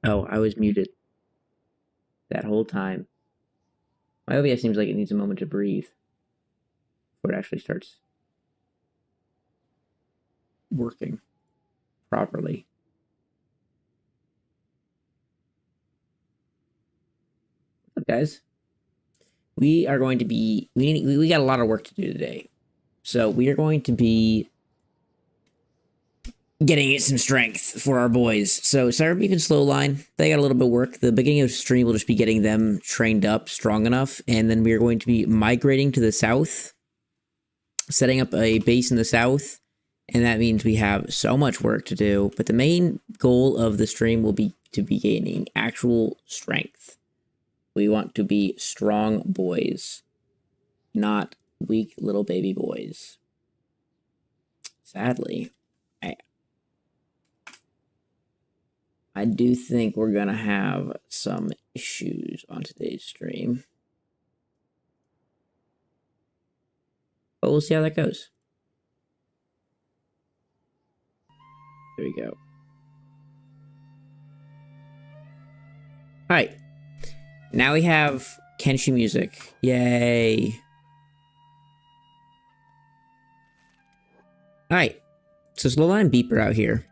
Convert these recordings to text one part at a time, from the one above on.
Oh, I was muted that whole time. My OBS seems like it needs a moment to breathe before it actually starts working properly. What's up, guys? We are going to be... We got a lot of work to do today. So we are going to be getting some strength for our boys. So Cyberbeef and Slowline, they got a little bit of work. The beginning of the stream will just be getting them trained up strong enough. And then we are going to be migrating to the south, setting up a base in the south. And that means we have so much work to do. But the main goal of the stream will be to be gaining actual strength. We want to be strong boys, not weak little baby boys. Sadly, I do think we're gonna have some issues on today's stream. But we'll see how that goes. There we go. Alright. Now we have Kenshi music. Yay. Alright. So Slowline Beep are out here,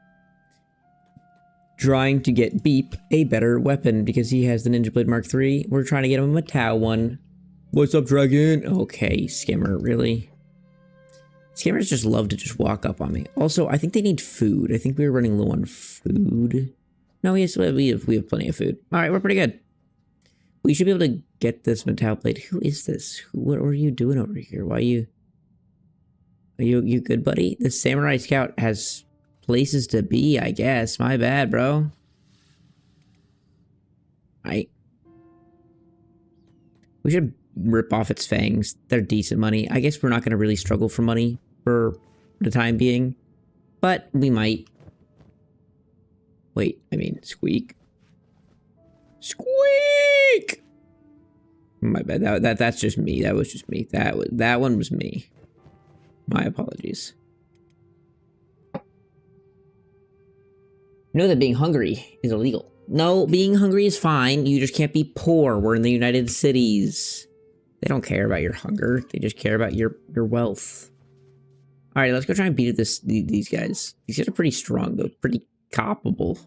trying to get Beep a better weapon because he has the Ninja Blade Mark III. We're trying to get him a Tau one. What's up, Dragon? Okay, Skimmer, really? Skimmers just love to just walk up on me. Also, I think they need food. I think we were running low on food. No, we have plenty of food. All right, we're pretty good. We should be able to get this Metal Blade. Who is this? What are you doing over here? Why are you good, buddy? The Samurai Scout has places to be, I guess. My bad, bro. We should rip off its fangs. They're decent money. I guess we're not going to really struggle for money for the time being, but we might. Wait, I mean, squeak. Squeak! My bad. That's just me. That was just me. That one was me. My apologies. Know that being hungry is illegal. No, being hungry is fine. You just can't be poor. We're in the United Cities. They don't care about your hunger. They just care about your wealth. All right, let's go try and beat these guys. These guys are pretty strong, though. Pretty coppable.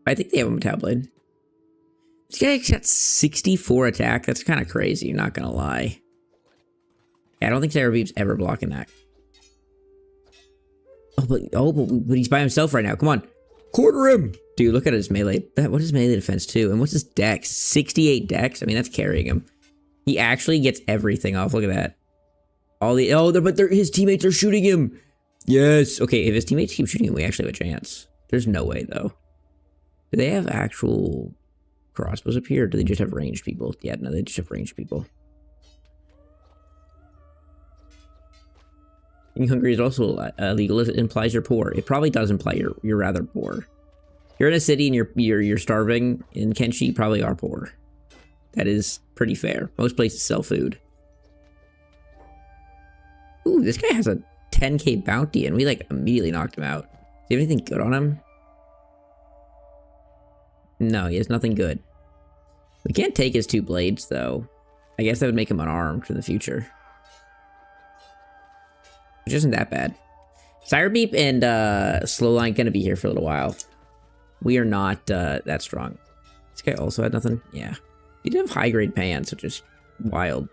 I think they have a Metal Blade. This guy got 64 attack. That's kind of crazy, not gonna lie. Yeah, I don't think Cyberbeef's ever blocking that. But he's by himself right now. Come on. Quarter him! Dude, look at his melee. What is melee defense, too? And what's his dex? 68 dex? I mean, that's carrying him. He actually gets everything off. Look at that. His teammates are shooting him. Yes. Okay, if his teammates keep shooting him, we actually have a chance. There's no way, though. Do they have actual crossbows up here, or do they just have ranged people? Yeah, no, they just have ranged people. Being hungry is also illegal. It implies you're poor. It probably does imply you're rather poor. You're in a city and you're starving in Kenshi, you probably are poor. That is pretty fair. Most places sell food. Ooh, this guy has a 10k bounty and we like immediately knocked him out. Do you have anything good on him? No, he has nothing good. We can't take his 2 blades though. I guess that would make him unarmed for the future. Which isn't that bad. Cyberbeep and Slowline gonna be here for a little while. We are not that strong. This guy also had nothing. Yeah. He did have high grade pants, which is wild.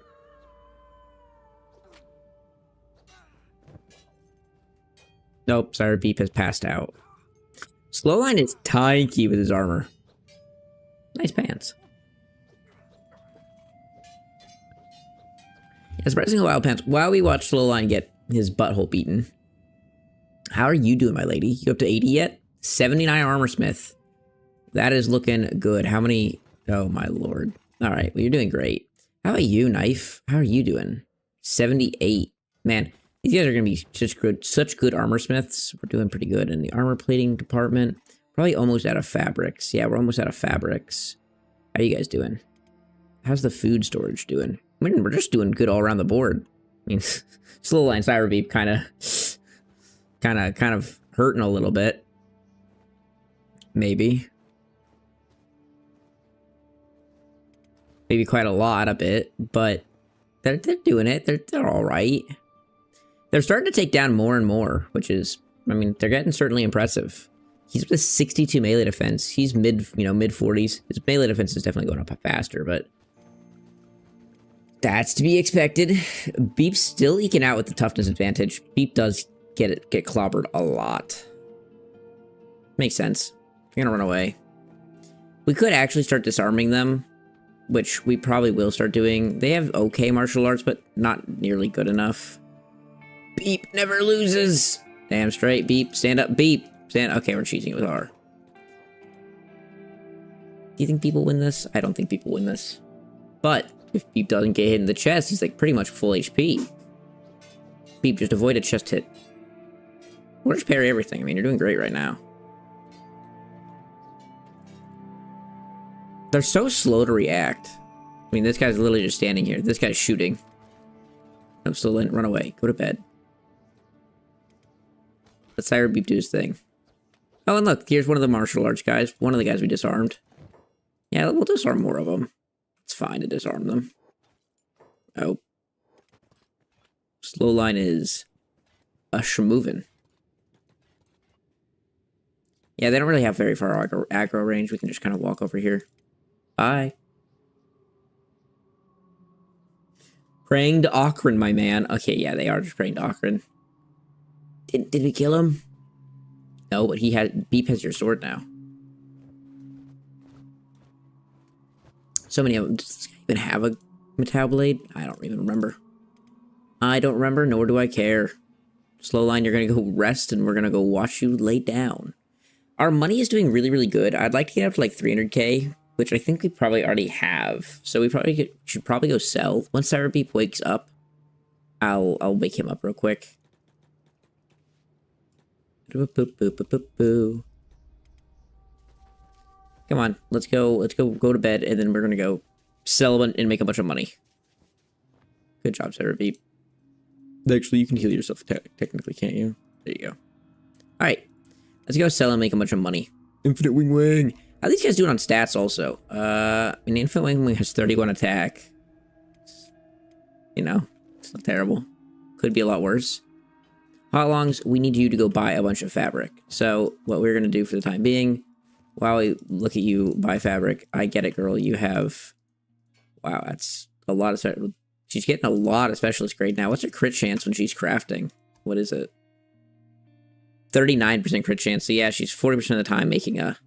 Nope, Cyberbeep has passed out. Slowline is tanky with his armor. Nice pants. Yeah, surprisingly wild pants. While we watch Slowline get his butthole beaten. How are you doing, my lady? You up to 80 yet? 79 armor smith. That is looking good. How many? Oh my lord. All right, well, you're doing great. How about you, Knife? How are you doing? 78. Man, these guys are gonna be such good armor smiths. We're doing pretty good in the armor plating department. Probably almost out of fabrics. Yeah, we're almost out of fabrics. How are you guys doing? How's the food storage doing? I mean, we're just doing good all around the board. I mean, Slowline Cyberbeep kind of hurting a little bit. Maybe. Maybe quite a lot, a bit, but they're doing it. They're all right. They're starting to take down more and more, which is, I mean, they're getting certainly impressive. He's with 62 melee defense. He's mid 40s. His melee defense is definitely going up faster, but that's to be expected. Beep's still eking out with the toughness advantage. Beep does get clobbered a lot. Makes sense. They're gonna run away. We could actually start disarming them, which we probably will start doing. They have okay martial arts, but not nearly good enough. Beep never loses. Damn straight, Beep. Stand up, Beep. Stand. Okay, we're cheating with R. Do you think people win this? I don't think people win this. But if Beep doesn't get hit in the chest, he's like pretty much full HP. Beep, just avoid a chest hit. Or just parry everything. I mean, you're doing great right now. They're so slow to react. I mean, this guy's literally just standing here. This guy's shooting. I'm still letting it run away. Go to bed. Let Siren Beep do his thing. Oh, and look, here's one of the martial arts guys. One of the guys we disarmed. Yeah, we'll disarm more of them. It's fine to disarm them. Oh. Slow line is a schmovin'. Yeah, they don't really have very far aggro range. We can just kind of walk over here. Bye. Praying to Okran, my man. Okay, yeah, they are just praying to Okran. Did we kill him? No, but Beep has your sword now. So many of them. Does this guy even have a Metalblade? I don't even remember. I don't remember, nor do I care. Slowline, you're gonna go rest, and we're gonna go watch you lay down. Our money is doing really, really good. I'd like to get up to like 300k, which I think we probably already have. So we should probably go sell. Once Siren Beep wakes up, I'll wake him up real quick. Come on, let's go to bed, and then we're gonna go sell and make a bunch of money. Good job, Siren Beep. Actually, you can heal yourself technically, can't you? There you go. All right, let's go sell and make a bunch of money. Infinite Wing. How are these guys doing on stats also? I mean, Infinite Wing has 31 attack. You know, it's not terrible. Could be a lot worse. Hotlongs, we need you to go buy a bunch of fabric. So what we're going to do for the time being, while we look at you buy fabric, I get it, girl. You have, wow, that's a lot of, she's getting a lot of specialist grade now. What's her crit chance when she's crafting? What is it? 39% crit chance. So yeah, she's 40% of the time making a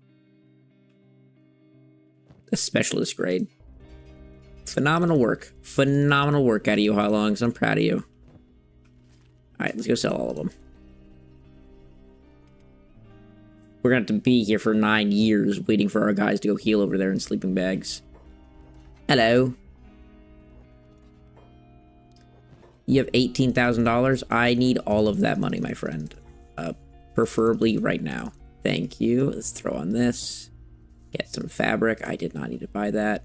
specialist grade. Phenomenal work. Phenomenal work out of you, Hotlongs. I'm proud of you. Alright, let's go sell all of them. We're going to have to be here for 9 years waiting for our guys to go heal over there in sleeping bags. Hello. You have $18,000. I need all of that money, my friend. Preferably right now. Thank you. Let's throw on this. Get some fabric. I did not need to buy that.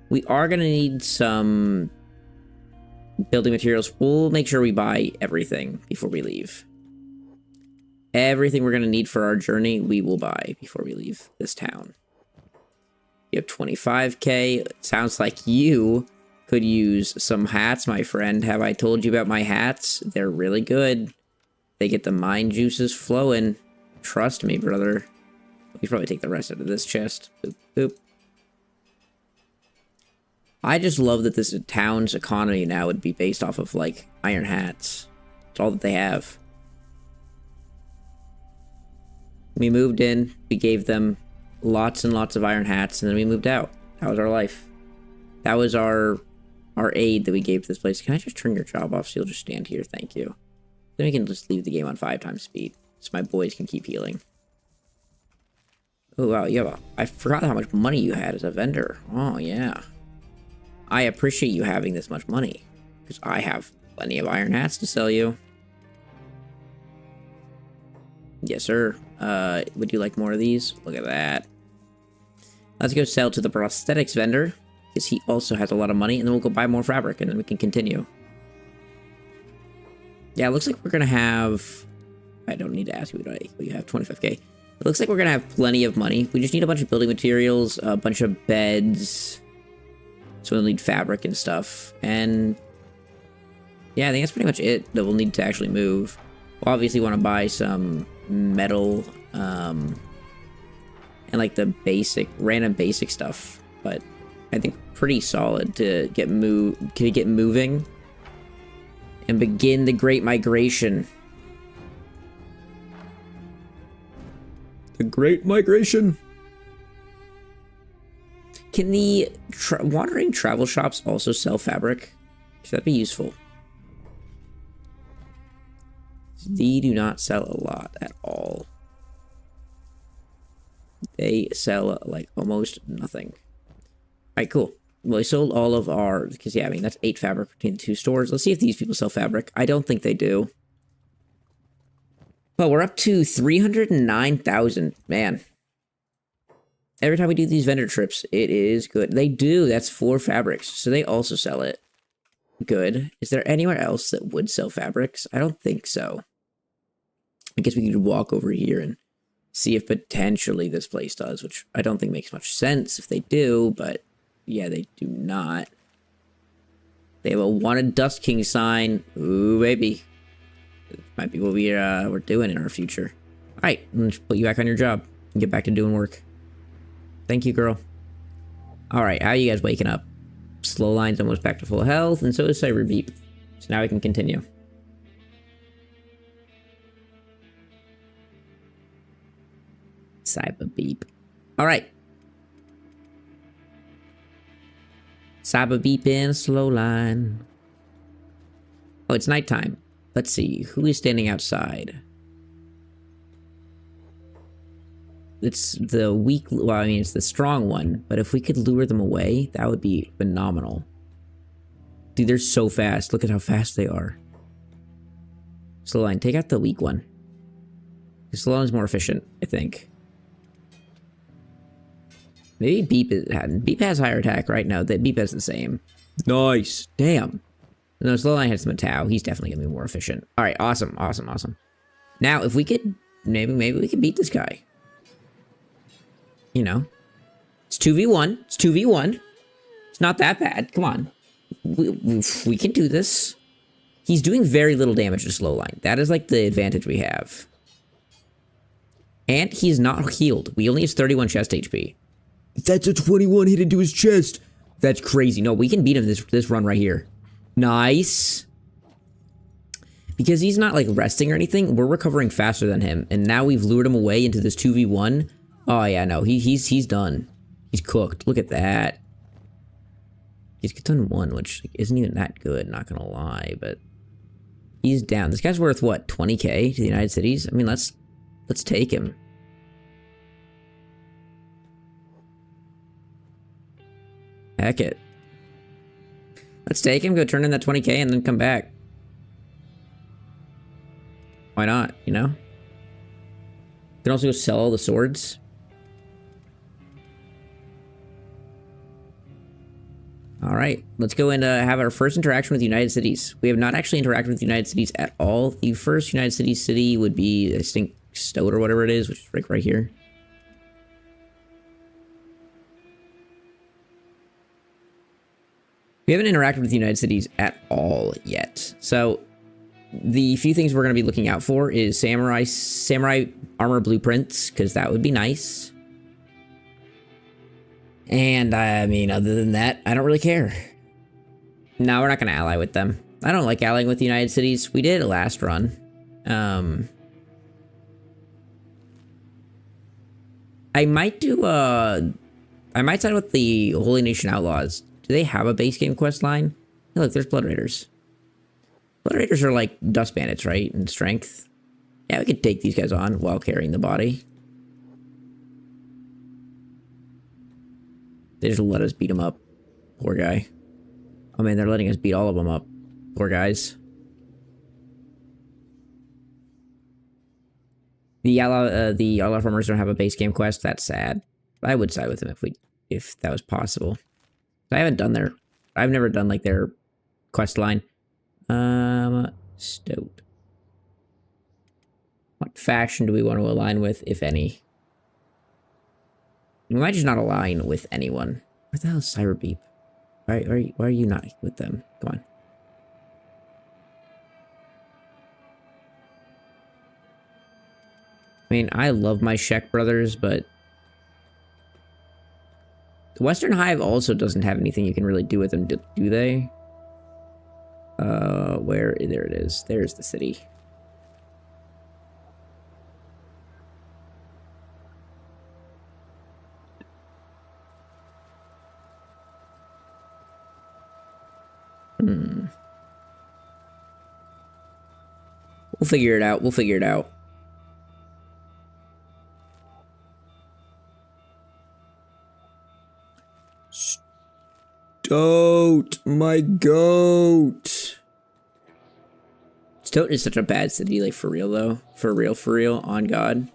We are going to need some building materials. We'll make sure we buy everything before we leave. Everything we're going to need for our journey, we will buy before we leave this town. You have 25k. It sounds like you could use some hats, my friend. Have I told you about my hats? They're really good. They get the mind juices flowing. Trust me, brother. We should probably take the rest out of this chest. Boop, boop. I just love that this town's economy now would be based off of, like, iron hats. It's all that they have. We moved in, we gave them lots and lots of iron hats, and then we moved out. That was our life. That was our aid that we gave to this place. Can I just turn your job off so you'll just stand here? Thank you. Then we can just leave the game on 5 times speed, so my boys can keep healing. Oh, wow, I forgot how much money you had as a vendor. Oh, yeah. I appreciate you having this much money, because I have plenty of iron hats to sell you. Yes, sir. Would you like more of these? Look at that. Let's go sell to the prosthetics vendor, because he also has a lot of money, and then we'll go buy more fabric, and then we can continue. Yeah, it looks like we're going to have... I don't need to ask you what you have, 25k. It looks like we're going to have plenty of money. We just need a bunch of building materials, a bunch of beds. So we'll need fabric and stuff. And yeah, I think that's pretty much it that we'll need to actually move. We'll obviously want to buy some metal, and like the random basic stuff. But I think pretty solid to get moving and begin the Great Migration. The Great Migration. Can the wandering travel shops also sell fabric? Because that'd be useful. They do not sell a lot at all. They sell like almost nothing. Alright, cool. Well, we sold all of our, because yeah, I mean, that's 8 fabric between the 2 stores. Let's see if these people sell fabric. I don't think they do. But we're up to 309,000. Man. Every time we do these vendor trips, it is good. They do. That's 4 fabrics. So they also sell it. Good. Is there anywhere else that would sell fabrics? I don't think so. I guess we could walk over here and see if potentially this place does, which I don't think makes much sense if they do, but yeah, they do not. They have a wanted Dust King sign. Ooh, baby. It might be what we're doing in our future. All right, let's put you back on your job and get back to doing work. Thank you, girl. All right, how are you guys waking up? Slow line's almost back to full health, and so is Cyber Beep. So now we can continue. Cyber Beep. All right. Cyber Beep in slow line. Oh, it's nighttime. Let's see. Who is standing outside? It's the weak... Well, I mean, it's the strong one. But if we could lure them away, that would be phenomenal. Dude, they're so fast. Look at how fast they are. Slow line, take out the weak one. Slow line's more efficient, I think. Maybe Beep has higher attack right now. That Beep has the same. Nice. Damn. No, Slow line has some Tau. He's definitely gonna be more efficient. All right. Awesome. Awesome. Awesome. Now, if we could, maybe we can beat this guy. You know, it's 2v1. It's 2v1. It's not that bad. Come on. We can do this. He's doing very little damage to Slow line. That is like the advantage we have. And he's not healed. We only have 31 chest HP. That's a 21 hit into his chest. That's crazy. No, we can beat him this run right here. Nice. Because he's not like resting or anything, we're recovering faster than him. And now we've lured him away into this 2v1. Oh yeah, no, he's done. He's cooked. Look at that. He's done 1, which isn't even that good, not gonna lie, but he's down. This guy's worth what, 20k to the United Cities? I mean, let's take him. Heck it. Let's take him, go turn in that 20k, and then come back. Why not, you know? You can also go sell all the swords. Alright, let's go and have our first interaction with the United Cities. We have not actually interacted with the United Cities at all. The first United Cities city would be, I think, Stowed or whatever it is, which is right here. We haven't interacted with the United Cities at all yet. So, the few things we're going to be looking out for is samurai armor blueprints, because that would be nice. And, I mean, other than that, I don't really care. No, we're not going to ally with them. I don't like allying with the United Cities. We did it last run. I might do, I might side with the Holy Nation Outlaws. Do they have a base game quest line? Hey, look, there's Blood Raiders. Blood Raiders are like Dust Bandits, right? In strength. Yeah, we could take these guys on while carrying the body. They just let us beat them up. Poor guy. Oh man, they're letting us beat all of them up. Poor guys. The Outlaw Farmers don't have a base game quest. That's sad. I would side with them if that was possible. I've never done like their quest line. Stoked. What faction do we want to align with, if any? We might just not align with anyone. Where the hell is Cyber Beep? Why are you not with them? Come on. I mean, I love my Sheck brothers, but the Western Hive also doesn't have anything you can really do with them, do they? There it is. There's the city. We'll figure it out. We'll figure it out. Stoat, my goat. Stoat is such a bad city, like, for real, though. For real, on God.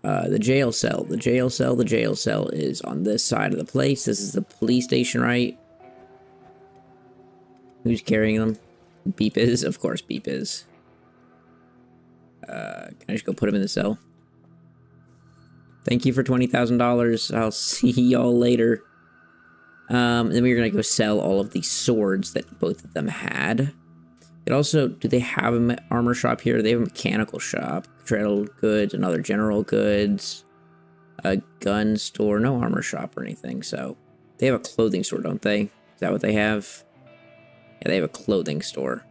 The jail cell is on this side of the place. This is the police station, right? Who's carrying them? Beep is? Of course Beep is. Can I just go put him in the cell? Thank you for $20,000. I'll see y'all later. Then we're gonna go sell all of the swords that both of them had. It also, do they have an armor shop here? They have a mechanical shop, trail goods, another general goods, a gun store, no armor shop or anything. So they have a clothing store, don't they? Is that what they have? Yeah, they have a clothing store.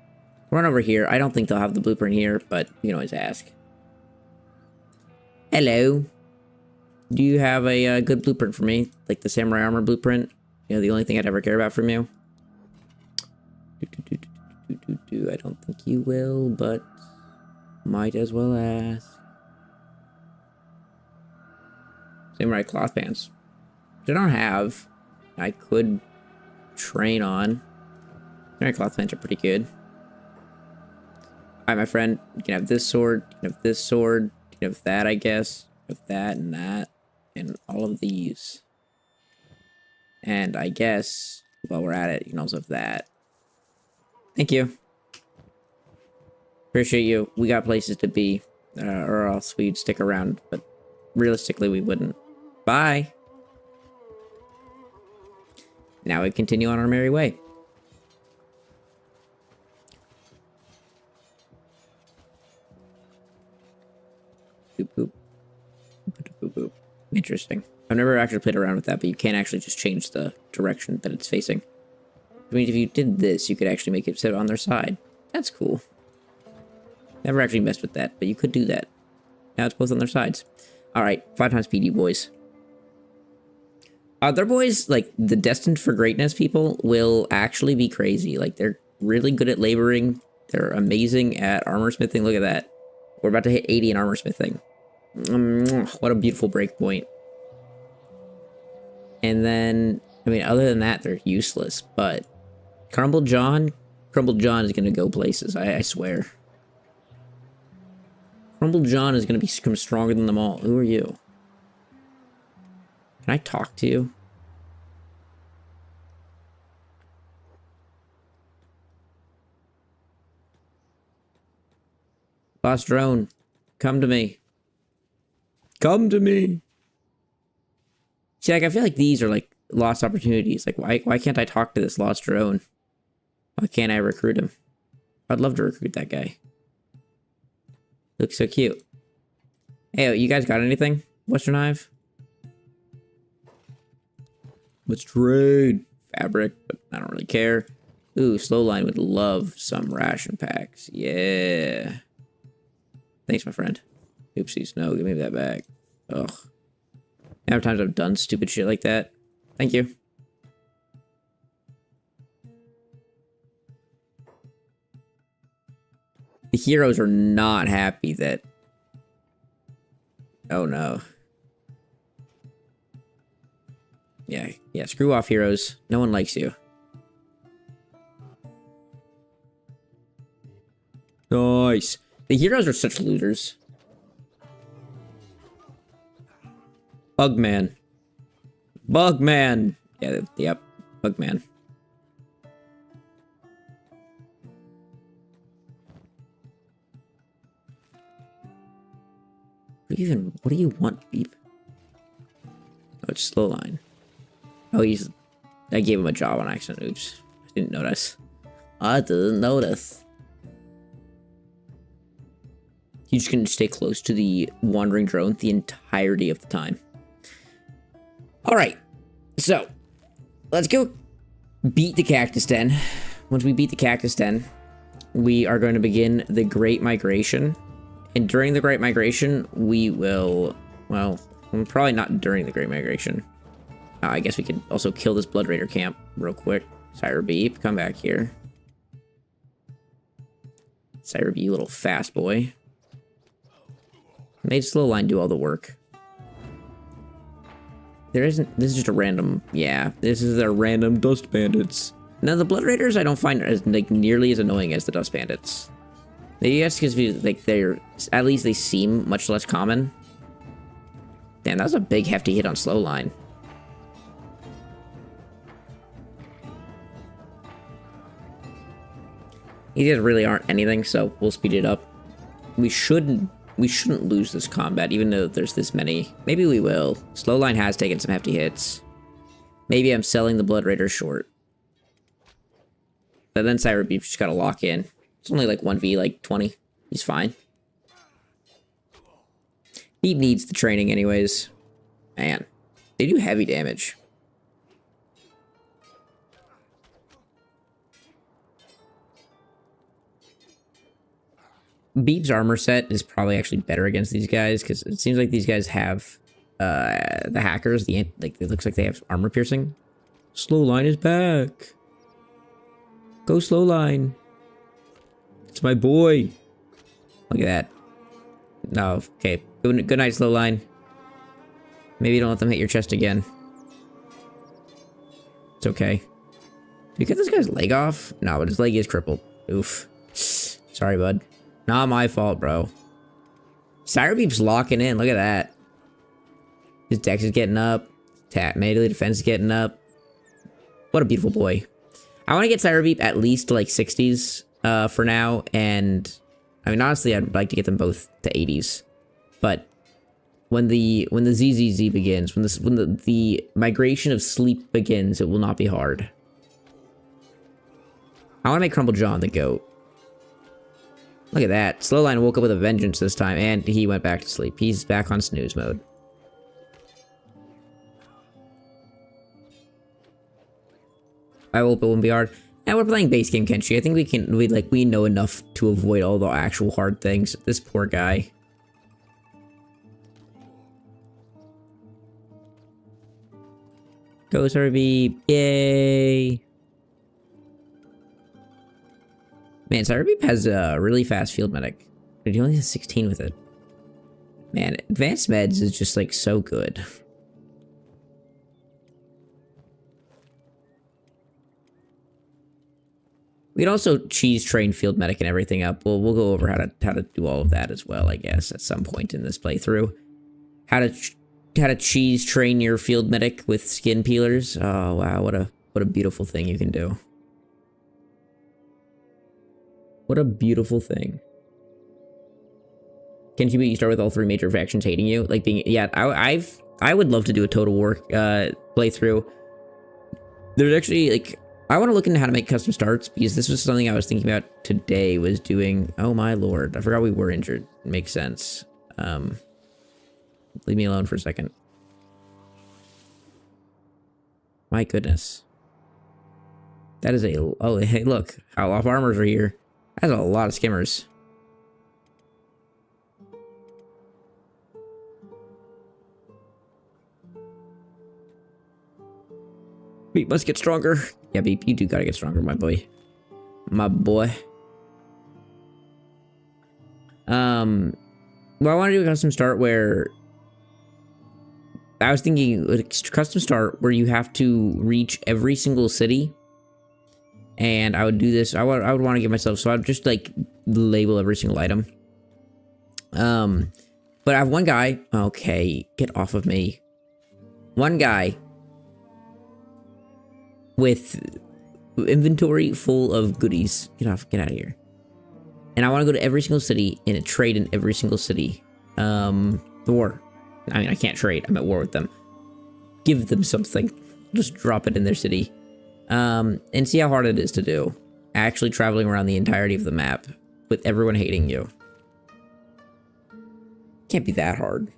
Run over here. I don't think they'll have the blueprint here, but you can always ask. Hello. Do you have a good blueprint for me? Like the samurai armor blueprint? You know, the only thing I'd ever care about from you? I don't think you will, but might as well ask. Samurai cloth pants. Which I don't have. I could train on. Samurai cloth pants are pretty good. Alright, my friend. You can have this sword. You can have this sword. You can have that, I guess. You can have that and that. And all of these. And I guess, while we're at it, you can also have that. Thank you. Appreciate you. We got places to be, or else we'd stick around, but realistically we wouldn't. Bye! Now we continue on our merry way. Boop, boop. Boop, boop, boop. Interesting. I've never actually played around with that, but you can't actually just change the direction that it's facing. I mean, if you did this, you could actually make it sit on their side. That's cool. Never actually messed with that, but you could do that. Now it's both on their sides. Alright, 5 times PD, boys. Other boys, like, the destined for greatness people, will actually be crazy. Like, they're really good at laboring. They're amazing at armor smithing. Look at that. We're about to hit 80 in armor smithing. What a beautiful break point. And then, I mean, other than that, they're useless. But Crumble John is going to go places, I swear. Crumble John is going to become stronger than them all. Who are you? Can I talk to you? Boss Drone, come to me. Come to me. See, like, I feel like these are, like, lost opportunities. Like, why can't I talk to this lost drone? Why can't I recruit him? I'd love to recruit that guy. Looks so cute. Hey, you guys got anything? Western Hive? Let's trade. Fabric, but I don't really care. Ooh, Slowline would love some ration packs. Yeah. Thanks, my friend. Oopsies. No, give me that back. Ugh. How many times I've done stupid shit like that? Thank you. The heroes are not happy that... Oh no. Yeah, screw off, heroes. No one likes you. Nice. The heroes are such looters. Bugman. Bugman! Yeah, yep. Bugman. What do you want, Beep? Oh, it's Slowline. Oh, I gave him a job on accident. Oops. I didn't notice. I didn't notice. He's just gonna stay close to the wandering drone the entirety of the time. Alright. So, let's go beat the Cactus Den. Once we beat the Cactus Den, we are going to begin the Great Migration. And during the Great Migration, we will... Well, probably not during the Great Migration. I guess we could also kill this Blood Raider camp real quick. Cyberbeep, come back here. Cyberbeep, you little fast boy. Made Slowline do all the work. There isn't... This is just a random... Yeah, this is a random Dust Bandits. Now, the Blood Raiders I don't find as, like, nearly as annoying as the Dust Bandits. Maybe that's because, like, they're... At least they seem much less common. Damn, that was a big, hefty hit on Slowline. These guys really aren't anything, so we'll speed it up. We shouldn't lose this combat, even though there's this many. Maybe we will. Slowline has taken some hefty hits. Maybe I'm selling the Blood Raider short. But then Cyberbeep just gotta lock in. It's only like 1v, like 20. He's fine. Beep needs the training anyways. Man, they do heavy damage. Beep's armor set is probably actually better against these guys because it seems like these guys have the hackers. Like it looks like they have armor piercing. Slowline is back. Go Slowline. It's my boy. Look at that. No, okay. Good night, Slowline. Maybe don't let them hit your chest again. It's okay. Did you get this guy's leg off? No, but his leg is crippled. Oof. Sorry, bud. Not my fault, bro. Cyberbeep's locking in. Look at that. His dex is getting up. Melee defense is getting up. What a beautiful boy. I want to get Cyberbeep at least to like 60s for now. And I mean, honestly, I'd like to get them both to 80s. But when the ZZZ begins, when the migration of sleep begins, it will not be hard. I want to make Crumble John the GOAT. Look at that. Slowline woke up with a vengeance this time, and he went back to sleep. He's back on snooze mode. I hope it won't be hard. And we're playing base game Kenshi. I think we know enough to avoid all the actual hard things. This poor guy. Go Cyberbeep. Yay! Man, Cyberbeep has a really fast field medic. But he only has 16 with it. Man, advanced meds is just like so good. We can also cheese train field medic and everything up. We'll go over how to do all of that as well, I guess, at some point in this playthrough. How to cheese train your field medic with skin peelers. Oh wow, what a beautiful thing you can do. What a beautiful thing. Kenshi, you start with all three major factions hating you, like being I would love to do a Total War playthrough. There's actually like I want to look into how to make custom starts because this was something I was thinking about today. Was doing. Oh my lord, I forgot we were injured. It makes sense. Leave me alone for a second. My goodness. That is a oh hey look how off armors are here. That's a lot of skimmers. Beep must get stronger. Yeah, Beep, you do gotta get stronger, my boy. My boy. Well, I want to do a custom start where... I was thinking a custom start where you have to reach every single city. And I would do this. I would want to give myself... So I'd just, like, label every single item. But I have one guy... Okay, get off of me. One guy... with inventory full of goodies. Get out of here. And I want to go to every single city and trade in every single city. The war. I mean, I can't trade. I'm at war with them. Give them something. Just drop it in their city. And see how hard it is to do. Actually traveling around the entirety of the map with everyone hating you. Can't be that hard.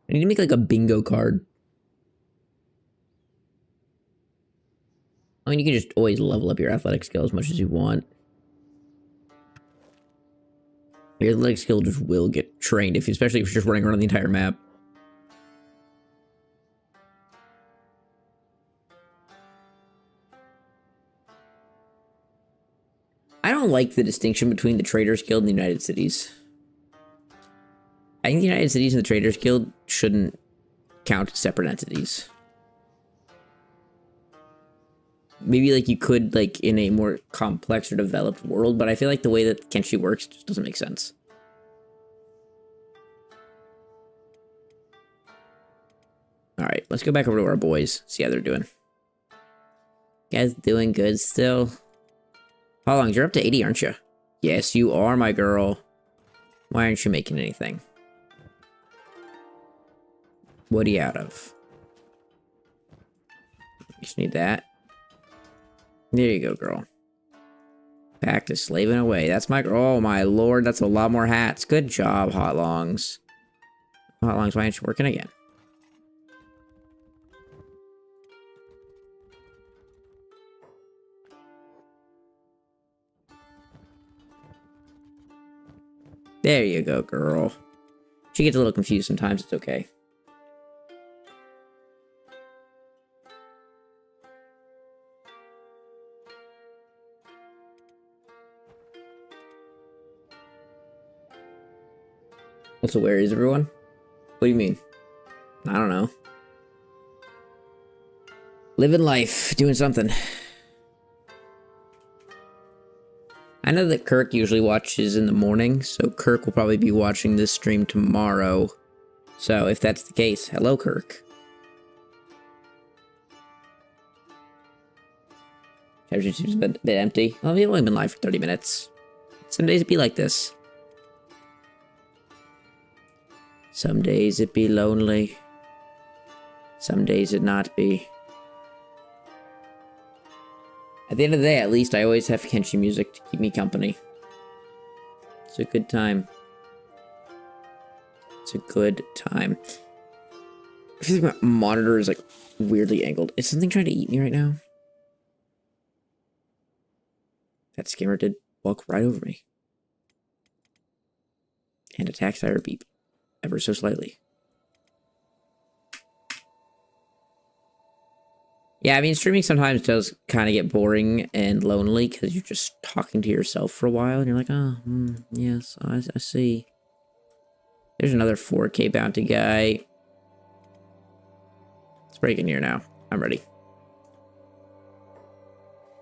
I need to make like a bingo card. I mean, you can just always level up your athletic skill as much as you want. Your athletic skill just will get trained, especially if you're just running around the entire map. I don't like the distinction between the Traders Guild and the United Cities. I think the United Cities and the Traders Guild shouldn't count as separate entities. Maybe, like, you could, like, in a more complex or developed world, but I feel like the way that Kenshi works just doesn't make sense. Alright, let's go back over to our boys, see how they're doing. You guys doing good still? How long? You're up to 80, aren't you? Yes, you are, my girl. Why aren't you making anything? What are you out of? Just need that. There you go, girl. Back to slaving away. That's my girl. Oh, my lord. That's a lot more hats. Good job, Hot Longs. Hot Longs, why aren't you working again? There you go, girl. She gets a little confused sometimes. It's okay. Also, where is everyone? What do you mean? I don't know. Living life, doing something. I know that Kirk usually watches in the morning, so Kirk will probably be watching this stream tomorrow. So if that's the case, hello, Kirk. Everything seems a bit empty. Well, we've only been live for 30 minutes. Some days it be like this. Some days it be lonely. Some days it not be. At the end of the day, at least I always have Kenshi music to keep me company. It's a good time. It's a good time. I feel like my monitor is like weirdly angled. Is something trying to eat me right now? That scammer did walk right over me. And attack siren beep. Ever so slightly. Yeah, I mean, streaming sometimes does kind of get boring and lonely because you're just talking to yourself for a while and you're like, oh, yes, I see. There's another 4K bounty guy. Let's break in here now. I'm ready.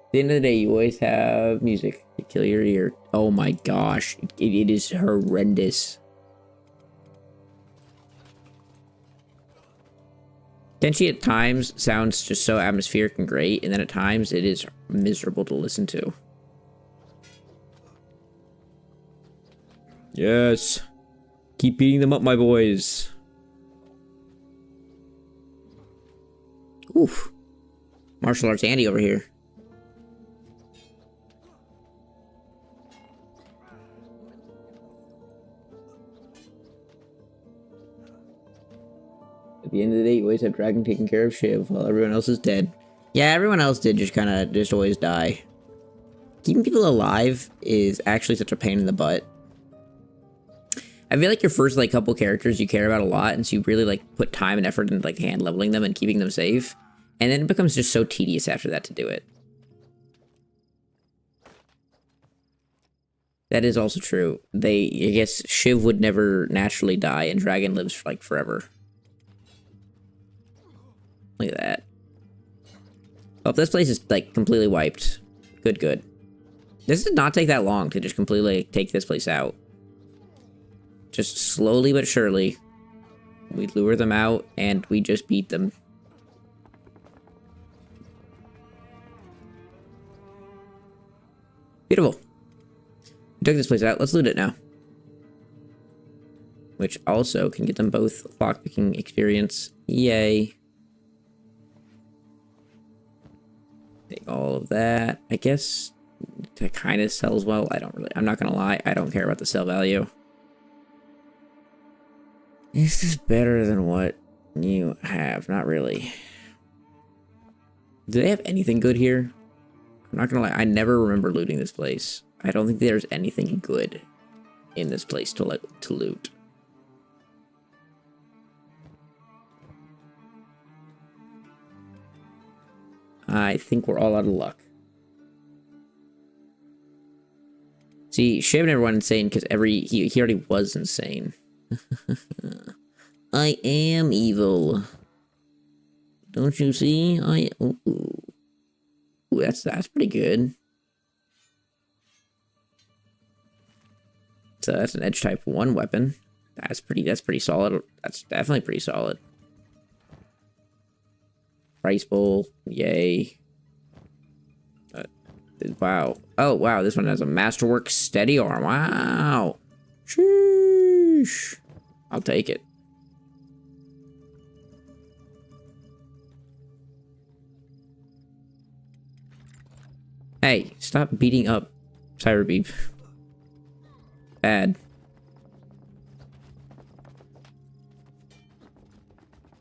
At the end of the day, you always have music to kill your ear. Oh my gosh, it is horrendous. Kenshi at times sounds just so atmospheric and great, and then at times it is miserable to listen to. Yes. Keep beating them up, my boys. Oof. Martial arts Andy over here. At the end of the day, you always have Dragon taking care of Shiv while everyone else is dead. Yeah, everyone else did just kind of just always die. Keeping people alive is actually such a pain in the butt. I feel like your first like couple characters you care about a lot, and so you really like put time and effort into like hand leveling them and keeping them safe, and then it becomes just so tedious after that to do it. That is also true. I guess Shiv would never naturally die, and Dragon lives like forever. Look at that. Oh, this place is like completely wiped. Good, good. This did not take that long to just completely take this place out. Just slowly but surely, we lure them out and we just beat them. Beautiful. We took this place out. Let's loot it now. Which also can get them both lockpicking experience. Yay. Take all of that. I guess that kind of sells well. I'm not gonna lie. I don't care about the sell value. This is better than what you have. Not really. Do they have anything good here? I'm not gonna lie. I never remember looting this place. I don't think there's anything good in this place to loot. I think we're all out of luck. See, Shiv never went insane because he already was insane. I am evil. Don't you see? Ooh, that's pretty good. So that's an edge type 1 weapon. That's pretty solid. That's definitely pretty solid. Price bowl, yay. Wow. Oh, wow, this one has a Masterwork steady arm. Wow. Sheesh. I'll take it. Hey, stop beating up Cyberbeep. Bad.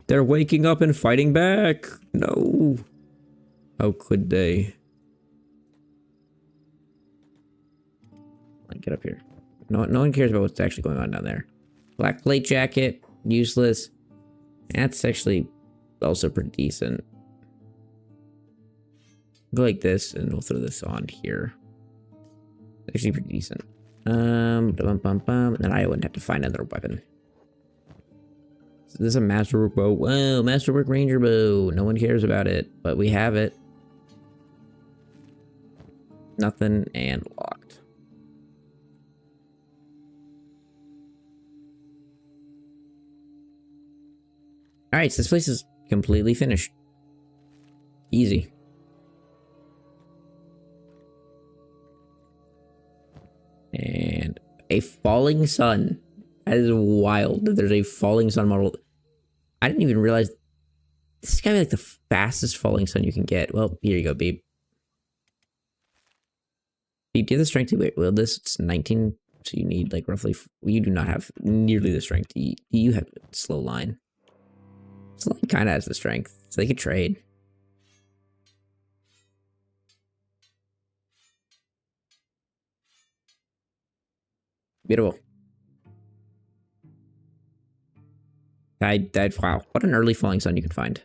They're waking up and fighting back. No. How could they? Get up here. No one cares about what's actually going on down there. Black plate jacket, useless. That's actually also pretty decent. Go like this, and we'll throw this on here. Actually pretty decent. And then I wouldn't have to find another weapon. So this is a Masterwork bow. Whoa, Masterwork Ranger bow. No one cares about it, but we have it. Nothing and locked. Alright, so this place is completely finished. Easy. And a falling sun. That is wild that there's a falling sun model. I didn't even realize this is gotta be like the fastest falling sun you can get. Well, here you go, Beep. Beep, do you have the strength to wield this? It's 19, so you need like roughly. You do not have nearly the strength. You have a slow line. Slow line kind of has the strength, so they could trade. Beautiful. Wow, what an early falling sun you can find.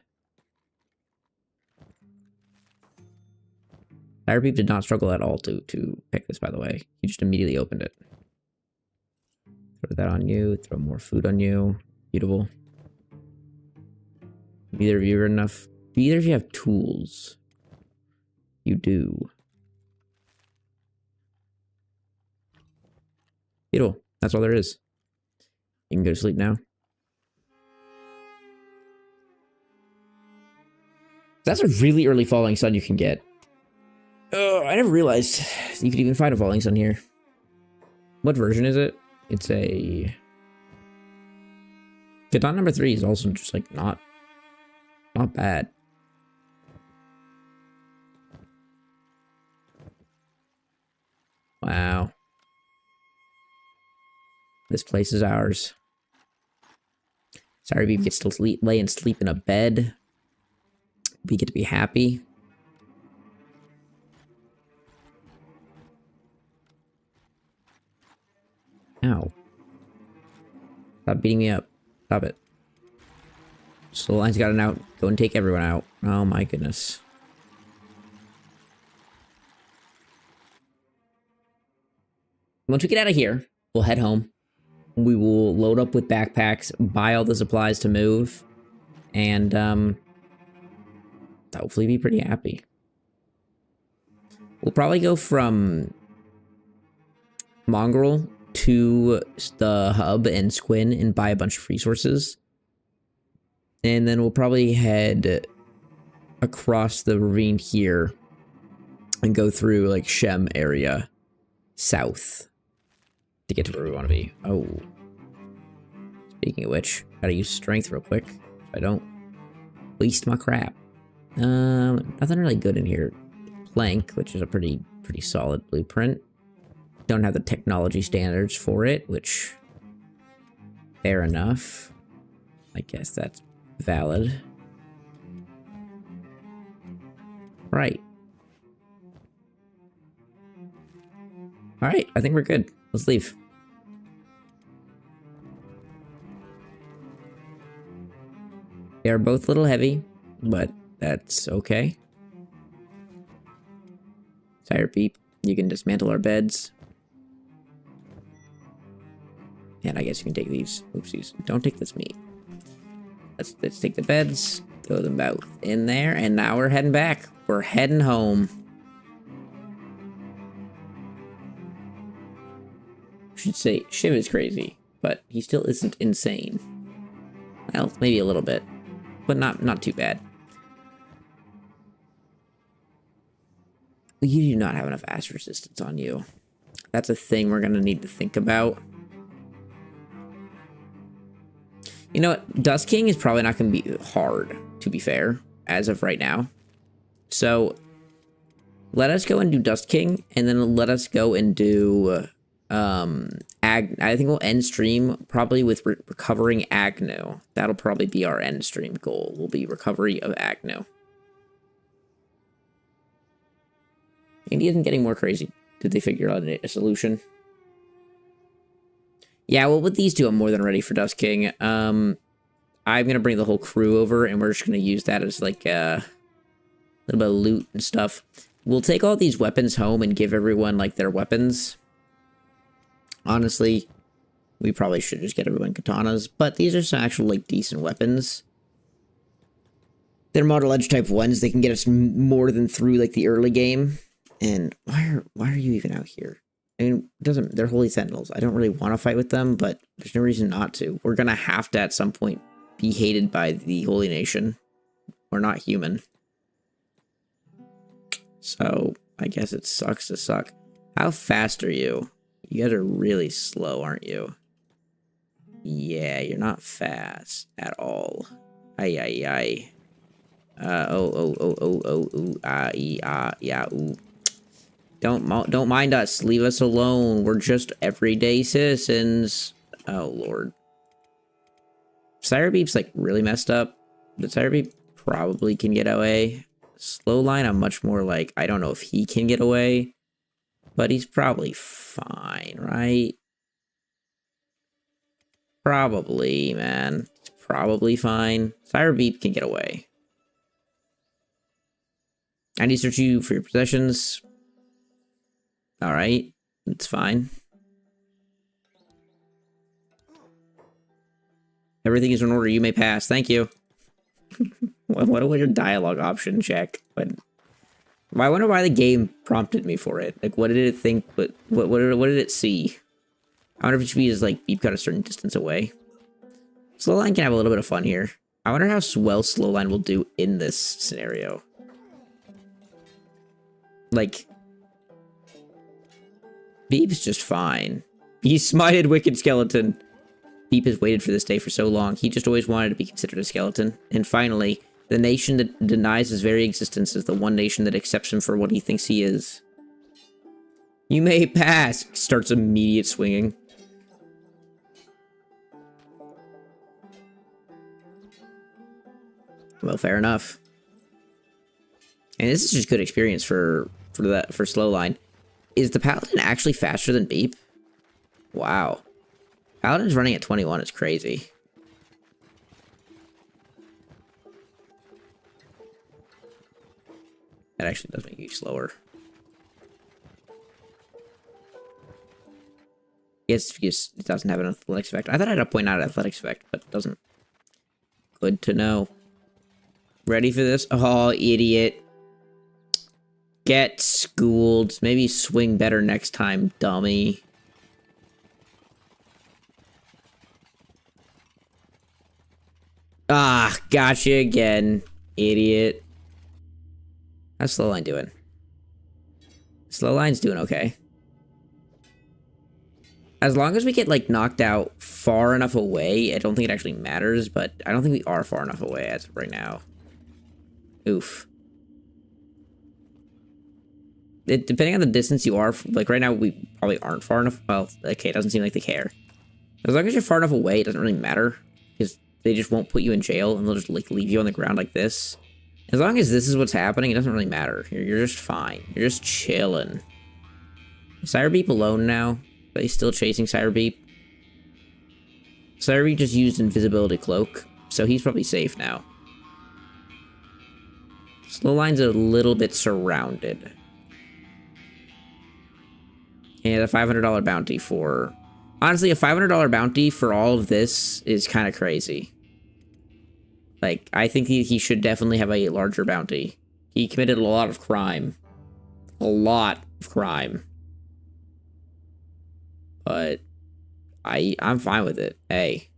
Cyberbeep did not struggle at all to pick this, by the way. He just immediately opened it. Throw that on you, throw more food on you. Beautiful. Neither of you are enough. Either of you have tools. You do. Beautiful. That's all there is. You can go to sleep now. That's a really early falling sun you can get. Oh, I never realized you could even find a falling sun here. What version is it? It's a... Katana number 3 is also just like not bad. Wow. This place is ours. Cyberbeep gets to lay and sleep in a bed. We get to be happy. Ow. Stop beating me up. Stop it. So the line's got an out. Go and take everyone out. Oh my goodness. Once we get out of here, we'll head home. We will load up with backpacks, buy all the supplies to move, and hopefully be pretty happy. We'll probably go from Mongrel to the hub and Squin and buy a bunch of resources. And then we'll probably head across the ravine here and go through like Shem area south to get to where we want to be. Oh. Speaking of which, gotta use strength real quick. If I don't waste my crap. Nothing really good in here. Plank, which is a pretty solid blueprint. Don't have the technology standards for it, which fair enough. I guess that's valid. Right. Alright, I think we're good. Let's leave. They are both a little heavy, but that's okay. Sire Beep, you can dismantle our beds. And I guess you can take these. Oopsies. Don't take this meat. Let's take the beds, throw them both in there, and now we're heading back. We're heading home. I should say, Shiv is crazy, but he still isn't insane. Well, maybe a little bit, but not too bad. You do not have enough acid resistance on you. That's a thing we're gonna need to think about. You know what? Dust King is probably not going to be hard, to be fair, as of right now. So, let us go and do Dust King, and then let us go and do, I think we'll end stream probably with recovering Agnew. That'll probably be our end stream goal, will be recovery of Agnew. Indy isn't getting more crazy. Did they figure out a solution? Yeah, well, with these two, I'm more than ready for Dust King. I'm going to bring the whole crew over, and we're just going to use that as, like, a little bit of loot and stuff. We'll take all these weapons home and give everyone, like, their weapons. Honestly, we probably should just get everyone katanas, but these are some actual, like, decent weapons. They're Mortal Edge type 1s. They can get us more than through, like, the early game. And why are you even out here? I mean, they're Holy Sentinels. I don't really want to fight with them, but there's no reason not to. We're going to have to, at some point, be hated by the Holy Nation. We're not human. So, I guess it sucks to suck. How fast are you? You guys are really slow, aren't you? Yeah, you're not fast at all. Yeah, ooh. Don't mind us. Leave us alone. We're just everyday citizens. Oh, Lord. Sire Beep's, like, really messed up. But Sire Beep probably can get away. Slowline, I'm much more like, I don't know if he can get away. But he's probably fine, right? Probably, man. He's probably fine. Sire Beep can get away. I need to search you for your possessions. Alright, it's fine. Everything is in order, you may pass. Thank you. What a weird dialogue option check. But I wonder why the game prompted me for it. Like, what did it think? What did it see? I wonder if it should be as, like, Beep got a certain distance away. Slowline can have a little bit of fun here. I wonder how well Slowline will do in this scenario. Like, Beep's just fine. He smited Wicked Skeleton. Beep has waited for this day for so long. He just always wanted to be considered a skeleton. And finally, the nation that denies his very existence is the one nation that accepts him for what he thinks he is. You may pass. Starts immediate swinging. Well, fair enough. And this is just good experience for Slowline. Is the Paladin actually faster than Beep? Wow. Paladin's running at 21 is crazy. That actually does make you slower. Yes, because it doesn't have an athletics effect. I thought I had a point out athletics effect, but it doesn't. Good to know. Ready for this? Oh, idiot. Get schooled. Maybe swing better next time, dummy. Ah, gotcha again, idiot. How's Slowline doing? Slowline's doing okay. As long as we get, like, knocked out far enough away, I don't think it actually matters, but I don't think we are far enough away as of right now. Oof. Depending on the distance you are, like, right now, we probably aren't far enough. Well, okay, it doesn't seem like they care. As long as you're far enough away, it doesn't really matter, because they just won't put you in jail, and they'll just, like, leave you on the ground like this. As long as this is what's happening, it doesn't really matter. You're just fine. You're just chilling. Sire Beep alone now, but he's still chasing Sire Beep. Sire Beep just used Invisibility Cloak, so he's probably safe now. Slowline's a little bit surrounded. And a $500 bounty for... Honestly, a $500 bounty for all of this is kind of crazy. Like, I think he should definitely have a larger bounty. He committed a lot of crime. A lot of crime. But I'm fine with it. Hey.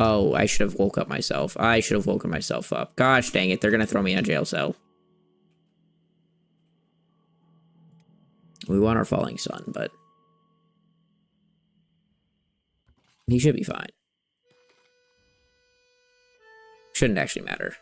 Oh, I should have woke up myself. I should have woken myself up. Gosh dang it, they're gonna throw me in a jail cell. We want our falling sun, but... he should be fine. Shouldn't actually matter.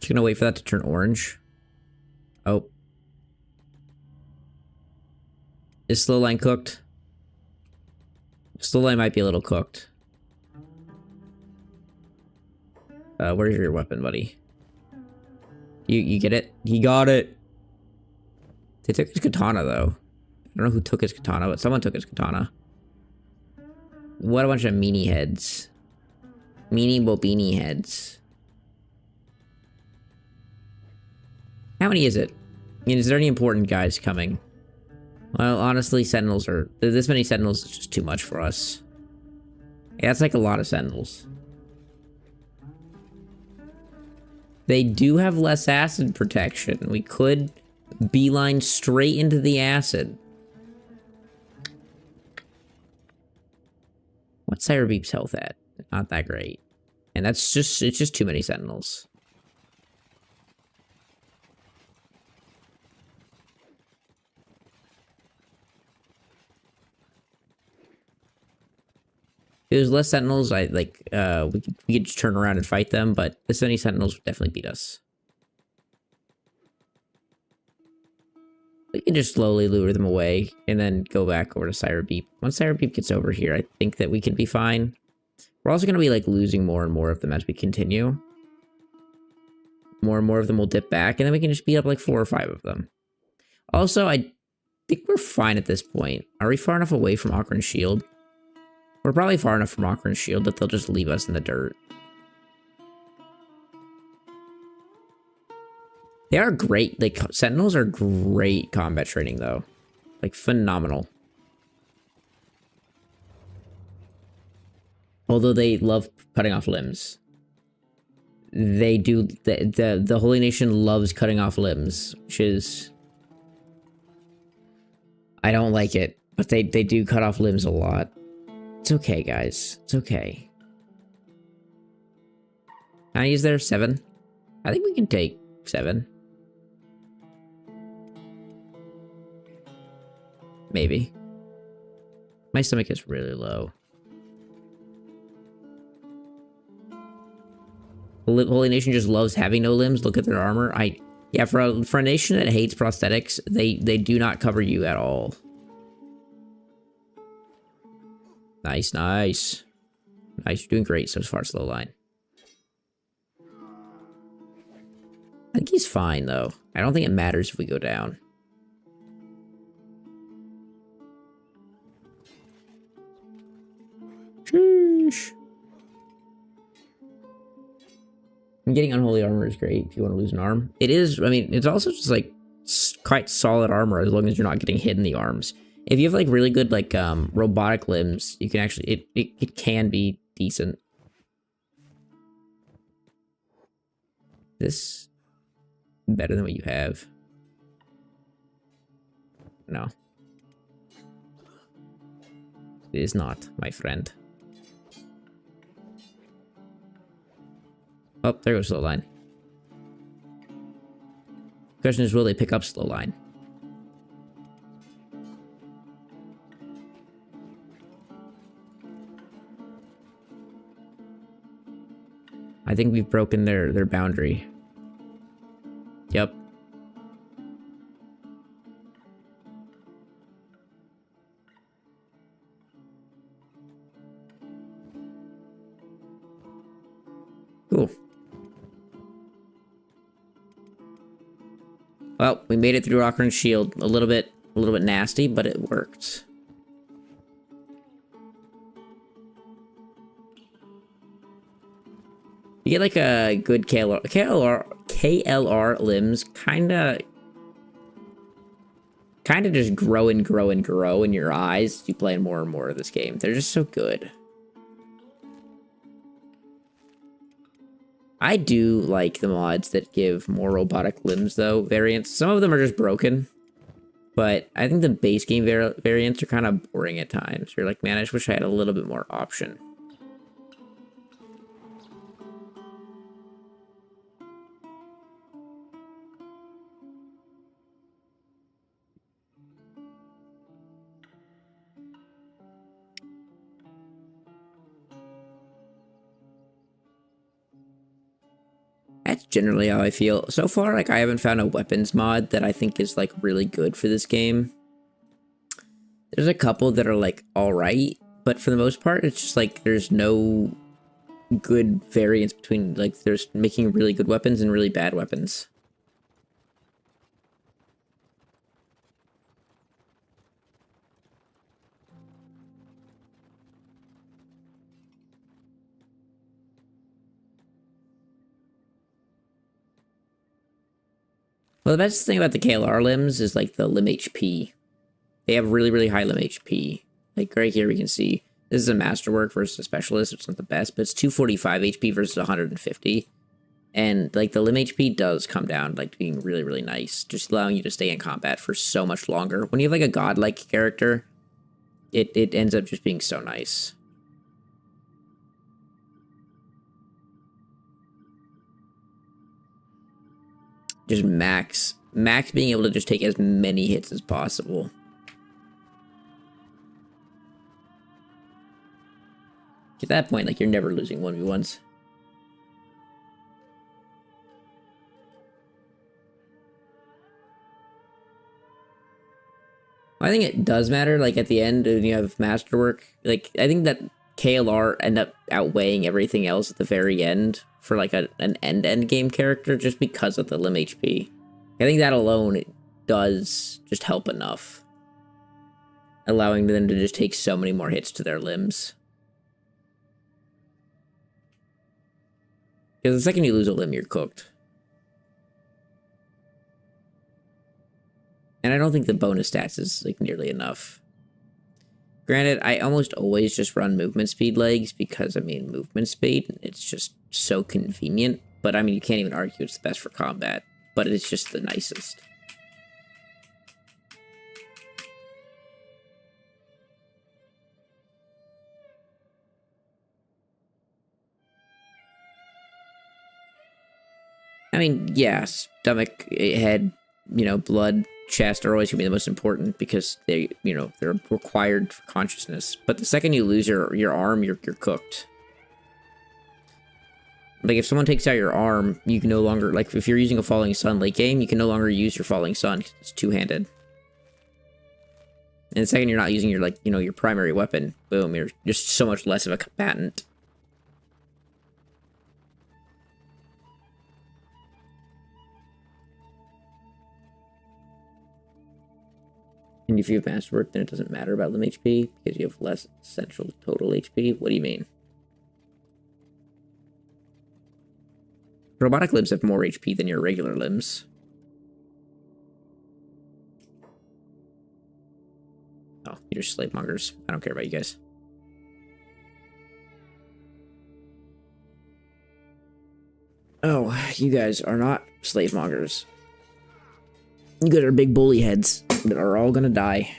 Just gonna wait for that to turn orange. Oh. Is Slowline cooked? Slowline might be a little cooked. Where's your weapon, buddy? You get it? He got it! They took his katana, though. I don't know who took his katana, but someone took his katana. What a bunch of meanie heads. Meanie bobini heads. How many is it? I mean, is there any important guys coming? Well, honestly, sentinels are... this many sentinels is just too much for us. Yeah, that's like a lot of sentinels. They do have less acid protection. We could beeline straight into the acid. What's Sire Beep's health at? Not that great. And that's just... it's just too many sentinels. If there's less sentinels, we could just turn around and fight them, but this many sentinels would definitely beat us. We can just slowly lure them away and then go back over to Sire Beep. Once Sire Beep gets over here, I think that we can be fine. We're also going to be like losing more and more of them as we continue. More and more of them will dip back, and then we can just beat up like 4 or 5 of them. Also, I think we're fine at this point. Are we far enough away from Ocarina's Shield? We're probably far enough from Ocarina's Shield that they'll just leave us in the dirt. They are great. Like, Sentinels are great combat training, though. Like, phenomenal. Although they love cutting off limbs. They do... The Holy Nation loves cutting off limbs, which is... I don't like it, but they do cut off limbs a lot. It's okay, guys. It's okay. How many is there? 7? I think we can take 7. Maybe. My stomach is really low. Holy Nation just loves having no limbs. Look at their armor. Yeah, for a nation that hates prosthetics, they do not cover you at all. Nice, nice. Nice, you're doing great so far, Slowline. I think he's fine, though. I don't think it matters if we go down. Sheesh. Getting unholy armor is great if you want to lose an arm. It is, I mean, it's also just, like, quite solid armor as long as you're not getting hit in the arms. If you have, like, really good, like, robotic limbs, you can actually, it can be decent. This better than what you have? No. It is not, my friend. Oh, there goes slow line. Question is, will they pick up slow line? I think we've broken their boundary. Yep. Cool. Well, we made it through Ocarina Shield. A little bit nasty, but it worked. You get like a good KLR limbs kinda just grow and grow and grow in your eyes as you play more and more of this game. They're just so good. I do like the mods that give more robotic limbs, though, variants. Some of them are just broken, but I think the base game variants are kind of boring at times. You're like, man, I just wish I had a little bit more option. That's generally how I feel. So far, like, I haven't found a weapons mod that I think is, like, really good for this game. There's a couple that are, like, alright, but for the most part, it's just, like, there's no good variance between, like, there's making really good weapons and really bad weapons. Well, the best thing about the KLR limbs is, like, the limb HP. They have really, really high limb HP. Like, right here we can see, this is a Masterwork versus a Specialist, which is not the best, but it's 245 HP versus 150. And, like, the limb HP does come down, like, being really, really nice, just allowing you to stay in combat for so much longer. When you have, like, a godlike character, it ends up just being so nice. Just max being able to just take as many hits as possible. At that point, like, you're never losing 1v1s. I think it does matter, like, at the end, when you have Masterwork, like, I think that KLR end up outweighing everything else at the very end for, like, an end game character just because of the limb HP. I think that alone it does just help enough, allowing them to just take so many more hits to their limbs. Because the second you lose a limb, you're cooked. And I don't think the bonus stats is, like, nearly enough. Granted, I almost always just run movement speed legs because, I mean, movement speed, it's just so convenient. But, I mean, you can't even argue it's the best for combat. But it's just the nicest. I mean, yeah, stomach, head, you know, blood, chest are always going to be the most important because they, you know, they're required for consciousness. But the second you lose your arm, you're cooked. Like, if someone takes out your arm, you can no longer, like, if you're using a Falling Sun late game, you can no longer use your Falling Sun because it's two-handed. And the second you're not using your, like, you know, your primary weapon, boom, you're just so much less of a combatant. And if you have Masterwork, then it doesn't matter about limb HP because you have less essential total HP. What do you mean? Robotic limbs have more HP than your regular limbs. Oh, you're just slave mongers. I don't care about you guys. Oh, you guys are not slave mongers. You guys are big bully heads that are all gonna die.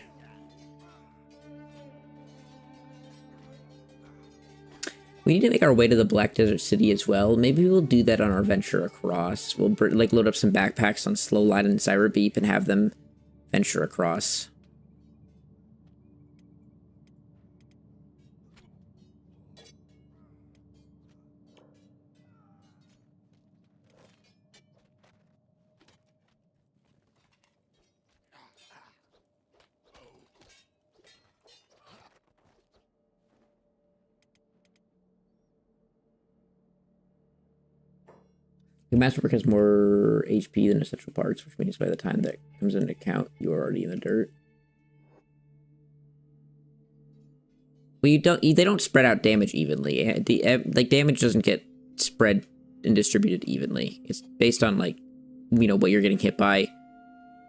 We need to make our way to the Black Desert City as well. Maybe we'll do that on our venture across. We'll like load up some backpacks on Slowline and Cyberbeep and have them venture across. The Masterwork has more HP than essential parts, which means by the time that comes into account, you're already in the dirt. Well, they don't spread out damage evenly. Like, damage doesn't get spread and distributed evenly. It's based on, like, you know, what you're getting hit by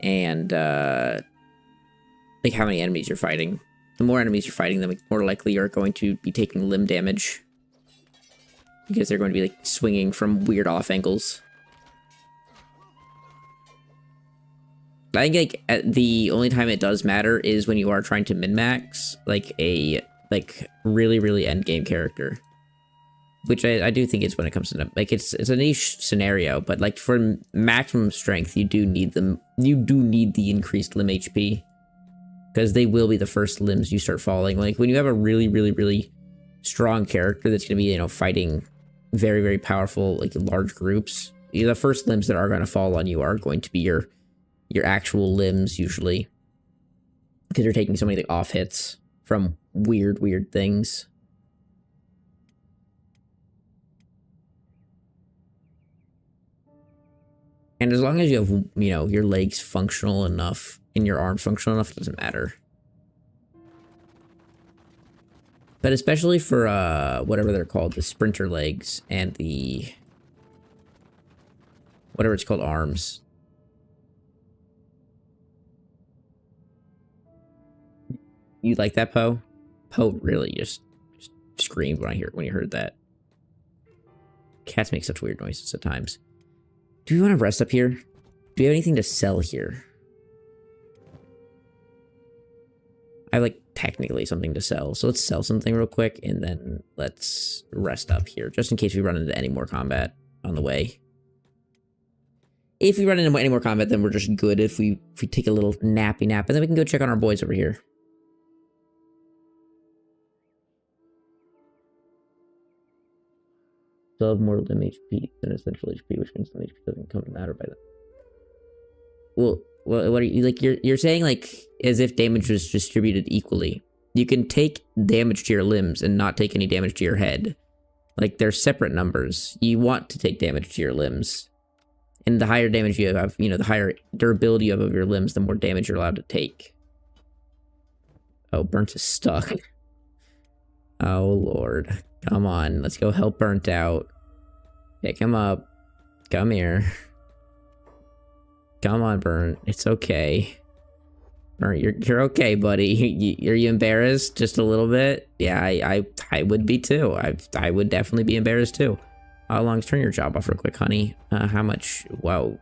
and, like, how many enemies you're fighting. The more enemies you're fighting, the more likely you're going to be taking limb damage. Because they're going to be, like, swinging from weird off angles. I think, like, the only time it does matter is when you are trying to min-max, like, a, like, really, really endgame character. Which I do think is when it comes to, like, it's a niche scenario, but, like, for maximum strength, you do need them, you do need the increased limb HP. Because they will be the first limbs you start falling. Like, when you have a really, really, really strong character that's going to be, you know, fighting very, very powerful, like, large groups, the first limbs that are going to fall on you are going to be your actual limbs, usually. Because you're taking so many, like, off hits from weird things. And as long as you have, you know, your legs functional enough and your arms functional enough, it doesn't matter. But especially for, whatever they're called, the sprinter legs and the... whatever it's called, arms. You like that, Poe? Poe really just screamed when you heard that. Cats make such weird noises at times. Do we want to rest up here? Do we have anything to sell here? I have, like, technically something to sell. So let's sell something real quick, and then let's rest up here, just in case we run into any more combat on the way. If we run into any more combat, then we're just good if we take a little nappy nap, and then we can go check on our boys over here. Still have more limb HP than essential HP, which means limb HP doesn't come to matter by then. Well, what are you, like, you're saying, like, as if damage was distributed equally. You can take damage to your limbs and not take any damage to your head. Like, they're separate numbers. You want to take damage to your limbs. And the higher damage you have, you know, the higher durability you have of your limbs, the more damage you're allowed to take. Oh, Burnt is stuck. Oh, Lord. Come on, let's go help Burnt out. Pick him up. Come here. Come on, Burnt. It's okay. Burnt, you're okay, buddy. Are you embarrassed? Just a little bit? Yeah, I would be too. I would definitely be embarrassed too. How long's turn your job off real quick, honey? How much? Whoa.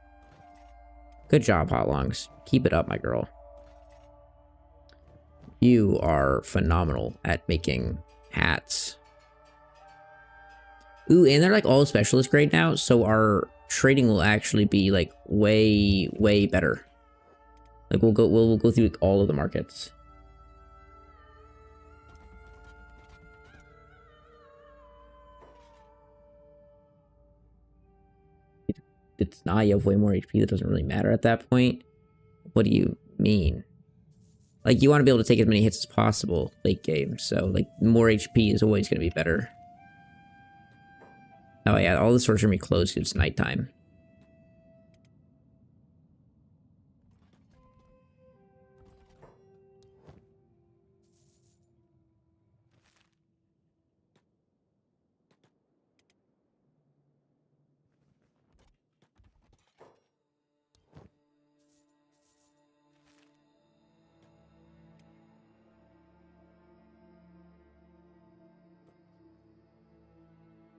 Good job, Hot Longs. Keep it up, my girl. You are phenomenal at making hats. Ooh, and they're like all specialist grade now, so our trading will actually be like way better. Like we'll go through like all of the markets. It's not, you have way more HP. That doesn't really matter at that point. What do you mean? Like, you want to be able to take as many hits as possible late game, so like more HP is always going to be better. Oh yeah, all the stores are going to be closed because it's nighttime.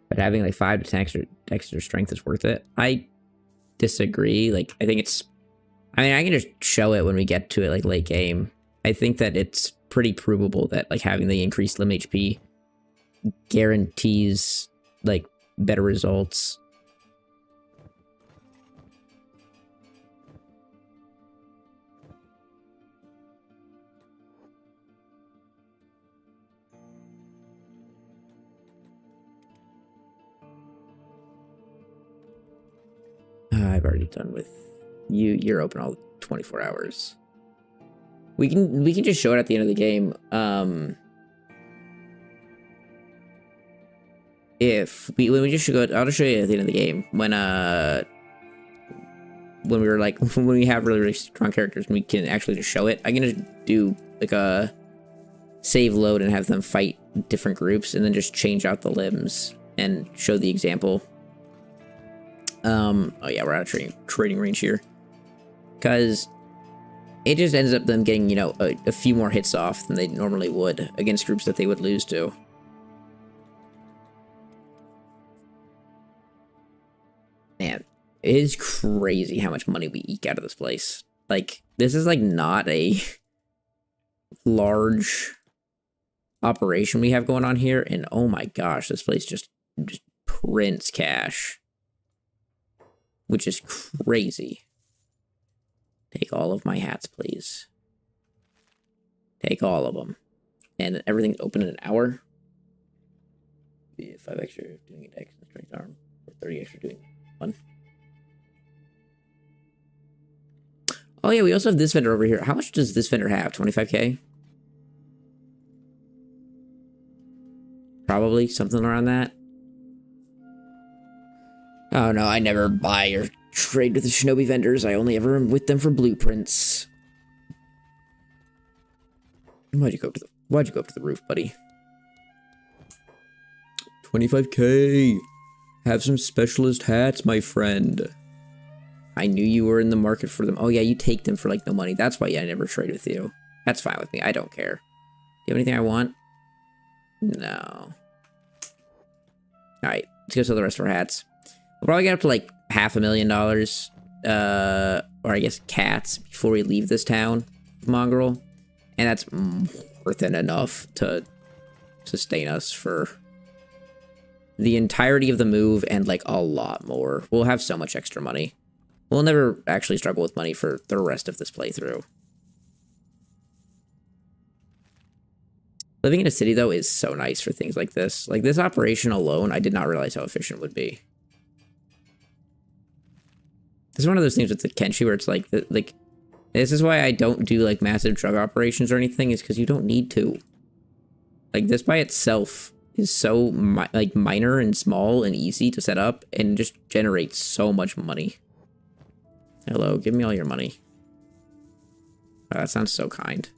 But having like 5 to 10 extra strength is worth it. I disagree. Like, I think it's... I mean, I can just show it when we get to it, like, late game. I think that it's pretty provable that, like, having the increased limb HP guarantees like better results. I've already done with you. You're open all 24 hours. We can just show it at the end of the game. When we just should go, I'll just show you at the end of the game when we were like when we have really strong characters and we can actually just show it. I can just do like a save load and have them fight different groups and then just change out the limbs and show the example. Oh yeah, we're out of trading range here because it just ends up them getting, you know, a few more hits off than they normally would against groups that they would lose to. Man, it is crazy how much money we eke out of this place. Like, this is like not a large operation we have going on here, and oh my gosh, this place just prints cash, which is crazy. Take all of my hats, please. Take all of them. And everything's open in an hour. 5 extra doing a dex and strength arm, or 30 extra doing one. Oh yeah, we also have this vendor over here. How much does this vendor have? 25k? Probably something around that. Oh no, I never buy or trade with the shinobi vendors. I only ever am with them for blueprints. Why'd you go up to the roof, buddy? 25k. Have some specialist hats, my friend. I knew you were in the market for them. Oh yeah, you take them for like no money. That's why I never trade with you. That's fine with me. I don't care. Do you have anything I want? No. Alright, let's go sell the rest of our hats. We'll probably get up to like $500,000, or I guess cats, before we leave this town of Mongrel. And that's more than enough to sustain us for the entirety of the move and like a lot more. We'll have so much extra money. We'll never actually struggle with money for the rest of this playthrough. Living in a city, though, is so nice for things like this. Like, this operation alone, I did not realize how efficient it would be. This is one of those things with the Kenshi where it's like, this is why I don't do, like, massive drug operations or anything, is because you don't need to. Like, this by itself is so, like, minor and small and easy to set up and just generates so much money. Hello, give me all your money. Oh, that sounds so kind.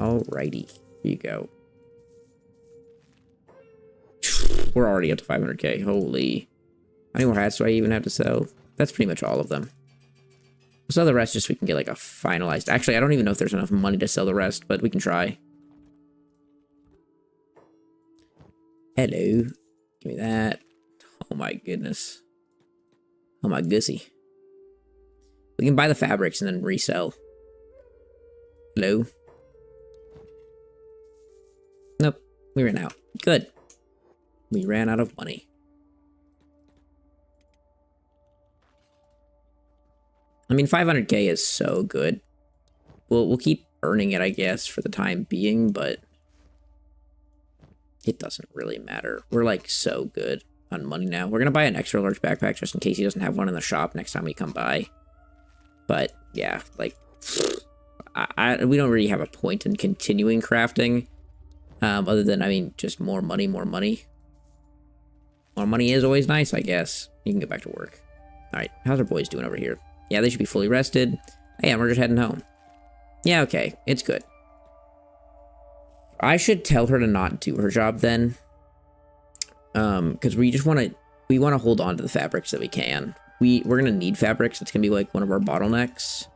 Alrighty, here you go. We're already up to 500k. Holy. How many more hats do I even have to sell? That's pretty much all of them. We'll sell the rest just so we can get like a finalized... Actually, I don't even know if there's enough money to sell the rest, but we can try. Hello. Give me that. Oh my goodness. Oh my gussy. We can buy the fabrics and then resell. Hello. Nope. We ran out. Good. We ran out of money. I mean, 500k is so good. We'll keep earning it, I guess, for the time being, but it doesn't really matter. We're, like, so good on money now. We're gonna buy an extra large backpack just in case he doesn't have one in the shop next time we come by. But, yeah, like, we don't really have a point in continuing crafting. Other than, I mean, just more money, more money. More money is always nice, I guess. You can get back to work. Alright, how's our boys doing over here? Yeah, they should be fully rested. Hey, we're just heading home. Yeah, okay, it's good. I should tell her to not do her job then. Because we just want to hold on to the fabrics that we can. We're going to need fabrics. It's going to be like one of our bottlenecks.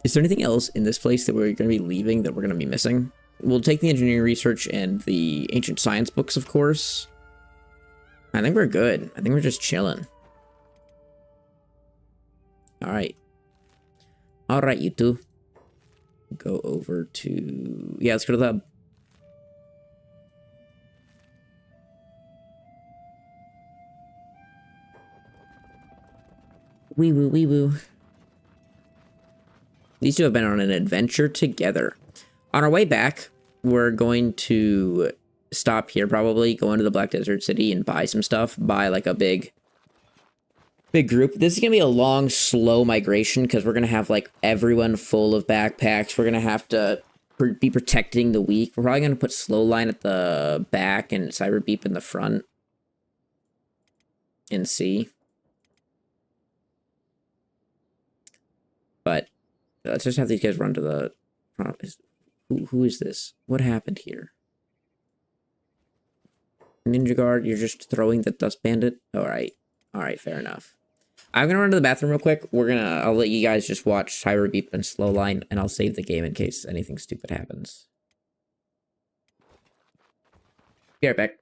Is there anything else in this place that we're going to be leaving that we're going to be missing? We'll take the engineering research and the ancient science books, of course. I think we're good. I think we're just chilling. Alright. Alright, you two. Go over to... Yeah, let's go to the hub. Wee woo, wee woo. These two have been on an adventure together. On our way back, we're going to stop here, probably go into the Black Desert City and buy some stuff. Buy like a big group. This is gonna be a long, slow migration because we're gonna have like everyone full of backpacks. We're gonna have to be protecting the weak. We're probably gonna put Slow Line at the back and Cyber Beep in the front. And see. But let's just have these guys run to the... Who is this? What happened here? Ninja Guard, you're just throwing the Dust Bandit? Alright. Alright, fair enough. I'm gonna run to the bathroom real quick. I'll let you guys just watch Cyber Beep and Slow Line, and I'll save the game in case anything stupid happens. Be right back.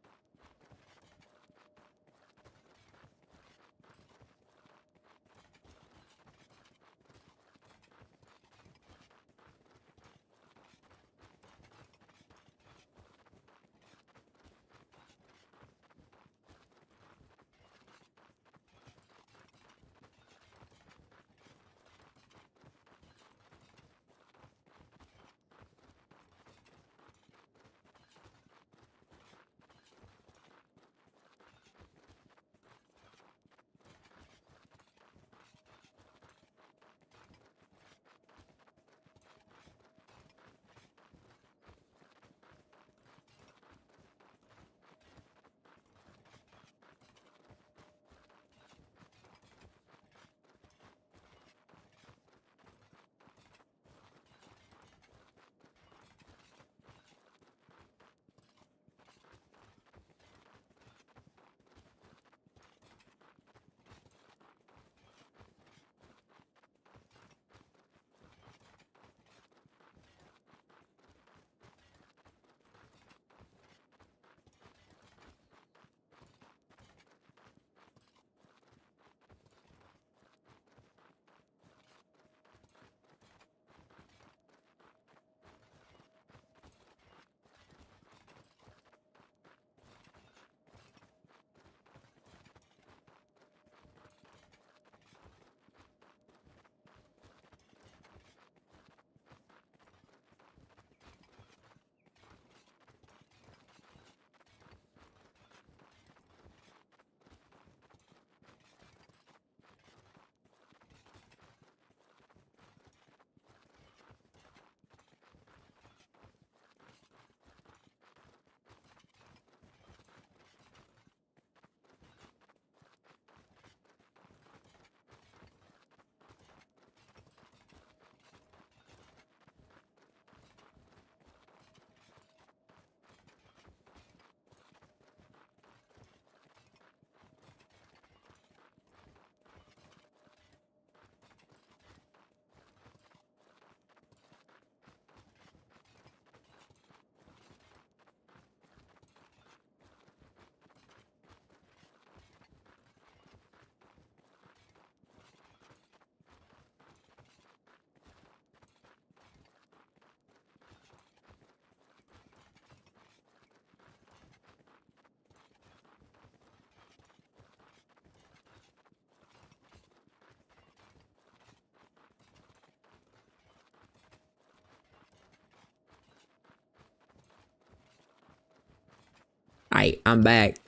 Alright, I'm back.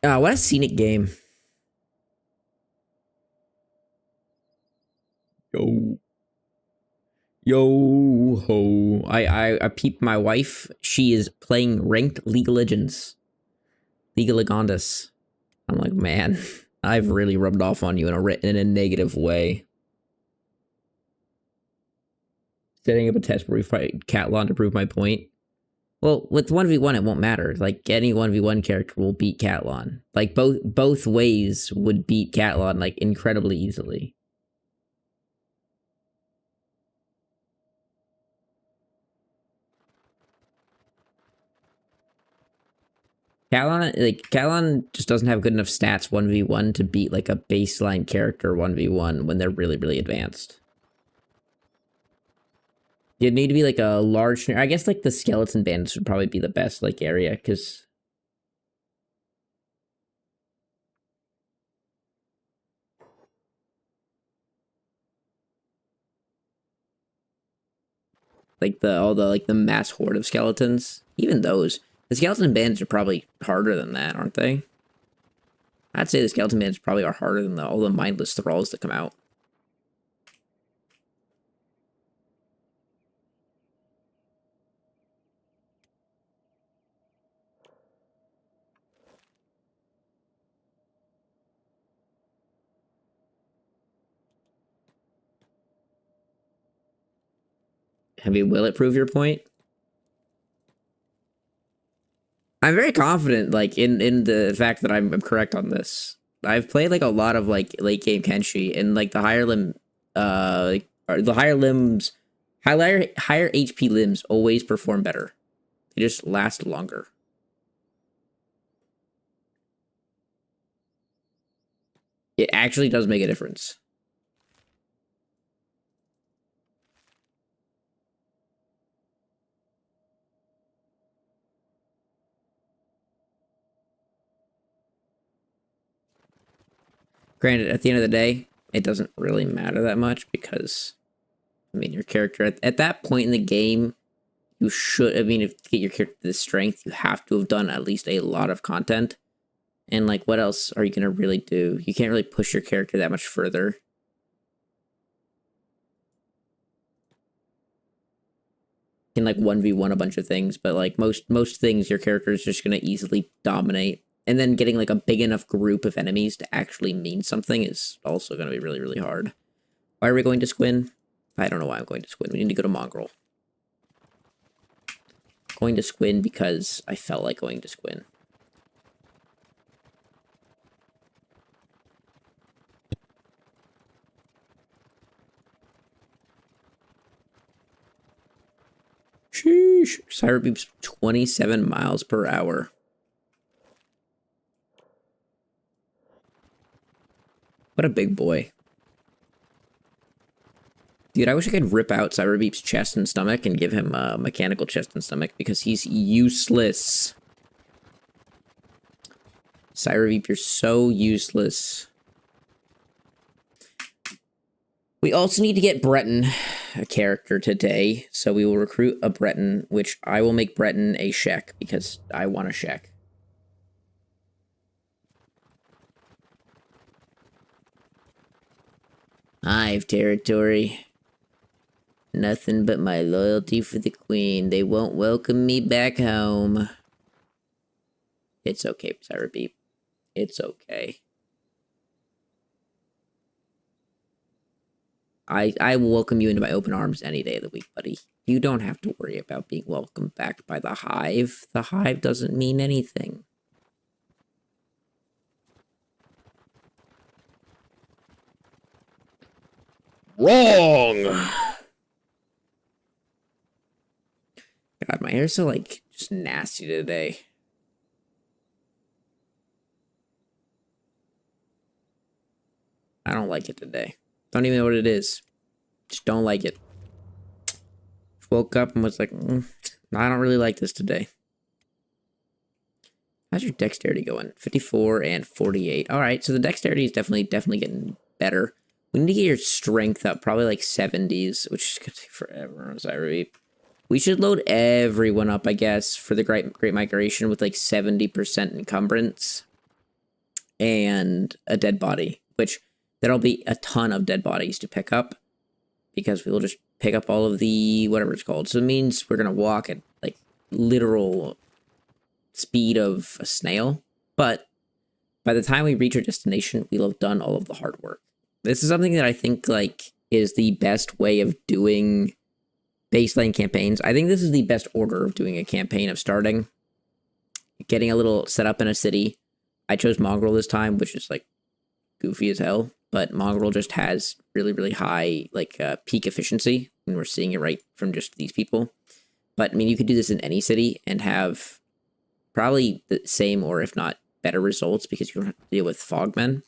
What a scenic game. Yo. Yo ho. I peeped my wife. She is playing ranked League of Legends. League of Legends. I'm like, man, I've really rubbed off on you in a negative way. Setting up a test where we fight Catlon to prove my point. Well, with 1v1, it won't matter. Like, any 1v1 character will beat Catlon. Like, both ways would beat Catlon, like, incredibly easily. Calon just doesn't have good enough stats 1v1 to beat like a baseline character 1v1 when they're really, really advanced. You'd need to be like a large, I guess like the skeleton bandits would probably be the best like area, because like the mass horde of skeletons. Even those. The skeleton bandits are probably harder than that, aren't they? I'd say the skeleton bandits probably are harder than all the mindless thralls that come out. I mean, will it prove your point? I'm very confident, like, in the fact that I'm correct on this. I've played, like, a lot of, like, late game Kenshi, and, like, the higher limb, the higher limbs, higher HP limbs always perform better. They just last longer. It actually does make a difference. Granted, at the end of the day, it doesn't really matter that much because, I mean, your character at that point in the game, you should, I mean, if to get your character to this strength, you have to have done at least a lot of content. And, like, what else are you going to really do? You can't really push your character that much further. You can, like, 1v1 a bunch of things, but, like, most things, your character is just going to easily dominate. And then getting, like, a big enough group of enemies to actually mean something is also going to be really, really hard. Why are we going to Squin? I don't know why I'm going to Squin. We need to go to Mongrel. Going to Squin because I felt like going to Squin. Sheesh. Cyberbeep's 27 miles per hour. What a big boy. Dude, I wish I could rip out Cyberbeep's chest and stomach and give him a mechanical chest and stomach because he's useless. Cyberbeep, you're so useless. We also need to get Breton a character today, so we will recruit a Breton, which I will make Breton a Shek because I want a Shek. Hive territory. Nothing but my loyalty for the queen. They won't welcome me back home. It's okay, Cyberbeep. It's okay. I will welcome you into my open arms any day of the week, buddy. You don't have to worry about being welcomed back by the Hive. The Hive doesn't mean anything. Wrong! God, my hair's so, like, just nasty today. I don't like it today. Don't even know what it is. Just don't like it. Woke up and was like, I don't really like this today. How's your dexterity going? 54 and 48. All right, so the dexterity is definitely getting better. We need to get your strength up, probably like 70s, which is gonna take forever. Sorry. We should load everyone up, I guess, for the Great Migration with like 70% encumbrance and a dead body, which there'll be a ton of dead bodies to pick up because we'll just pick up all of the whatever it's called. So it means we're gonna walk at like literal speed of a snail, but by the time we reach our destination, we'll have done all of the hard work. This is something that I think like is the best way of doing baseline campaigns. I think this is the best order of doing a campaign, of starting, getting a little set up in a city. I chose Mongrel this time, which is like goofy as hell, but Mongrel just has really, really high like peak efficiency, and we're seeing it right from just these people. But I mean, you could do this in any city and have probably the same or if not better results because you don't have to deal with fogmen.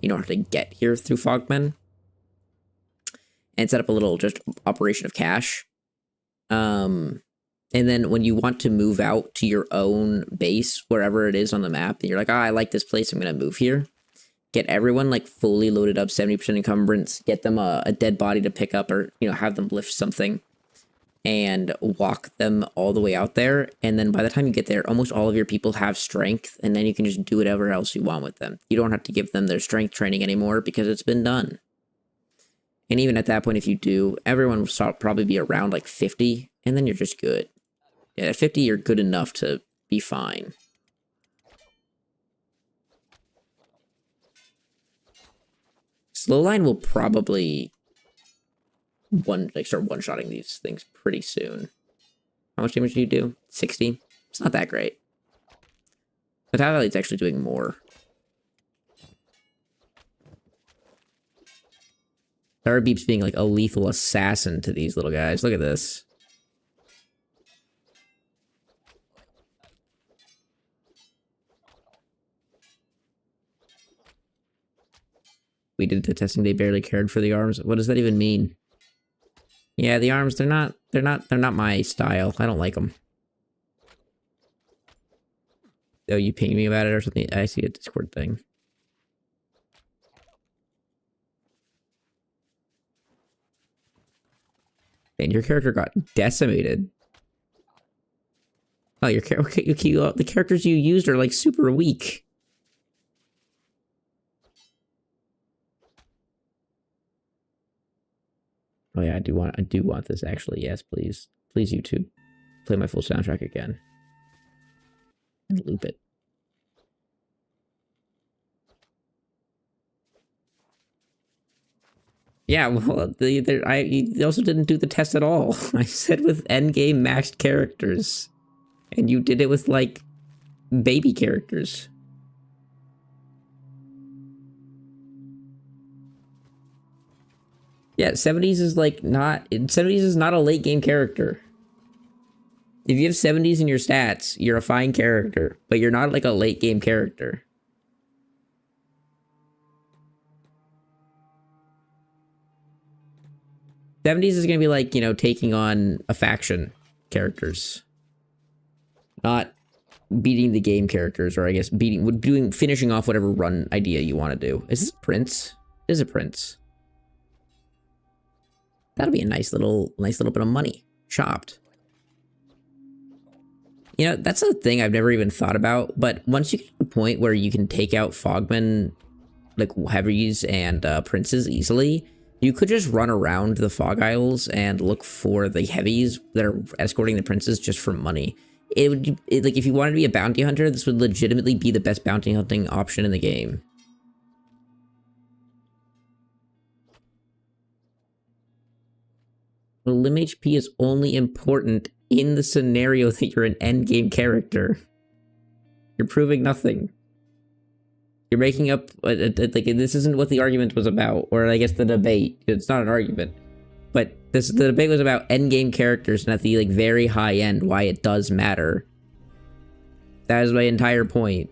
You don't have to get here through fogmen. And set up a little just operation of cash. And then when you want to move out to your own base, wherever it is on the map, and you're like, oh, I like this place, I'm going to move here. Get everyone like fully loaded up, 70% encumbrance, get them a dead body to pick up or, you know, have them lift something and walk them all the way out there. And then by the time you get there, almost all of your people have strength, and then you can just do whatever else you want with them. You don't have to give them their strength training anymore because it's been done. And even at that point, if you do, everyone will probably be around like 50, and then you're just good. Yeah, at 50, you're good enough to be fine. Slowline will probably start one-shotting these things pretty soon. How much damage do you do? 60? It's not that great. But Talon's actually doing more. Beep's being like a lethal assassin to these little guys. Look at this. We did the testing, they barely cared for the arms. What does that even mean? Yeah, the arms, they're not my style. I don't like them. Oh, you pinged me about it or something? I see a Discord thing. And your character got decimated. Oh, the characters you used are like super weak. Oh yeah, I do want this actually. Yes, please. Please, YouTube. Play my full soundtrack again. And loop it. Yeah, well, I also didn't do the test at all. I said with endgame maxed characters. And you did it with, like, baby characters. Yeah, 70s is like not... 70s is not a late game character. If you have 70s in your stats, you're a fine character. But you're not like a late game character. '70s is going to be like, you know, taking on a faction characters. Not beating the game characters, or I guess finishing off whatever run idea you want to do. Is this Prince? It is a Prince. That'll be a nice little bit of money. Chopped. You know, that's a thing I've never even thought about, but once you get to the point where you can take out Fogmen, like heavies and Princes easily, you could just run around the Fog Isles and look for the heavies that are escorting the Princes just for money. Like, if you wanted to be a bounty hunter, this would legitimately be the best bounty hunting option in the game. Lim HP is only important in the scenario that you're an endgame character. You're proving nothing. You're making up, like, this isn't what the argument was about, or I guess the debate. It's not an argument. But the debate was about endgame characters, and at the, like, very high end, why it does matter. That is my entire point.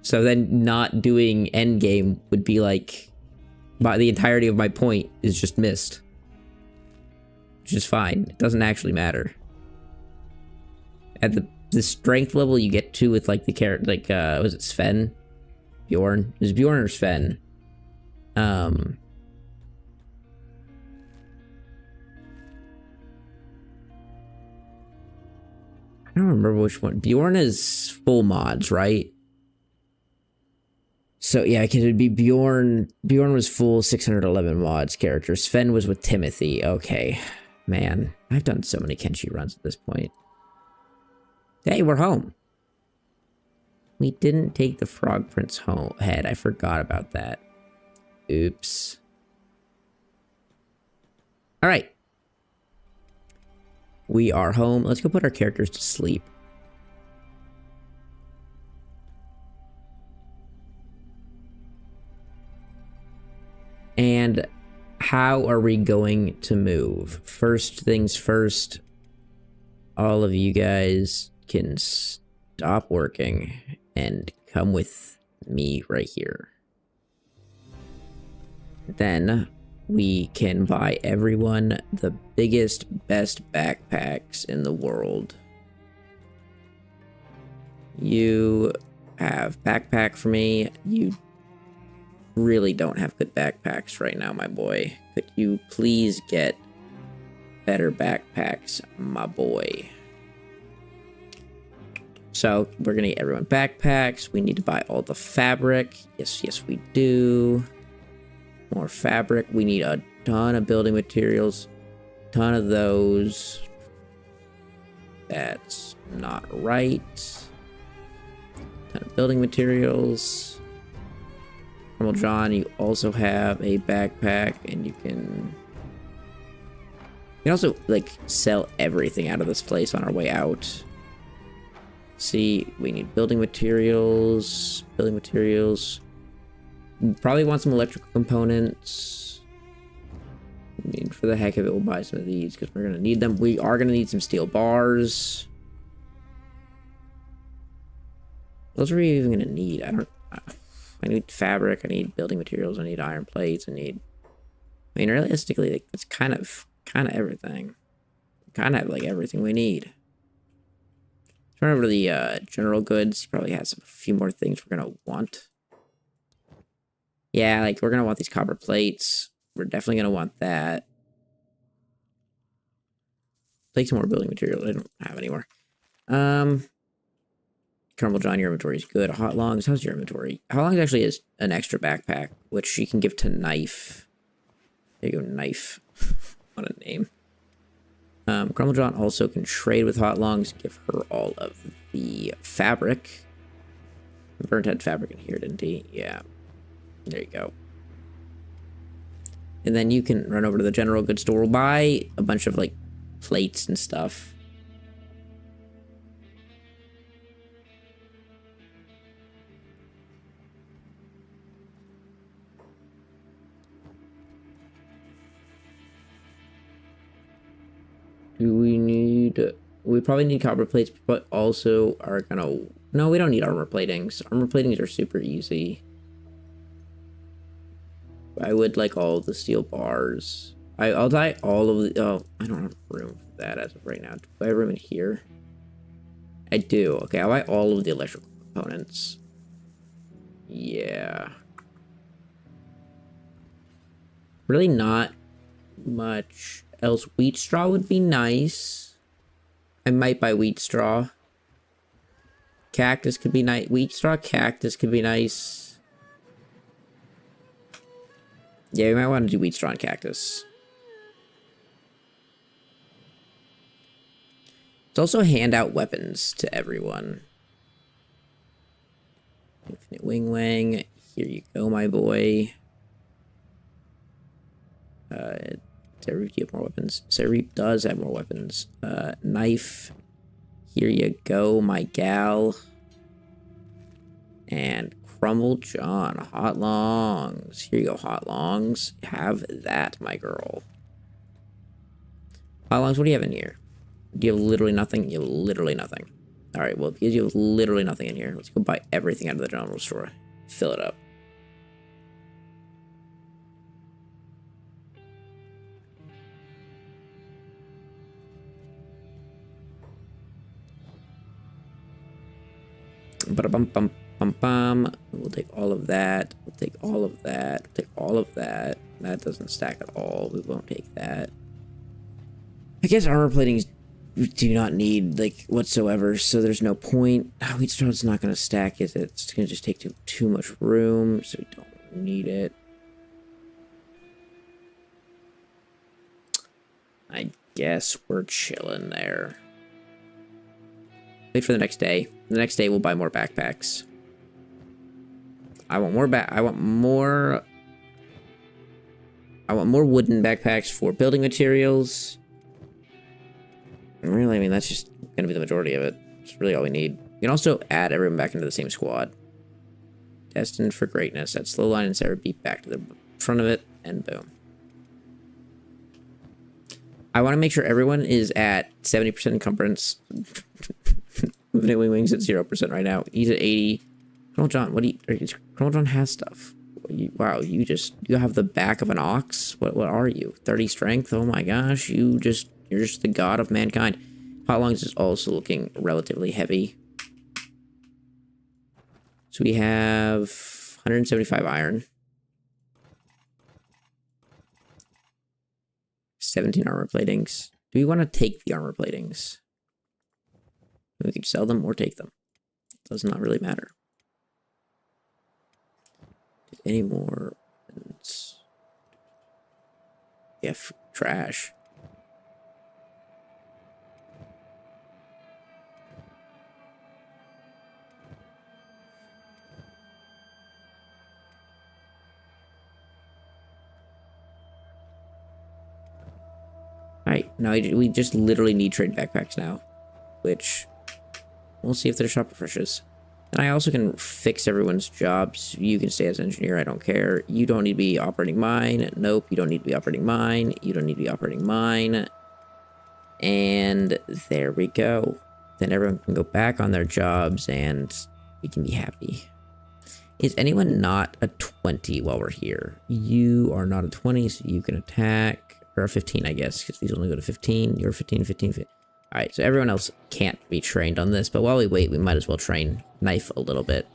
So then not doing endgame would be like, the entirety of my point is just missed. Which is fine. It doesn't actually matter. At the strength level you get to with, like, the character, like, was it Sven? Bjorn? It was Bjorn or Sven? I don't remember which one. Bjorn is full mods, right? So yeah, it would be Bjorn. Bjorn was full 611 mods character. Sven was with Timothy. Okay. Man, I've done so many Kenshi runs at this point. Hey, we're home. We didn't take the Frog Prince head. I forgot about that. Oops. All right. We are home. Let's go put our characters to sleep. And how are we going to move? First things first, all of you guys can stop working and come with me right here. Then we can buy everyone the biggest, best backpacks in the world. You have backpack for me. You really don't have good backpacks right now, my boy. Could you please get better backpacks, my boy? So we're gonna get everyone backpacks. We need to buy all the fabric. Yes, we do. More fabric. We need a ton of building materials. Ton of those. That's not right. Ton of building materials. Normal John, you also have a backpack, and you can also like sell everything out of this place on our way out. See, we need building materials. Building materials. We probably want some electrical components. I mean, for the heck of it, we'll buy some of these because we're gonna need them. We are gonna need some steel bars. Those are we even gonna need? I need fabric. I need building materials. I need iron plates. I mean, realistically, like, it's kind of everything. Kind of have like everything we need. Turn over to the general goods. He probably has a few more things we're gonna want. Yeah, like we're gonna want these copper plates. We're definitely gonna want that. Take some more building materials. I don't have any more. Caramel John, your inventory is good. Hot Longs, how's your inventory? Hot Longs actually is an extra backpack, which you can give to Knife. There you go, Knife. What a name. Caramel John also can trade with Hot Longs. Give her all of the fabric. Burnt had fabric in here, didn't he? Yeah. There you go. And then you can run over to the general goods store. We'll buy a bunch of, like, plates and stuff. Do we need... We probably need copper plates, but also are gonna... No, we don't need armor platings. Armor platings are super easy. I would like all the steel bars. I'll buy all of the... Oh, I don't have room for that as of right now. Do I have room in here? I do. Okay, I'll buy all of the electrical components. Yeah. Really not much else. Wheat straw would be nice. I might buy wheat straw. Cactus could be nice. Wheat straw, cactus could be nice. Yeah, we might want to do wheat straw and cactus. Let's also hand out weapons to everyone. Infinite Wing Wang. Here you go, my boy. Sarif, do you have more weapons? Sarif does have more weapons. Knife. Here you go, my gal. And Crumble John. Hot Longs. Here you go, Hot Longs. Have that, my girl. Hot Longs, what do you have in here? Do you have literally nothing? You have literally nothing. Alright, well, because you have literally nothing in here, let's go buy everything out of the general store. Fill it up. Ba-da-bum-bum-bum-bum. We'll take all of that. We'll take all of that. We'll take all of that. That doesn't stack at all. We won't take that. I guess armor platings do not need, like, whatsoever, so there's no point. Wheat straw's not going to stack, is it? It's going to just take too much room, so we don't need it. I guess we're chilling there. Wait for the next day. The next day we'll buy more backpacks. I want more wooden backpacks for building materials. And really, I mean, that's just gonna be the majority of it. It's really all we need. You can also add everyone back into the same squad. Destined for greatness. Add slow line and Sarah beat back to the front of it, and boom. I want to make sure everyone is at 70% encumbrance. Infinite Wing Wing's at 0% right now. He's at 80. Colonel John, what do you... Colonel John has stuff. Wow, you have the back of an ox? What are you? 30 strength? Oh my gosh, you're just the god of mankind. Hot Lungs is also looking relatively heavy. So we have 175 iron. 17 armor platings. Do we want to take the armor platings? We could sell them or take them. Does not really matter. Any more weapons? Yeah, trash. Alright, now we just literally need trade backpacks now. Which, we'll see if their shop refreshes. And I also can fix everyone's jobs. You can stay as engineer, I don't care. You don't need to be operating mine. Nope, you don't need to be operating mine. You don't need to be operating mine. And there we go. Then everyone can go back on their jobs and we can be happy. Is anyone not a 20 while we're here? You are not a 20, so you can attack. Or a 15, I guess, because these only go to 15. You're 15, 15, 15. Alright, so everyone else can't be trained on this, but while we wait, we might as well train Knife a little bit.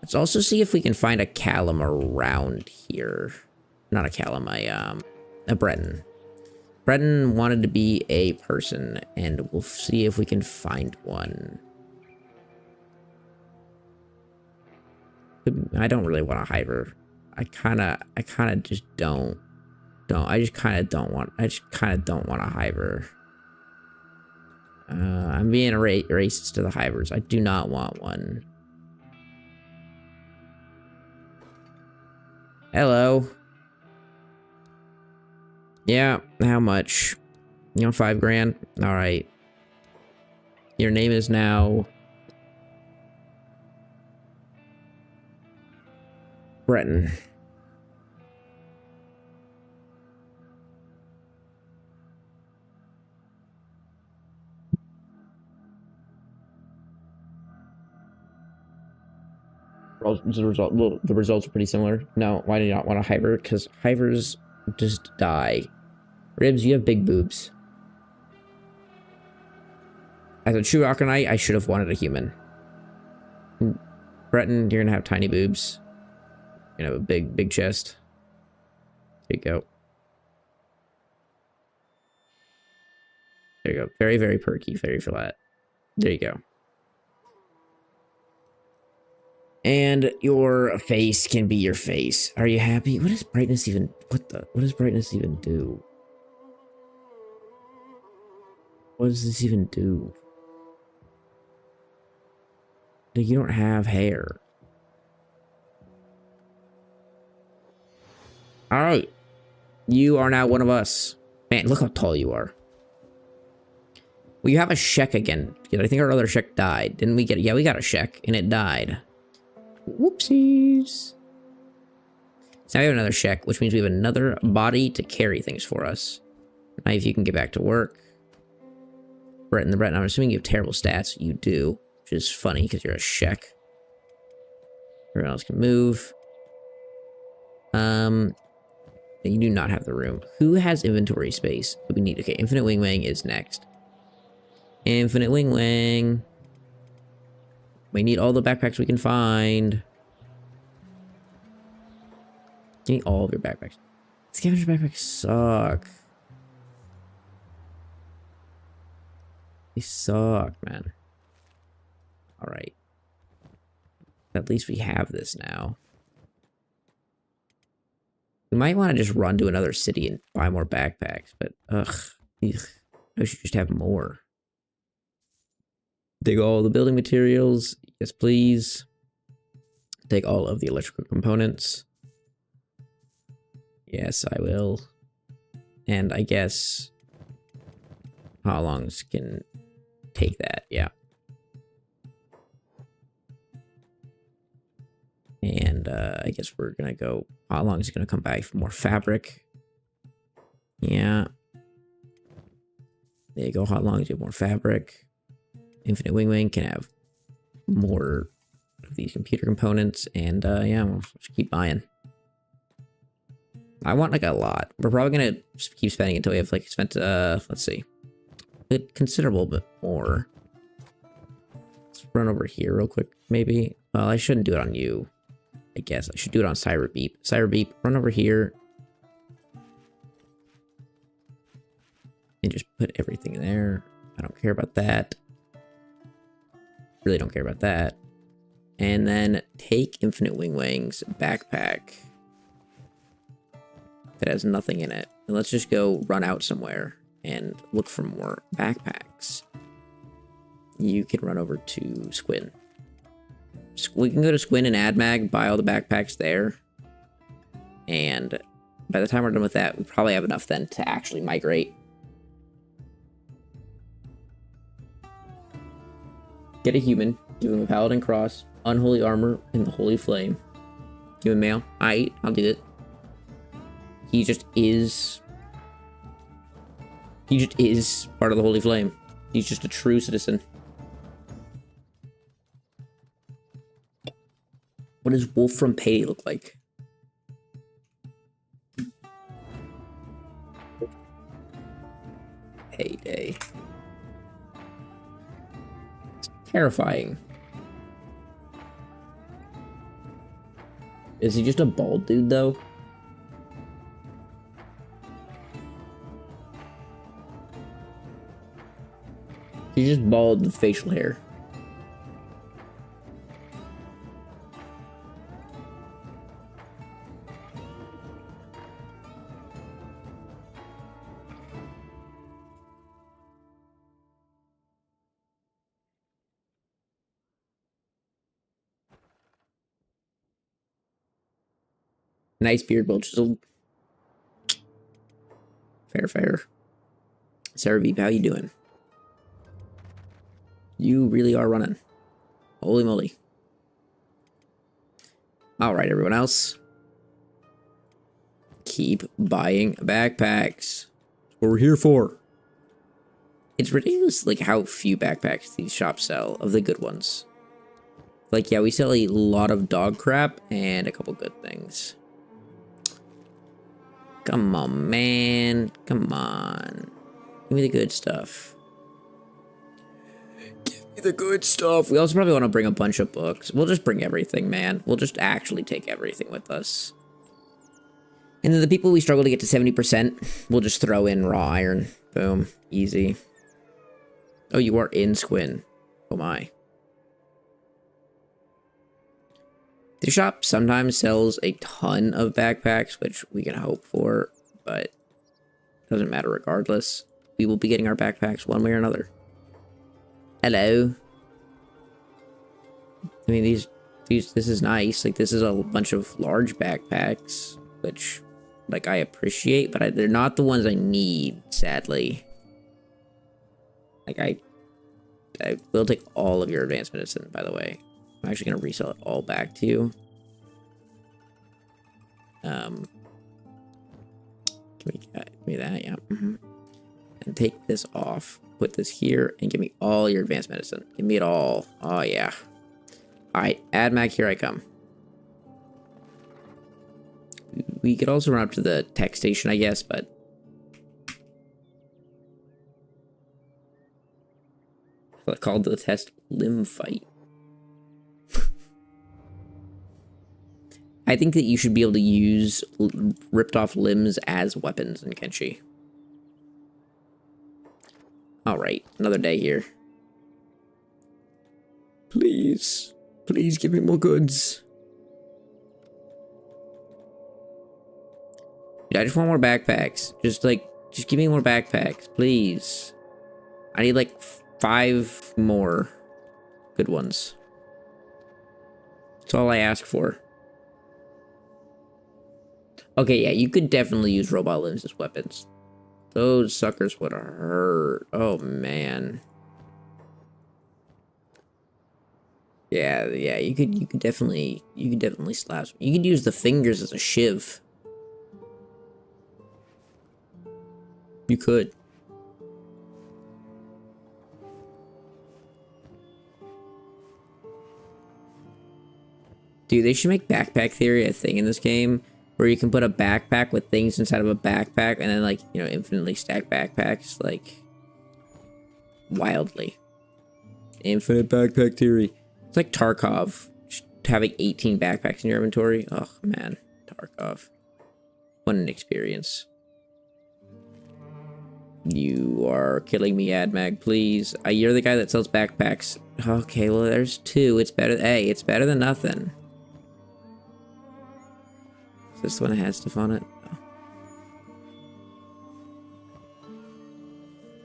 Let's also see if we can find a Callum around here. Not a Callum, a Breton. Breton wanted to be a person, and we'll see if we can find one. I don't really want a Hiver. I kind of just don't. I just kind of don't want a Hiver. I'm being a racist to the Hivers. I do not want one. Hello. Yeah, how much? You know, 5 grand? Alright. Your name is now... Breton. The results are pretty similar. No, why do you not want a Hiver? Because Hivers just die. Ribs, you have big boobs. As a true Arcanite, I should have wanted a human. Breton, you're gonna have tiny boobs. You're gonna have a big chest. There you go. There you go. Very, very perky, very flat. There you go. And your face can be your face. Are you happy? What does brightness even... What does brightness even do? What does this even do? Like, you don't have hair. Alright. You are now one of us. Man, look how tall you are. Well, you have a Shek again. I think our other Shek died. Didn't we get... Yeah, we got a Shek, and it died. Whoopsies. So now we have another Shek, which means we have another body to carry things for us. Now, if you can get back to work. Breton the Breton, I'm assuming you have terrible stats. You do, which is funny because you're a Shek. Everyone else can move. You do not have the room. Who has inventory space that we need? Okay, Infinite Wing Wang is next. Infinite Wing Wang. We need all the backpacks we can find. Give me all of your backpacks. Scavenger backpacks suck. They suck, man. Alright. At least we have this now. We might want to just run to another city and buy more backpacks, but ugh. I should just have more. Take all the building materials. Yes, please. Take all of the electrical components. Yes, I will. And I guess Hot Lungs can take that, yeah. And I guess we're gonna go. Hot Lungs is gonna come back for more fabric. Yeah. There you go, Hot Lungs, you have more fabric. Infinite Wing Wing can have more of these computer components, and yeah, we'll just keep buying. I want like a lot. We're probably gonna just keep spending until we have like spent let's see, a considerable bit more. Let's run over here real quick, maybe. Well, I shouldn't do it on you. I guess I should do it on Cyberbeep. Cyberbeep, run over here. And just put everything there. I don't care about that. Really don't care about that. And then take Infinite Wing's backpack that has nothing in it. And let's just go run out somewhere and look for more backpacks. You can run over to Squin. We can go to Squin and AdMag, buy all the backpacks there. And by the time we're done with that, we probably have enough then to actually migrate. Get a human, give him a Paladin Cross, Unholy Armor, and the Holy Flame. Give him mail. I'll do it. He just is part of the Holy Flame. He's just a true citizen. What does Wolf from Payday look like? Payday. It's terrifying. Is he just a bald dude, though? He's just bald with facial hair. Nice beard, well chiseled. Fair. Sarah Beep, how you doing? You really are running. Holy moly. Alright, everyone else. Keep buying backpacks. That's what we're here for. It's ridiculous, like, how few backpacks these shops sell of the good ones. Like, yeah, we sell a lot of dog crap and a couple good things. Come on, man. Come on. Give me the good stuff. Give me the good stuff. We also probably want to bring a bunch of books. We'll just bring everything, man. We'll just actually take everything with us. And then the people we struggle to get to 70%, we'll just throw in raw iron. Boom. Easy. Oh, you are in Squin. Oh my. The shop sometimes sells a ton of backpacks, which we can hope for, but doesn't matter regardless. We will be getting our backpacks one way or another. Hello. I mean, this is nice. Like, this is a bunch of large backpacks, which, like, I appreciate, but they're not the ones I need, sadly. Like, I will take all of your advanced medicine, by the way. I'm actually going to resell it all back to you. Give me that, yeah. And take this off. Put this here, and give me all your advanced medicine. Give me it all. Oh, yeah. Alright, AdMag, here I come. We could also run up to the tech station, I guess, but... called the test limb fight. I think that you should be able to use ripped off limbs as weapons in Kenshi. Alright, another day here. Please. Please give me more goods. I just want more backpacks. Just give me more backpacks, please. I need like 5 more good ones. That's all I ask for. Okay, yeah, you could definitely use robot limbs as weapons. Those suckers would hurt. Oh, man. Yeah, you could definitely slap. You could use the fingers as a shiv. You could. Dude, they should make backpack theory a thing in this game, where you can put a backpack with things inside of a backpack, and then, like, you know, infinitely stack backpacks, like, wildly. Infinite backpack theory. It's like Tarkov, just having 18 backpacks in your inventory. Oh, man. Tarkov. What an experience. You are killing me, AdMag, please. You're the guy that sells backpacks. Okay, well, there's 2. It's better. Hey, it's better than nothing. Is this the one that has stuff on it? Oh.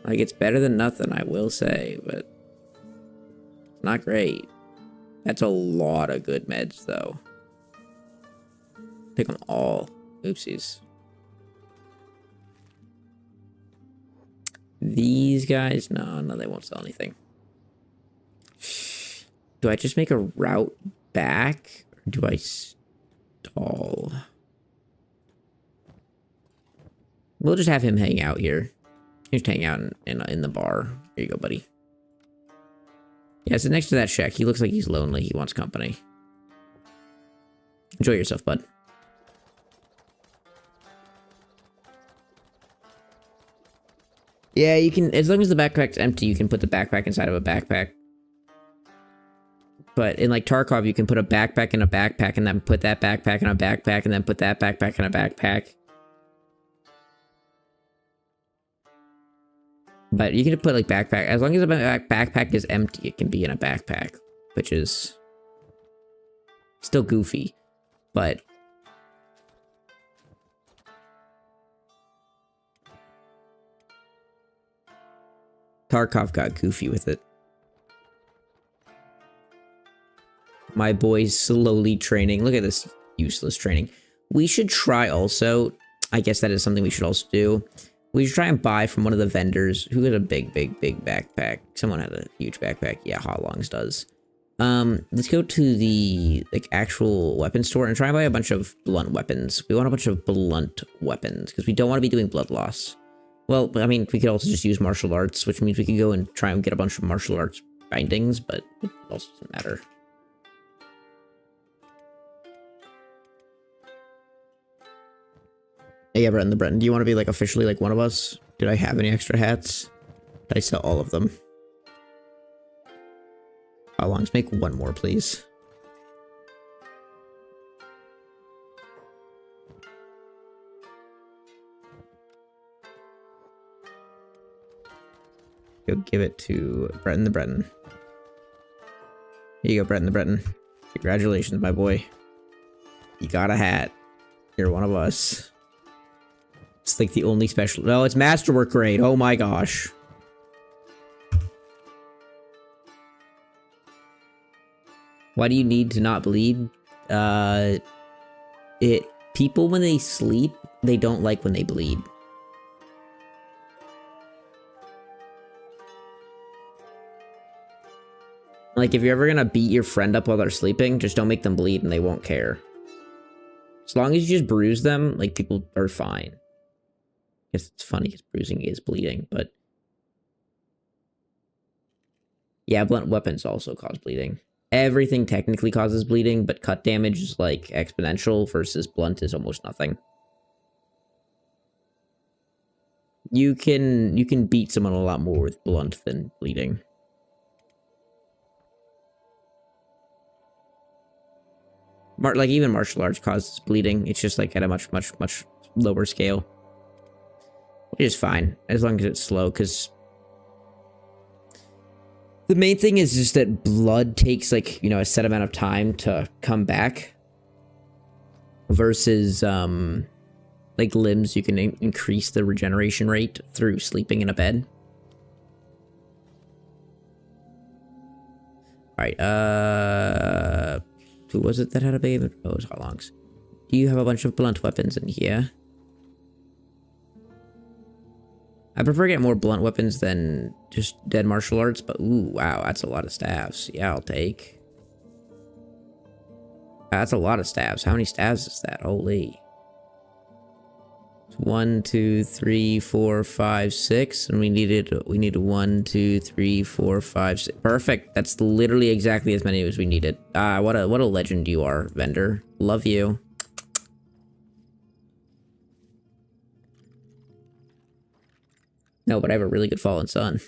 Like, it's better than nothing, I will say, but it's not great. That's a lot of good meds, though. Take them all. Oopsies. These guys? No, they won't sell anything. Do I just make a route back? Or do I stall? We'll just have him hang out here. Just hang out in the bar. Here you go, buddy. Yeah, so next to that shack, he looks like he's lonely. He wants company. Enjoy yourself, bud. Yeah, you can, as long as the backpack's empty, you can put the backpack inside of a backpack. But in, like, Tarkov, you can put a backpack in a backpack, and then put that backpack in a backpack, and then put that backpack in a backpack. But you can put, like, backpack, as long as the backpack is empty, it can be in a backpack, which is still goofy, but Tarkov got goofy with it. My boy's slowly training. Look at this useless training. We should try also, I guess that is something we should also do. We should try and buy from one of the vendors who had a big backpack. Someone had a huge backpack. Yeah, Hotlongs does. Let's go to the, like, actual weapon store and try and buy a bunch of blunt weapons. We want a bunch of blunt weapons because we don't want to be doing blood loss. Well, I mean, we could also just use martial arts, which means we could go and try and get a bunch of martial arts bindings, but it also doesn't matter. Hey, yeah, Breton, do you want to be, like, officially, like, one of us? Did I have any extra hats? Did I sell all of them? How long? Make one more, please. Go give it to Breton the Breton. Here you go, Breton the Breton. Congratulations, my boy. You got a hat. You're one of us. It's like the only special. No, it's masterwork grade. Oh my gosh. Why do you need to not bleed? People when they sleep, they don't like when they bleed. Like, if you're ever gonna beat your friend up while they're sleeping, just don't make them bleed and they won't care. As long as you just bruise them, like, people are fine. I guess it's funny because bruising is bleeding, but yeah, blunt weapons also cause bleeding. Everything technically causes bleeding, but cut damage is like exponential versus blunt is almost nothing. You can beat someone a lot more with blunt than bleeding. Like, even martial arts causes bleeding. It's just like at a much lower scale. Which is fine, as long as it's slow, because the main thing is just that blood takes, like, you know, a set amount of time to come back. Versus, like, limbs, you can increase the regeneration rate through sleeping in a bed. Alright, who was it that had a baby? Oh, it was Hotlongs. Do you have a bunch of blunt weapons in here? I prefer getting more blunt weapons than just dead martial arts, but ooh, wow, that's a lot of staves. Yeah, I'll take. That's a lot of staves. How many staves is that? Holy. 1, 1, 2, 3, 4, 5, 6, and we needed 1, 2, 3, 4, 5, 6. Perfect. That's literally exactly as many as we needed. What a legend you are, vendor. Love you. No, but I have a really good Fallen Sun.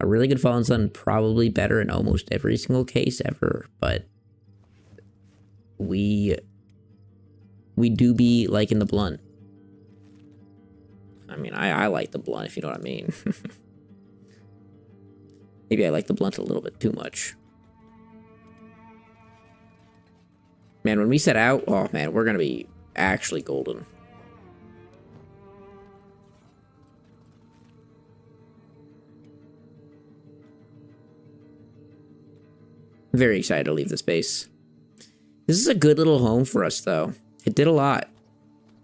A really good Fallen Sun, probably better in almost every single case ever, but we do be liking the blunt. I mean, I like the blunt, if you know what I mean. Maybe I like the blunt a little bit too much. Man, when we set out, oh man, we're gonna be actually golden. Very excited to leave this base. This is a good little home for us, though. It did a lot.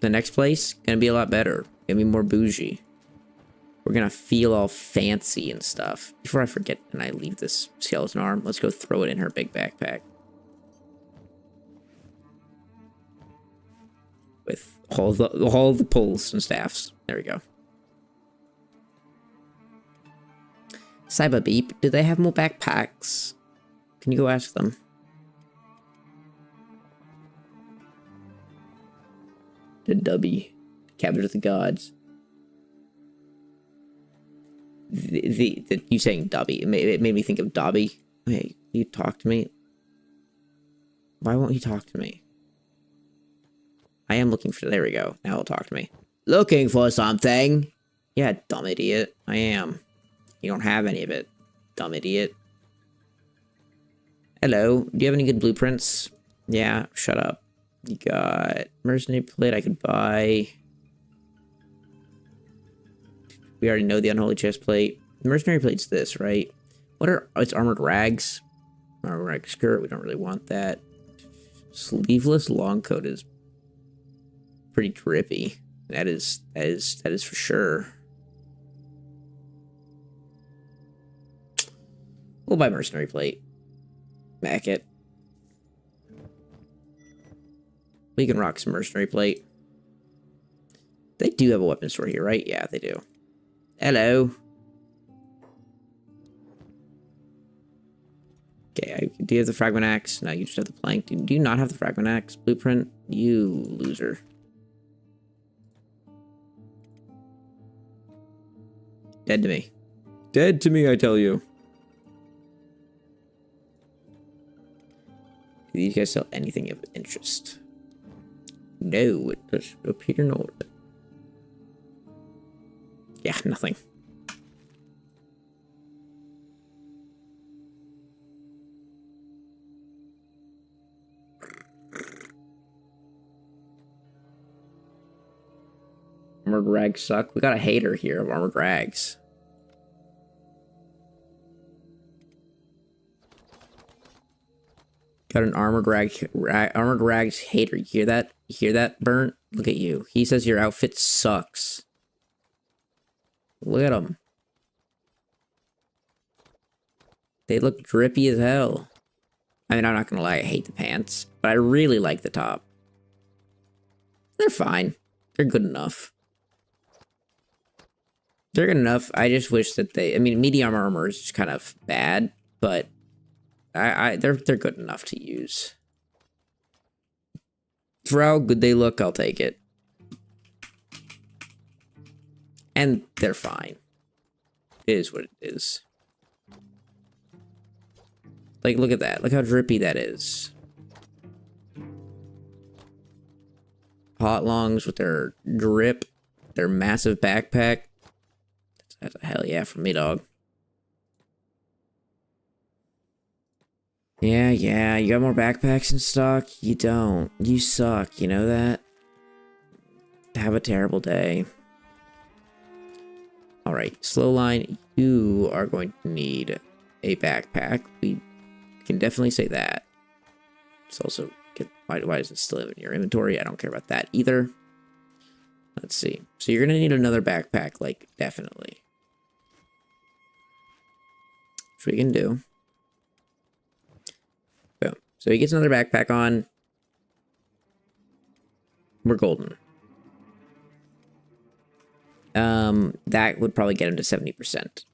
The next place, gonna be a lot better. Gonna be more bougie. We're gonna feel all fancy and stuff. Before I forget and I leave this skeleton arm, let's go throw it in her big backpack. With all the poles and staffs. There we go. Cyber Beep, do they have more backpacks? Can you go ask them? The Dubby. Cabinet of the Gods. You saying Dubby. It made me think of Dobby. Hey, you talk to me? Why won't he talk to me? I am looking for... There we go. Now he'll talk to me. Looking for something? Yeah, dumb idiot. I am. You don't have any of it. Dumb idiot. Hello. Do you have any good blueprints? Yeah, shut up. You got mercenary plate I could buy. We already know the unholy chest plate. The mercenary plate's this, right? What are... Oh, it's armored rags. Armored rag skirt. We don't really want that. Sleeveless long coat is pretty drippy. That is for sure. We'll buy mercenary plate. Mac it. We can rock some mercenary plate. They do have a weapon store here, right? Yeah, they do. Hello. Okay, do you have the fragment axe? No, you just have the plank. Do you not have the fragment axe blueprint? You loser. Dead to me. Dead to me, I tell you. Do these guys sell anything of interest? No, it does appear not. Yeah, nothing. Armored rags suck. We got a hater here of armored rags. Got an armored rags hater. You hear that? You hear that, Burnt? Look at you. He says your outfit sucks. Look at them. They look drippy as hell. I mean, I'm not gonna lie, I hate the pants, but I really like the top. They're fine. They're good enough. They're good enough. I just wish that they... I mean, medium armor is just kind of bad, but they're good enough to use. For how good they look, I'll take it. And they're fine. It is what it is. Like, look at that. Look how drippy that is. Hot longs with their drip, their massive backpack. That's a hell yeah for me, dog. Yeah, you got more backpacks in stock? You don't. You suck, you know that? Have a terrible day. Alright, Slowline, you are going to need a backpack. We can definitely say that. It's also... Why does it still have in your inventory? I don't care about that either. Let's see. So you're going to need another backpack, like, definitely. Which we can do. Boom. So he gets another backpack on. We're golden. That would probably get him to 70%.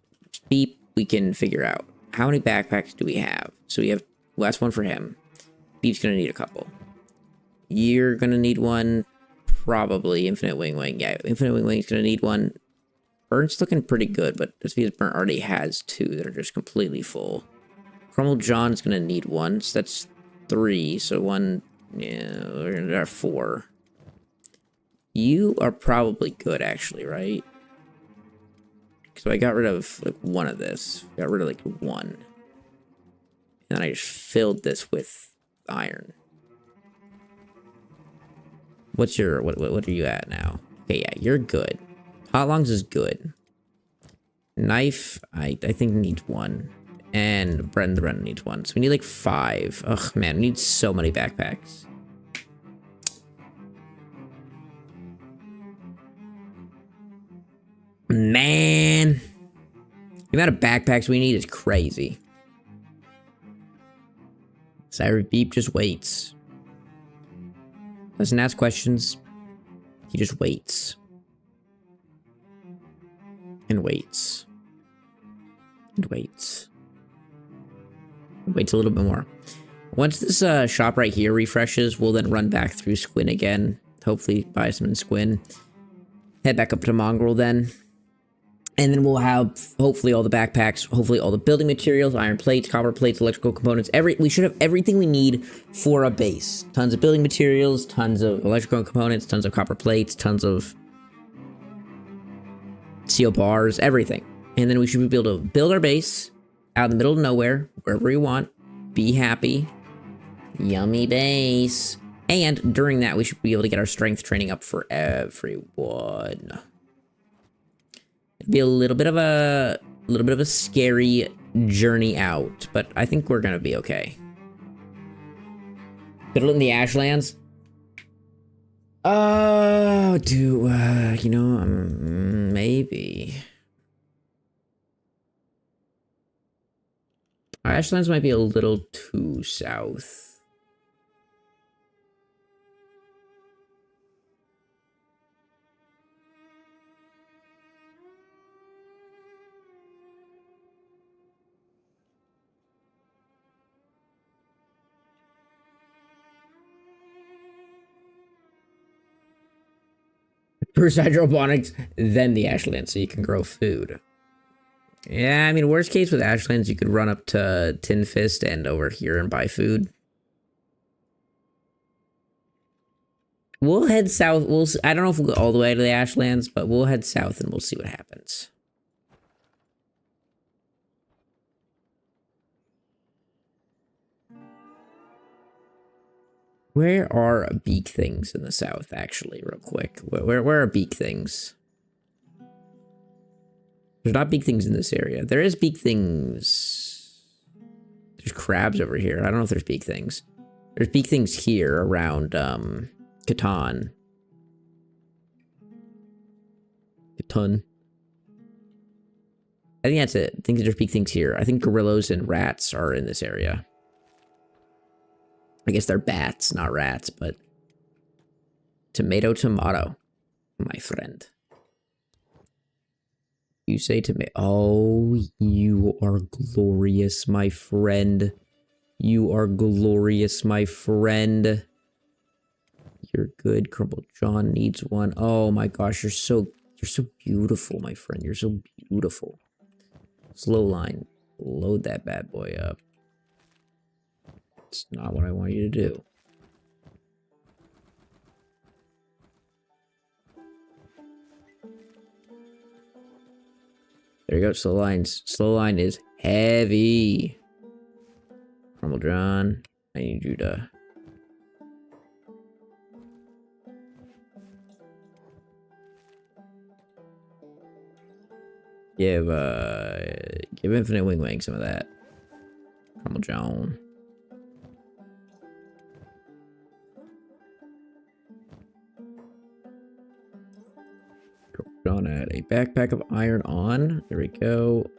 Beep, we can figure out. How many backpacks do we have? So we have, well, that's one for him. Beep's gonna need a couple. You're gonna need one. Probably Infinite Wing. Yeah, Infinite Wing's gonna need one. Burnt's looking pretty good, but that's because Burnt already has 2 that are just completely full. Crumble John's gonna need one, so that's 3. So 1, yeah, we're gonna have 4. You are probably good, actually, right? So I got rid of like one of this. Got rid of like 1. And I just filled this with iron. What's your what are you at now? Okay, yeah, you're good. Hot Longs is good. Knife, I think needs 1. And Brendan needs 1. So we need like 5. Ugh, man, we need so many backpacks. Man, the amount of backpacks we need is crazy. Siren Beep just waits. Doesn't ask questions. He just waits. And waits. And waits. Waits a little bit more. Once this shop right here refreshes, we'll then run back through Squin again. Hopefully buy some in Squin. Head back up to Mongrel then. And then we'll have, hopefully, all the backpacks, hopefully all the building materials, iron plates, copper plates, electrical components. We should have everything we need for a base. Tons of building materials, tons of electrical components, tons of copper plates, tons of steel bars, everything. And then we should be able to build our base out in the middle of nowhere, wherever we want. Be happy. Yummy base. And during that, we should be able to get our strength training up for everyone. Be a little bit of a scary journey out, but I think we're gonna be okay. Fiddle in the Ashlands. Oh, you know, maybe. Ashlands might be a little too south. First hydroponics, then the Ashlands, so you can grow food. Yeah, I mean, worst case with Ashlands, you could run up to Tin Fist and over here and buy food. We'll head south. I don't know if we'll go all the way to the Ashlands, but we'll head south and we'll see what happens. Where are beak things in the south, actually, real quick? Where are beak things? There's not beak things in this area. There is beak things. There's crabs over here. I don't know if there's beak things. There's beak things here around, Catan. Catan. I think that's it. I think there's beak things here. I think gorillas and rats are in this area. I guess they're bats, not rats, but... Tomato, my friend. You say tomato... Oh, you are glorious, my friend. You are glorious, my friend. You're good. Crumble John needs one. Oh my gosh, you're so beautiful, my friend. You're so beautiful. Slow line. Load that bad boy up. It's not what I want you to do. There you go, slow lines. Slow line is heavy. Crumble John, I need you to... Give Infinite Wing some of that. Crumble John. John had a backpack of iron on. There we go.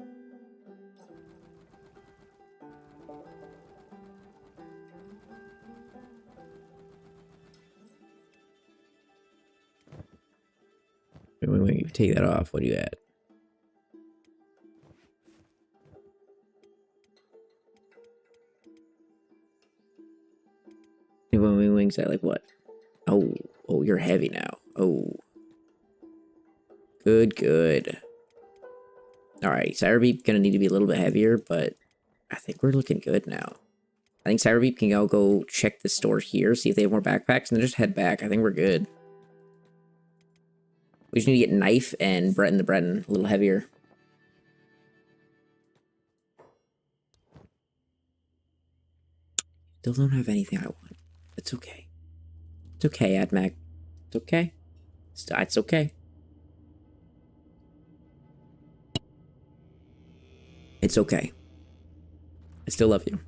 when you take that off, what do you add? Wings at like what? Oh, you're heavy now. Oh. Good. Alright, Cyberbeep gonna need to be a little bit heavier, but I think we're looking good now. I think Cyberbeep can go check the store here, see if they have more backpacks, and then just head back. I think we're good. We just need to get Knife and Breton the Breton a little heavier. Still don't have anything I want. It's okay. It's okay, AdMac. It's okay. It's okay. It's okay. I still love you.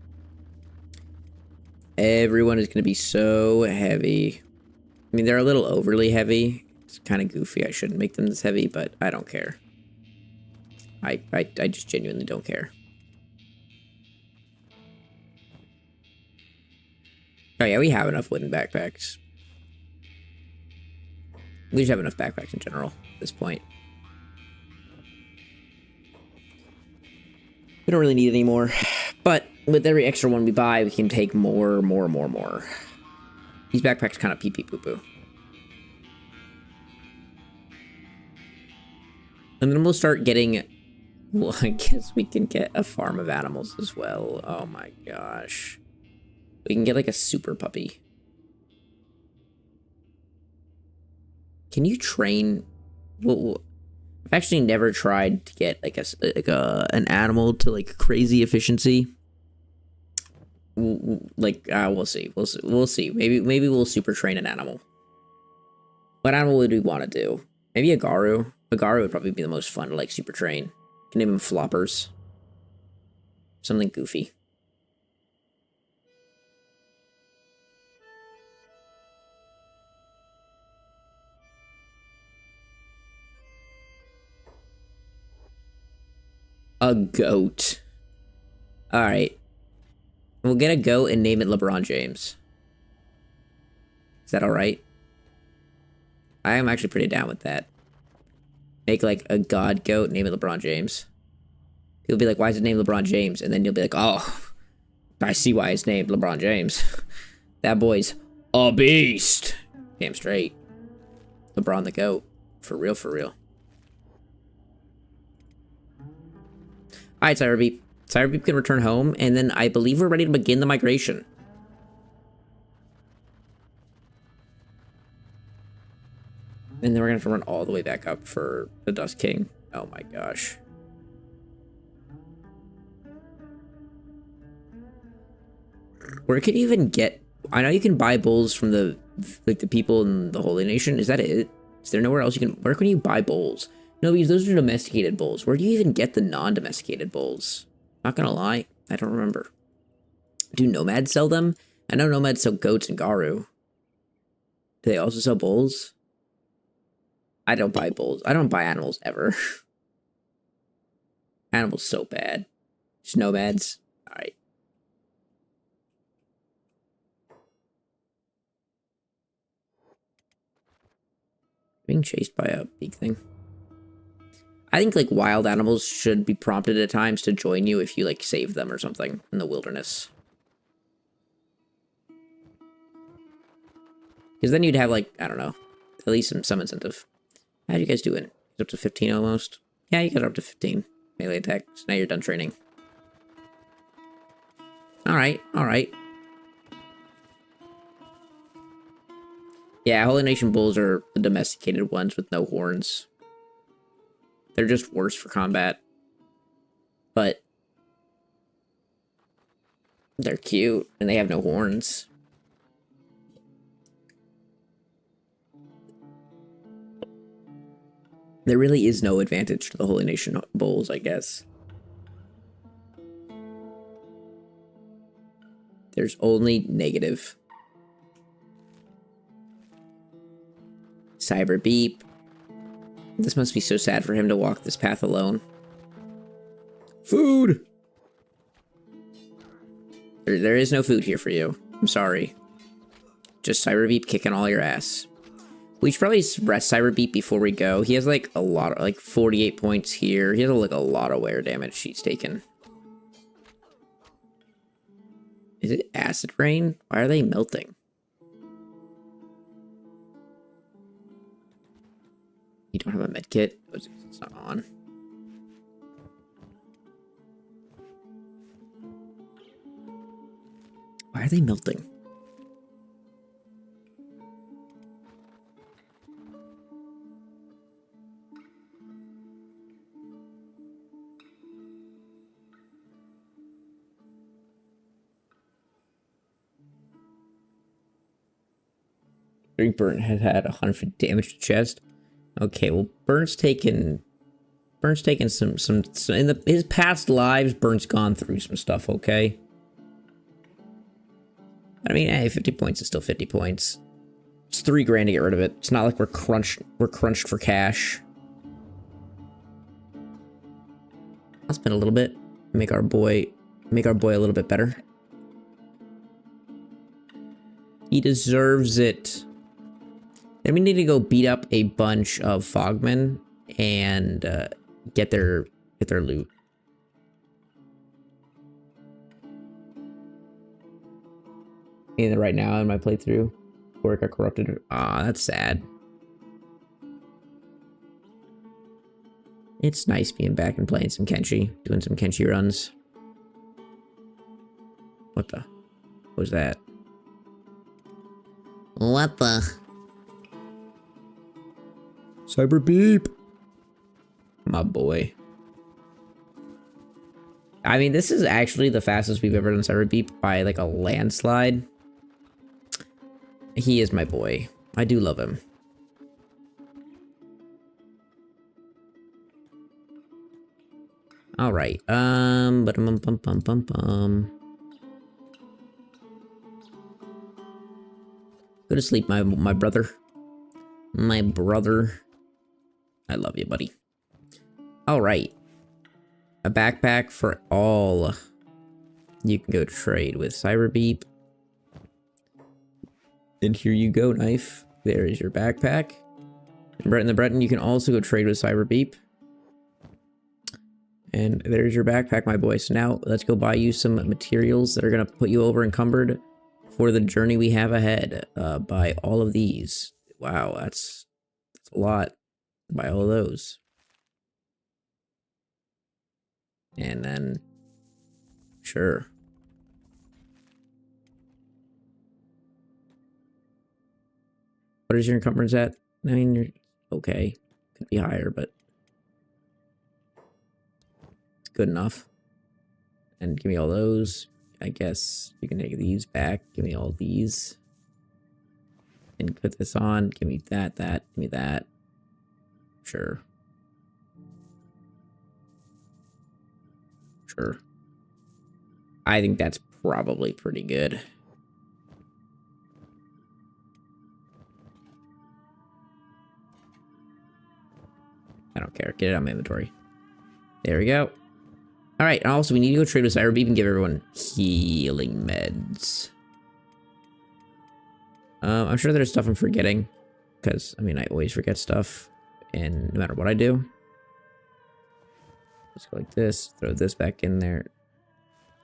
Everyone is going to be so heavy. I mean, they're a little overly heavy. It's kind of goofy. I shouldn't make them this heavy, but I don't care. I just genuinely don't care. Oh yeah, we have enough wooden backpacks. We just have enough backpacks in general at this point. We don't really need any more. But with every extra one we buy, we can take more. These backpacks kind of pee poo poo. And then we'll start getting... Well, I guess we can get a farm of animals as well. Oh my gosh. We can get like a super puppy. Can you train... Well, I've actually never tried to get like an animal to like crazy efficiency. We'll see. We'll see. Maybe we'll super train an animal. What animal would we want to do? Maybe a Garu. A Garu would probably be the most fun to like super train. You can name him Floppers. Something goofy. A goat. Alright. We'll get a goat and name it LeBron James. Is that alright? I am actually pretty down with that. Make like a god goat, name it LeBron James. You'll be like, why is it named LeBron James? And then you'll be like, oh, I see why it's named LeBron James. That boy's a beast. Damn straight. LeBron the goat. For real, for real. Alright, Cyberbeep. Cyberbeep can return home, and then I believe we're ready to begin the migration. And then we're going to have to run all the way back up for the Dust King. Oh my gosh. Where can you even get... I know you can buy bulls from the people in the Holy Nation. Is that it? Is there nowhere else you can... Where can you buy bulls? No, because those are domesticated bulls. Where do you even get the non-domesticated bulls? Not gonna lie, I don't remember. Do nomads sell them? I know nomads sell goats and Garu. Do they also sell bulls? I don't buy bulls. I don't buy animals ever. Animals so bad. Just nomads. Alright. Being chased by a big thing. I think, like, wild animals should be prompted at times to join you if you, like, save them or something in the wilderness. Because then you'd have, like, I don't know, at least some incentive. How'd you guys do it? Up to 15 almost? Yeah, you guys are up to 15 melee attack. So now you're done training. Alright, alright. Yeah, Holy Nation bulls are the domesticated ones with no horns. They're just worse for combat. But they're cute, and they have no horns. There really is no advantage to the Holy Nation bulls, I guess. There's only negative. Cyberbeep. This must be so sad for him to walk this path alone. Food! There is no food here for you. I'm sorry. Just Cyberbeep kicking all your ass. We should probably rest Cyberbeat before we go. He has like a lot of, like 48 points here. He has like a lot of wear damage he's taken. Is it acid rain? Why are they melting? You don't have a med kit? It's not on. Why are they melting? Burn had 100 damage to chest. Okay, well, Burnt's taken some in his past lives. Burnt's gone through some stuff. Okay, I mean, hey, 50 points is still 50 points. It's $3 grand to get rid of it. It's not like we're crunched for cash. I'll spend a little bit, make our boy a little bit better. He deserves it. Then we need to go beat up a bunch of Fogmen and get their loot. And right now in my playthrough, work got corrupted. Ah, that's sad. It's nice being back and playing some Kenshi, doing some Kenshi runs. What the? What was that? What the? Cyberbeep. My boy. I mean, this is actually the fastest we've ever done Cyberbeep by like a landslide. He is my boy. I do love him. All right. Go to sleep, my brother. My brother. I love you, buddy. All right. A backpack for all. You can go trade with Cyberbeep. And here you go, knife. There is your backpack. And Breton the Breton, you can also go trade with Cyberbeep. And there's your backpack, my boy. So now let's go buy you some materials that are going to put you over encumbered for the journey we have ahead. Buy all of these. Wow, that's a lot. Buy all of those. And then, sure. What is your encumbrance at? I mean, you're okay. Could be higher, but it's good enough. And give me all those. I guess you can take these back. Give me all these. And put this on. Give me that, give me that. Sure. Sure. I think that's probably pretty good. I don't care. Get it out of my inventory. There we go. Alright, and also we need to go trade with Cyberbeep and give everyone healing meds. I'm sure there's stuff I'm forgetting. Because, I mean, I always forget stuff. And no matter what I do. Let's go like this. Throw this back in there.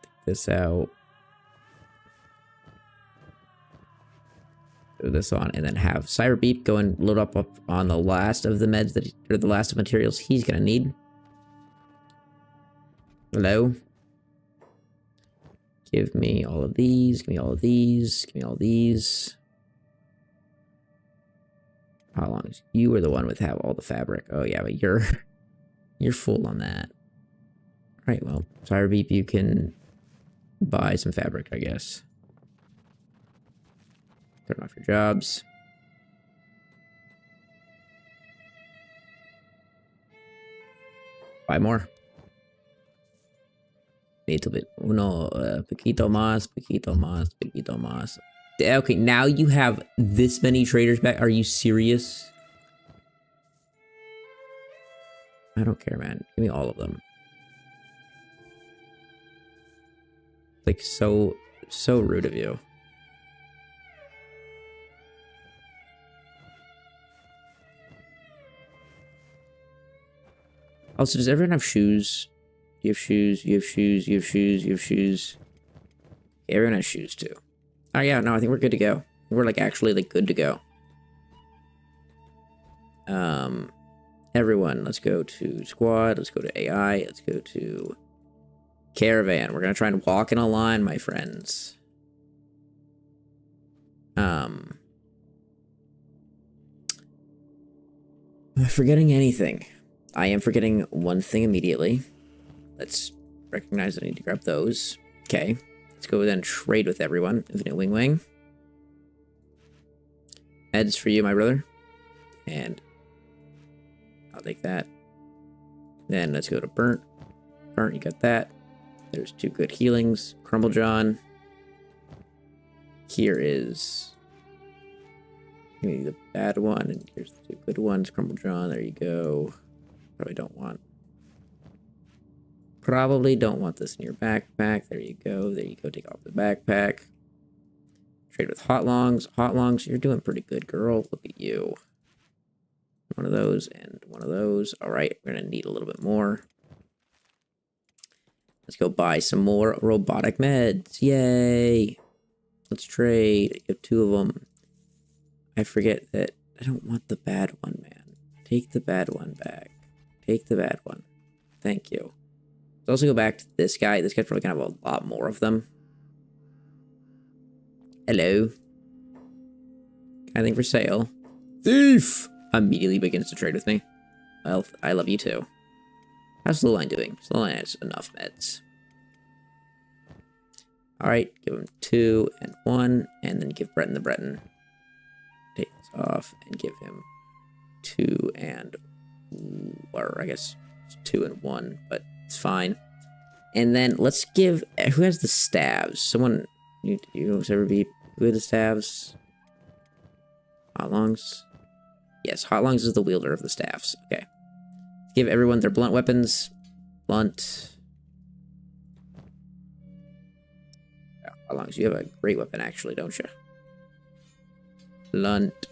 Take this out. Throw this on. And then have Cyberbeep go and load up on the last of the meds that, or the last of materials he's gonna need. Hello? Give me all of these. Give me all of these. Give me all of these. How long is you are the one with have all the fabric? Oh yeah, but you're full on that. All right, well, Cyberbeep, you can buy some fabric, I guess. Turn off your jobs. Buy more. Little bit. Uno, poquito más, poquito más, poquito más. Okay, now you have this many traders back. Are you serious? I don't care, man. Give me all of them. Like, so rude of you. Also, does everyone have shoes? You have shoes, you have shoes, you have shoes, you have shoes. Everyone has shoes too. Oh yeah, no, I think we're good to go. We're like actually like good to go. Everyone, let's go to squad, let's go to AI, let's go to caravan. We're gonna try and walk in a line, my friends. Am I forgetting anything? I am forgetting one thing immediately. Let's recognize I need to grab those. Okay. Let's go then trade with everyone. Infinite Wing Wing. Heads for you, my brother. And I'll take that. Then let's go to Burnt. Burnt, you got that. There's 2 good healings. Crumble John. Here is the bad one, and here's the 2 good ones. Crumble John, there you go. Probably don't want this in your backpack. There you go. There you go. Take off the backpack. Trade with Hot Longs. Hot Longs, you're doing pretty good, girl. Look at you. One of those and one of those. All right, we're going to need a little bit more. Let's go buy some more robotic meds. Yay. Let's trade. You have 2 of them. I forget that I don't want the bad one, man. Take the bad one back. Take the bad one. Thank you. Let's also go back to this guy. This guy's probably going to have a lot more of them. Hello. Anything for sale? Thief! Immediately begins to trade with me. Well, I love you too. How's Slowline doing? Slowline has enough meds. Alright, give him 2 and 1, and then give Breton the Breton. Take this off and give him 2 and... or I guess 2 and 1, but it's fine. And then let's give... who has the staves? Someone... you ever be... who has the staves? Hot Longs? Yes, Hot Longs is the wielder of the staffs. Okay. Give everyone their blunt weapons. Blunt. Yeah, Hot Longs, you have a great weapon, actually, don't you? Blunt.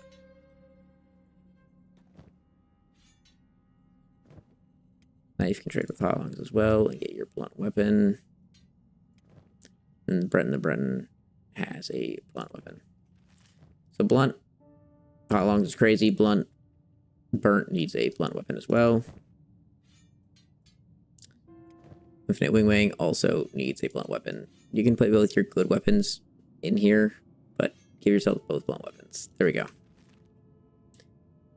Knife can trade with Hot Longs as well and get your blunt weapon. And Breton the Breton has a blunt weapon. So blunt. Hot Longs is crazy. Blunt. Burnt needs a blunt weapon as well. Infinite Wing Wing also needs a blunt weapon. You can play both your good weapons in here, but give yourself both blunt weapons. There we go.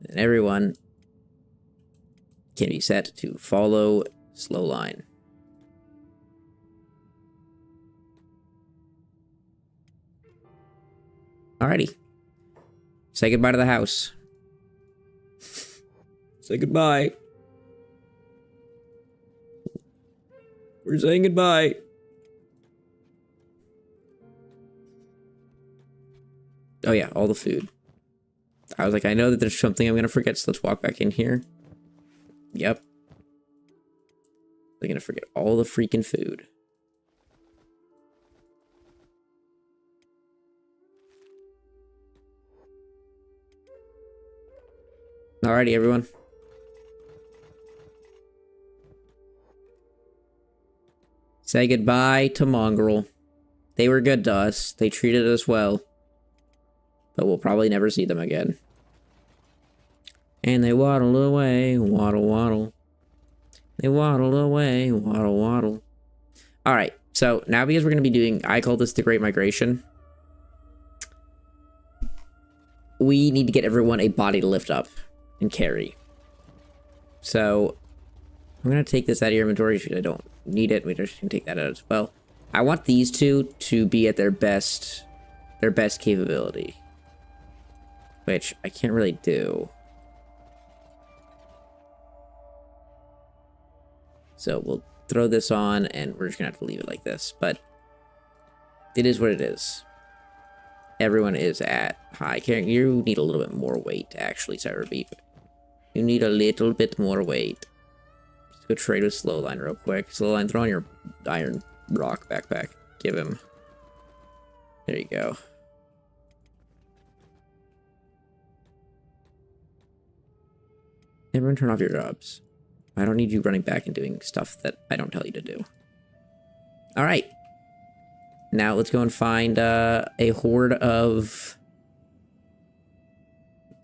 And everyone can be set to follow Slowline. Alrighty. Say goodbye to the house. Say goodbye. We're saying goodbye. Oh yeah, all the food. I was like, I know that there's something I'm gonna forget, so let's walk back in here. Yep. They're gonna forget all the freaking food. Alrighty, everyone. Say goodbye to Mongrel. They were good to us. They treated us well. But we'll probably never see them again. And they waddled away, waddle, waddle. They waddled away, waddle, waddle. Alright, so now because we're going to be doing, I call this the Great Migration. We need to get everyone a body to lift up and carry. So I'm going to take this out of your inventory. I don't need it. We just can take that out as well. I want these two to be at their best capability, which I can't really do. So we'll throw this on and we're just gonna have to leave it like this, but it is what it is. Everyone is at high carrying. You need a little bit more weight, actually, Cyberbeep. You need a little bit more weight. Let's go trade with Slowline real quick. Slowline, throw on your iron rock backpack. Give him. There you go. Everyone turn off your jobs. I don't need you running back and doing stuff that I don't tell you to do. All right. Now let's go and find a horde of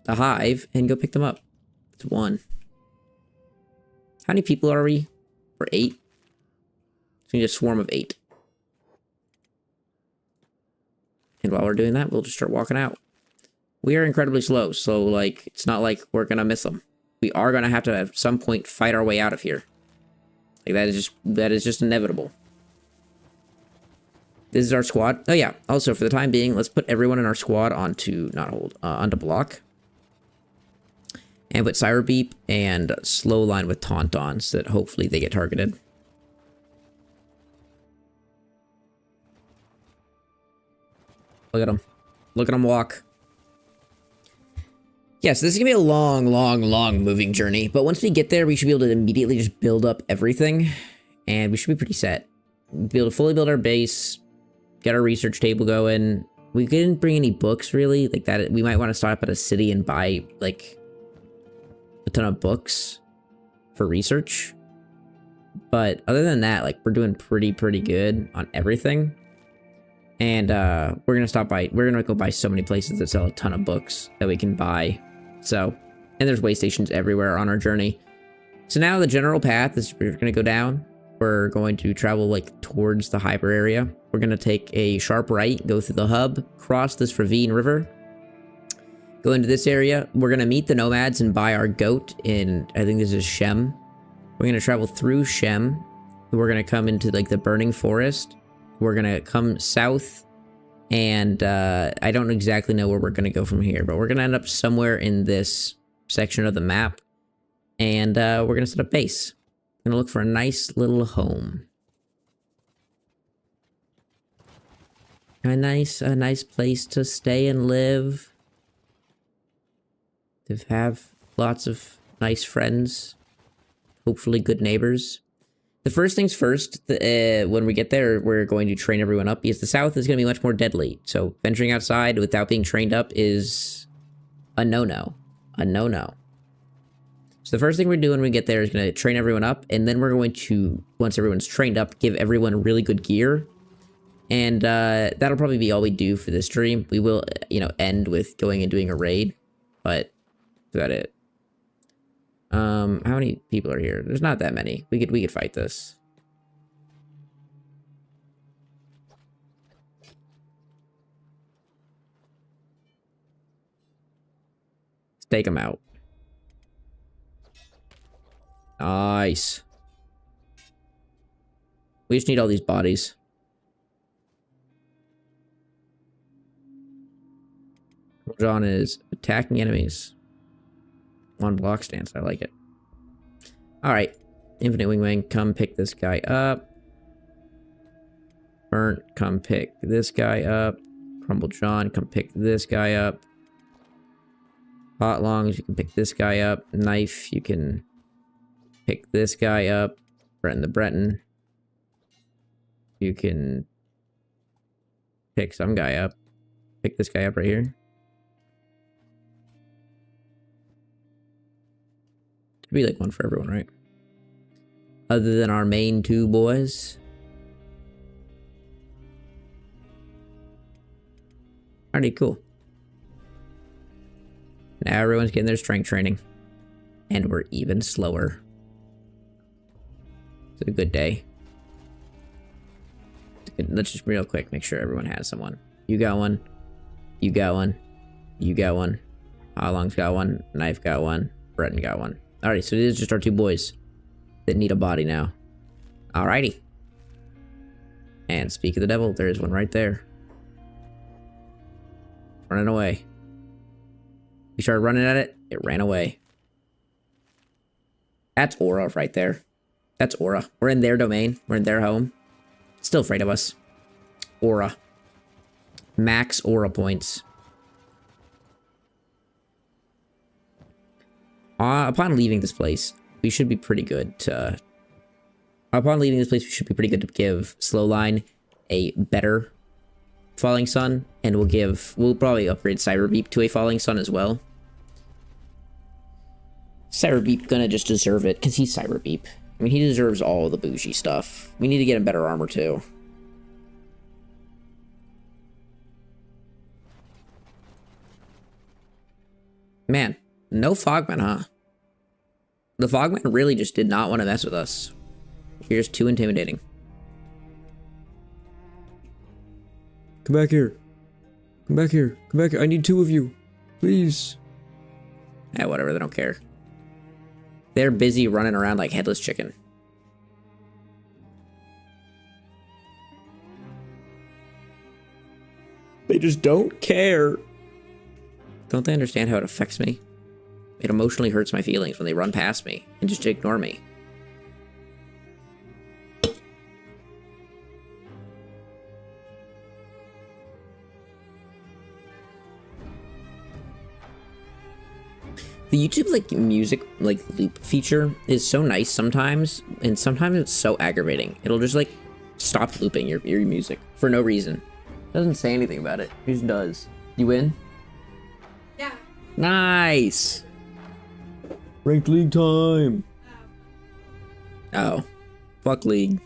the hive and go pick them up. It's 1. How many people are we? We're 8. So we need a swarm of 8. And while we're doing that, we'll just start walking out. We are incredibly slow, so, like, it's not like we're gonna miss them. We are gonna have to, at some point, fight our way out of here. Like, that is just inevitable. This is our squad. Oh, yeah. Also, for the time being, let's put everyone in our squad onto, onto block. And put Cyber Beep and Slow Line with Taunt on, so that hopefully they get targeted. Look at them. Look at them walk. Yeah, so this is going to be a long moving journey. But once we get there, we should be able to immediately just build up everything. And we should be pretty set. Be able to fully build our base. Get our research table going. We didn't bring any books, really. Like that, we might want to start up at a city and buy, like, a ton of books for research. But other than that, like, we're doing pretty good on everything. And we're gonna go buy so many places that sell a ton of books that we can buy. So, and there's way stations everywhere on our journey. So now the general path is we're gonna go down. We're going to travel, like, towards the hyper area. We're gonna take a sharp right, go through the hub, cross this ravine river, go into this area. We're gonna meet the nomads and buy our goat in, I think this is Shem. We're gonna travel through Shem. We're gonna come into, like, the burning forest. We're gonna come south, and I don't exactly know where we're gonna go from here, but we're gonna end up somewhere in this section of the map, and we're gonna set up base. Gonna look for a nice little home. A nice place to stay and live. To have lots of nice friends. Hopefully good neighbors. The first things first, when we get there, we're going to train everyone up, because the south is going to be much more deadly. So venturing outside without being trained up is a no-no. A no-no. So the first thing we're doing when we get there is going to train everyone up, and then we're going to, once everyone's trained up, give everyone really good gear. And that'll probably be all we do for this stream. We will, end with going and doing a raid, but that's about it. How many people are here? There's not that many. We could fight this. Let's take them out. Nice. We just need all these bodies. John is attacking enemies. One block stance. I like it. Alright. Infinite Wing, come pick this guy up. Burnt, come pick this guy up. Crumble John, come pick this guy up. Hot Longs, you can pick this guy up. Knife, you can pick this guy up. Breton the Breton. You can pick some guy up. Pick this guy up right here. Be like one for everyone, right? Other than our main 2 boys. Alrighty, cool. Now everyone's getting their strength training. And we're even slower. It's a good day. Let's just real quick make sure everyone has someone. You got one. You got one. You got one. Along's got one. Knife got one. Breton got one. Alright, so these are just our 2 boys that need a body now. Alrighty. And speak of the devil, there is one right there. Running away. We started running at it, it ran away. That's Aura right there. That's Aura. We're in their domain. We're in their home. Still afraid of us. Aura. Max Aura points. Upon leaving this place, we should be pretty good to... Upon leaving this place, we should be pretty good to give Slowline a better Falling Sun, and we'll probably upgrade Cyber Beep to a Falling Sun as well. Cyberbeep gonna just deserve it, because he's Cyberbeep. I mean, he deserves all the bougie stuff. We need to get him better armor, too. Man, no Fogman, huh? The Fogman really just did not want to mess with us. You're just too intimidating. Come back here. Come back here. Come back here. I need 2 of you. Please. Yeah, whatever, they don't care. They're busy running around like headless chicken. They just don't care. Don't they understand how it affects me? It emotionally hurts my feelings when they run past me and just ignore me. The YouTube like music like loop feature is so nice sometimes, and sometimes it's so aggravating. It'll just like stop looping your music for no reason. Doesn't say anything about it. It just does. You win? Yeah. Nice. Ranked league time. Oh, fuck league.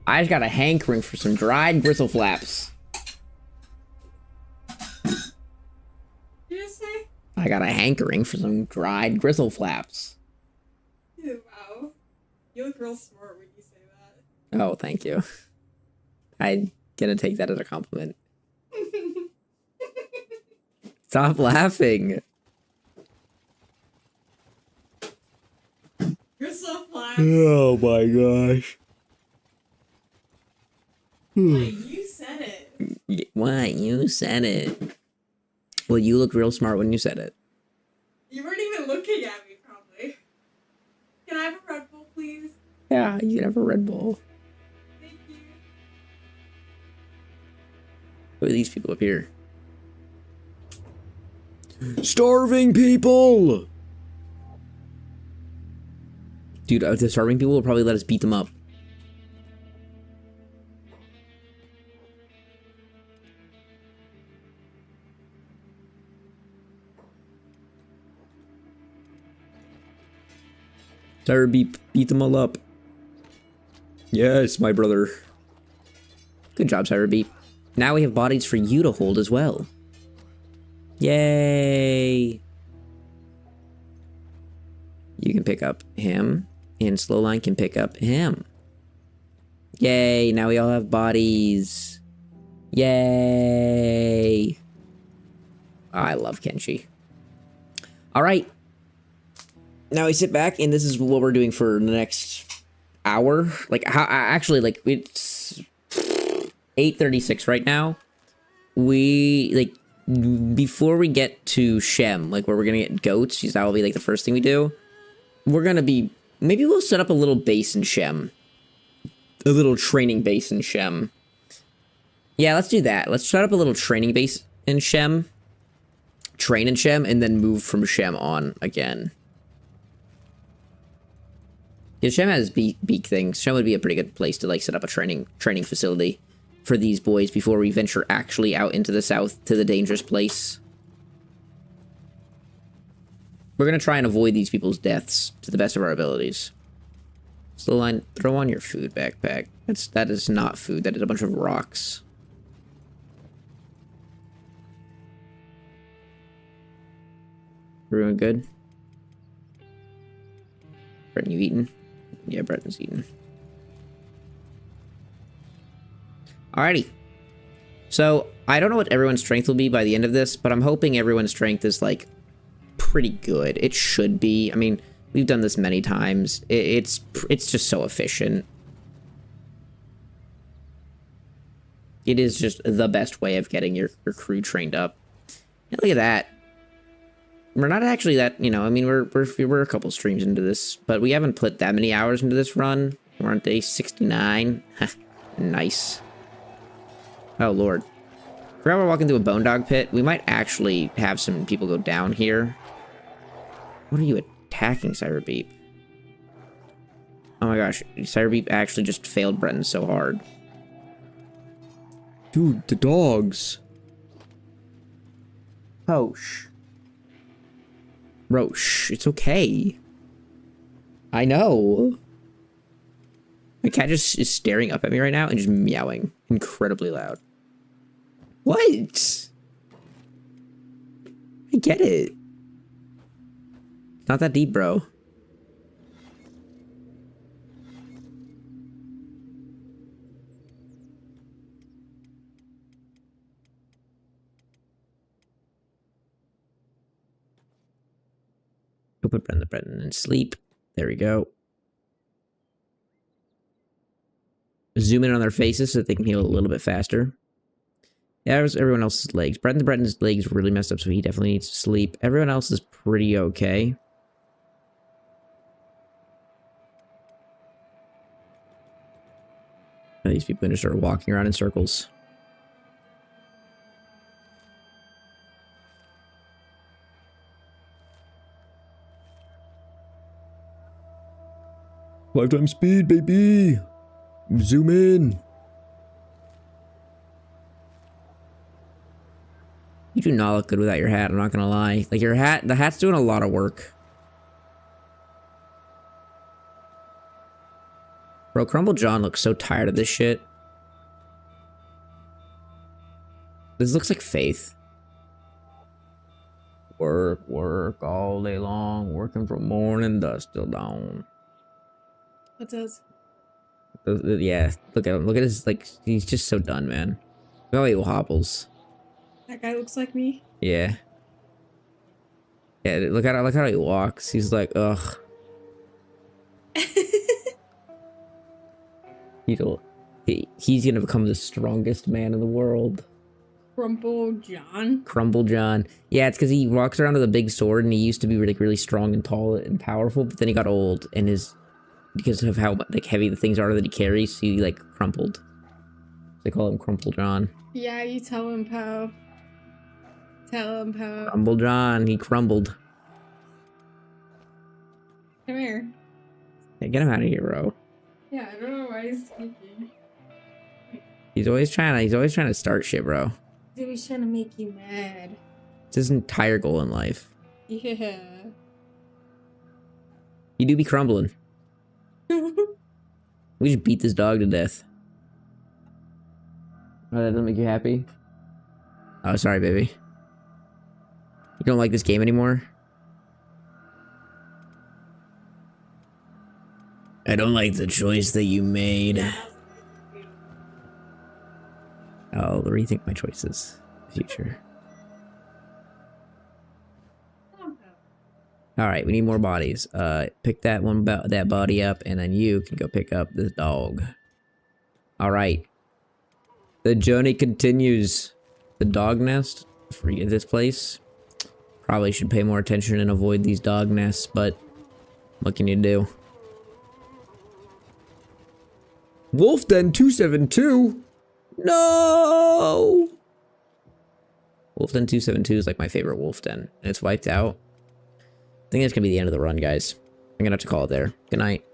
I just got a hankering for some dried gristle flaps. Did you say? I got a hankering for some dried gristle flaps. Wow. You look real smart when you say that. Oh, thank you. I'm gonna take that as a compliment. Stop laughing. You're so flat. Oh my gosh. You said it. What? You said it. Well, you look real smart when you said it. You weren't even looking at me, probably. Can I have a Red Bull, please? Yeah, you can have a Red Bull. Thank you. Look at these people up here. Starving people! Dude, the starving people will probably let us beat them up. Cyberbeep, beat them all up. Yes, my brother. Good job, Cyberbeep. Now we have bodies for you to hold as well. Yay! You can pick up him, and Slowline can pick up him. Yay! Now we all have bodies. Yay! I love Kenshi. Alright. Now we sit back, and this is what we're doing for the next hour. Like, actually, like, it's 8:36 right now. We, like, before we get to Shem, like, where we're gonna get goats, because that will be, like, the first thing we do, we're gonna be, maybe we'll set up a little base in Shem. A little training base in Shem. Yeah, let's do that. Let's set up a little training base in Shem. Train in Shem, and then move from Shem on again. Yeah, Shem has beak things. Shem would be a pretty good place to like set up a training facility for these boys before we venture actually out into the south to the dangerous place. We're gonna try and avoid these people's deaths to the best of our abilities. Slowline, throw on your food backpack. That is not food. That is a bunch of rocks. Everyone good? Breton, you eaten? Yeah, Breton's eaten. Alrighty. So, I don't know what everyone's strength will be by the end of this, but I'm hoping everyone's strength is, like, pretty good. It should be. I mean, we've done this many times. It's just so efficient. It is just the best way of getting your crew trained up. And look at that. We're not actually that, you know, I mean, we're a couple streams into this, but we haven't put that many hours into this run. We're on day 69. Nice. Oh, Lord. Forgot we're walking through a bone dog pit. We might actually have some people go down here. What are you attacking, Cyberbeep? Oh my gosh, Cyberbeep actually just failed Breton so hard. Dude, the dogs. Posh. Roche. It's okay. I know. My cat just is staring up at me right now and just meowing incredibly loud. What? I get it. Not that deep, bro. We'll put Brendan in sleep. There we go. Zoom in on their faces so that they can heal a little bit faster. Yeah, there's everyone else's legs. Brendan's legs really messed up, so he definitely needs to sleep. Everyone else is pretty okay. These people are going to start walking around in circles. Lifetime speed, baby. Zoom in. You do not look good without your hat, I'm not gonna lie. Like, your hat, the hat's doing a lot of work. Bro, Crumble John looks so tired of this shit. This looks like Faith. Work, work all day long, working from morning dusk till dawn. What does? Yeah, look at him. Look at his, like, he's just so done, man. Look how he hobbles. That guy looks like me. Yeah. Yeah, look how he walks. He's like, ugh. He's gonna become the strongest man in the world. Crumple John. Crumble John. Yeah, it's because he walks around with a big sword, and he used to be really, really strong and tall and powerful, but then he got old, and because of how like heavy the things are that he carries, he like crumpled. They call him Crumple John. Yeah, you tell him, Poe. Tell him, Poe. Crumble John, he crumbled. Come here. Yeah, get him out of here, bro. Yeah, I don't know why he's speaking. He's always trying to start shit, bro. He's trying to make you mad. It's his entire goal in life. Yeah. You do be crumbling. We just beat this dog to death. Oh, that doesn't make you happy? Oh, sorry, baby. You don't like this game anymore? I don't like the choice that you made. I'll rethink my choices in the future. Alright, we need more bodies. Pick that body up, and then you can go pick up this dog. Alright. The journey continues. The dog nest. Forget this place. Probably should pay more attention and avoid these dog nests, but what can you do? Wolf Den 272? No! Wolf Den 272 is like my favorite wolf den, and it's wiped out. I think that's gonna be the end of the run, guys. I'm gonna have to call it there. Good night.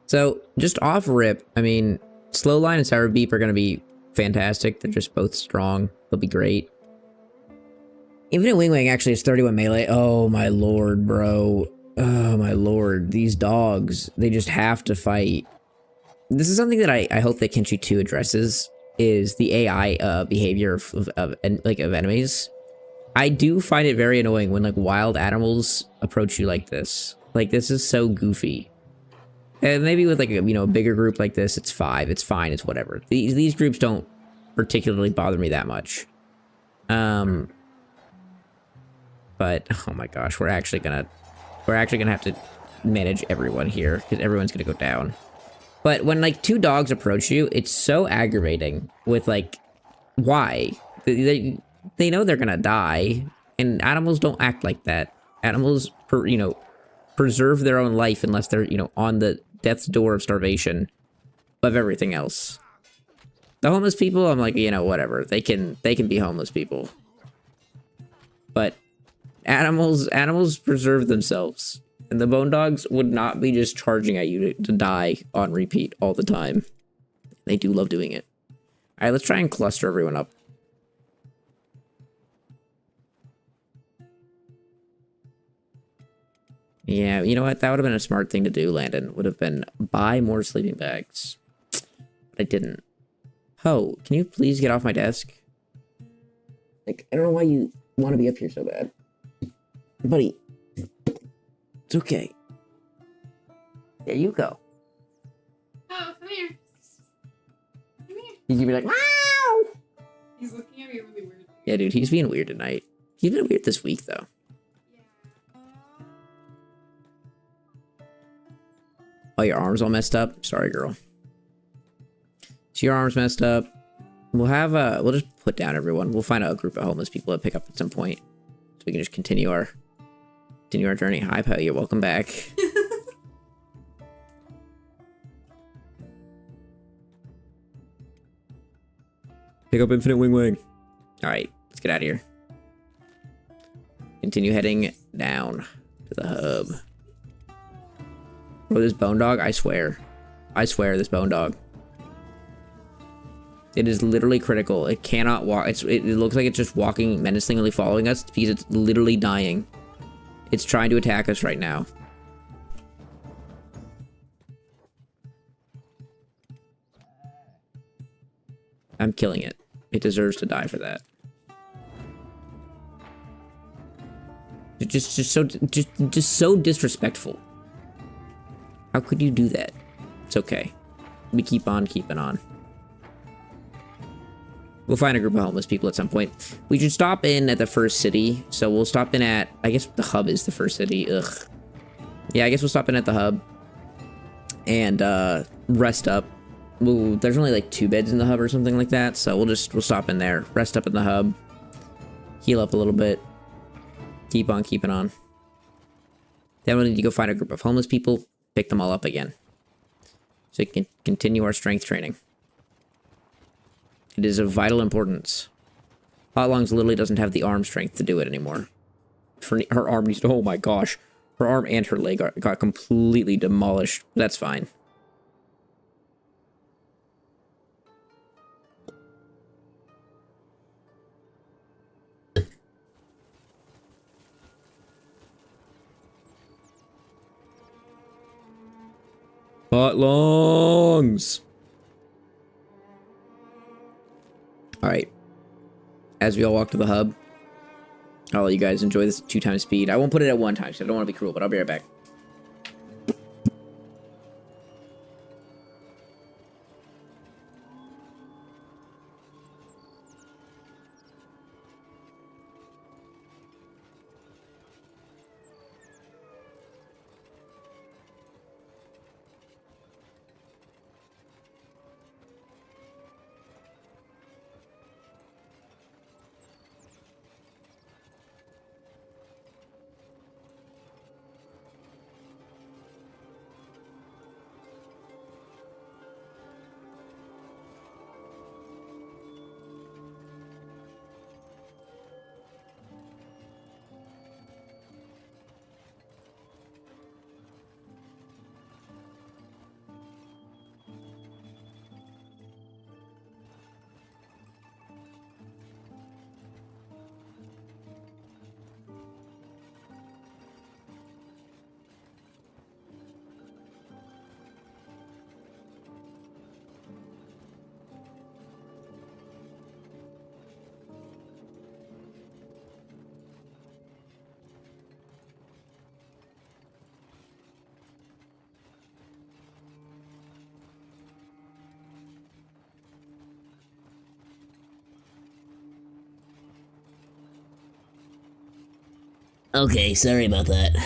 So, just off rip, I mean, Slowline and Sour Beep are gonna be fantastic. They're just both strong. They'll be great. Infinite Wing Wang actually is 31 melee. Oh my lord, bro. Oh my lord. These dogs, they just have to fight. This is something that I hope that Kenshi 2 addresses, is the AI behavior of enemies. I do find it very annoying when like wild animals approach you like this. Like, this is so goofy. And maybe with like a, you know, a bigger group like this, it's fine, it's whatever. These groups don't particularly bother me that much. But oh my gosh, we're actually gonna have to manage everyone here, because everyone's gonna go down. But when like two dogs approach you, it's so aggravating. With like, why? They know they're gonna die, and animals don't act like that. Animals, preserve their own life unless they're, on the death's door of starvation of everything else. The homeless people, I'm like, whatever. They can be homeless people. But animals preserve themselves. And the bone dogs would not be just charging at you to die on repeat all the time. They do love doing it. Alright, let's try and cluster everyone up. Yeah, you know what? That would have been a smart thing to do, Landon. Would have been buy more sleeping bags. But I didn't. Ho, can you please get off my desk? Like, I don't know why you want to be up here so bad. Buddy. It's okay. There you go. Oh, come here. Come here. He's gonna be like, wow! He's looking at me really weird. Yeah, dude, he's being weird tonight. He's been weird this week, though. Yeah. Oh, your arm's all messed up? Sorry, girl. So your arm's messed up. We'll have we'll just put down everyone. We'll find a group of homeless people to pick up at some point. So we can just continue our journey. Hi, Pao, you're welcome back. Pick up Infinite Wing Wang. Alright, let's get out of here. Continue heading down to the hub. Oh, this bone dog, I swear. I swear, this bone dog. It is literally critical. It cannot walk. It looks like it's just walking menacingly following us because it's literally dying. It's trying to attack us right now. I'm killing it. It deserves to die for that. Just so disrespectful. How could you do that? It's okay. We keep on keeping on. We'll find a group of homeless people at some point. We should stop in at the first city. So we'll stop in at... I guess the hub is the first city. Ugh. Yeah, I guess we'll stop in at the hub. And rest up. There's only like 2 beds in the hub or something like that. So we'll stop in there. Rest up in the hub. Heal up a little bit. Keep on keeping on. Then we'll need to go find a group of homeless people. Pick them all up again. So we can continue our strength training. It is of vital importance. Hot Lungs literally doesn't have the arm strength to do it anymore. Her arm needs to... Oh my gosh. Her arm and her leg got completely demolished. That's fine. Hot Lungs! Alright. As we all walk to the hub, I'll let you guys enjoy this 2 times speed. I won't put it at 1 time, so I don't want to be cruel, but I'll be right back. Okay, sorry about that.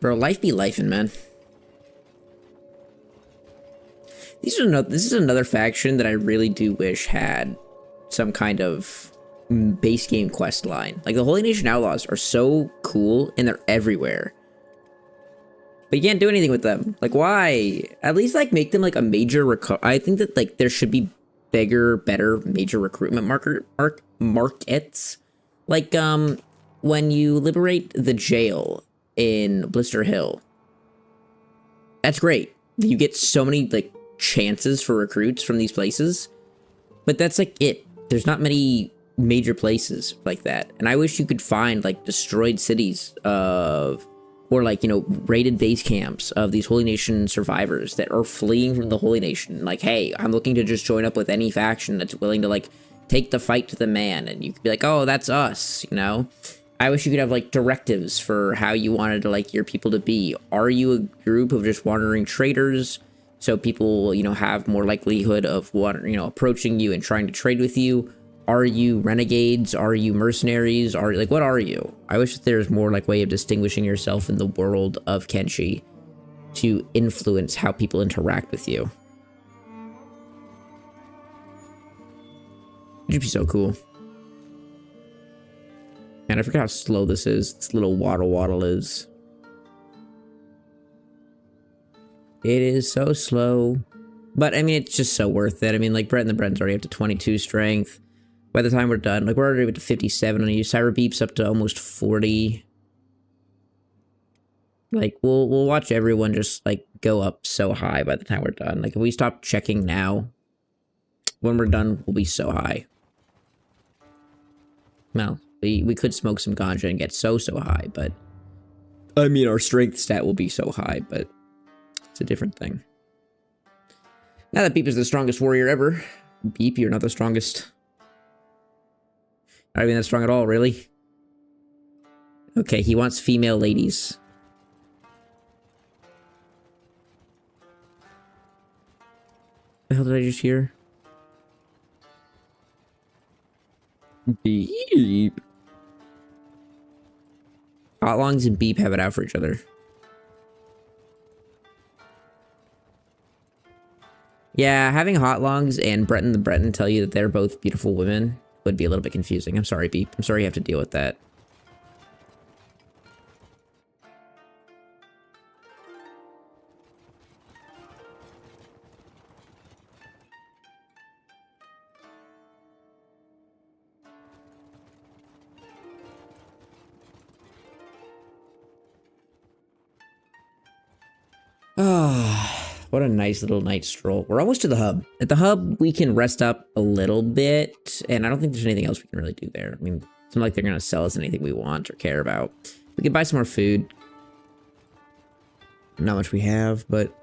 Bro, life be lifing, man. This is another faction that I really do wish had some kind of base game quest line. Like, the Holy Nation Outlaws are so cool, and they're everywhere. But you can't do anything with them. Like, why? At least, like, make them, like, a major I think that, like, there should be bigger, better major recruitment markets. Like, when you liberate the jail in Blister Hill. That's great. You get so many, like, chances for recruits from these places. But that's like it. There's not many major places like that. And I wish you could find like destroyed cities of, or like, you know, raided base camps of these Holy Nation survivors that are fleeing from the Holy Nation. Like, hey, I'm looking to just join up with any faction that's willing to like take the fight to the man. And you could be like, oh, that's us, you know? I wish you could have like directives for how you wanted to like your people to be. Are you a group of just wandering traders? So people, you know, have more likelihood of approaching you and trying to trade with you. Are you renegades? Are you mercenaries? Are like, what are you? I wish that there's more like way of distinguishing yourself in the world of Kenshi to influence how people interact with you. It'd be so cool. Man, I forgot how slow this is. This little waddle is. It is so slow. But, I mean, it's just so worth it. I mean, like, Brett and the Brent's already up to 22 strength. By the time we're done, like, we're already up to 57 on you. Cyber Beep's up to almost 40. Like, we'll watch everyone just, like, go up so high by the time we're done. Like, if we stop checking now, when we're done, we'll be so high. Well, we could smoke some ganja and get so high, but... I mean, our strength stat will be so high, but... it's a different thing. Now that Beep is the strongest warrior ever. Beep, you're not the strongest. Not even that strong at all, really. Okay, he wants female ladies. What the hell did I just hear? Beep. Hotlongs and Beep have it out for each other. Yeah, having Hotlongs and Breton the Breton tell you that they're both beautiful women would be a little bit confusing. I'm sorry, Beep. I'm sorry you have to deal with that. Ah, what a nice little night stroll. We're almost to the hub. At the hub, we can rest up a little bit, and I don't think there's anything else we can really do there. I mean, it's not like they're going to sell us anything we want or care about. We can buy some more food. Not much we have, but...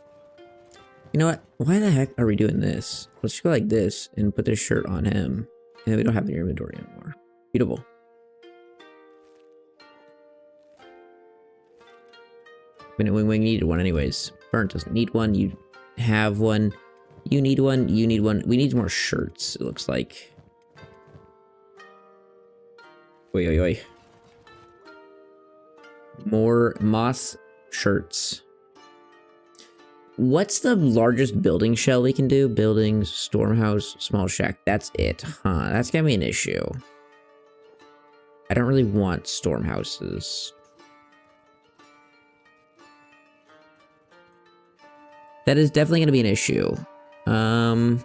you know what? Why the heck are we doing this? Let's go like this and put this shirt on him. And we don't have the inventory anymore. Beautiful. Wing Wing needed one anyways. Burnt doesn't need one. You have one. You need one. You need one. We need more shirts, it looks like. Oi, oi, oi. More moss shirts. What's the largest building shell we can do? Buildings, Stormhouse, Small Shack. That's it, huh? That's gonna be an issue. I don't really want Stormhouses. That is definitely going to be an issue. I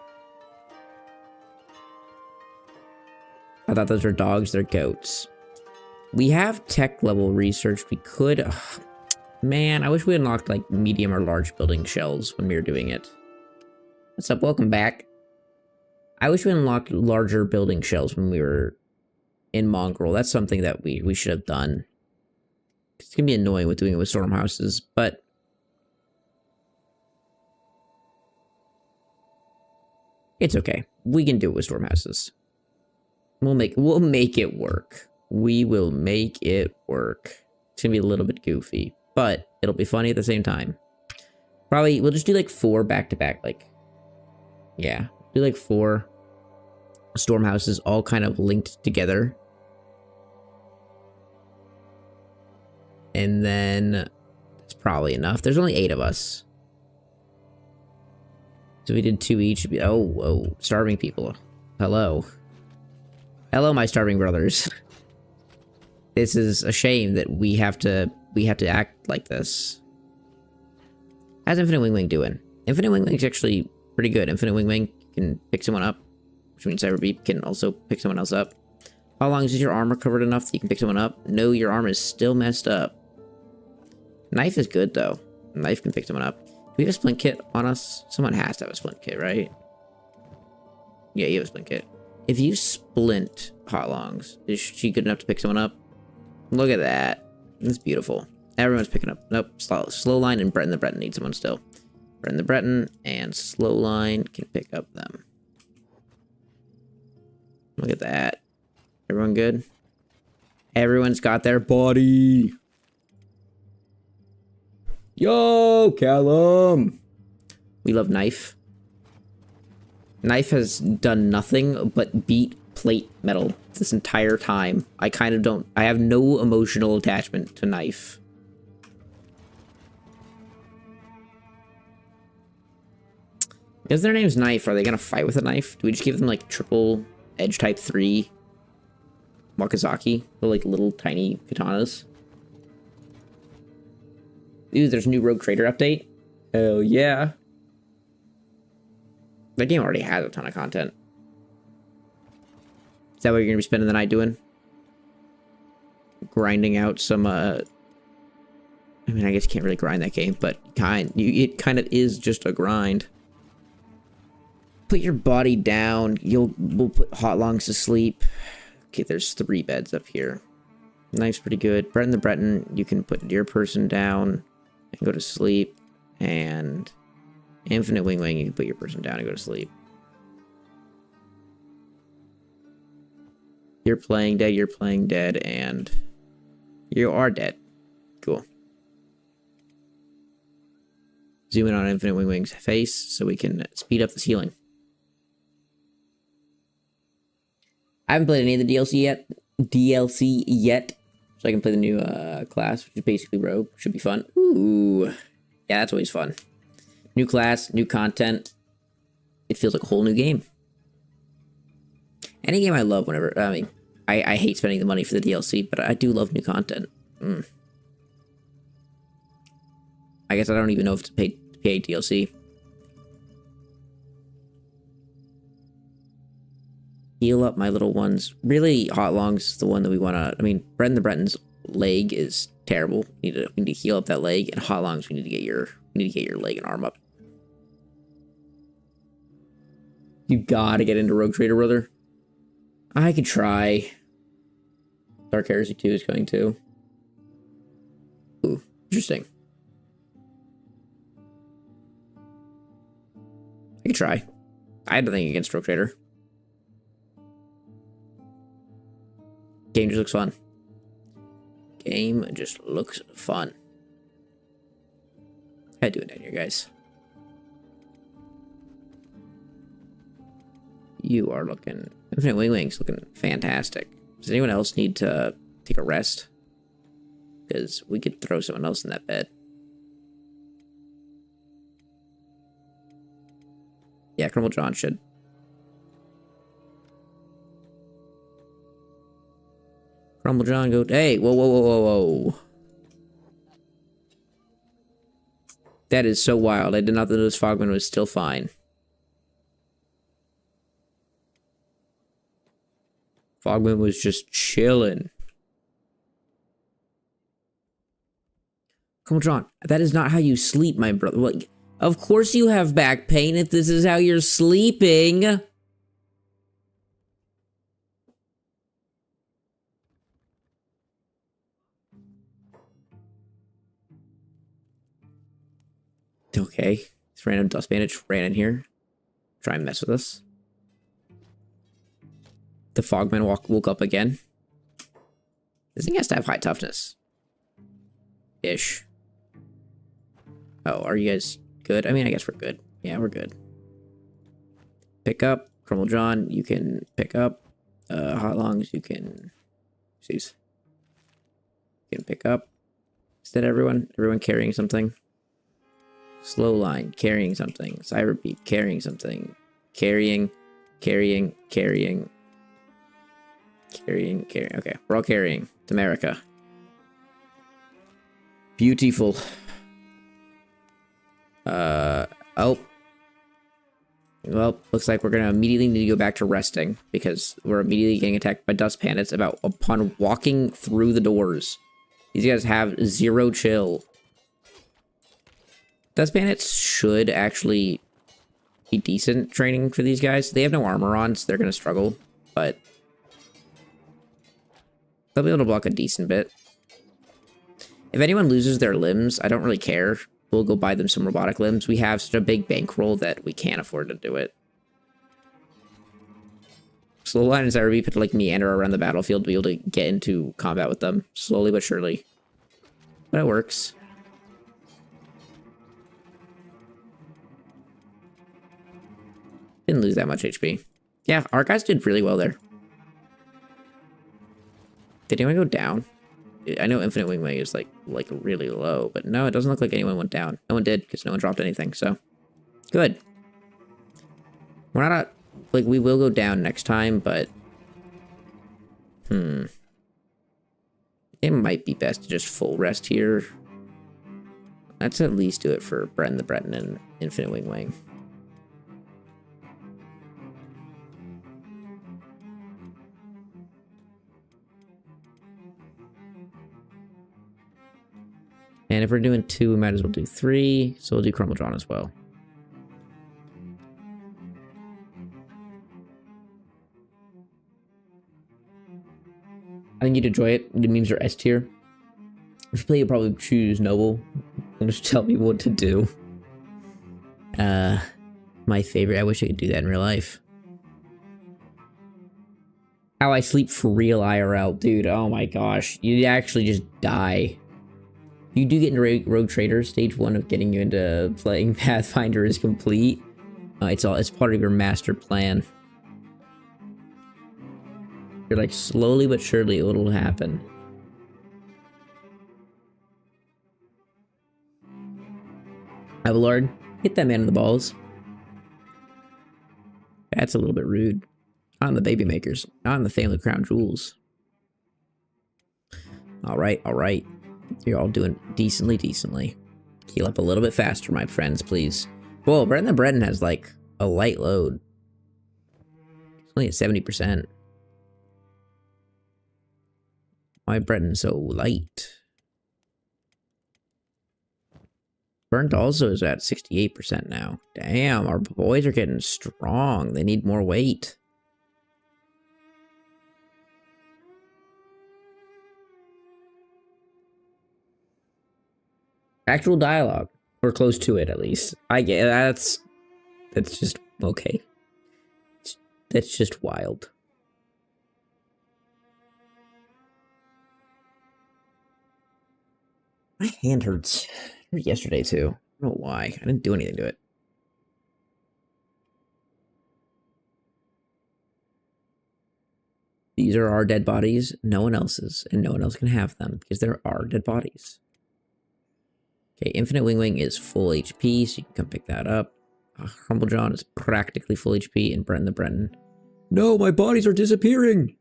thought those were dogs, they're goats. We have tech level research. We could... ugh, man, I wish we unlocked like medium or large building shells when we were doing it. What's up? Welcome back. I wish we unlocked larger building shells when we were in Mongrel. That's something that we should have done. It's going to be annoying with doing it with Stormhouses, but... it's okay. We can do it with Stormhouses. We'll make it work. We will make it work. It's gonna be a little bit goofy, but it'll be funny at the same time. Probably we'll just do like 4 back to back, like yeah, do like 4 Stormhouses all kind of linked together. And then that's probably enough. There's only 8 of us. So we did 2 each. Oh, whoa. Starving people. Hello. Hello, my starving brothers. This is a shame that we have to act like this. How's Infinite Wing Wing doing? Infinite Wing Wing's actually pretty good. Infinite Wing Wing can pick someone up, which means Cyber Beep can also pick someone else up. How long is your armor covered enough that you can pick someone up? No, your armor is still messed up. Knife is good, though. Knife can pick someone up. we have a splint kit on us? Someone has to have a splint kit, right? Yeah, you have a splint kit. If you splint hot longs, is she good enough to pick someone up? Look at that. That's beautiful. Everyone's picking up. Nope. Slow line and Breton the Breton need someone still. Breton the Breton and slow line can pick up them. Look at that. Everyone good? Everyone's got their body. Yo, Callum. We love Knife. Knife has done nothing but beat plate metal this entire time. I have no emotional attachment to Knife. If their name's Knife, are they gonna fight with a knife? Do we just give them like triple edge type 3 Wakazaki? Or like little tiny katanas? Ooh, there's a new Rogue Trader update. Hell yeah. That game already has a ton of content. Is that what you're gonna be spending the night doing? Grinding out some, I mean, I guess you can't really grind that game, but it kind of is just a grind. Put your body down. We'll put hot longs to sleep. Okay, there's 3 beds up here. Knife's pretty good. Breton the Breton, you can put your person down and go to sleep. And Infinite Wing Wing, you can put your person down and go to sleep. You're playing dead, and you are dead. Cool. Zoom in on Infinite Wing Wing's face so we can speed up this healing. I haven't played any of the DLC yet, so I can play the new class, which is basically Rogue. Should be fun. Ooh, yeah, that's always fun. New class, new content. It feels like a whole new game. Any game I love whenever, I mean, I hate spending the money for the DLC, but I do love new content. I guess I don't even know if to pay DLC. Heal up my little ones. Really, Hot Long's is the one that we want to... I mean, Breton the Breton's leg is terrible. We need to heal up that leg, and Hot Longs, we need to get your leg and arm up. You gotta get into Rogue Trader, brother. I could try. Dark Heresy 2 is going too. Ooh, interesting. I could try. I had nothing against Rogue Trader. Game just looks fun. Game just looks fun. I do it down here, guys. You are looking... Infinite Wing Wing's looking fantastic. Does anyone else need to take a rest? Because we could throw someone else in that bed. Yeah, Crumble John should. Crumble John, go... Hey, whoa, whoa, whoa, whoa, whoa. That is so wild. I did not notice Fogman was still fine. Fogman was just chilling. Crumble John, that is not how you sleep, my brother. Like, of course you have back pain if this is how you're sleeping. Okay, this random dust bandage ran in here. Try and mess with us. The Fogman woke up again. This thing has to have high toughness. Ish. Oh, are you guys good? I mean, I guess we're good. Yeah, we're good. Pick up. Crumble John, you can pick up. Hot Longs, you can... Jeez. You can pick up. Is that everyone? Everyone carrying something? Slow line, carrying something. Cyberbeat, carrying something. Carrying. Okay, we're all carrying. To America. Beautiful. Oh. Well, looks like we're gonna immediately need to go back to resting because we're immediately getting attacked by dust bandits upon walking through the doors. These guys have zero chill. Dust Bandits should actually be decent training for these guys. They have no armor on, so they're going to struggle, but they'll be able to block a decent bit. If anyone loses their limbs, I don't really care. We'll go buy them some robotic limbs. We have such a big bankroll that we can't afford to do it. Slow line is RB to like meander around the battlefield to be able to get into combat with them slowly but surely. But it works. Didn't lose that much HP. Yeah, our guys did really well there. Did anyone go down? I know Infinite Wing Wing is like really low, but no, it doesn't look like anyone went down. No one did because no one dropped anything. So good. We're not like we will go down next time, but it might be best to just full rest here. Let's at least do it for Breton the Breton and Infinite Wing Wing. And if we're doing 2, we might as well do 3. So we'll do Crumbledron as well. I think you'd enjoy it. The memes are S tier. If you play, you'll probably choose Noble. And just tell me what to do. My favorite. I wish I could do that in real life. How I sleep for real IRL. Dude, oh my gosh. You'd actually just die. You do get into Rogue Trader. Stage 1 of getting you into playing Pathfinder is complete. It's part of your master plan. You're like, slowly but surely it'll happen. Avalord, hit that man in the balls. That's a little bit rude. Not on the baby makers. Not on the family crown jewels. Alright, alright. You're all doing decently. Heal up a little bit faster, my friends, please. Whoa, Breton the Breton has like a light load. It's only at 70%. Why Breton so light? Burnt also is at 68% now. Damn, our boys are getting strong. They need more weight. Actual dialogue. Or close to it, at least. I get that's just okay. That's just wild. My hand hurts. It hurt yesterday too. I don't know why. I didn't do anything to it. These are our dead bodies, no one else's, and no one else can have them because they're our dead bodies. Okay, Infinite Wing Wing is full HP, so you can come pick that up. Crumbledron is practically full HP, and Breton the Breton. No, my bodies are disappearing!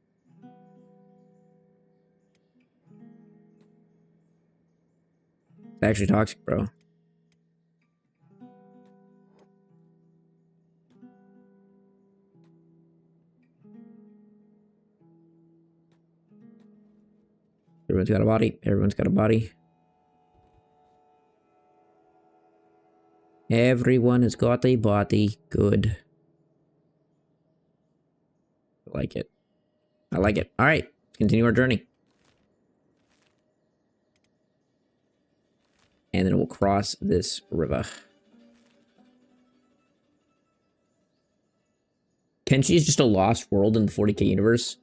It's actually toxic, bro. Everyone's got a body. Everyone's got a body. Everyone has got a body. Good. I like it. I like it. All right. Let's continue our journey. And then we'll cross this river. Kenshi is just a lost world in the 40k universe.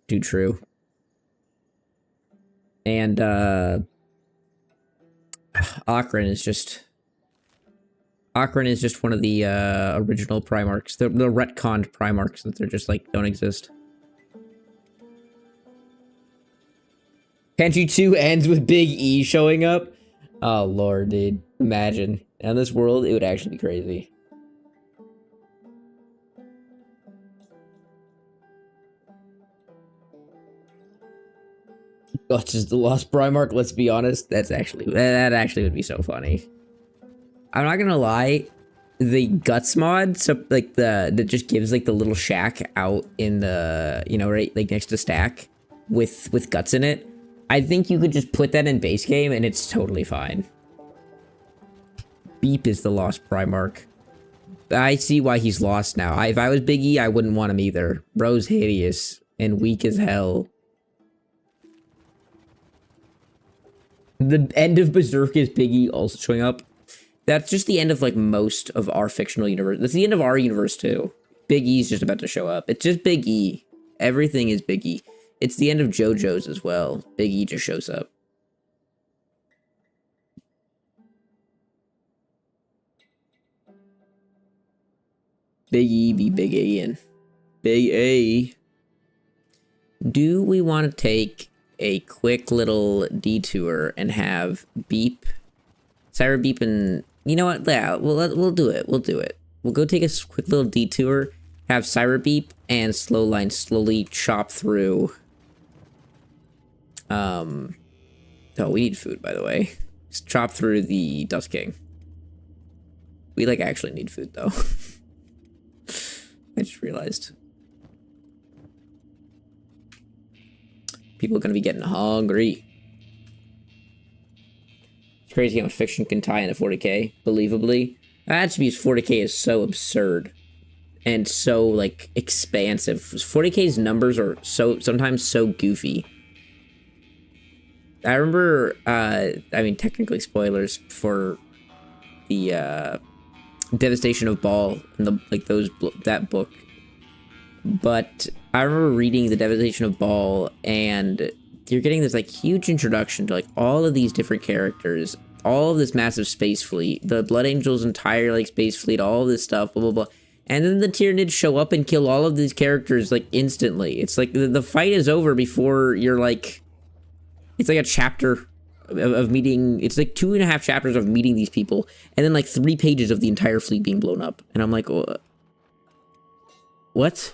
Too true. And Akron is just one of the original Primarchs. The retconned Primarchs that they're just like don't exist. Kenshi 2 ends with Big E showing up. Oh lord, dude. Imagine. In this world, it would actually be crazy. Oh, just the Lost Primarch, let's be honest. That actually would be so funny. I'm not gonna lie, the Guts mod, so like that just gives like the little shack out in the, you know, right like next to Stack with Guts in it. I think you could just put that in base game and it's totally fine. Beep is the lost Primarch. I see why he's lost now. If I was Big E, I wouldn't want him either. Bro's hideous and weak as hell. The end of Berserk is Big E also showing up. That's just the end of, like, most of our fictional universe. That's the end of our universe, too. Big E's just about to show up. It's just Big E. Everything is Big E. It's the end of JoJo's as well. Big E just shows up. Big E be Big A-in. Big A. Do we want to take a quick little detour and have Beep, Syra Beep, and you know what? Yeah, we'll do it. We'll do it. We'll go take a quick little detour, have Syra Beep and Slowline slowly chop through. Oh, we need food, by the way. Just chop through the Dust King. We like actually need food though. I just realized. People are gonna be getting hungry. It's crazy how much fiction can tie into 40k, believably. That's because 40k is so absurd and so like expansive. 40k's numbers are so sometimes so goofy. I remember I mean technically spoilers for the Devastation of Baal and the like that book. But I remember reading the Devastation of Baal, and you're getting this like huge introduction to like all of these different characters, all of this massive space fleet, the Blood Angels' entire like space fleet, all of this stuff, blah blah blah. And then the Tyranids show up and kill all of these characters like instantly. It's like the fight is over before you're like, it's like a chapter of meeting. It's like 2.5 chapters of meeting these people, and then like 3 pages of the entire fleet being blown up. And I'm like, what?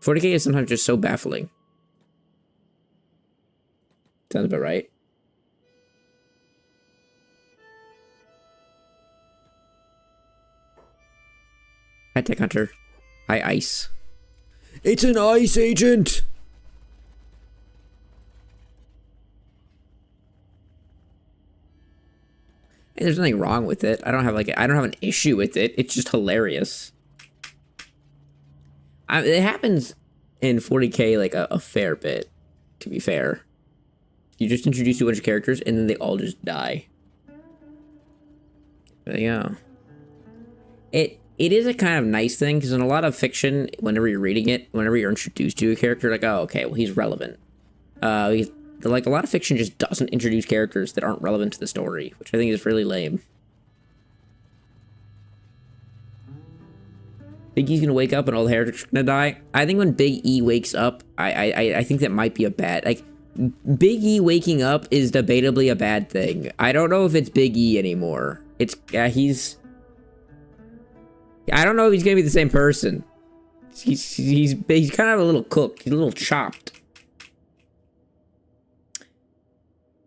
40k is sometimes just so baffling. Sounds about right. Hi, Tech Hunter. Hi, Ice. It's an ice agent! And there's nothing wrong with it. I don't have an issue with it. It's just hilarious. It happens in 40k like a fair bit, to be fair. You just introduce a bunch of characters and then they all just die. But yeah. It is a kind of nice thing, because in a lot of fiction, whenever you're reading it, whenever you're introduced to a character, like, oh, okay, well, he's relevant. Like, a lot of fiction just doesn't introduce characters that aren't relevant to the story, which I think is really lame. Big E's gonna wake up and all the heretics are gonna die. I think when Big E wakes up, I think that might be a bad, like, Big E waking up is debatably a bad thing. I don't know if it's Big E anymore. It's, he's... I don't know if he's gonna be the same person. He's kind of a little cooked. He's a little chopped.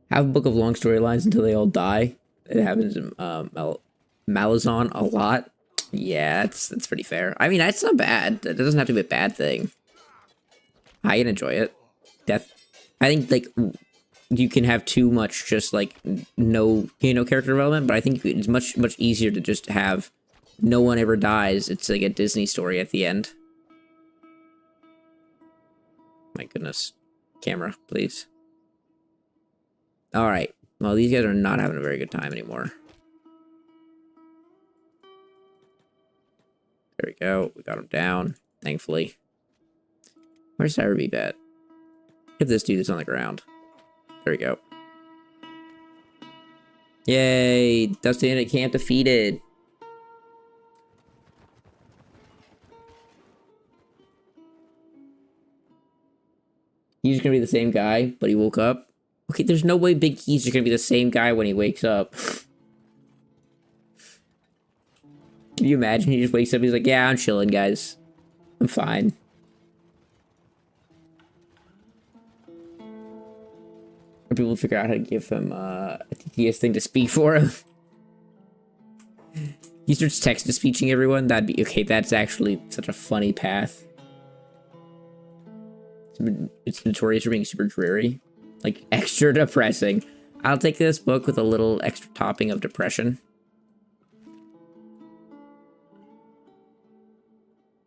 Have a book of long storylines until they all die. It happens in Malazan a lot. Yeah, that's pretty fair. I mean, that's not bad. That doesn't have to be a bad thing. I can enjoy it. Death. I think like you can have too much just like no character development, but I think it's much easier to just have no one ever dies. It's like a Disney story at the end. My goodness. Camera, please. Alright. Well, these guys are not having a very good time anymore. There we go. We got them down, thankfully. Where's Syra Beep at? If this dude is on the ground. There we go. Yay! Dusty Unit Camp defeated. He's gonna be the same guy, but he woke up. Okay, there's no way Big E's are gonna be the same guy when he wakes up. Can you imagine? He just wakes up, he's like, yeah, I'm chilling, guys. I'm fine. Or people figure out how to give him a TTS thing to speak for him. He starts text-to-speeching everyone. That'd be... Okay, that's actually such a funny path. It's notorious for being super dreary. Like, extra depressing. I'll take this book with a little extra topping of depression.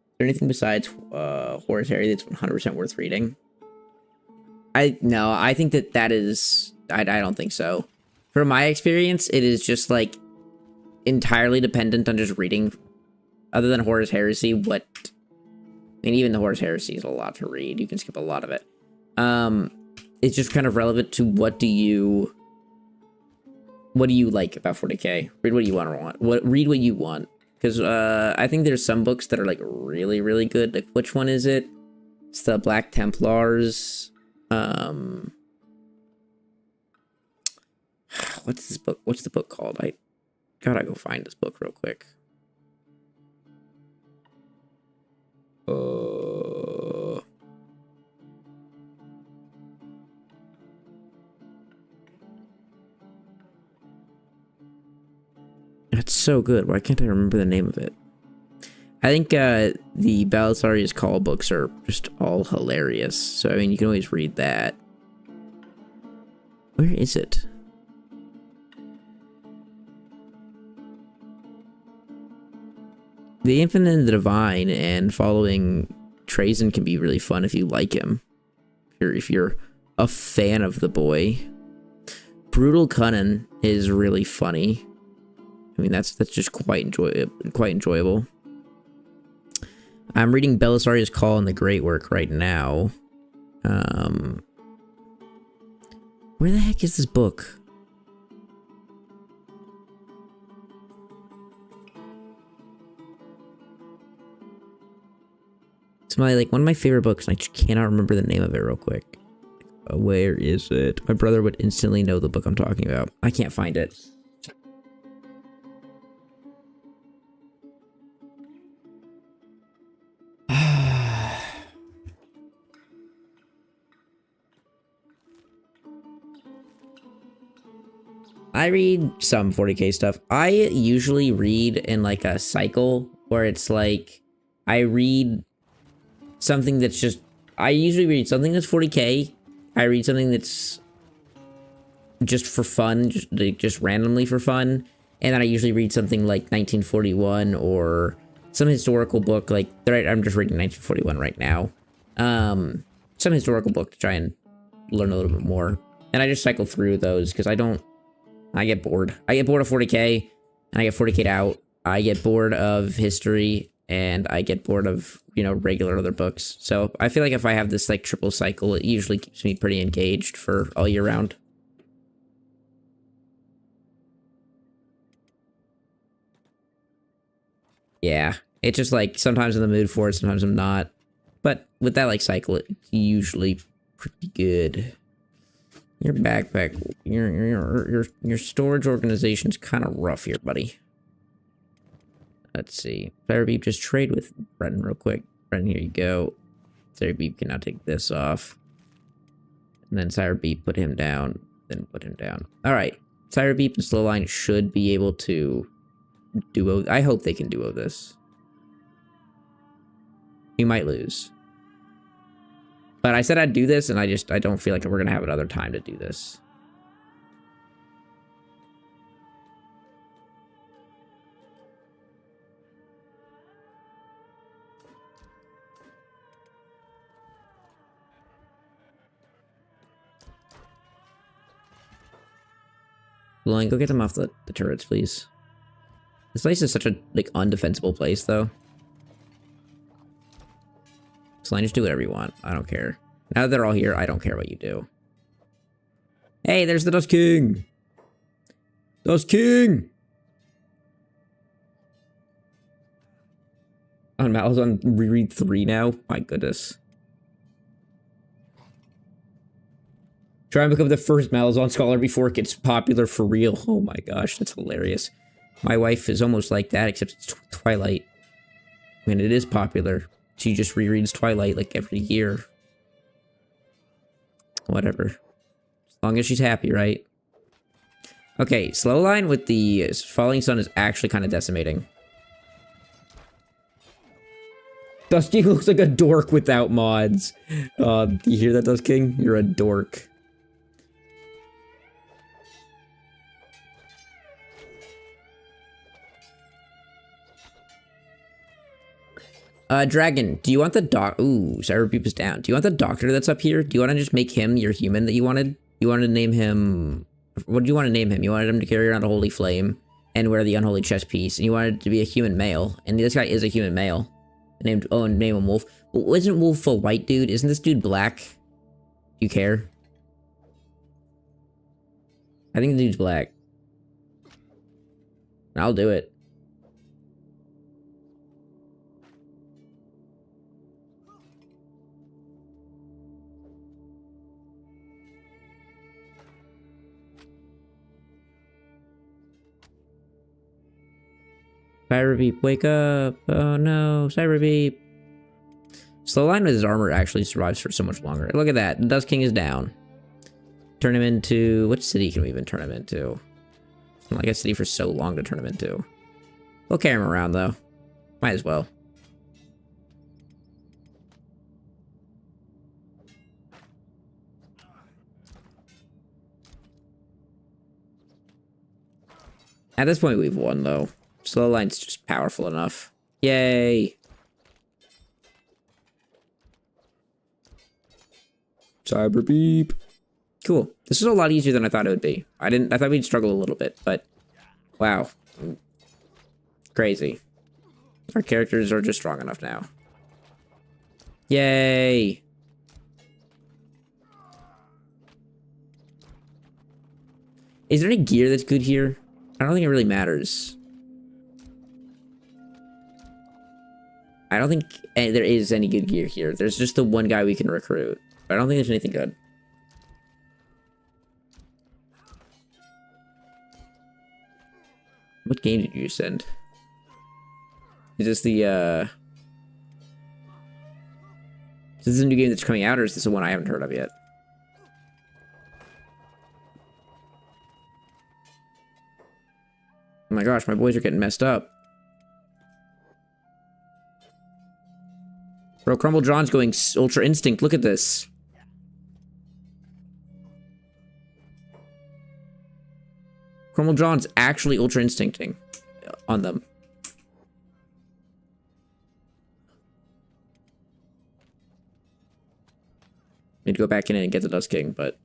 Is there anything besides Horace Harry that's 100% worth reading? No, I think that is... I don't think so. From my experience, it is just, like, entirely dependent on just reading, other than Horus Heresy, what... I mean, even the Horus Heresy is a lot to read. You can skip a lot of it. It's just kind of relevant to what do you like about 40K? Read what you want. Read what you want. Because I think there's some books that are, like, really, really good. Like, which one is it? It's the Black Templars. What's this book? What's the book called? I gotta go find this book real quick. That's so good. Why can't I remember the name of it? I think the Belisarius Call books are just all hilarious. So, I mean, you can always read that. Where is it? The Infinite and the Divine and following Trazyn can be really fun if you like him. If you're a fan of the boy. Brutal Cunning is really funny. I mean, that's just quite enjoyable. I'm reading Belisarius Call and the Great Work right now. Where the heck is this book? It's like one of my favorite books, and I just cannot remember the name of it real quick. Where is it? My brother would instantly know the book I'm talking about. I can't find it. I read some 40K stuff. I usually read in like a cycle where it's like I read something that's just... I usually read something that's 40K. I read something that's just for fun, just randomly for fun. And then I usually read something like 1941 or some historical book. Like, I'm just reading 1941 right now. Some historical book to try and learn a little bit more. And I just cycle through those because I get bored. I get bored of 40K, and I get 40K'd out. I get bored of history, and I get bored of, regular other books. So I feel like if I have this, like, triple cycle, it usually keeps me pretty engaged for all year round. Yeah, it's just, like, sometimes I'm in the mood for it, sometimes I'm not. But with that, like, cycle, it's usually pretty good. Your backpack, your storage organization's kind of rough here, buddy. Let's see. Firebeep, just trade with Breton real quick. Breton, here you go. Firebeep can now take this off. And then Sirebeep, put him down. Then put him down. Alright. Sirebeep and Slowline should be able to duo. I hope they can duo this. We might lose. But I said I'd do this, and I don't feel like we're going to have another time to do this. Lauren, go get them off the turrets, please. This place is such a, like, undefensible place, though. Slime, just do whatever you want. I don't care. Now that they're all here, I don't care what you do. Hey, there's the Dust King! Dust King! On Malazan reread 3 now? My goodness. Try and become the first Malazan scholar before it gets popular for real. Oh my gosh, that's hilarious. My wife is almost like that, except it's Twilight. I mean, it is popular. She just rereads Twilight like every year. Whatever. As long as she's happy, right? Okay, Slowline with the Falling Sun is actually kind of decimating. Dust King looks like a dork without mods. Do you hear that, Dust King? You're a dork. Dragon, do you want the Ooh, Cyberbeep is down. Do you want the doctor that's up here? Do you want to just make him your human that you wanted? You wanted to name him... What do you want to name him? You wanted him to carry around a holy flame and wear the unholy chest piece. And you wanted it to be a human male. And this guy is a human male. Named... Oh, and name him Wolf. But isn't Wolf a white dude? Isn't this dude black? Do you care? I think the dude's black. I'll do it. Cyberbeep, wake up! Oh no, Cyberbeep! Slowline with his armor actually survives for so much longer. Look at that, the Dust King is down. Turn him into... Which city can we even turn him into? It's not like a city for so long to turn him into. We'll carry him around though. Might as well. At this point we've won though. Slowline's just powerful enough. Yay! Cyberbeep. Cool. This is a lot easier than I thought it would be. I thought we'd struggle a little bit, but wow. Crazy. Our characters are just strong enough now. Yay! Is there any gear that's good here? I don't think it really matters. I don't think there is any good gear here. There's just the one guy we can recruit. But I don't think there's anything good. What game did you send? Is this the, Is this a new game that's coming out, or is this the one I haven't heard of yet? Oh my gosh, my boys are getting messed up. Bro, Crumble John's going Ultra Instinct. Look at this. Crumble John's actually Ultra Instincting on them. Need to go back in and get the Dust King, but...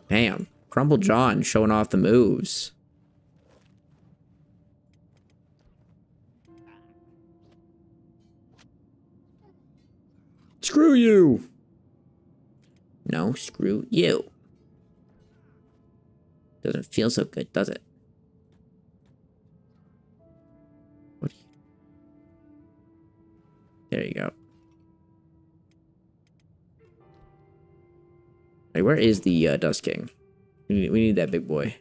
Damn. Crumble John showing off the moves. Screw you! No, screw you. Doesn't feel so good, does it? What? There you go. Hey, where is the Dust King? We need that big boy.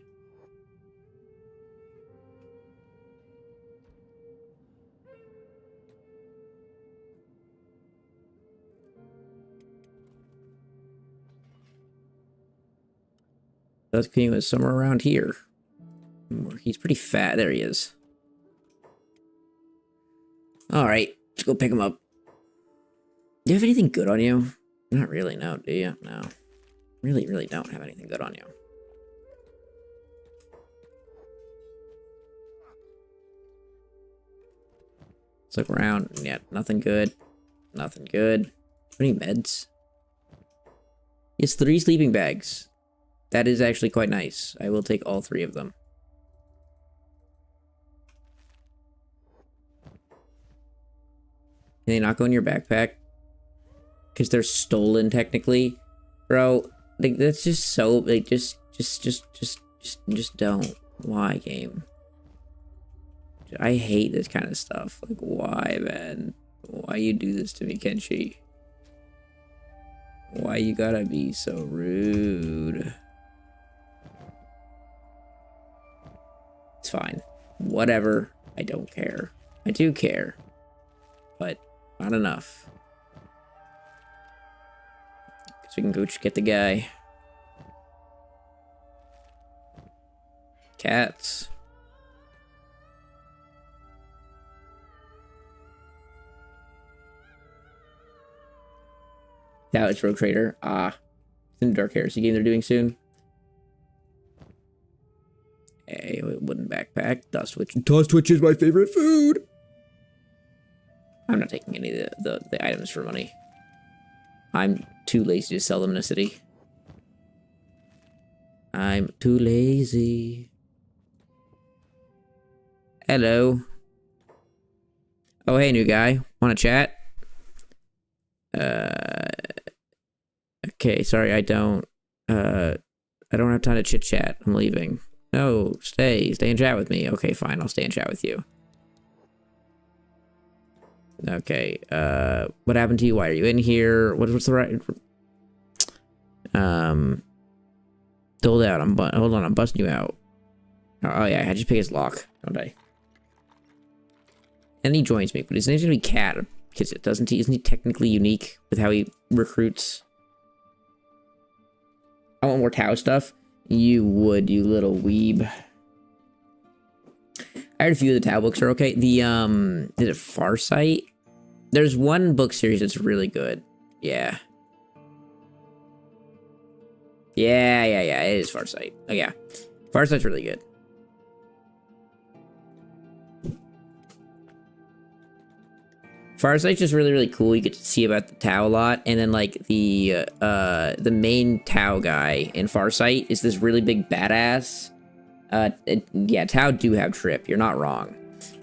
Dust King was somewhere around here. He's pretty fat. There he is. Alright, let's go pick him up. Do you have anything good on you? Not really, no, do you? No. Really don't have anything good on you. Let's look around. Yeah, nothing good. Nothing good. Any meds? It's 3 sleeping bags. That is actually quite nice. I will take all 3 of them. Can they not go in your backpack? Because they're stolen, technically. Bro, like, that's just so, like, just don't. Why, game? I hate this kind of stuff. Like, why, man? Why you do this to me, Kenshi? Why you gotta be so rude? It's fine. Whatever. I don't care. I do care. But not enough. So we can go get the guy. Cats. Now it's Rogue Trader. Ah. It's in the Dark Heresy game they're doing soon. Hey, wooden backpack. backpack. Dust Witch. Dust Witch is my favorite food. I'm not taking any of the items for money. I'm too lazy to sell them in a city. I'm too lazy. Hello. Oh, hey, new guy. Wanna chat? Okay, sorry, I don't have time to chit-chat. I'm leaving. No, stay and chat with me. Okay, fine, I'll stay and chat with you. Okay, what happened to you? Why are you in here? What's the right... Hold out, hold on, I'm busting you out. Oh yeah, I just pick his lock, don't I? And he joins me, but his name's gonna be Cat, because isn't he technically unique with how he recruits? I want more Tau stuff. You would, you little weeb. I heard a few of the Tau books are okay. The, is it Farsight? There's one book series that's really good. Yeah. Yeah, it is Farsight. Oh, yeah. Farsight's really good. Farsight's just really, really cool. You get to see about the Tau a lot. And then, like, the main Tau guy in Farsight is this really big badass. Yeah, Tau do have trip. You're not wrong.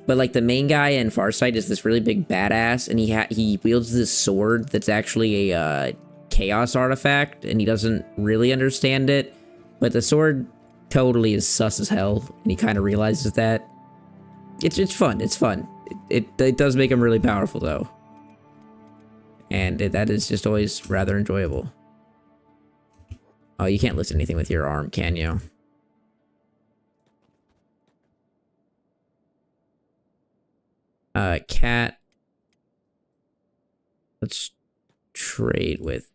But, like, the main guy in Farsight is this really big badass. And he wields this sword that's actually a chaos artifact. And he doesn't really understand it. But the sword totally is sus as hell. And he kind of realizes that. It's fun. It's fun. It does make him really powerful, though. And that is just always rather enjoyable. Oh, you can't lift anything with your arm, can you? Cat. Let's trade with...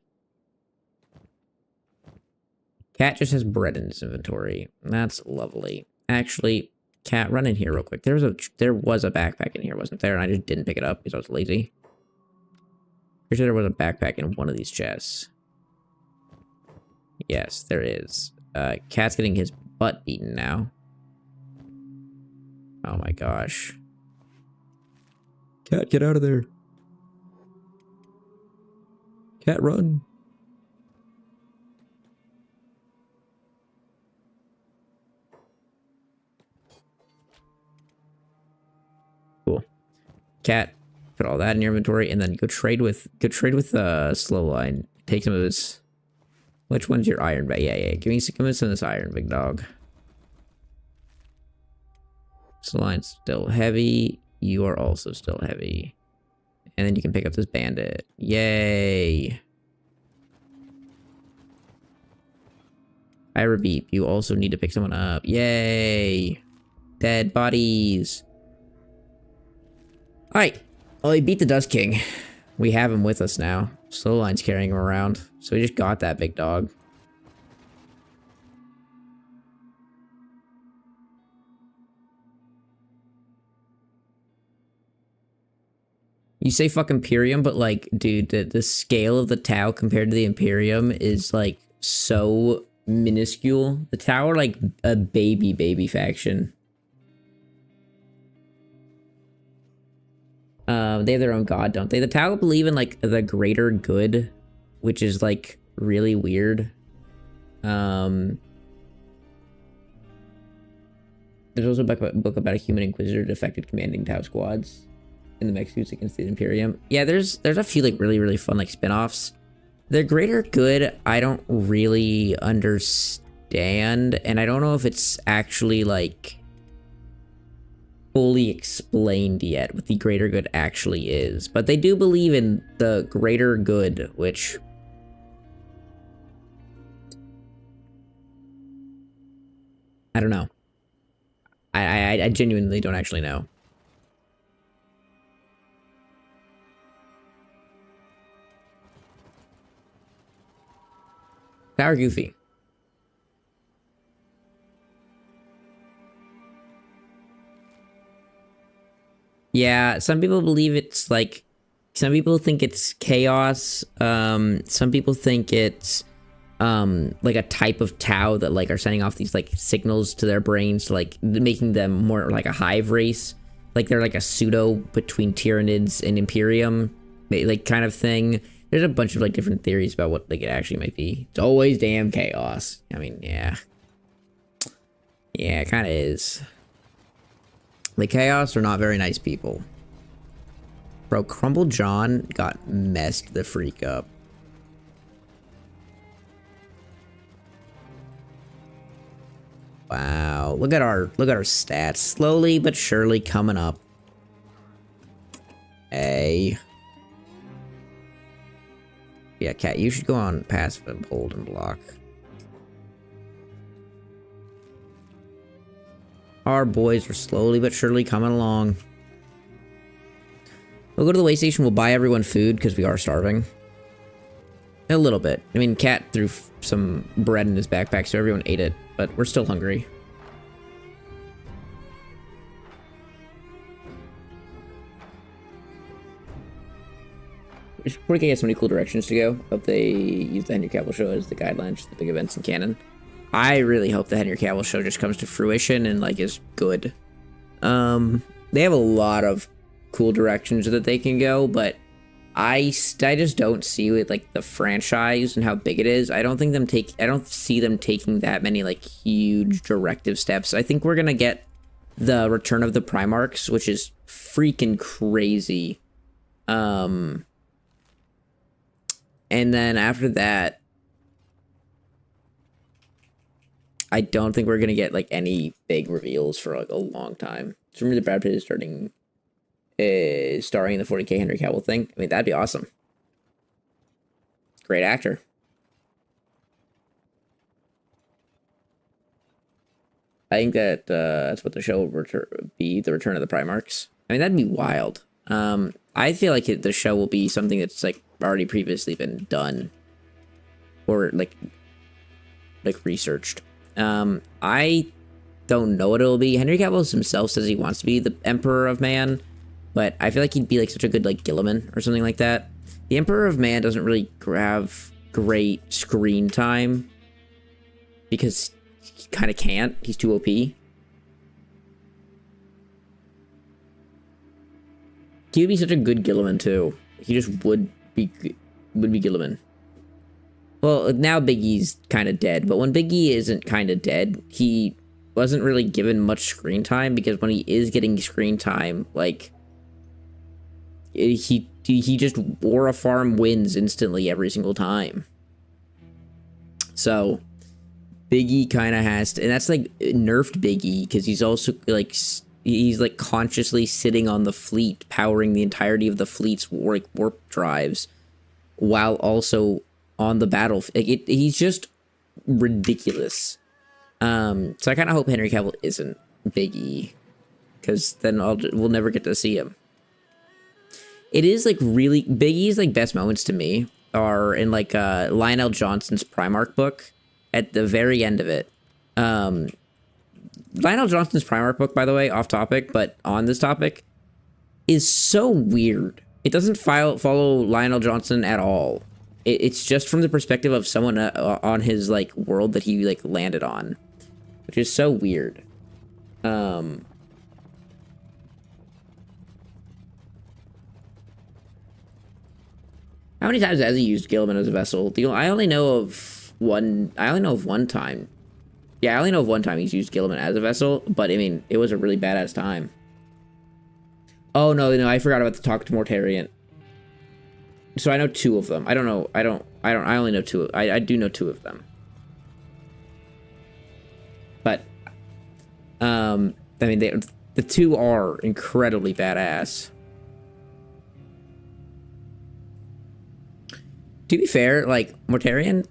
Cat just has bread in his inventory. That's lovely. Actually... Cat, run in here real quick. There was a backpack in here, wasn't there? And I just didn't pick it up because I was lazy. Pretty sure there was a backpack in one of these chests. Yes, there is. Cat's getting his butt beaten now. Oh my gosh. Cat, get out of there. Cat, run. Cool. Cat, put all that in your inventory, and then go trade with Slowline. Take some of his. Which one's your iron? Yeah. Give me some of this iron, big dog. Slowline's still heavy. You are also still heavy. And then you can pick up this bandit. Yay! I repeat, you also need to pick someone up. Yay! Dead bodies. Alright. Well, he beat the Dust King. We have him with us now. Slowline's carrying him around. So we just got that big dog. You say fuck Imperium, but like, dude, the scale of the Tau compared to the Imperium is like so minuscule. The Tau are like a baby faction. They have their own god, don't they? The Tau believe in like the greater good, which is like really weird. There's also a book about a human inquisitor defected commanding Tau squads in the Mexico's against the Imperium. Yeah, there's a few like really fun like spin-offs. The greater good I don't really understand, and I don't know if it's actually like fully explained yet what the greater good actually is, but they do believe in the greater good, which I don't know. I genuinely don't actually know. Power Goofy. Yeah, some people believe it's like, some people think it's chaos. Some people think it's like a type of Tau that like are sending off these like signals to their brains to like making them more like a hive race. Like they're like a pseudo between Tyranids and Imperium, like kind of thing. There's a bunch of like different theories about what like it actually might be. It's always damn chaos. I mean, yeah. Yeah, it kind of is. The chaos are not very nice people. Bro, Crumble John got messed the freak up. Wow, look at our stats. Slowly but surely coming up. Hey. Yeah, Cat, you should go on passive and hold and block. Our boys are slowly but surely coming along. We'll go to the way station, we'll buy everyone food, because we are starving. A little bit. I mean, Cat threw some bread in his backpack, so everyone ate it, but we're still hungry. Before we get so many cool directions to go, hope they use the Henry Cavill show as the guidelines for the big events in canon. I really hope the Henry Cavill show just comes to fruition and like is good. They have a lot of cool directions that they can go, but I just don't see with like the franchise and how big it is. I don't see them taking that many like huge directive steps. I think we're gonna get the Return of the Primarchs, which is freaking crazy. And then after that, I don't think we're gonna get like any big reveals for like a long time. So remember that Brad Pitt is starring in the 40K Henry Cavill thing. I mean, that'd be awesome. Great actor. I think that that's what the show will be, the Return of the Primarchs. I mean, that'd be wild. I feel like the show will be something that's like already previously been done or like researched. I don't know what it'll be. Henry Cavill himself says he wants to be the Emperor of Man, but I feel like he'd be like such a good like Gilliman or something like that. The Emperor of Man doesn't really have great screen time because he kind of can't. He's too OP. He would be such a good Gilliman too. He just would be Gilliman. Well, now Big E's kind of dead, but when Big E isn't kind of dead, he wasn't really given much screen time, because when he is getting screen time, like he just Aura Farm wins instantly every single time. So Big E kind of has to, and that's like nerfed Big E, because he's also like he's like consciously sitting on the fleet, powering the entirety of the fleet's warp drives, while also on the battlefield. Like he's just ridiculous. So I kind of hope Henry Cavill isn't Big E, because then we'll never get to see him. It is like really Big E's like best moments to me are in like Lionel Johnson's Primarch book. At the very end of it, Lionel Johnson's Primarch book, by the way, off topic, but on this topic, is so weird. It doesn't follow Lionel Johnson at all. It's just from the perspective of someone on his like world that he like landed on, which is so weird. How many times has he used Gilliman as a vessel? I only know of one. I only know of one time. Yeah, I only know of one time he's used Gilliman as a vessel, but I mean, it was a really badass time. Oh no, I forgot about the Talk to Mortarion. So I know two of them. I only know two. I do know two of them. But, I mean, the two are incredibly badass. To be fair, like, Mortarion,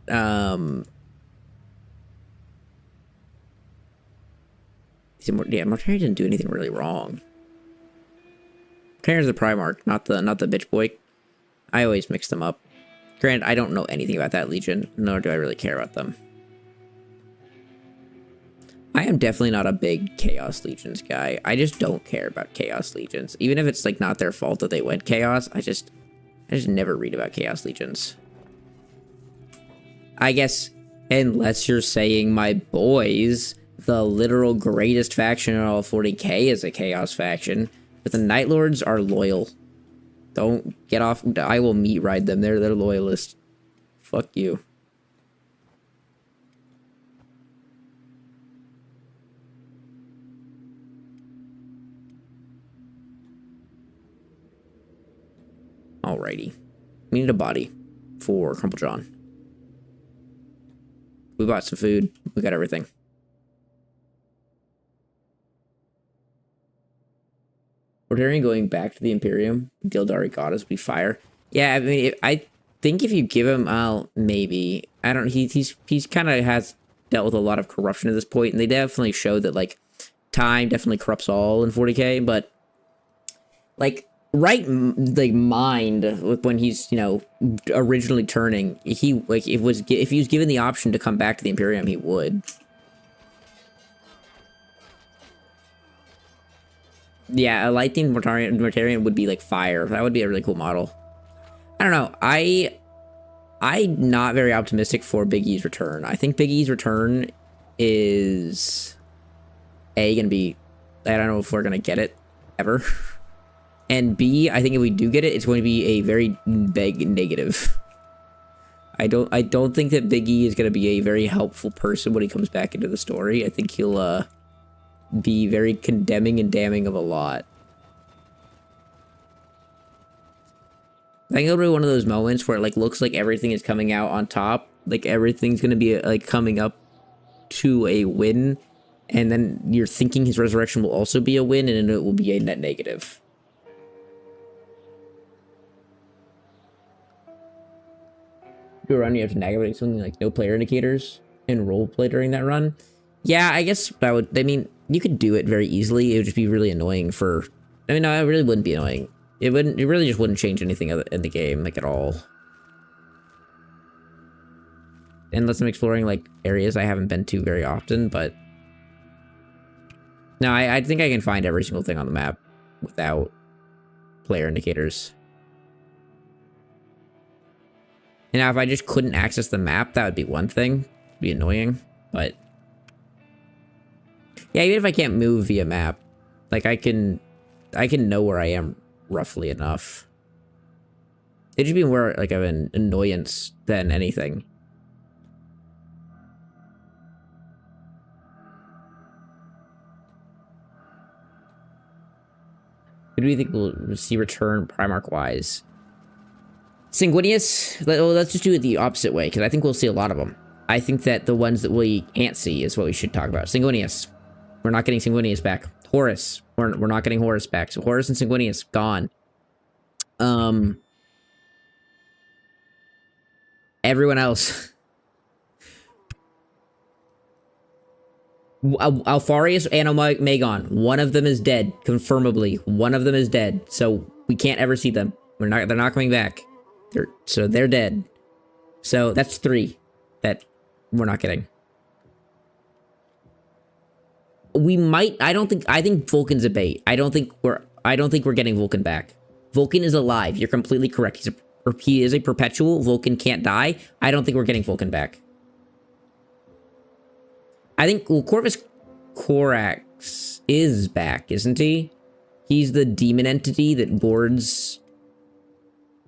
yeah, Mortarion didn't do anything really wrong. Mortarion's the Primarch, not the bitch boy. I always mix them up. Granted, I don't know anything about that Legion, nor do I really care about them. I am definitely not a big Chaos Legions guy. I just don't care about Chaos Legions. Even if it's like not their fault that they went Chaos, I just never read about Chaos Legions. I guess, unless you're saying my boys, the literal greatest faction in all 40k is a Chaos faction, but the Night Lords are loyal. Don't get off. I will meat ride them. They're loyalists. Fuck you. Alrighty. We need a body for Crumple John. We bought some food. We got everything. Mortarion going back to the Imperium. Gildari God us. We fire. Yeah, I mean, I think if you give him, maybe. I don't. He's kind of has dealt with a lot of corruption at this point, and they definitely show that like time definitely corrupts all in 40k. But like mind when he's originally turning, he like if he was given the option to come back to the Imperium, he would. Yeah, a light themed Mortarion would be like fire. That would be a really cool model. I don't know. I'm not very optimistic for Big E's return. I think Big E's return is gonna be. I don't know if we're gonna get it ever. And B, I think if we do get it, it's going to be a very big negative. I don't think that Big E is going to be a very helpful person when he comes back into the story. I think he'll be very condemning and damning of a lot. I think it'll be one of those moments where it like looks like everything is coming out on top, like everything's going to be like coming up to a win, and then you're thinking his resurrection will also be a win, and it will be a net negative. Do a run, you have to navigate something like no player indicators and role play during that run. Yeah, I guess that would. I mean, you could do it very easily. It would just be really annoying for. I mean, no, it really wouldn't be annoying. It wouldn't. It really just wouldn't change anything in the game, like at all. Unless I'm exploring like areas I haven't been to very often, but no, I think I can find every single thing on the map without player indicators. And now if I just couldn't access the map, that would be one thing. It'd be annoying, but yeah, even if I can't move via map, like I can know where I am roughly enough. It'd just be more like of an annoyance than anything. Who do you think we'll see return Primarch wise? Sanguinius, let's just do it the opposite way, because I think we'll see a lot of them. I think that the ones that we can't see is what we should talk about. Sanguinius. We're not getting Sanguinius back. Horus. We're not getting Horus back. So Horus and Sanguinius, gone. Everyone else. Alfarius and Omegon. One of them is dead. Confirmably. One of them is dead. So we can't ever see them. They're not coming back. They're dead. So that's 3 that we're not getting. We might. I think Vulcan's a bait. I don't think we're getting Vulcan back. Vulcan is alive. You're completely correct. He is a perpetual. Vulcan can't die. I don't think we're getting Vulcan back. I think Corvus Corax is back, isn't he? He's the demon entity that boards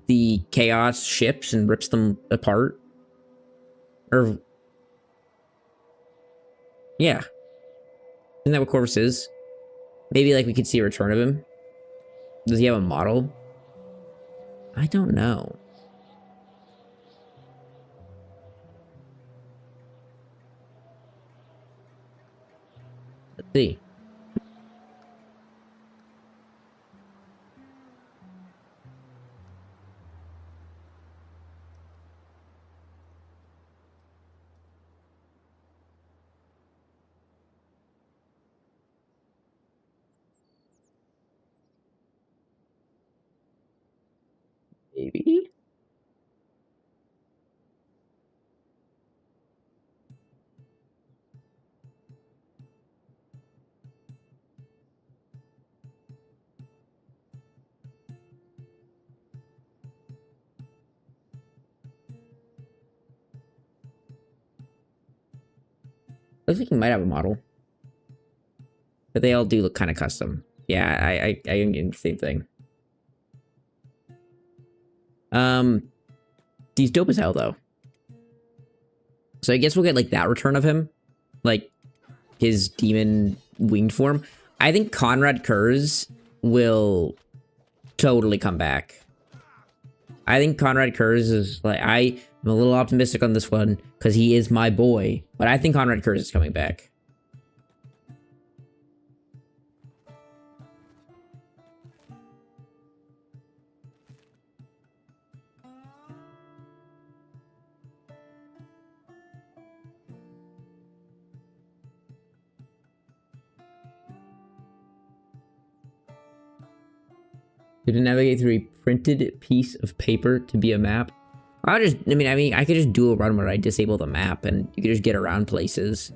the Chaos ships and rips them apart. Or yeah. Isn't that what Corvus is? Maybe like we could see a return of him. Does he have a model? I don't know. Let's see. Maybe. Looks like he might have a model. But they all do look kind of custom. Yeah, I am getting the same thing. He's dope as hell, though. So I guess we'll get, like, that return of him. Like, his demon winged form. I think Conrad Kurz will totally come back. I think Conrad Kurz is, like, I'm a little optimistic on this one, because he is my boy. But I think Conrad Kurz is coming back. To navigate through a printed piece of paper to be a map. I could just do a run where I disable the map and you could just get around places.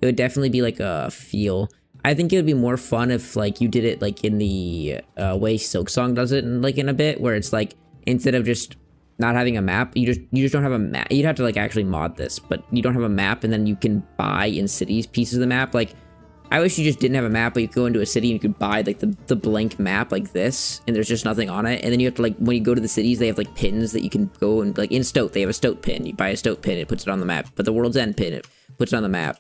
It would definitely be like a feel. I think it would be more fun if like you did it like in the way Silksong does it in a bit, where it's like instead of just not having a map, you just don't have a map. You'd have to like actually mod this, but you don't have a map, and then you can buy in cities pieces of the map. Like, I wish you just didn't have a map, but you could go into a city and you could buy like the blank map like this, and there's just nothing on it. And then you have to like, when you go to the cities, they have like pins that you can go and like in Stoat, they have a Stoat pin. You buy a Stoat pin, it puts it on the map. But the World's End pin, it puts it on the map.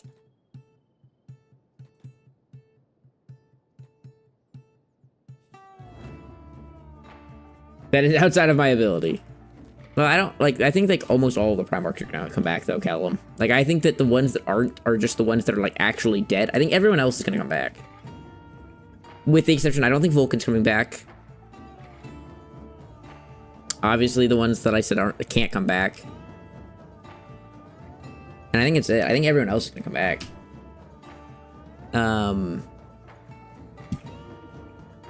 That is outside of my ability. Well, I think like almost all of the Primarchs are gonna come back though, Callum. Like, I think that the ones that aren't are just the ones that are like actually dead. I think everyone else is gonna come back. With the exception, I don't think Vulcan's coming back. Obviously, the ones that I said can't come back. And I think it's it. I think everyone else is gonna come back.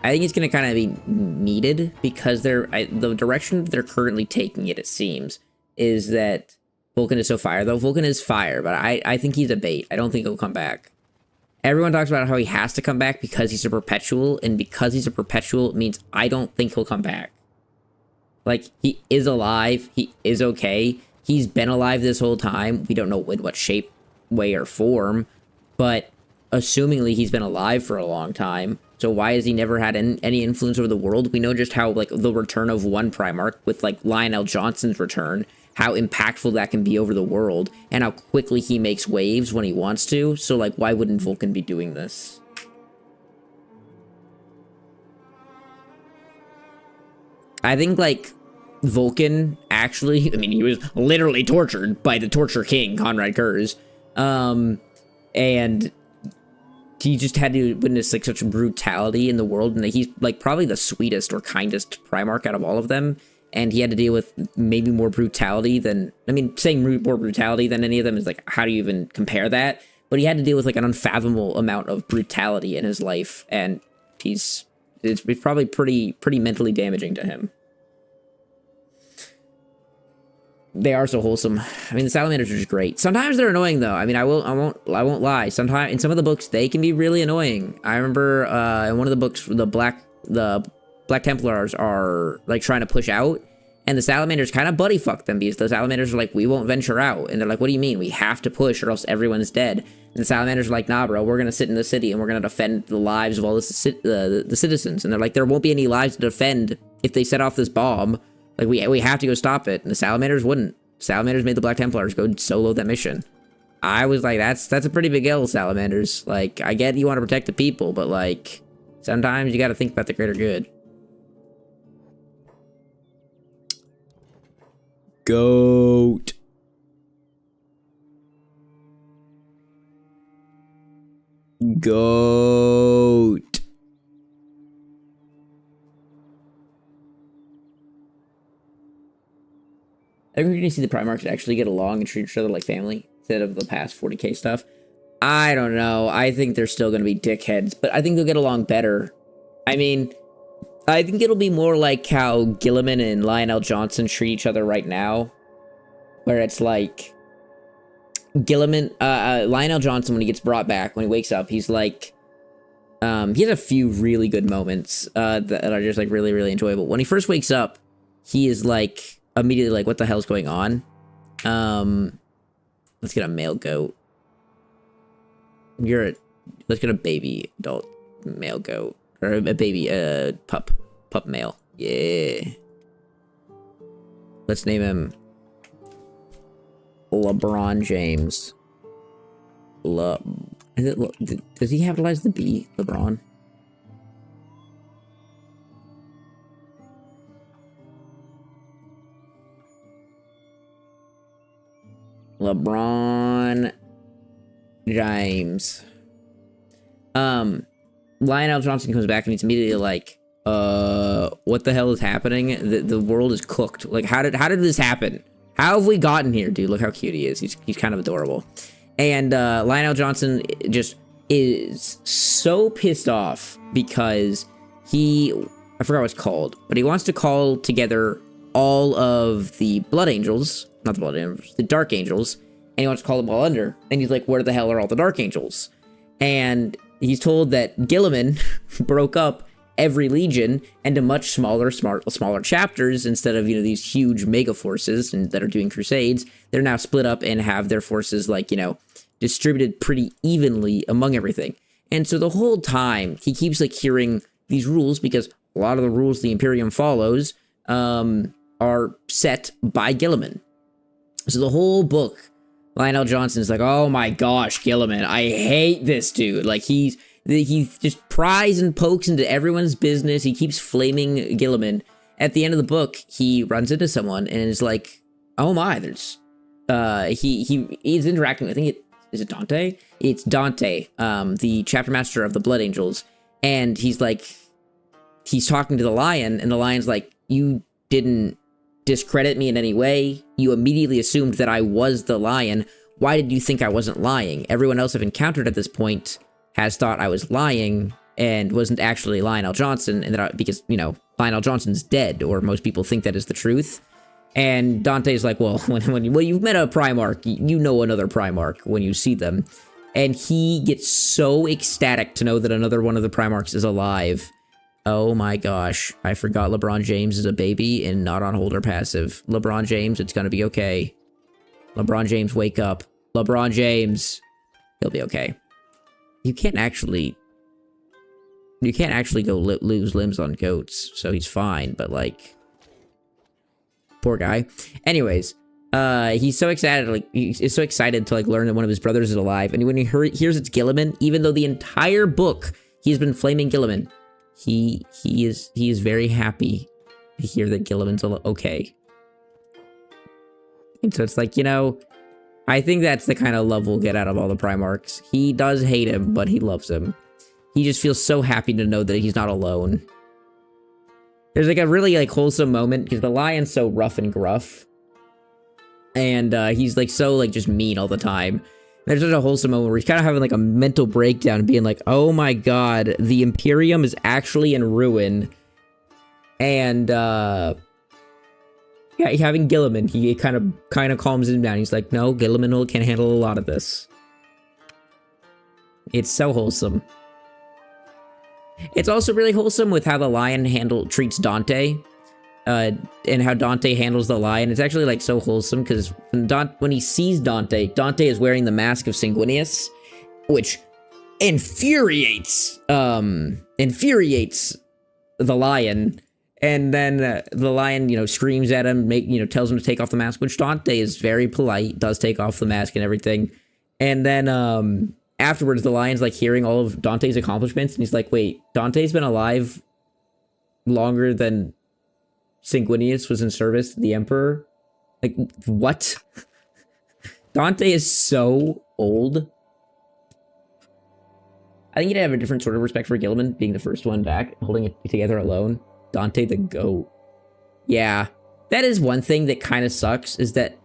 I think it's going to kind of be needed because the direction they're currently taking it seems, is that Vulcan is so fire. Though Vulcan is fire, but I think he's a bait. I don't think he'll come back. Everyone talks about how he has to come back because he's a perpetual, and because he's a perpetual, it means I don't think he'll come back. Like, he is alive. He is okay. He's been alive this whole time. We don't know in what shape, way, or form, but assumingly he's been alive for a long time. So why has he never had any influence over the world? We know just how, like, the return of one Primarch with, like, Lionel Johnson's return, how impactful that can be over the world, and how quickly he makes waves when he wants to. So, like, why wouldn't Vulcan be doing this? I think, like, Vulcan actually, I mean, he was literally tortured by the Torture King, Conrad Kurz. And he just had to witness like such brutality in the world, and he's like probably the sweetest or kindest Primarch out of all of them, and he had to deal with maybe more brutality than, I mean, saying more brutality than any of them is like, how do you even compare that? But he had to deal with like an unfathomable amount of brutality in his life, and it's probably pretty mentally damaging to him. They are so wholesome. I mean, the salamanders are just great. Sometimes they're annoying though. I mean, I won't lie. Sometimes in some of the books they can be really annoying. I remember in one of the books, the Black Templars are like trying to push out, and the salamanders kind of buddy fuck them because the salamanders are like, we won't venture out, and they're like, what do you mean? We have to push or else everyone's dead. And the salamanders are like, nah, bro, we're gonna sit in the city and we're gonna defend the lives of all the citizens. And they're like, there won't be any lives to defend if they set off this bomb. Like, we have to go stop it. And the salamanders wouldn't. Salamanders made the Black Templars go solo that mission. I was like, that's a pretty big L, salamanders. Like, I get you want to protect the people, but like, sometimes you got to think about the greater good. Goat. Goat. I think we're going to see the Primarchs actually get along and treat each other like family instead of the past 40k stuff. I don't know. I think they're still going to be dickheads, but I think they'll get along better. I mean, I think it'll be more like how Guilliman and Lionel Johnson treat each other right now, where it's like Guilliman, Lionel Johnson, when he gets brought back, when he wakes up, he's like, he has a few really good moments that are just like really, really enjoyable. When he first wakes up, he is like immediately like, what the hell's going on? Let's get a male goat. let's get a baby adult male goat. Or a baby, pup male. Yeah. Let's name him LeBron James. Does he capitalize the B? LeBron? LeBron James. Lionel Johnson comes back and he's immediately like, what the hell is happening? The world is cooked. Like, how did this happen? How have we gotten here, dude? Look how cute he is. He's kind of adorable. And Lionel Johnson just is so pissed off because I forgot what it's called, but he wants to call together all of the Blood Angels, not the Blood Angels, the Dark Angels, and he wants to call them all under. And he's like, where the hell are all the Dark Angels? And he's told that Gilliman broke up every legion into much smaller chapters instead of, these huge mega forces that are doing crusades. They're now split up and have their forces distributed pretty evenly among everything. And so the whole time he keeps hearing these rules, because a lot of the rules the Imperium follows are set by Gilliman. So the whole book, Lionel Johnson is like, oh my gosh, Gilliman, I hate this dude. Like, he just pries and pokes into everyone's business. He keeps flaming Gilliman. At the end of the book, he runs into someone and is like, oh my, there's he's interacting with, I think is it Dante? It's Dante, the chapter master of the Blood Angels. And he's talking to the lion, and the lion's like, you didn't discredit me in any way. You immediately assumed that I was the lion. Why did you think I wasn't lying? Everyone else I've encountered at this point has thought I was lying and wasn't actually Lionel Johnson, and because Lionel Johnson's dead, or most people think that is the truth. And Dante's like, well, when you've met a Primarch, you know another Primarch when you see them. And he gets so ecstatic to know that another one of the Primarchs is alive. Oh my gosh, I forgot LeBron James is a baby and not on hold or passive. LeBron James, it's gonna be okay. LeBron James, wake up. LeBron James, he'll be okay. You can't actually go lose limbs on goats, so he's fine, but poor guy. Anyways, he's so excited, he's so excited to learn that one of his brothers is alive, and when he hears it's Gilliman, even though the entire book he's been flaming Gilliman, he is very happy to hear that Gilliman's okay. And so it's I think that's the kind of love we'll get out of all the Primarchs. He does hate him, but he loves him. He just feels so happy to know that he's not alone. There's a really wholesome moment, because the lion's so rough and gruff. And he's so just mean all the time. There's just a wholesome moment where he's kind of having a mental breakdown and being like, oh my god, the Imperium is actually in ruin. And yeah, having Gilliman, he kind of calms him down. He's like, no, Gilliman can handle a lot of this. It's so wholesome. It's also really wholesome with how the lion treats Dante, and how Dante handles the lion. It's actually so wholesome, because when he sees Dante is wearing the mask of Sanguinius, which infuriates the lion. And then the lion, screams at him, tells him to take off the mask, which Dante is very polite, does take off the mask and everything. And then afterwards, the lion's hearing all of Dante's accomplishments, and he's like, wait, Dante's been alive longer than Sanguinius was in service to the Emperor? What? Dante is so old. I think you'd have a different sort of respect for Gilliman being the first one back, holding it together alone. Dante the goat. Yeah, that is one thing that kind of sucks, is that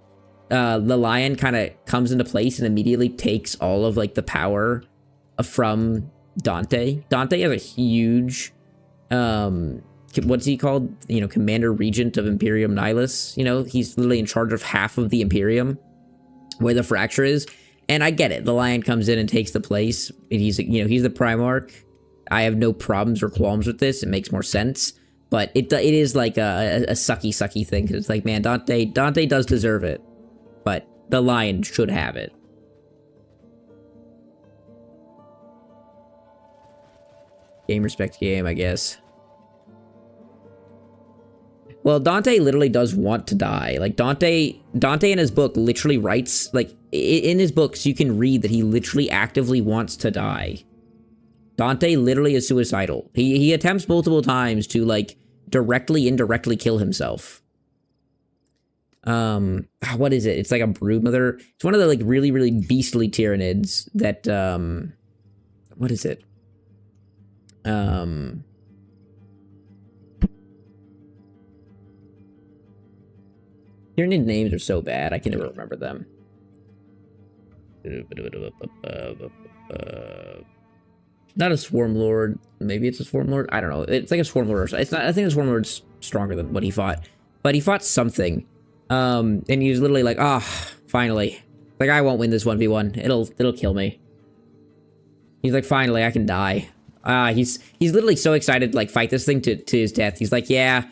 the lion kind of comes into place and immediately takes all of the power from Dante. Dante has a huge, what's he called? Commander Regent of Imperium Nihilus. He's literally in charge of half of the Imperium, where the fracture is. And I get it. The lion comes in and takes the place. And he's the Primarch. I have no problems or qualms with this. It makes more sense. But it is a sucky thing. Because it's man, Dante does deserve it. But the lion should have it. Game respect game, I guess. Well, Dante literally does want to die. Like, Dante in his book literally writes, like, in his books, you can read that he literally actively wants to die. Dante literally is suicidal. He attempts multiple times to, like, indirectly kill himself. What is it? It's like a broodmother. It's one of the, like, really, really beastly Tyranids that, what is it? Tyranid names are so bad, I can never remember them. Not a Swarm Lord. Maybe it's a Swarm Lord. I don't know. It's like a Swarm Lord. It's not. I think the Swarm Lord's stronger than what he fought, but he fought something. And he was literally like, "Ah, finally! Like, I won't win this 1v1. It'll kill me." He's like, "Finally, I can die." He's literally so excited to, like, fight this thing to his death. He's like, "Yeah,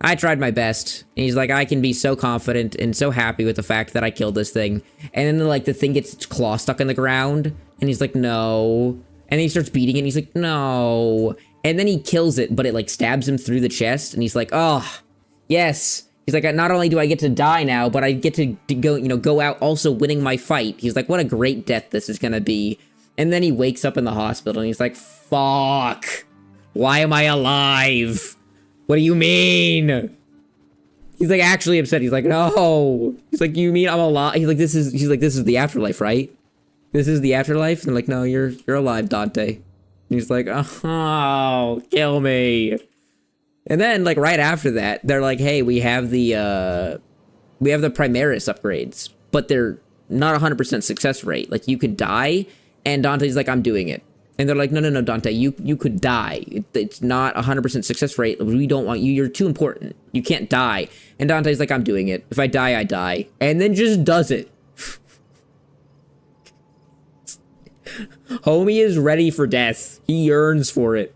I tried my best." And he's like, "I can be so confident and so happy with the fact that I killed this thing." And then, like, the thing gets its claw stuck in the ground, and he's like, "No." And then he starts beating it, and he's like, "No." And then he kills it, but it, like, stabs him through the chest, and he's like, "Oh, yes." He's like, "Not only do I get to die now, but I get to go, you know, go out also winning my fight." He's like, "What a great death this is gonna be." And then he wakes up in the hospital, and he's like, "Fuck. Why am I alive? What do you mean?" He's like actually upset. He's like, "No." He's like, "You mean I'm alive?" He's like, "This is the afterlife, right? This is the afterlife?" And they're like, "No, you're alive, Dante." And he's like, "Oh, kill me." And then, like, right after that, they're like, "Hey, we have the Primaris upgrades, but they're not 100% success rate. Like, you could die." And Dante's like, "I'm doing it." And they're like, no, Dante, you could die. It's not 100% success rate. We don't want you. You're too important. You can't die." And Dante's like, "I'm doing it. If I die, I die." And then just does it. Homie is ready for death. He yearns for it.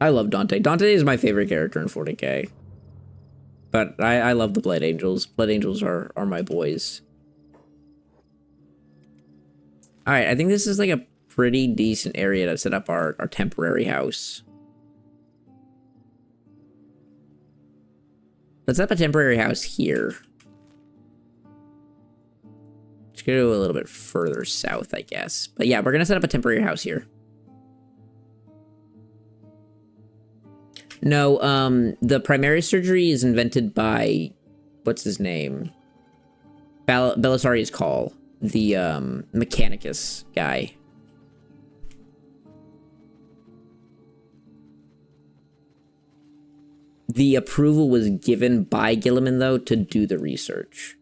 I love Dante. Dante is my favorite character in 40k. But I love the Blood Angels. Blood Angels are my boys. Alright, I think this is like a pretty decent area to set up our temporary house. Let's set up a temporary house here. Let's go a little bit further south, I guess. But yeah, we're gonna set up a temporary house here. No, the primary surgery is invented by, what's his name? Belisarius Cawl, the, Mechanicus guy. The approval was given by Guilliman, though, to do the research.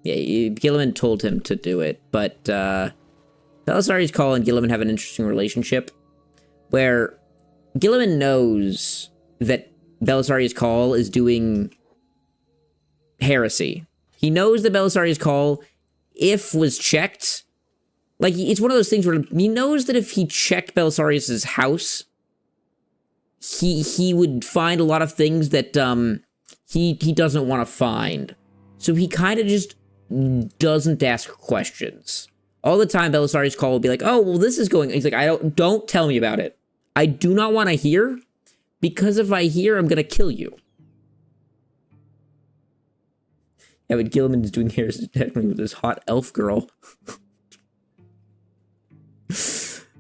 Yeah, Guilliman told him to do it, but, Belisarius Cawl and Guilliman have an interesting relationship, where Guilliman knows that Belisarius Cawl is doing heresy. He knows that Belisarius Cawl, if was checked, like, it's one of those things where he knows that if he checked Belisarius's house, he would find a lot of things that he doesn't want to find. So he kind of just doesn't ask questions. All the time, Belisarius Cawl will be like, "Oh, well, this is going." He's like, don't tell me about it. I do not want to hear, because if I hear, I'm gonna kill you." Yeah, but Guilliman is doing heresy technically with this hot elf girl.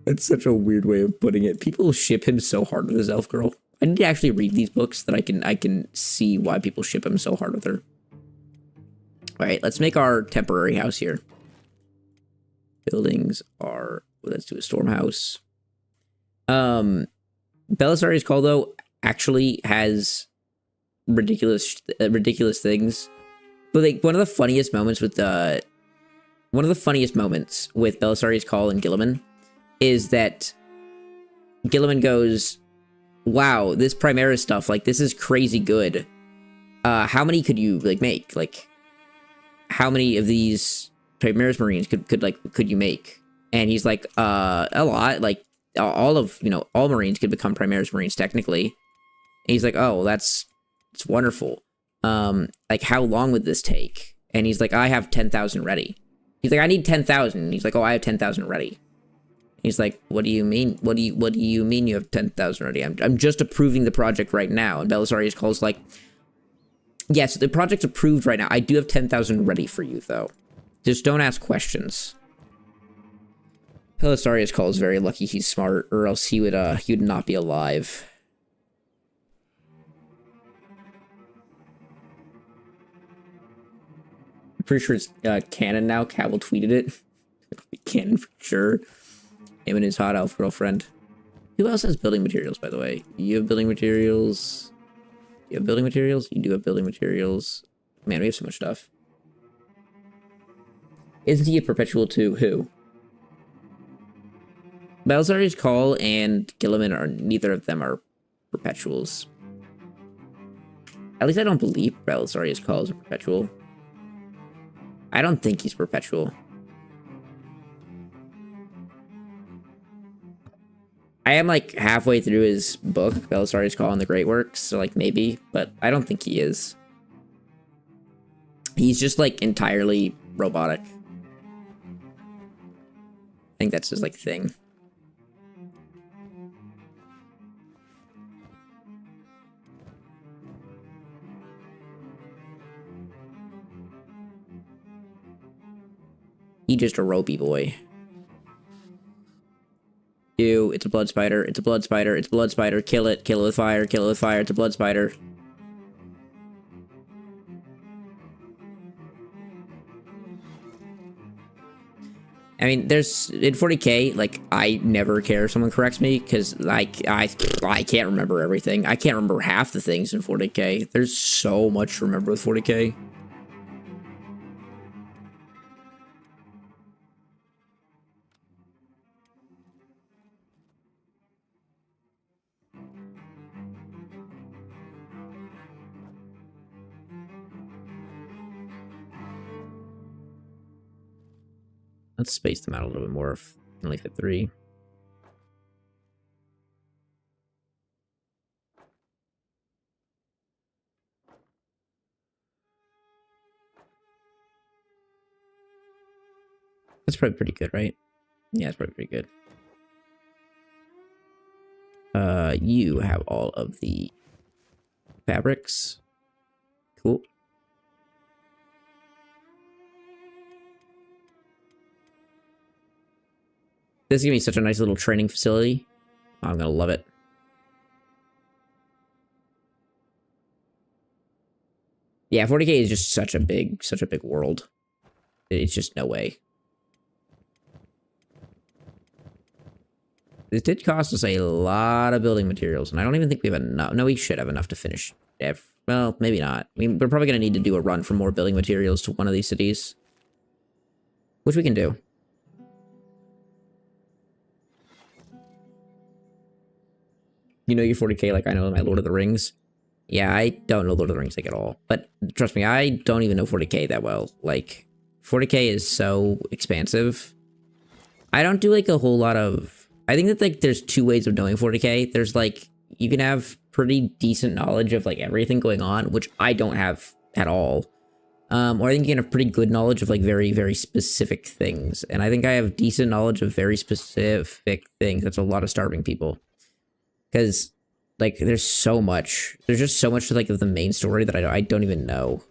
That's such a weird way of putting it. People ship him so hard with this elf girl. I need to actually read these books that I can see why people ship him so hard with her. All right, let's make our temporary house here. Buildings are, well, let's do a storm house. Belisarius Cawl, though, actually has ridiculous things. But like one of the funniest moments with Belisarius Cawl and Guilliman is that Guilliman goes, "Wow, this Primaris stuff, like, this is crazy good. How many could you, like, make? Like, how many of these Primaris Marines could you make?" And he's like, "A lot. Like, all Marines could become Primaris Marines, technically." And he's like, "Oh, it's wonderful. Like, how long would this take?" And he's like, I have 10,000 ready. He's like, I need 10,000. He's like, oh, I have 10,000 ready. He's like, what do you mean? What do you mean you have 10,000 ready? I'm just approving the project right now. And Belisarius calls like, yes, the project's approved right now. I do have 10,000 ready for you, though. Just don't ask questions. Belisarius calls very lucky he's smart, or else he would not be alive. I'm pretty sure it's canon now. Cavill tweeted it. It'll be canon for sure. Him and his hot elf girlfriend. Who else has building materials, by the way? You have building materials. You have building materials? You do have building materials. Man, we have so much stuff. Isn't he a perpetual to who? Belisarius Call and Gilliman are, neither of them are perpetuals. At least I don't believe Belisarius Call is a perpetual. I don't think he's perpetual. I am like halfway through his book, Belisarius Call and the Great Works, so like maybe, but I don't think he is. He's just like entirely robotic. I think that's his like thing. He's just a ropey boy. It's a blood spider, it's a blood spider, it's a blood spider, kill it with fire, kill it with fire, it's a blood spider. I mean, there's, in 40k, like, I never care if someone corrects me, because, like, I can't remember everything. I can't remember half the things in 40k. There's so much to remember with 40k. Let's space them out a little bit more. Only fit 3. That's probably pretty good, right? Yeah, it's probably pretty good. You have all of the fabrics. Cool. This is gonna be such a nice little training facility. I'm gonna love it. Yeah, 40k is just such a big world. It's just no way. This did cost us a lot of building materials, and I don't even think we have enough. No, we should have enough to finish. Well, maybe not. I mean, we're probably gonna need to do a run for more building materials to one of these cities, which we can do. You know your 40k like I know my Lord of the Rings. Yeah, I don't know Lord of the Rings like at all. But trust me, I don't even know 40k that well. Like, 40k is so expansive. I don't do like a whole lot of... I think that like there's 2 ways of knowing 40k. There's like, you can have pretty decent knowledge of like everything going on, which I don't have at all. Or I think you can have pretty good knowledge of like very, very specific things. And I think I have decent knowledge of very specific things. That's a lot of starving people. Because, like, there's so much. There's just so much, like, of the main story that I don't even know.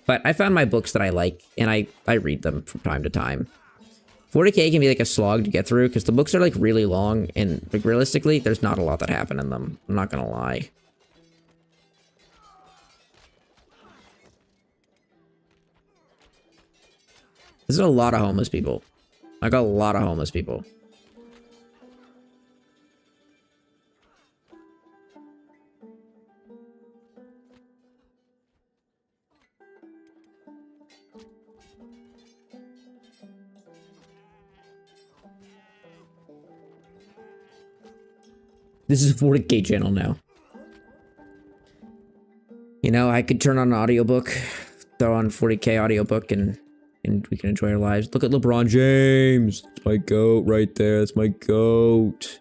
But I found my books that I like, and I read them from time to time. 40k can be, like, a slog to get through, because the books are, like, really long, and, like, realistically, there's not a lot that happen in them. I'm not gonna lie. This is a lot of homeless people. Like, a lot of homeless people. This is a 40k channel now. You know, I could turn on an audiobook, throw on 40k audiobook, and we can enjoy our lives. Look at LeBron James. That's my goat right there. That's my goat.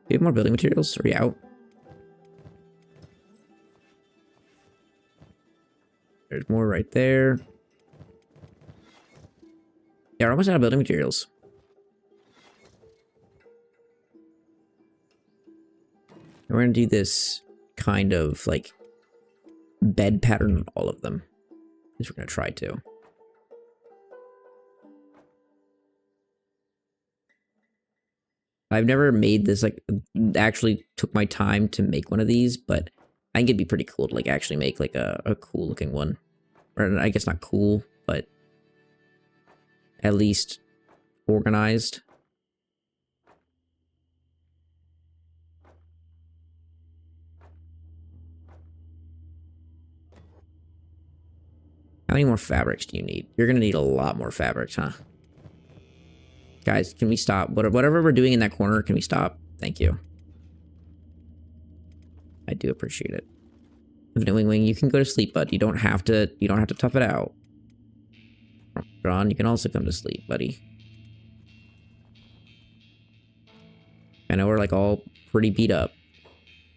Do you have more building materials? Are you out? There's more right there. Yeah, we're almost out of building materials. And we're gonna do this kind of like bed pattern on all of them. At least we're gonna try to. I've never made this, like, actually took my time to make one of these, but I think it'd be pretty cool to, like, actually make, like, a cool looking one. Or, I guess not cool, but at least organized. How many more fabrics do you need? You're gonna need a lot more fabrics, huh? Guys, can we stop? Whatever we're doing in that corner, can we stop? Thank you. I do appreciate it. Wing Wing, you can go to sleep, bud. You don't have to tough it out. John, you can also come to sleep, buddy. I know we're like all pretty beat up.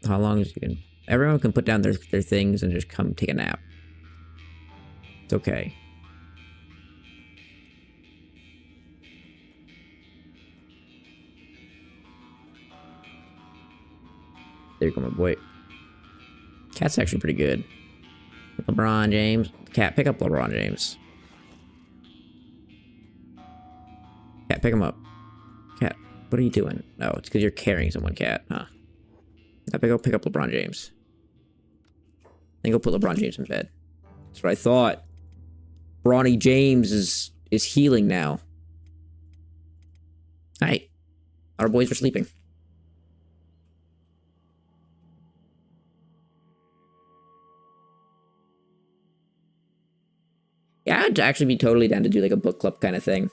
How long is you can? Everyone can put down their things and just come take a nap. It's okay. There you go, my boy. Cat's actually pretty good. LeBron James. Cat, pick up LeBron James. Cat, pick him up. Cat, what are you doing? No, it's because you're carrying someone, Cat, huh? I go pick up LeBron James. Then go put LeBron James in bed. That's what I thought. Bronny James is healing now. Alright. Our boys are sleeping. Yeah, I'd actually be totally down to do like a book club kind of thing.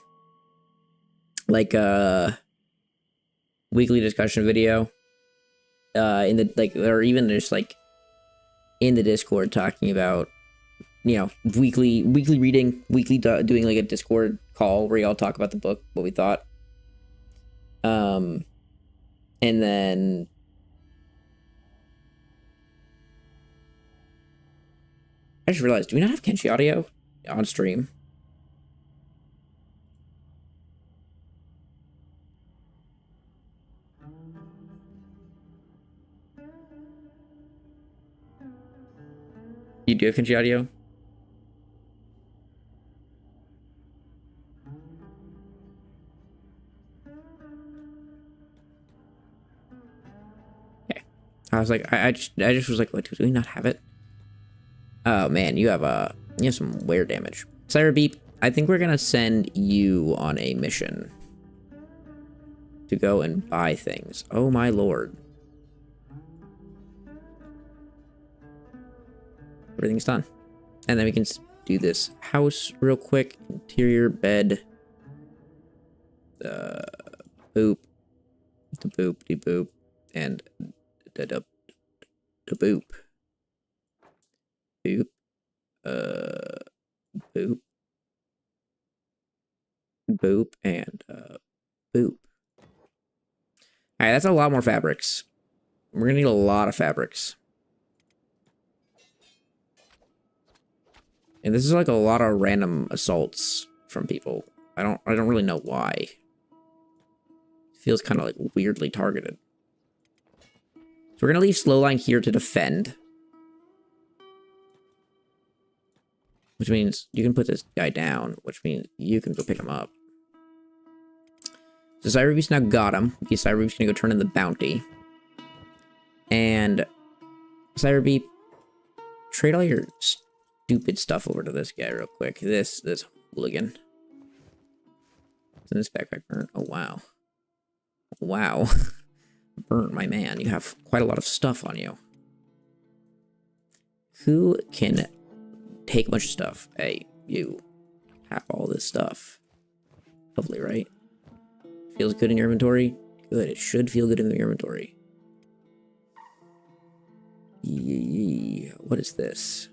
Like a weekly discussion video. In the, like, or even just like in the Discord talking about, you know, weekly reading, doing like a Discord call where y'all talk about the book, what we thought. And then I just realized, do we not have Kenshi audio on stream? You do have Kenshi audio? Okay. I was like, I just was like, what, do we not have it? Oh man, you have some wear damage. Cyber Beep, I think we're gonna send you on a mission to go and buy things. Oh my lord. Everything's done. And then we can do this house real quick. Interior bed. Boop. The boop, de boop. And the boop. Boop. Boop. Boop and boop. Alright, that's a lot more fabrics. We're gonna need a lot of fabrics. And this is like a lot of random assaults from people. I don't really know why. It feels kind of like weirdly targeted. So we're gonna leave Slowline here to defend. Which means you can put this guy down, which means you can go pick him up. So Cyberbeast now got him. Because Cyberbeast's gonna go turn in the bounty. And Cyberbeast, trade all your stupid stuff over to this guy real quick. This hooligan. Isn't this backpack burnt? Oh wow. Wow. Burnt, my man. You have quite a lot of stuff on you. Who can take a bunch of stuff? Hey, you have all this stuff. Lovely, right? Feels good in your inventory? Good, it should feel good in your inventory. What is this?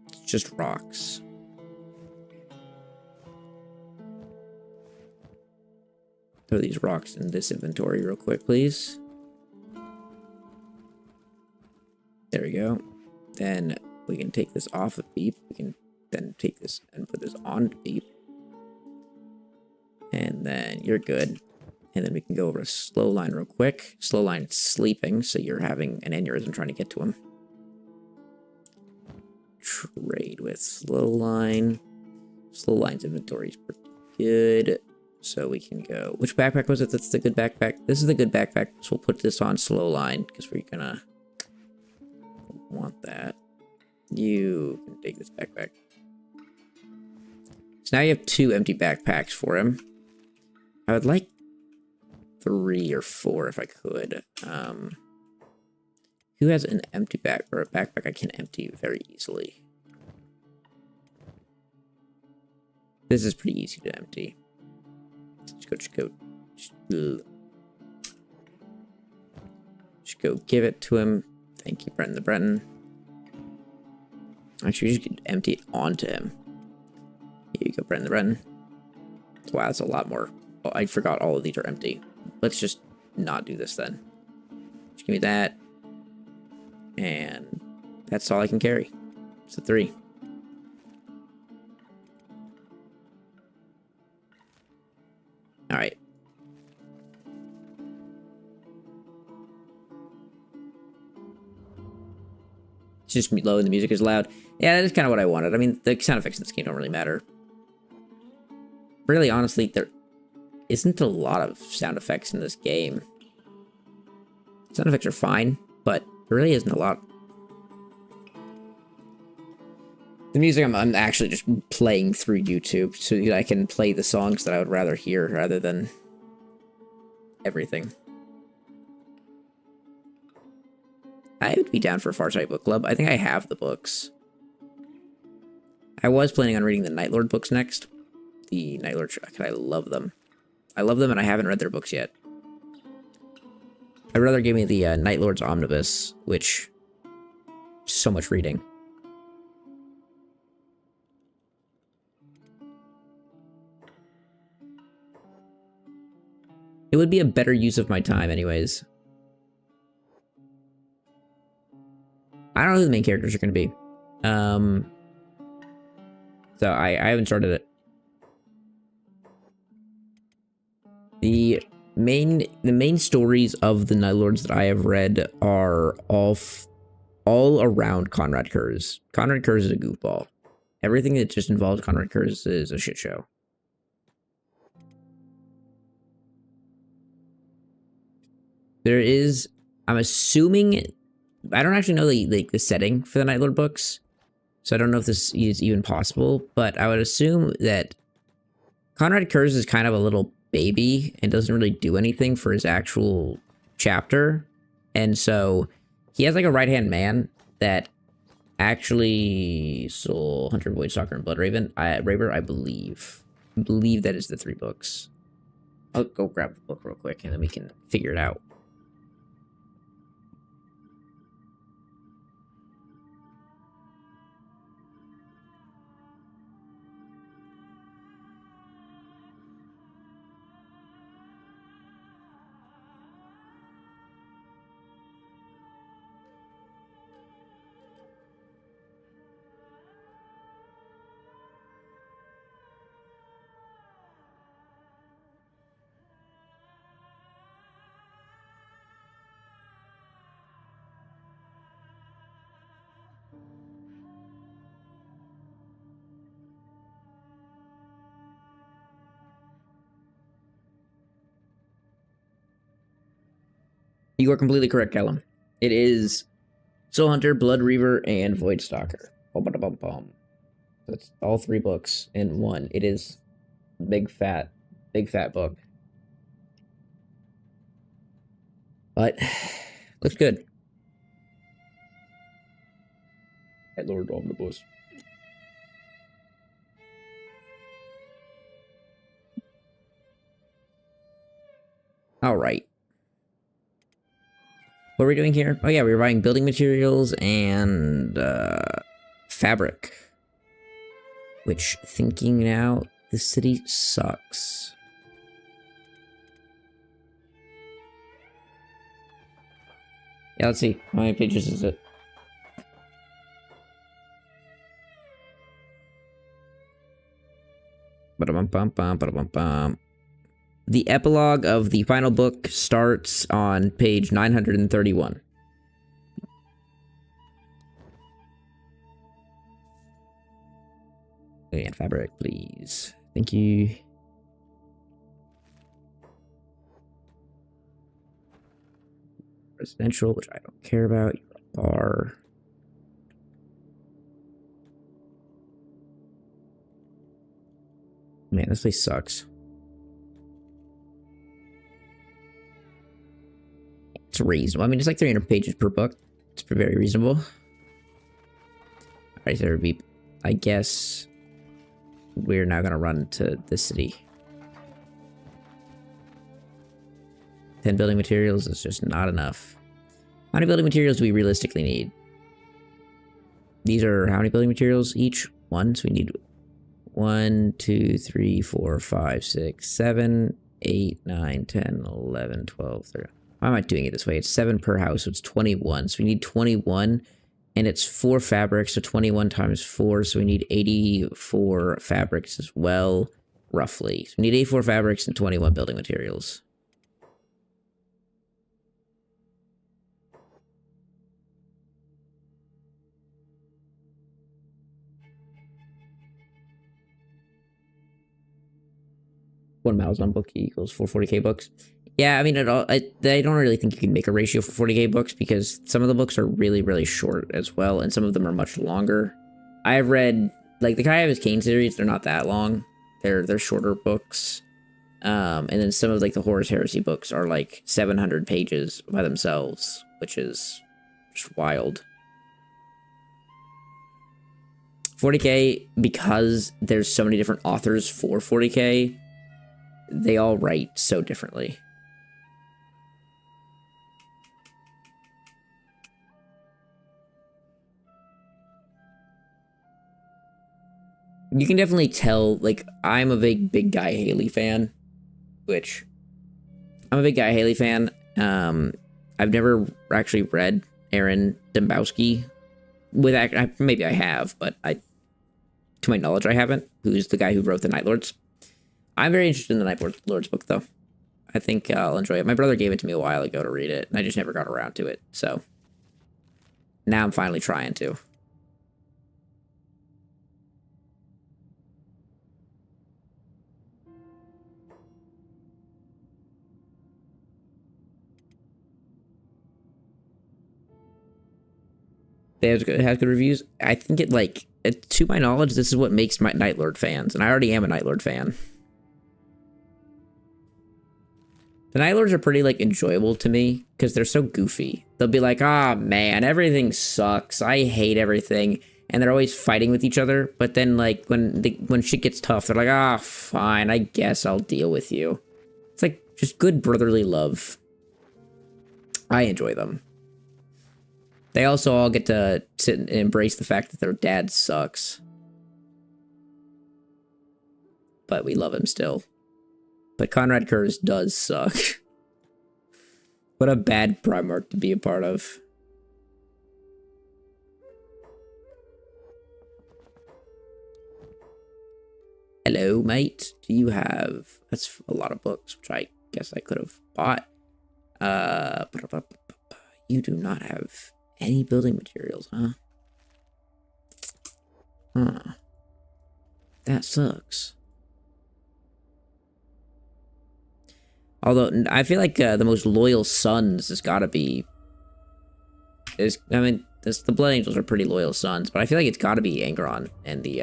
It's just rocks. Throw these rocks in this inventory real quick, please. There we go. Then We can take this off of Beep. We can then take this and put this on Beep. And then you're good. And then we can go over to Slow Line real quick. Slow Line's sleeping, so you're having an aneurysm trying to get to him. Trade with Slow Line. Slow Line's inventory is pretty good. So we can go... Which backpack was it? That's the good backpack. This is the good backpack. So we'll put this on Slow Line, because we're gonna want that. You can take this backpack. So now you have 2 empty backpacks for him. I would like 3 or 4 if I could. Who has an empty back or a backpack I can empty very easily? This is pretty easy to empty. Just go give it to him. Thank you, Brenton the Breton. Actually, you just empty it onto him. Here you go, Brenton the Breton. Wow, that's a lot more. Oh, I forgot all of these are empty. Let's just not do this then. Just give me that. And that's all I can carry. It's a 3. Alright. It's just low and the music is loud. Yeah, that is kind of what I wanted. I mean, the sound effects in this game don't really matter. Really, honestly, there isn't a lot of sound effects in this game. Sound effects are fine, but there really isn't a lot. The music I'm actually just playing through YouTube so that I can play the songs that I would rather hear rather than everything. I would be down for a Farsight book club. I think I have the books. I was planning on reading the Night Lord books next. The Night Lord, I love them. I love them and I haven't read their books yet. I'd rather give me the Night Lord's Omnibus, which so much reading. It would be a better use of my time anyways. I don't know who the main characters are going to be. So I haven't started it. The main stories of the Night Lords that I have read are all around Conrad Kurz. Conrad Kurz is a goofball. Everything that just involves Conrad Kurz is a shit show. There is, I'm assuming, I don't actually know the setting for the Night Lord books, so I don't know if this is even possible, but I would assume that Conrad Kurz is kind of a little baby and doesn't really do anything for his actual chapter, and so he has like a right-hand man that actually Soul Hunter, Voidstalker, and Bloodraven. Raver, I believe that is the 3 books. I'll go grab the book real quick and then we can figure it out. You are completely correct, Callum. It is Soul Hunter, Blood Reaver, and Voidstalker. Bum. That's all 3 books in one. It is big fat book. But looks good. Night Lord Omnibus. All right. What are we doing here? Oh yeah, we were buying building materials and fabric. Which, thinking now, the city sucks. Yeah, let's see. How many pages is it? Ba-da-bum-bum-bum, ba-da-bum-bum. The epilogue of the final book starts on page 931. And fabric, please. Thank you. Residential, which I don't care about. Bar. Man, this place sucks. It's reasonable. I mean, it's like 300 pages per book. It's very reasonable. Alright, there be. I guess we're now gonna run to the city. 10 building materials is just not enough. How many building materials do we realistically need? These are how many building materials each? One. So we need 1, 2, 3, 4, 5, 6, 7, 8, 9, 10, 11, 12, 13. Why am I doing it this way? It's 7 per house, so it's 21. So we need 21, and it's 4 fabrics, so 21 times 4, so we need 84 fabrics as well, roughly. So we need 84 fabrics and 21 building materials. One Malzahn book equals 440k books. Yeah, I mean, I don't really think you can make a ratio for 40k books because some of the books are really, really short as well, and some of them are much longer. I have read, like, the Kaiavis Cain series, they're not that long. They're shorter books. And then some of, like, the Horus Heresy books are, like, 700 pages by themselves, which is just wild. 40k, because there's so many different authors for 40k, they all write so differently. You can definitely tell, like, I'm a big Guy Haley fan, which, I'm a big Guy Haley fan. I've never actually read Aaron Dembowski. Maybe I have, but to my knowledge, I haven't. Who's the guy who wrote the Night Lords? I'm very interested in the Night Lords book, though. I think I'll enjoy it. My brother gave it to me a while ago to read it, and I just never got around to it, so now I'm finally trying to. It has good reviews. I think to my knowledge, this is what makes my Night Lord fans, and I already am a Night Lord fan. The Night Lords are pretty, like, enjoyable to me, because they're so goofy. They'll be like, ah, man, everything sucks. I hate everything. And they're always fighting with each other, but then, like, when shit gets tough, they're like, ah, fine, I guess I'll deal with you. It's, like, just good brotherly love. I enjoy them. They also all get to sit and embrace the fact that their dad sucks. But we love him still. But Conrad Kurz does suck. What a bad Primarch to be a part of. Hello, mate. Do you have... That's a lot of books, which I guess I could have bought. You do not have any building materials, huh? Huh. That sucks. Although, I feel like the most loyal sons has got to be... the Blood Angels are pretty loyal sons, but I feel like it's got to be Angron and the,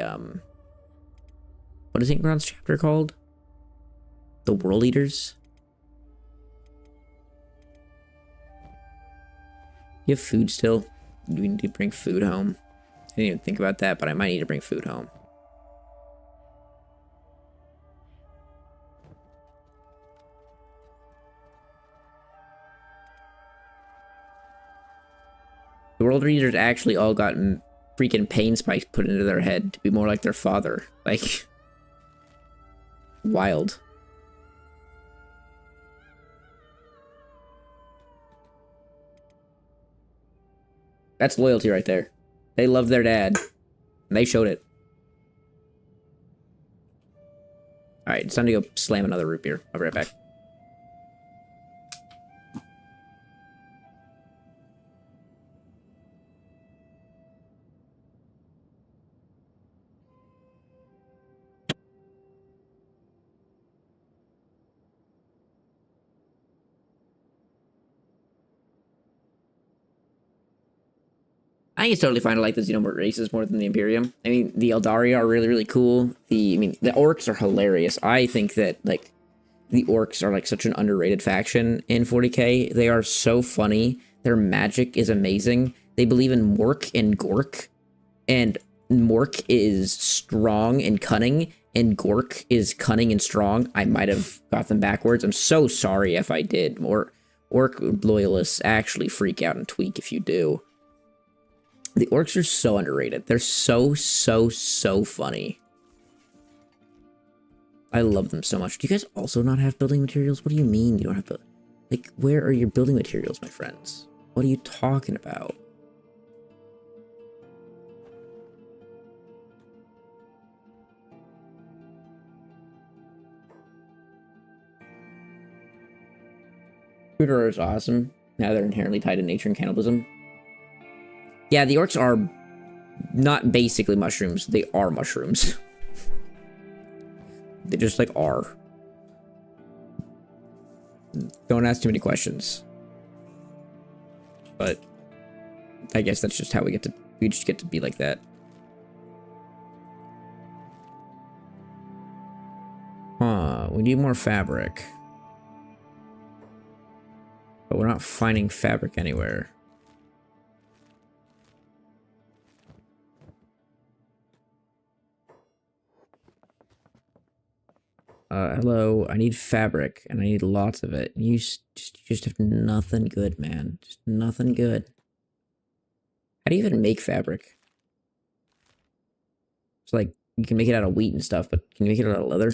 what is Angron's chapter called? The World Eaters? You have food still? Do we need to bring food home? I didn't even think about that, but I might need to bring food home. The World Eaters actually all gotten freaking pain spikes put into their head to be more like their father. Like, wild. That's loyalty right there. They love their dad. And they showed it. Alright, it's time to go slam another root beer. I'll be right back. I think it's totally fine to like the Xenomorph races more than the Imperium. I mean, the Eldaria are really, really cool. The Orcs are hilarious. I think that, like, the Orcs are, like, such an underrated faction in 40k. They are so funny. Their magic is amazing. They believe in Mork and Gork. And Mork is strong and cunning, and Gork is cunning and strong. I might have got them backwards. I'm so sorry if I did. Orc loyalists actually freak out and tweak if you do. The Orcs are so underrated. They're so funny. I love them so much. Do you guys also not have building materials? What do you mean you don't have like, where are your building materials, my friends? What are you talking about? Cruder is awesome. Now they're inherently tied to nature and cannibalism. Yeah, the Orcs are not basically mushrooms. They are mushrooms. They just, like, are. Don't ask too many questions. But I guess that's just how we just get to be like that. Huh, we need more fabric. But we're not finding fabric anywhere. Hello, I need fabric, and I need lots of it. You just have nothing good, man. Just nothing good. How do you even make fabric? It's like, you can make it out of wheat and stuff, but can you make it out of leather?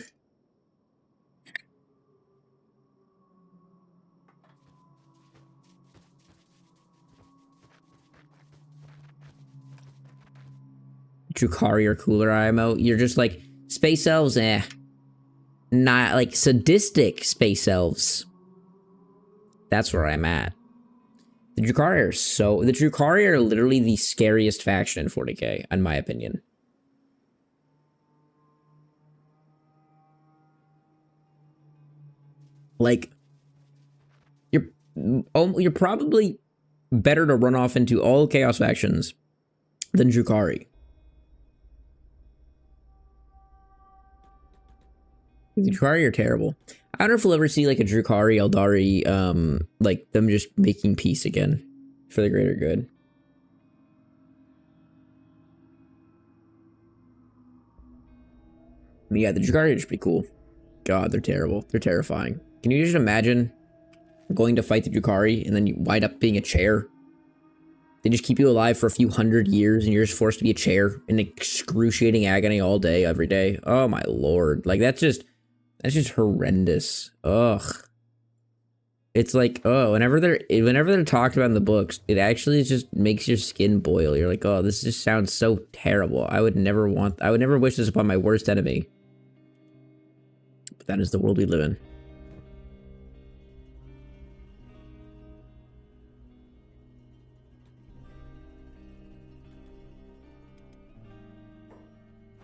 Drukhari or cooler IMO. You're just like, space elves, eh. Not like sadistic space elves. That's where I'm at. The Drukhari are literally the scariest faction in 40k, in my opinion. Like, you're probably better to run off into all chaos factions than Drukhari. The Drukhari are terrible. I don't know if we'll ever see like a Drukhari, Eldari, like them just making peace again for the greater good. But yeah, the Drukhari are just pretty cool. God, they're terrible. They're terrifying. Can you just imagine going to fight the Drukhari and then you wind up being a chair? They just keep you alive for a few hundred years and you're just forced to be a chair in excruciating agony all day, every day. Oh my lord. Like that's just horrendous. Ugh. It's like, oh, whenever they're talked about in the books, it actually just makes your skin boil. You're like, oh, this just sounds so terrible. I would never wish this upon my worst enemy. But that is the world we live in.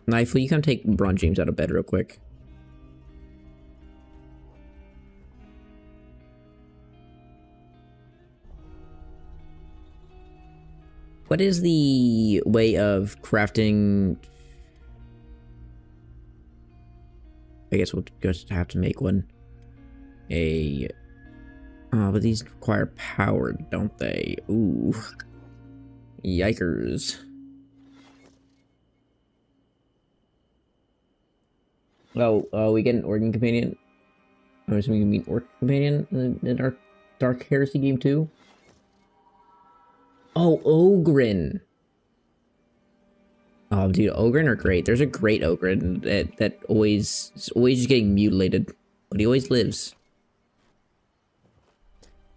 Knife, will you come take Braun James out of bed real quick? What is the way of crafting? I guess we'll just have to make one. Oh, but these require power, don't they? Ooh. Yikers. Oh, we get an Organ Companion? I'm assuming you mean Orc Companion in our Dark Heresy game too? Oh, Ogryn. Oh, dude, Ogryn are great. There's a great Ogryn that always just getting mutilated, but he always lives.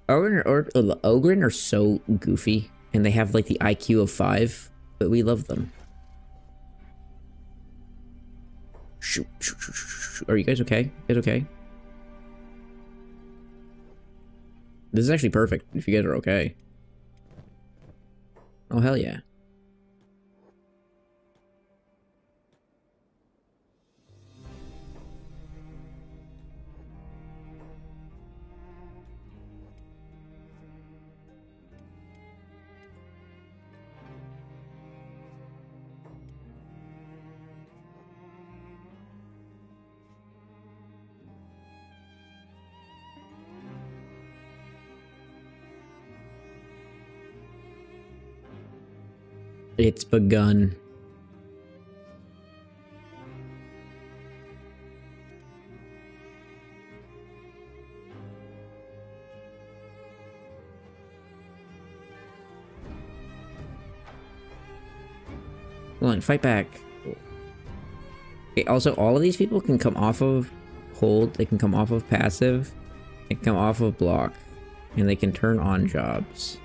Ogryn are so goofy, and they have like the IQ of 5, but we love them. Shoot, shoot, shoot, shoot, shoot. Are you guys okay? You guys okay? This is actually perfect if you guys are okay. Oh, hell yeah. It's begun. Come on, fight back. Okay, also, all of these people can come off of hold, they can come off of passive, they can come off of block, and they can turn on jobs.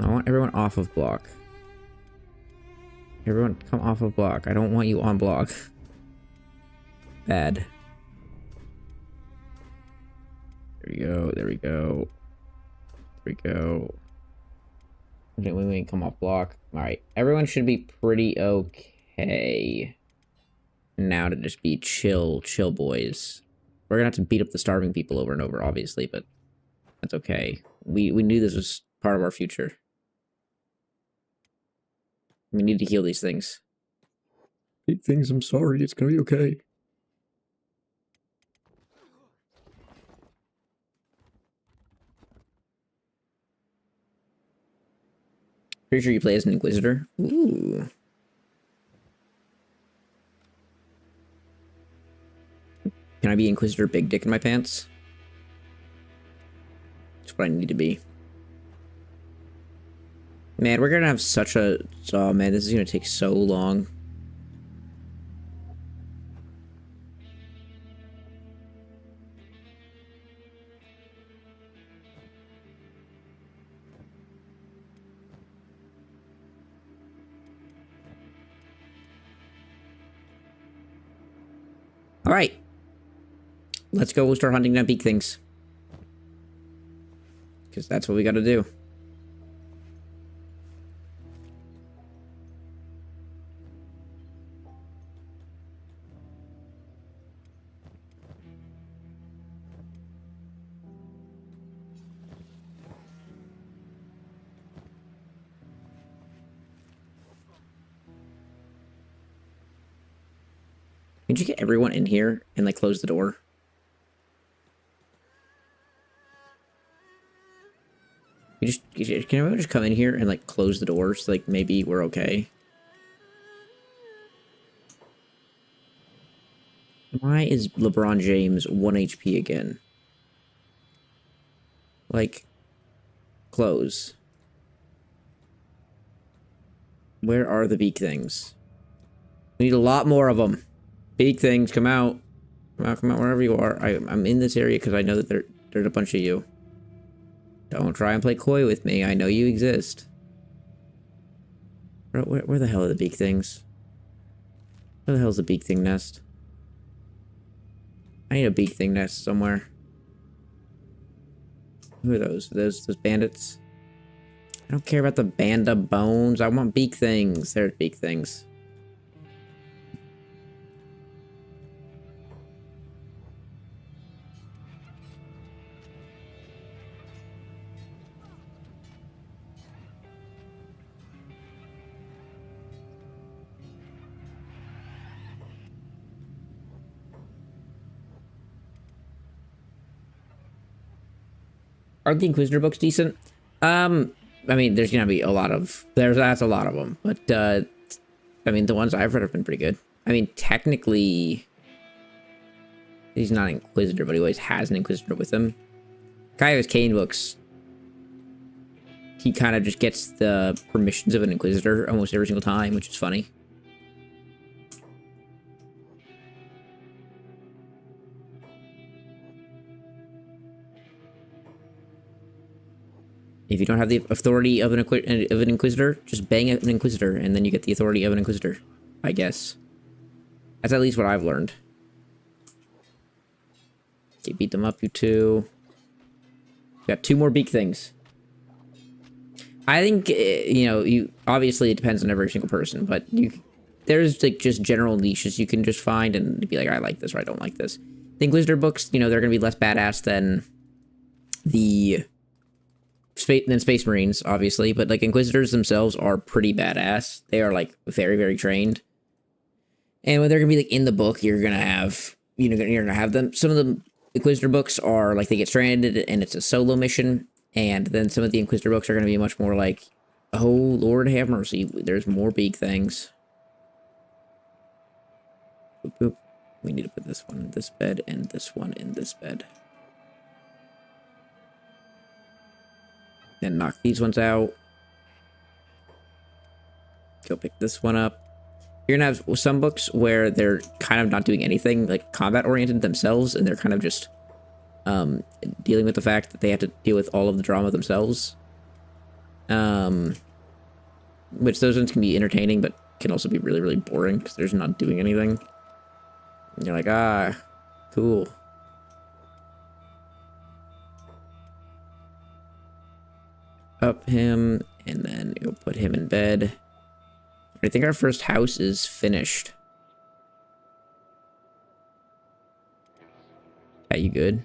I want everyone off of block. Everyone come off of block. I don't want you on block. Bad. There we go, there we go. There we go. Okay, we come off block. Alright, everyone should be pretty okay. Now to just be chill boys. We're gonna have to beat up the starving people over and over, obviously, but that's okay. We knew this was part of our future. We need to heal these things. Big things, I'm sorry. It's gonna be okay. Pretty sure you play as an Inquisitor. Ooh. Can I be Inquisitor Big Dick in my pants? That's what I need to be. Man, we're gonna have such a... Oh man, this is gonna take so long. Alright. Let's go start hunting down beak things. Because that's what we gotta do. Can you get everyone in here and, like, close the door? Can everyone just come in here and, like, close the doors? Like, maybe we're okay. Why is LeBron James 1 HP again? Like, close. Where are the beak things? We need a lot more of them. Beak things, come out. Come out wherever you are. I'm in this area because I know that there's a bunch of you. Don't try and play coy with me. I know you exist. Where the hell are the beak things? Where the hell is the beak thing nest? I need a beak thing nest somewhere. Who are those? Those bandits? I don't care about the band of bones. I want beak things. There's beak things. Are the Inquisitor books decent? I mean, there's gonna be a lot of... That's a lot of them. But, I mean, the ones I've read have been pretty good. I mean, technically... He's not an Inquisitor, but he always has an Inquisitor with him. Kaios Kane books... He kind of just gets the permissions of an Inquisitor almost every single time, which is funny. If you don't have the authority of an Inquisitor, just bang an Inquisitor, and then you get the authority of an Inquisitor, I guess. That's at least what I've learned. Okay, beat them up, you two. Got 2 more beak things. I think, you know, obviously it depends on every single person, but there's like just general niches you can just find and be like, I like this or I don't like this. The Inquisitor books, you know, they're going to be less badass than the Space Marines, obviously, but like Inquisitors themselves are pretty badass. They are like very, very trained. And when they're going to be like in the book, you're going to have, you know, you're going to have them. Some of the Inquisitor books are like they get stranded and it's a solo mission. And then some of the Inquisitor books are going to be much more like, oh, Lord have mercy, there's more big things. Boop, boop. We need to put this one in this bed and this one in this bed. Then knock these ones out. Go pick this one up. You're going to have some books where they're kind of not doing anything, like combat-oriented themselves, and they're kind of just dealing with the fact that they have to deal with all of the drama themselves. Which those ones can be entertaining, but can also be really, really boring because they're just not doing anything. And you're like, ah, cool. Up him, and then go put him in bed. I think our first house is finished. Yeah, you good?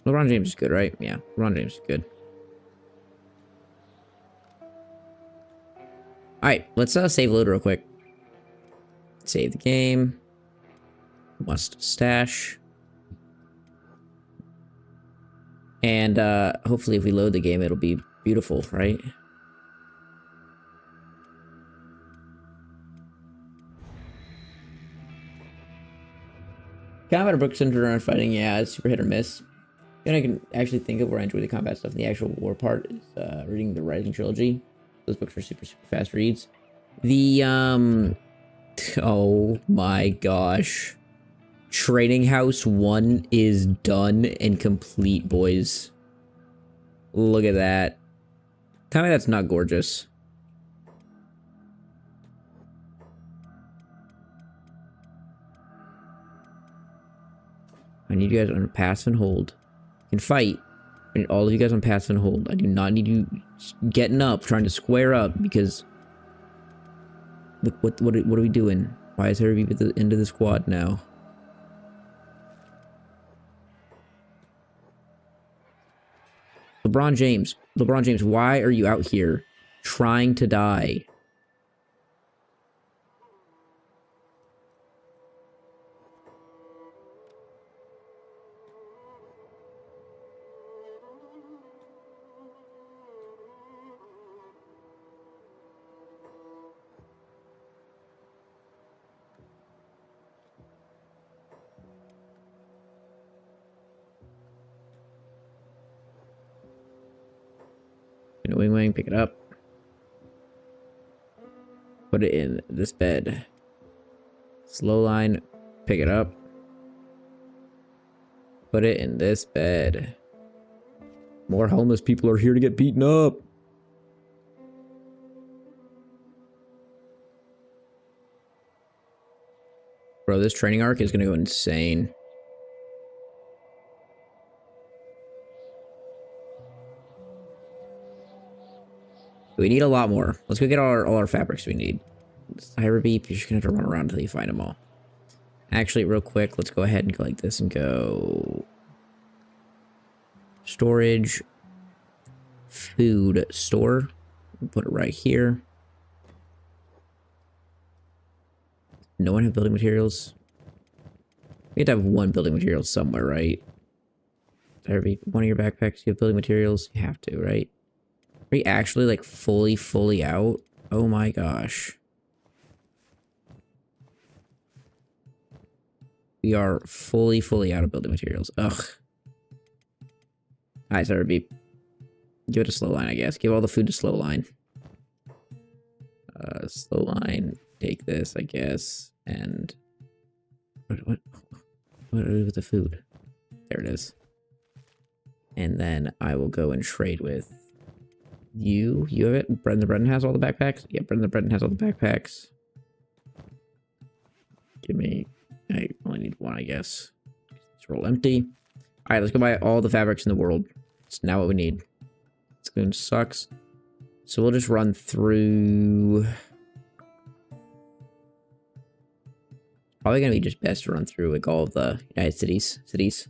LeBron James is good, right? Yeah, LeBron James is good. Alright, let's save load real quick. Save the game. Must stash. And hopefully if we load the game, it'll be beautiful, right? Combat or book centered around fighting, yeah, it's super hit or miss. And I can actually think of where I enjoy the combat stuff. The actual war part is reading the Rising Trilogy. Those books are super, super fast reads. The, oh my gosh. Trading House 1 is done and complete, boys. Look at that. Tell me that's not gorgeous. I need you guys on passive and hold. You can fight. I need all of you guys on passive and hold. I do not need you getting up, trying to square up, because... Look, what are we doing? Why is everybody at the end of the squad now? LeBron James, why are you out here trying to die? Wing, pick it up. Put it in this bed. Slow line, pick it up. Put it in this bed. More homeless people are here to get beaten up. Bro, this training arc is gonna go insane. We need a lot more. Let's go get all our fabrics we need. Cyberbeep, you're just gonna have to run around until you find them all. Actually, real quick, let's go ahead and go like this and go... Storage. Food store. Put it right here. No one have building materials? We have to have one building material somewhere, right? Cyberbeep, one of your backpacks, you have building materials? You have to, right? Are we actually, like, fully out? Oh my gosh. We are fully out of building materials. Ugh. Alright, Cyberbeep. Give it a slow line, I guess. Give all the food to slow line. Slow line. Take this, I guess. And... What? What do I do with the food? There it is. And then I will go and trade with you. You have it? Brendan the Brendan has all the backpacks? Yeah, Brendan the Brendan has all the backpacks. Give me... I only need one, I guess. Let's roll empty. Alright, let's go buy all the fabrics in the world. It's now what we need. Spoon sucks. So we'll just run through... Probably gonna be just best to run through like all of the United cities.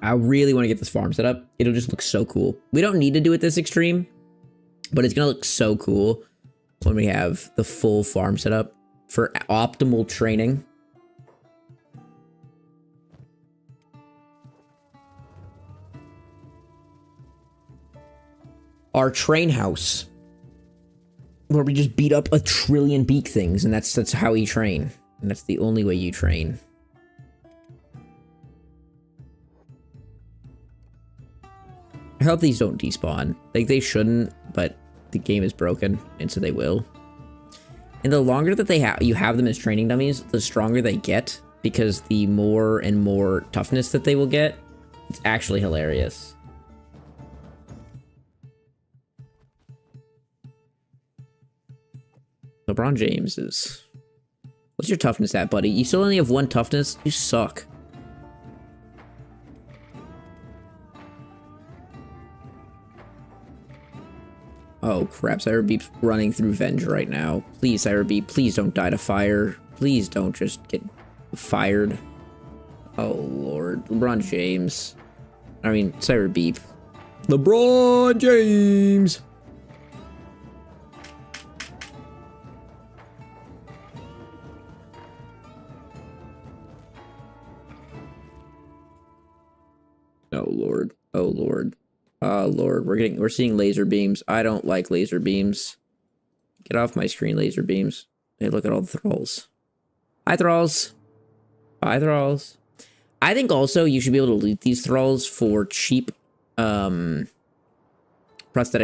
I really want to get this farm set up. It'll just look so cool. We don't need to do it this extreme, but it's gonna look so cool when we have the full farm set up for optimal training. Our train house, where we just beat up 1 trillion beak things, and that's how you train. And that's the only way you train. I hope these don't despawn. Like, they shouldn't, but the game is broken, and so they will. And the longer that you have them as training dummies, the stronger they get, because the more and more toughness that they will get, it's actually hilarious. LeBron James is... What's your toughness at, buddy? You still only have 1 toughness? You suck. Oh crap, Cyberbeep's running through Venge right now. Please, Cyberbeep, please don't die to fire. Please don't just get fired. Oh lord. LeBron James. I mean, Cyberbeep. LeBron James! Oh lord. Oh lord. Oh lord, we're seeing laser beams. I don't like laser beams. Get off my screen, laser beams. Hey, look at all the thralls. Hi, thralls. Hi, thralls. I think also you should be able to loot these thralls for cheap prosthetic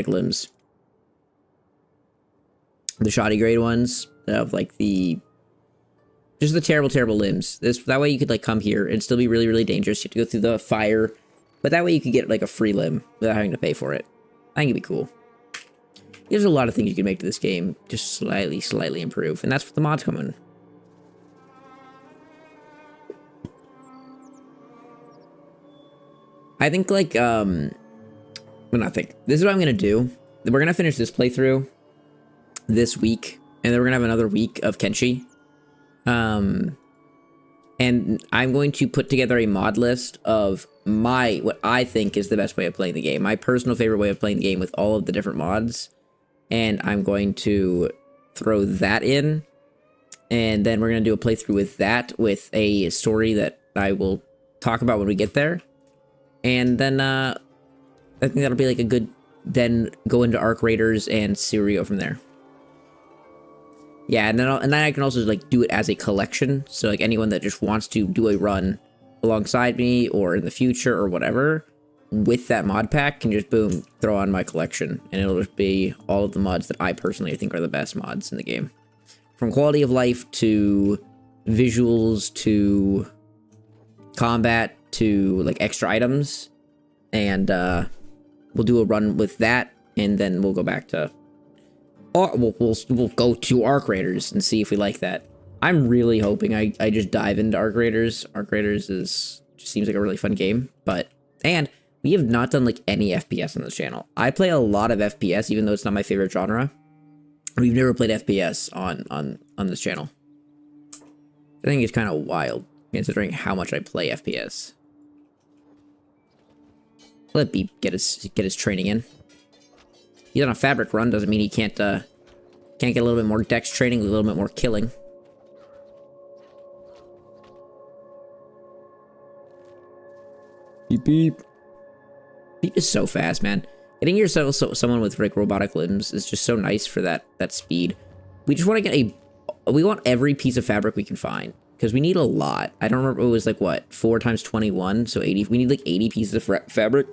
limbs. The shoddy grade ones of like just the terrible limbs. That way you could like come here and still be really, really dangerous. You have to go through the fire. But that way you could get like a free limb without having to pay for it. I think it'd be cool. There's a lot of things you can make to this game, just slightly improve. And that's what the mods come in. I think like, well, not think. This is what I'm going to do. We're going to finish this playthrough this week. And then we're going to have another week of Kenshi. And I'm going to put together a mod list of what I think is the best way of playing the game. My personal favorite way of playing the game with all of the different mods. And I'm going to throw that in. And then we're going to do a playthrough with that, with a story that I will talk about when we get there. And then, I think that'll be like a good, then go into Arc Raiders and see where we go from there. Yeah, and then I can also like do it as a collection. So like anyone that just wants to do a run alongside me or in the future or whatever with that mod pack can just boom, throw on my collection. And it'll just be all of the mods that I personally think are the best mods in the game. From quality of life to visuals to combat to like extra items. And we'll do a run with that and then we'll go back to... Or we'll go to Arc Raiders and see if we like that. I'm really hoping I just dive into Arc Raiders. Arc Raiders just seems like a really fun game. And we have not done like any FPS on this channel. I play a lot of FPS, even though it's not my favorite genre. We've never played FPS on this channel. I think it's kind of wild, considering how much I play FPS. Let Beep get his training in. He's on a fabric run, doesn't mean he can't get a little bit more dex training, a little bit more killing. Beep beep. Beep is so fast, man. Getting yourself someone with like robotic limbs is just so nice for that speed. We just want to get we want every piece of fabric we can find because we need a lot. I don't remember, it was like what, 4 times 21, so 80. We need like 80 pieces of fabric.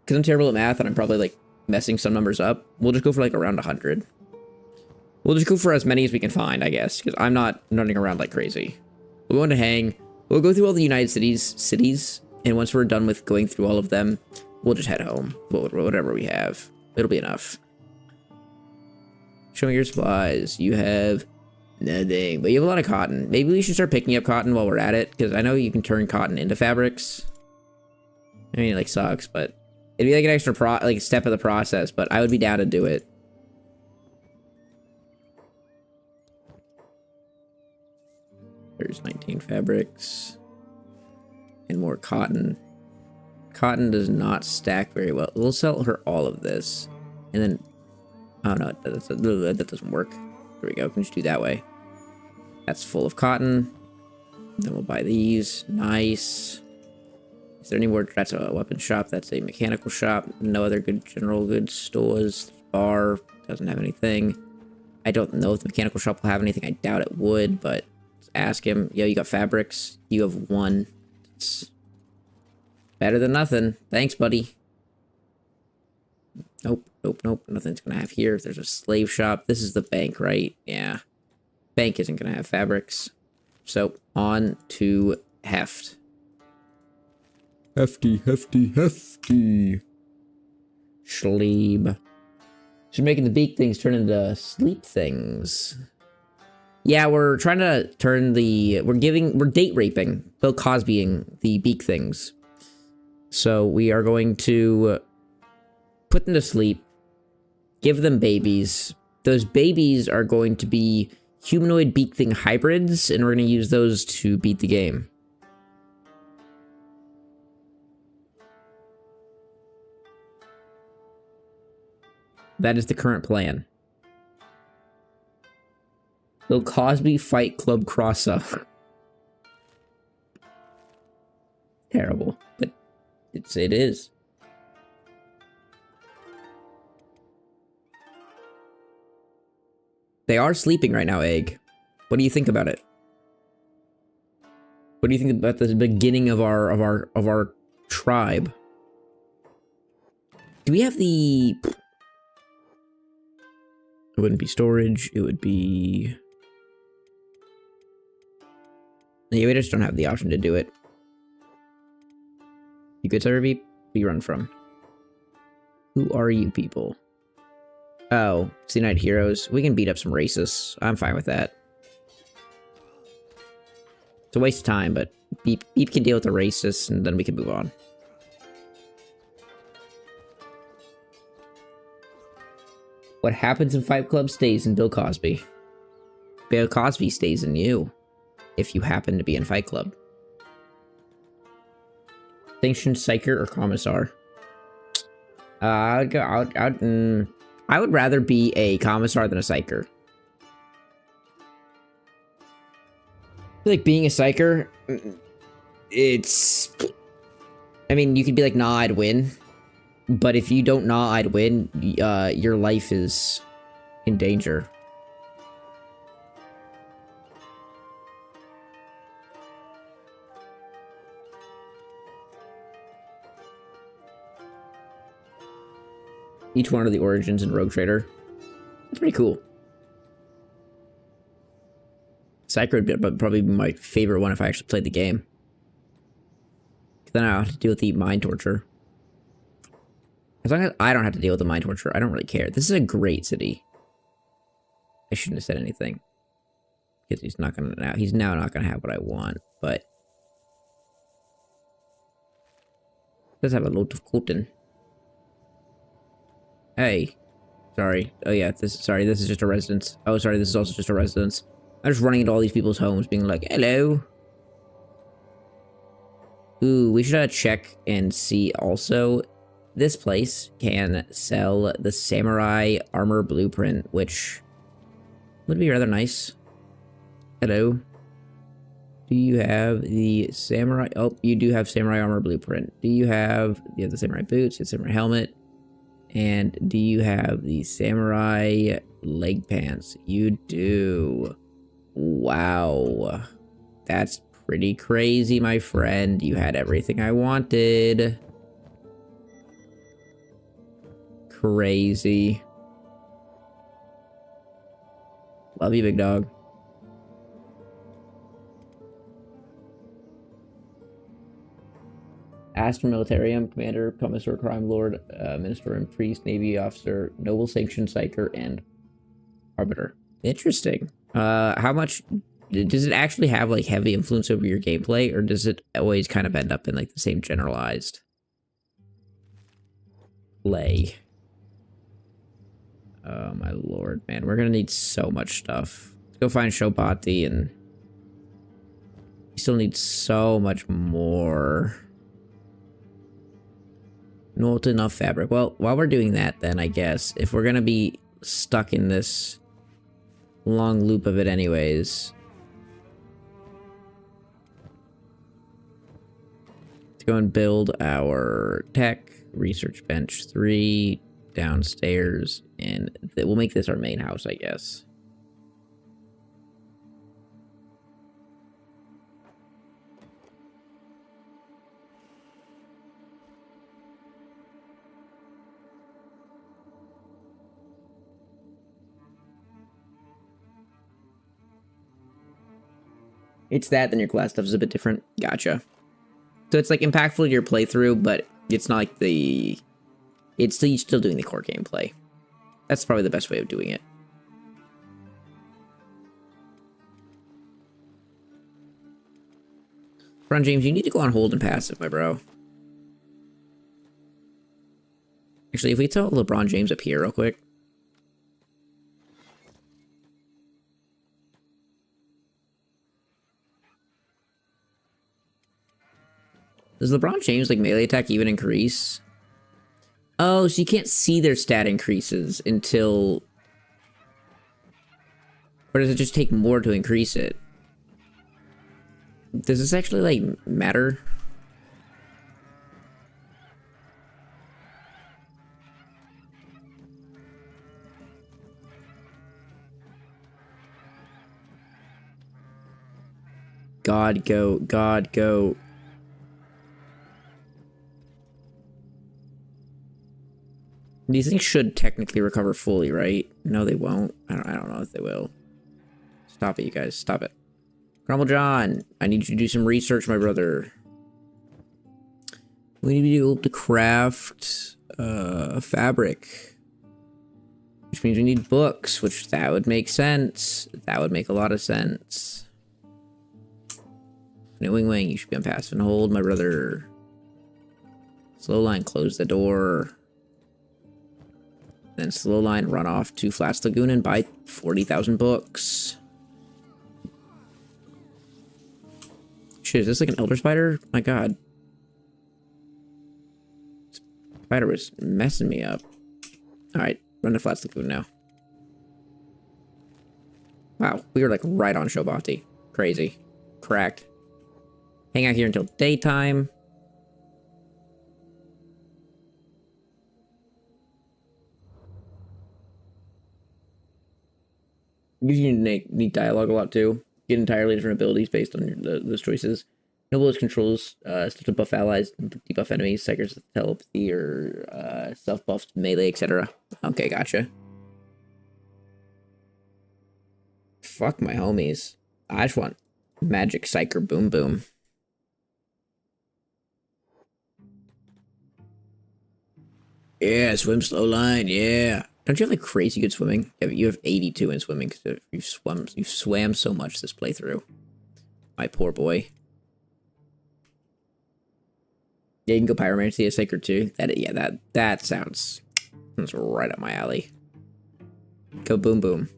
Because I'm terrible at math and I'm probably like messing some numbers up, we'll just go for like around 100. We'll just go for as many as we can find, I guess, because I'm not running around like crazy. We're going to hang. We'll go through all the United cities, and once we're done with going through all of them, we'll just head home. Whatever we have, it'll be enough. Show me your supplies. You have nothing, but you have a lot of cotton. Maybe we should start picking up cotton while we're at it, because I know you can turn cotton into fabrics. I mean, it like sucks, but it'd be like an extra step of the process, but I would be down to do it. There's 19 fabrics and more cotton. Cotton does not stack very well. We'll sell her all of this, and then oh no, that doesn't work. There we go. Can just do that way. That's full of cotton. Then we'll buy these. Nice. Is there any more? That's a weapon shop. That's a mechanical shop. No other good general goods stores. Bar doesn't have anything. I don't know if the mechanical shop will have anything. I doubt it would, but let's ask him. Yo, you got fabrics? You have one. It's better than nothing. Thanks, buddy. Nope, nope, nope. Nothing's gonna have here. There's a slave shop. This is the bank, right? Yeah. Bank isn't gonna have fabrics. So, on to heft. Hefty, hefty, hefty. Schleeb. She's making the beak things turn into sleep things. Yeah, we're trying to turn the... We're date raping. Bill Cosbying the beak things. So we are going to put them to sleep. Give them babies. Those babies are going to be humanoid beak thing hybrids, and we're going to use those to beat the game. That is the current plan. Bill Cosby Fight Club cross-up. Terrible, but it is. They are sleeping right now, Egg. What do you think about it? What do you think about the beginning of our tribe? Do we have the... It wouldn't be storage, it would be... Yeah, we just don't have the option to do it. You good, Cyber Beep? Who you run from? Who are you people? Oh, it's United Heroes. We can beat up some racists. I'm fine with that. It's a waste of time, but Beep can deal with the racists, and then we can move on. What happens in Fight Club stays in Bill Cosby. Bill Cosby stays in you, if you happen to be in Fight Club. Sanctioned Psyker or Commissar? I would rather be a Commissar than a Psyker. I feel like being a Psyker, it's... I mean, you could be like, nah, I'd win. But if you don't nah, I'd win, your life is in danger. Each one of the origins in Rogue Trader. That's pretty cool. Psyker would probably be my favorite one if I actually played the game. Then I have to deal with the mind torture. As long as I don't have to deal with the mind torture, I don't really care. This is a great city. I shouldn't have said anything. Because he's now not gonna have what I want, but does have a lot of cotton. Hey. Sorry. Oh yeah, this is just a residence. Oh sorry, this is also just a residence. I'm just running into all these people's homes being like, hello. Ooh, we should check and see also. This place can sell the samurai armor blueprint, which would be rather nice. Hello. Do you have the samurai? Oh, you do have samurai armor blueprint. You have the samurai boots, the samurai helmet, and do you have the samurai leg pants? You do. Wow. That's pretty crazy, my friend. You had everything I wanted. crazy. Love you, big dog. Astor Militarium, Commander, Commissar, Crime Lord, Minister and Priest, Navy Officer, Noble Sanction Psyker, and Arbiter. Interesting. How much... Does it actually have, like, heavy influence over your gameplay, or does it always kind of end up in, like, the same generalized play? Oh, my lord, man. We're gonna need so much stuff. Let's go find Shobati, and... we still need so much more... Not enough fabric. Well, while we're doing that, then, I guess, if we're gonna be stuck in this long loop of it anyways, let's go and build our tech research bench 3 downstairs, and we'll make this our main house, I guess. It's that, then your class stuff is a bit different. Gotcha. So it's like impactful to your playthrough, but it's not like the... It's still, you're still doing the core gameplay. That's probably the best way of doing it. LeBron James, you need to go on hold and passive, my bro. Actually, if we tell LeBron James up here real quick. Does LeBron James, like, melee attack even increase? Oh, so you can't see their stat increases until... Or does it just take more to increase it? Does this actually, like, matter? God, go. God, go. These things should technically recover fully, right? No, they won't. I don't know if they will. Stop it, you guys. Stop it. Grumble John, I need you to do some research, my brother. We need to be able to craft fabric. Which means we need books, which that would make sense. That would make a lot of sense. No, Wing Wing, you should be on passive and hold, my brother. Slow line, close the door. Then slow line, run off to Flats Lagoon and buy 40,000 books. Shit, is this like an elder spider? My god. Spider was messing me up. Alright, run to Flats Lagoon now. Wow, we were like right on Shobati. Crazy. Cracked. Hang out here until daytime. You need dialogue a lot too. Get entirely different abilities based on those choices. Noblest controls stuff to buff allies, debuff enemies, psychers telepathy, or self-buffed melee, etc. Okay, gotcha. Fuck my homies. I just want magic psycher boom boom. Yeah, swim slow line, yeah. Don't you have like crazy good swimming? Yeah, you have 82 in swimming because you've swam so much this playthrough. My poor boy. Yeah, you can go pyromancy as sacred too. That sounds right up my alley. Go boom boom.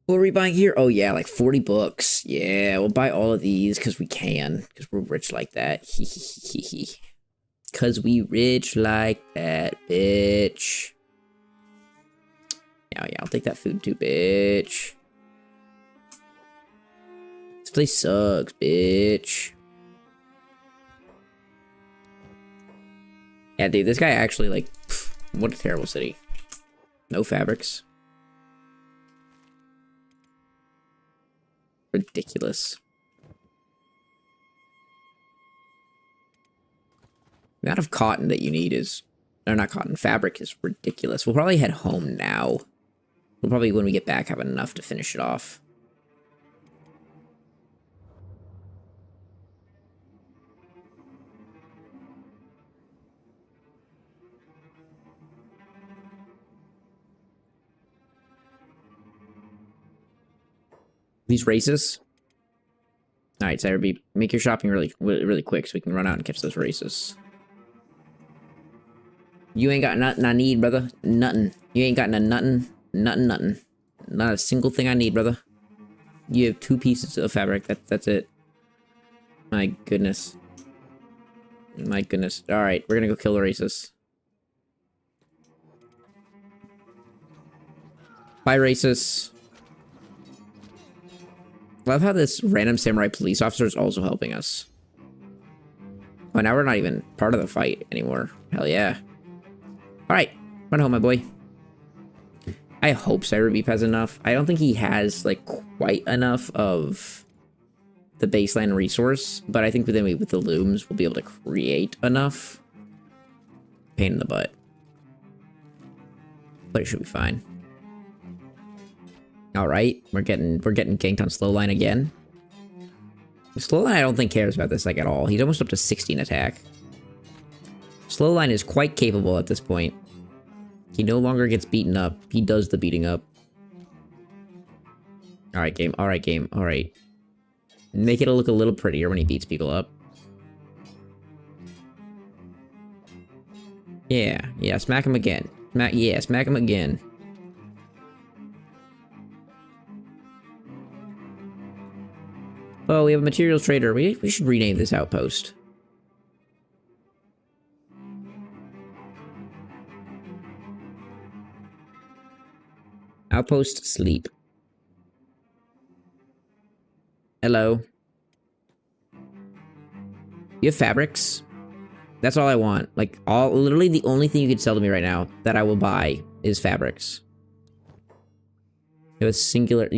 What are we buying here? Oh yeah, like 40 books. Yeah, we'll buy all of these because we can. Because we're rich like that. Because we rich like that, bitch. Yeah, I'll take that food too, bitch. This place sucks, bitch. Yeah, dude, this guy actually, like, pff, what a terrible city. No fabrics. Ridiculous. amount of cotton that you need is, or not cotton, fabric is ridiculous. We'll probably head home now. We'll probably, when we get back, have enough to finish it off. These races. All right, Cyberbeep, make your shopping really quick so we can run out and catch those races. You ain't got nothing I need, brother. Nothing. You ain't got nothing. Nothing. Not a single thing I need, brother. You have 2 pieces of fabric. That's it. My goodness. My goodness. All right, we're gonna go kill the races. Bye, races. Love how this random samurai police officer is also helping us. Oh, now we're not even part of the fight anymore. Hell yeah. Alright, run home, my boy. I hope Cyberbeep has enough. I don't think he has, like, quite enough of the baseline resource, but I think with the looms, we'll be able to create enough. Pain in the butt. But it should be fine. Alright, we're getting ganked on Slowline again. Slowline I don't think cares about this like at all. He's almost up to 16 attack. Slowline is quite capable at this point. He no longer gets beaten up. He does the beating up. Alright, game. Alright, game. Alright. Make it look a little prettier when he beats people up. Yeah, smack him again. Smack him again. Oh, we have a materials trader. We should rename this outpost. Outpost sleep. Hello. You have fabrics? That's all I want. Like, literally the only thing you could sell to me right now that I will buy is fabrics. You have a singular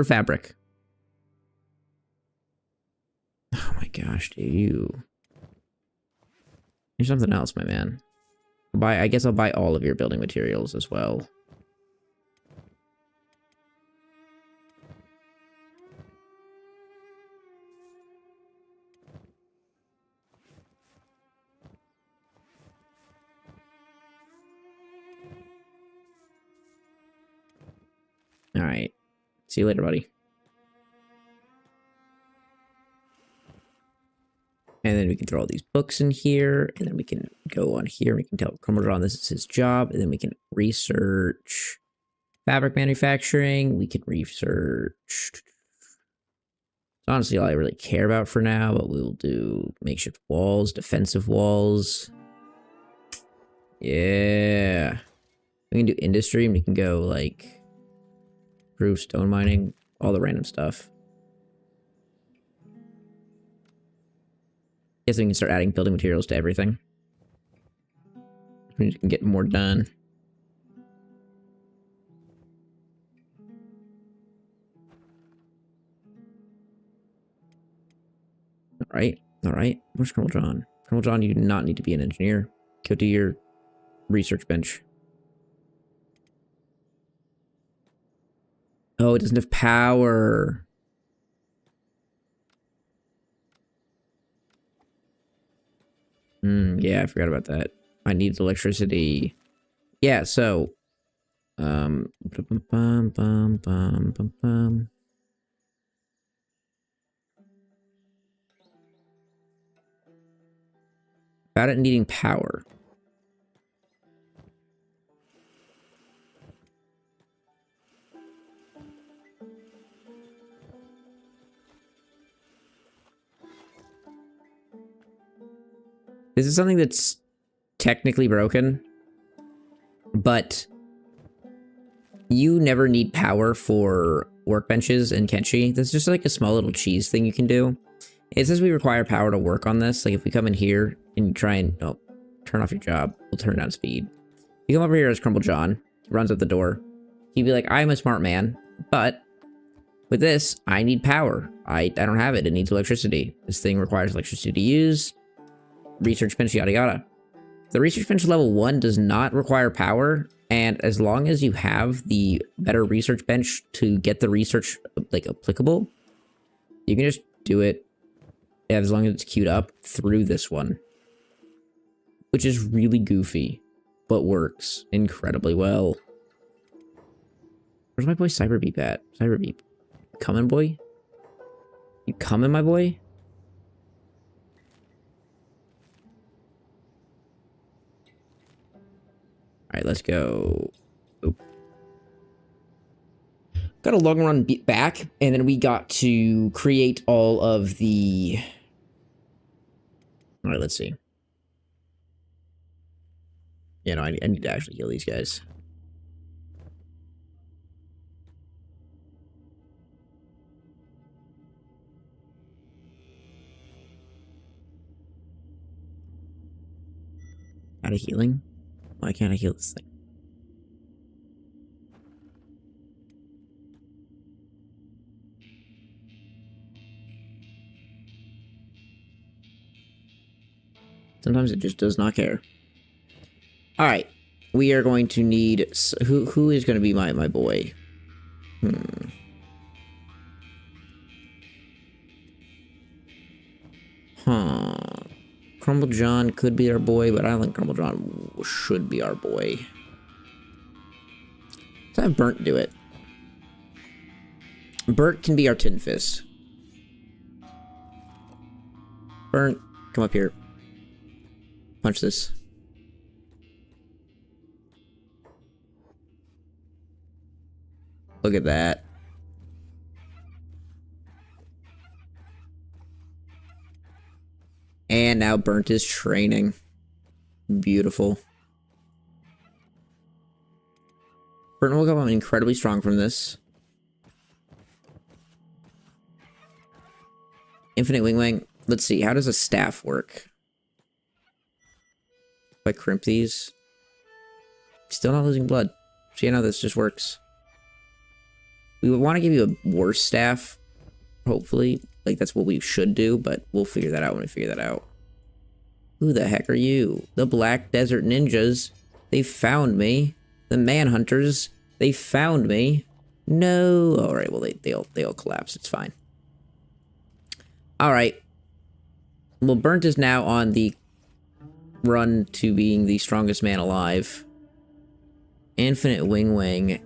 fabric. Oh my gosh, dude, you're something else, my man. I guess I'll buy all of your building materials as well. Alright. See you later, buddy. And then we can throw all these books in here, and then we can go on here. We can tell Crumbledron this is his job, and then we can research fabric manufacturing. We can research. It's honestly all I really care about for now, but we will do makeshift walls, defensive walls. Yeah. We can do industry, and we can go like proof, stone mining, all the random stuff. Guess we can start adding building materials to everything. We can get more done. Alright, alright. Where's Colonel John? Colonel John, you do not need to be an engineer. Go to your research bench. Oh, it doesn't have power. Yeah, I forgot about that. I need electricity. Yeah, so without it needing power. This is something that's technically broken, but you never need power for workbenches in Kenshi. This is just like a small little cheese thing you can do. It says we require power to work on this. Like if we come in here and you try and turn off your job, we'll turn down speed. You come over here as Crumble John, runs out the door. He'd be like, I'm a smart man, but with this, I need power. I don't have it. It needs electricity. This thing requires electricity to use. research bench, yada yada. The research bench level 1 does not require power, and as long as you have the better research bench to get the research, like, applicable, you can just do it as long as it's queued up through this one. Which is really goofy, but works incredibly well. Where's my boy Cyberbeep at? Cyberbeep. Coming, boy? You coming, my boy? Alright, let's go. Oop. Got a long run back, and then we got to create all of the... Alright, let's see. Yeah, no, I need to actually heal these guys. Out of healing? Why can't I heal this thing? Sometimes it just does not care. Alright. We are going to need... Who is going to be my boy? Huh. Crumble John could be our boy, but I don't think Crumble John should be our boy. Let's have Burnt do it. Burnt can be our Tin Fist. Burnt, come up here. Punch this. Look at that. And now Burnt is training. Beautiful. Burnt will come incredibly strong from this. Infinite Wing Wang. Let's see, how does a staff work? If I crimp these. Still not losing blood. See how this just works. We would want to give you a worse staff. Hopefully. Like, that's what we should do, but we'll figure that out when we figure that out. Who the heck are you? The Black Desert Ninjas. They found me. The Manhunters. They found me. No. Alright, well, they'll collapse. It's fine. Alright. Well, Burnt is now on the run to being the strongest man alive. Infinite Wing Wang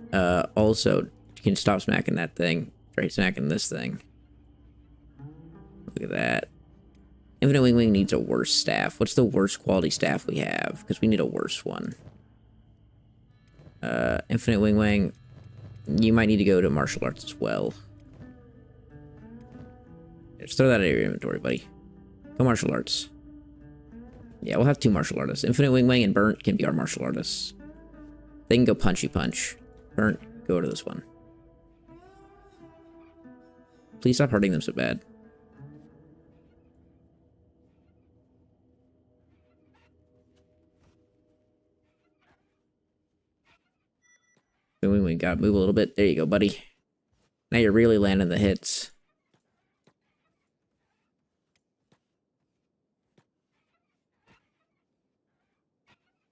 also can stop smacking that thing. Right, smacking this thing. Look at that. Infinite Wing Wing needs a worse staff. What's the worst quality staff we have? Because we need a worse one. Infinite Wing Wang, you might need to go to martial arts as well. Just throw that out of your inventory, buddy. Go martial arts. Yeah, we'll have 2 martial artists. Infinite Wing Wang and Burnt can be our martial artists. They can go punchy punch. Burnt, go to this one. Please stop hurting them so bad. We gotta move a little bit. There you go, buddy. Now you're really landing the hits.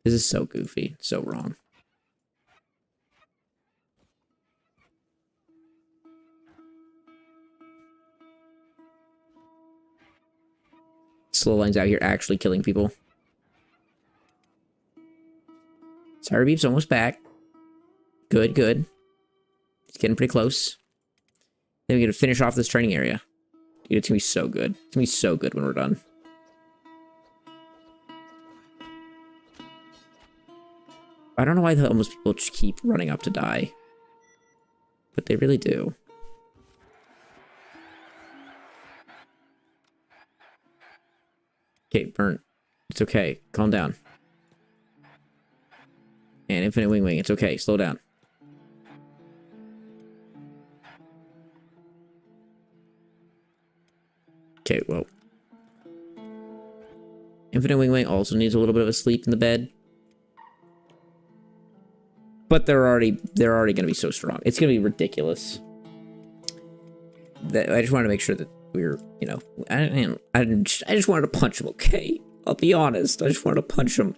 This is so goofy. So wrong. Slow lines out here actually killing people. Cyberbeep's almost back. Good, good. He's getting pretty close. Then we're gonna finish off this training area. Dude, it's gonna be so good. It's gonna be so good when we're done. I don't know why the almost people just keep running up to die. But they really do. Okay, Burnt. It's okay. Calm down. And Infinite Wing Wing. It's okay. Slow down. Okay, well. Infinite Wing Wing also needs a little bit of a sleep in the bed. But they're already going to be so strong. It's going to be ridiculous. I just wanted to make sure that we were, you know, I just wanted to punch him, okay? I'll be honest. I just wanted to punch him.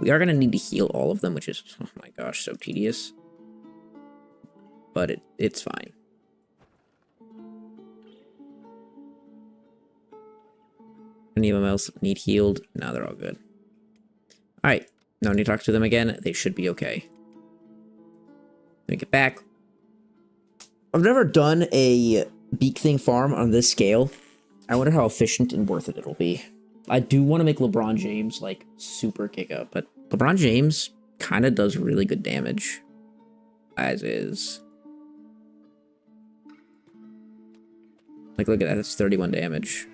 We are going to need to heal all of them, which is, oh my gosh, so tedious. But it's fine. Any of them else need healed? No, they're all good. Alright, now when you talk to them again, they should be okay. Let me get back. I've never done a Beak Thing farm on this scale. I wonder how efficient and worth it it'll be. I do want to make LeBron James, like, super giga, but LeBron James kind of does really good damage. As is. Like, look at that, that's 31 damage.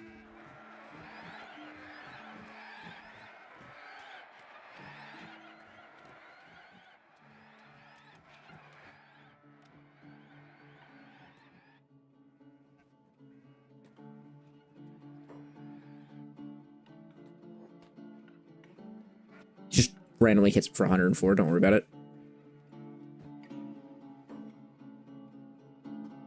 Just randomly hits for 104, don't worry about it.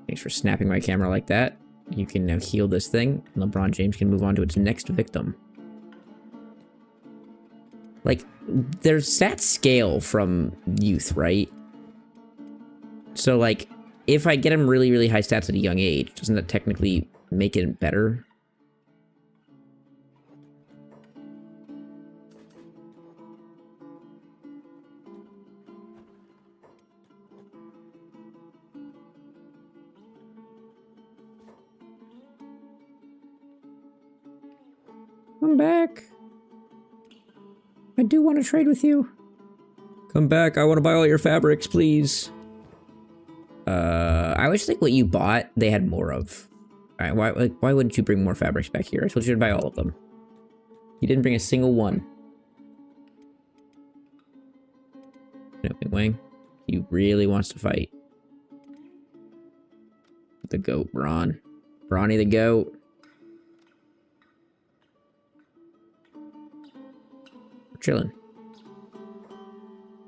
Thanks for snapping my camera like that. You can now heal this thing, and LeBron James can move on to its next victim. Like, their stats scale from youth, right? So, like, if I get him really, really high stats at a young age, doesn't that technically make it better? Come back. I do want to trade with you. Come back. I want to buy all your fabrics, please. I wish like what you bought, they had more of. All right, why wouldn't you bring more fabrics back here? I told you to buy all of them. You didn't bring a single one. No, Wing. He really wants to fight. The goat, Bron. Bronny the goat. We're chilling.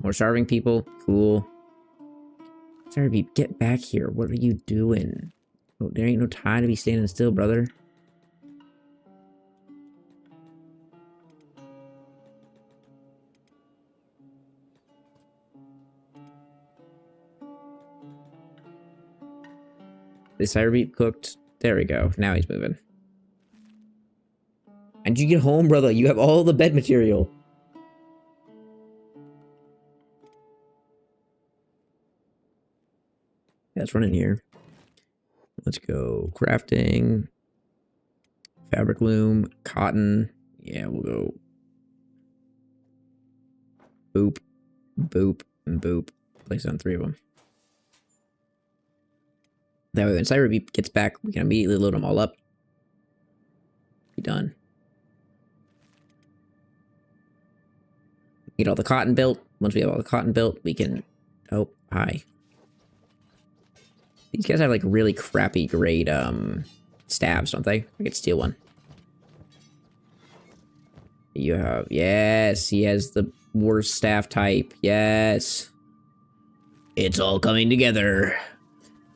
More starving people. Cool. Sorry, get back here. What are you doing? Oh, there ain't no time to be standing still, brother. This Cyberbeat cooked. There we go. Now he's moving. And you get home, brother. You have all the bed material. Let's run in here. Let's go crafting. Fabric loom. Cotton. Yeah, we'll go. Boop. Boop. And boop. Place on 3 of them. That way when Cyberbeat gets back, we can immediately load them all up. Be done. Get all the cotton built. Once we have all the cotton built, we can... Oh, hi. These guys have like really crappy grade staves, don't they? I could steal one. You have... Yes, he has the worst staff type. Yes. It's all coming together.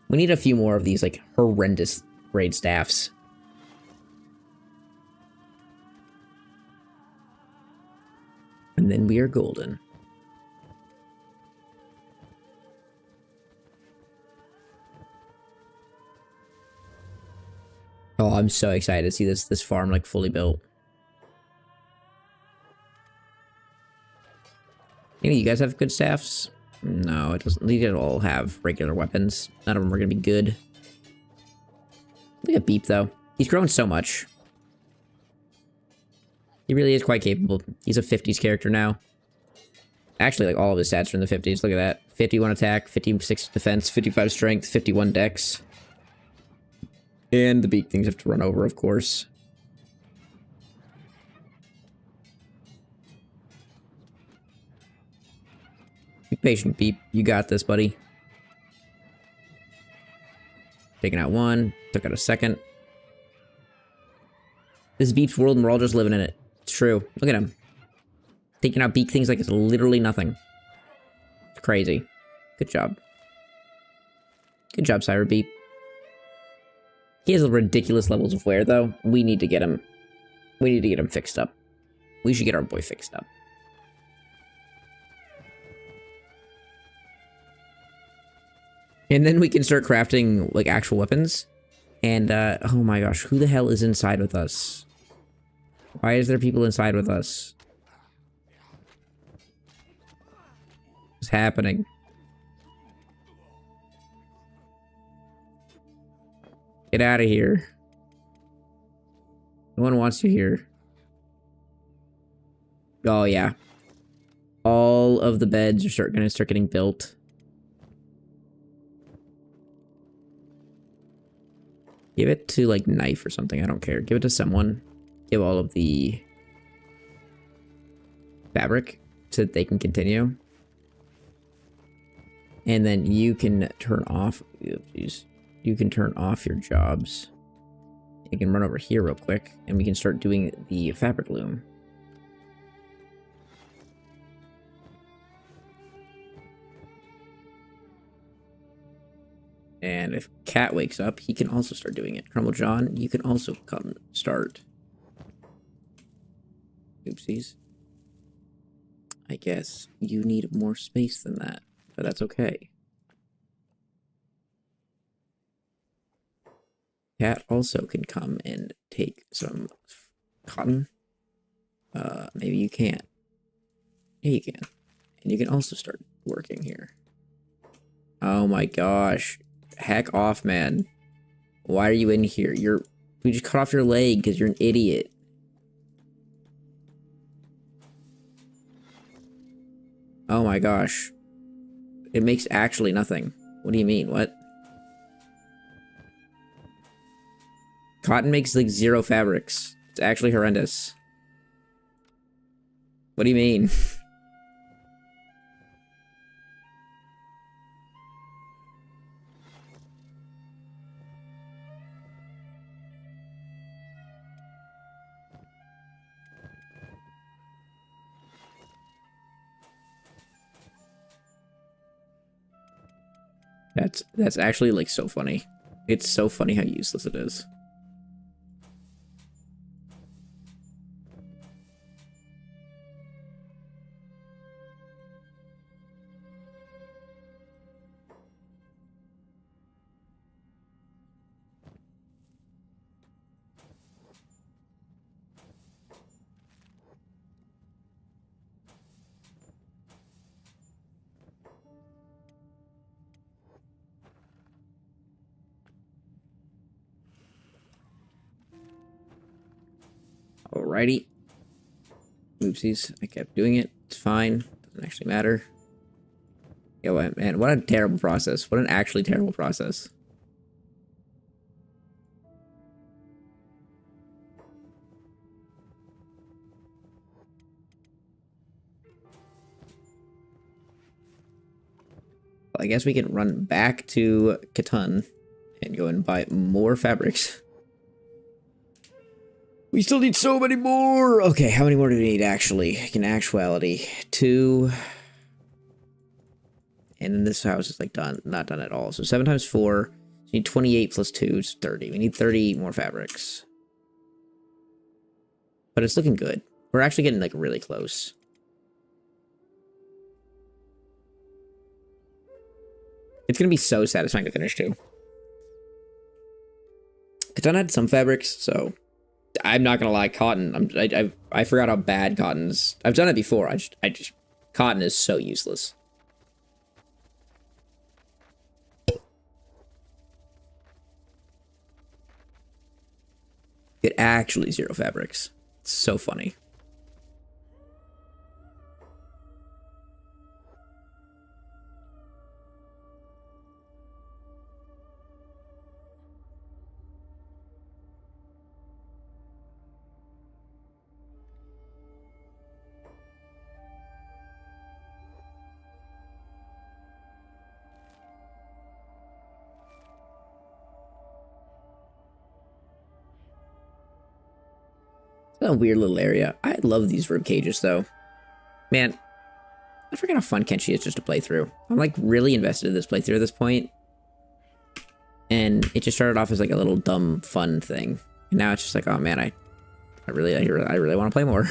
We need a few more of these, like, horrendous grade staffs. And then we are golden. Oh, I'm so excited to see this farm, like, fully built. You guys have good staffs? No, it doesn't. These all have regular weapons. None of them are going to be good. Look at Beep, though. He's grown so much. He really is quite capable. He's a 50s character now. Actually, like, all of his stats are in the 50s. Look at that. 51 attack, 56 defense, 55 strength, 51 dex. And the Beak things have to run over, of course. Be patient, Beep. You got this, buddy. Taking out one. Took out a second. This is Beep's world and we're all just living in it. It's true. Look at him. Taking out Beak things like it's literally nothing. It's crazy. Good job. Good job, Cyberbeat. He has ridiculous levels of wear, though. We need to get him. We need to get him fixed up. We should get our boy fixed up. And then we can start crafting, like, actual weapons. And, oh my gosh, who the hell is inside with us? Why is there people inside with us? What's happening? Get out of here. No one wants you here. Oh, yeah. All of the beds are gonna start getting built. Give it to, like, Knife or something. I don't care. Give it to someone. Give all of the fabric so that they can continue. And then you can turn off... Oops, you can turn off your jobs. You can run over here real quick, and we can start doing the fabric loom. And if Cat wakes up, he can also start doing it. Crumble John, you can also come start. Oopsies. I guess you need more space than that, but that's okay. Cat also can come and take some cotton. Maybe you can't. Yeah, you can. And you can also start working here. Oh my gosh. Heck off, man. Why are you in here? We just cut off your leg because you're an idiot. Oh my gosh. It makes actually nothing. What do you mean? What? Cotton makes like 0 fabrics. It's actually horrendous. What do you mean? That's actually like so funny. It's so funny how useless it is. Alrighty. Oopsies. I kept doing it. It's fine. Doesn't actually matter. Yo, man, what a terrible process. What an actually terrible process. Well, I guess we can run back to Catan and go and buy more fabrics. We still need so many more! Okay, how many more do we need, actually? In actuality, 2... And then this house is, like, done. Not done at all. So 7 times 4. We need 28 plus 2 is 30. We need 30 more fabrics. But it's looking good. We're actually getting, like, really close. It's gonna be so satisfying to finish, too. Catan had some fabrics, so... I'm not gonna lie, cotton. I forgot how bad cotton's. I've done it before. I just cotton is so useless. It actually 0 fabrics. It's so funny. It's a weird little area. I love these rib cages, though. Man, I forget how fun Kenshi is just to play through. I'm, like, really invested in this playthrough at this point. And it just started off as, like, a little dumb, fun thing. And now it's just like, oh, man, I really want to play more.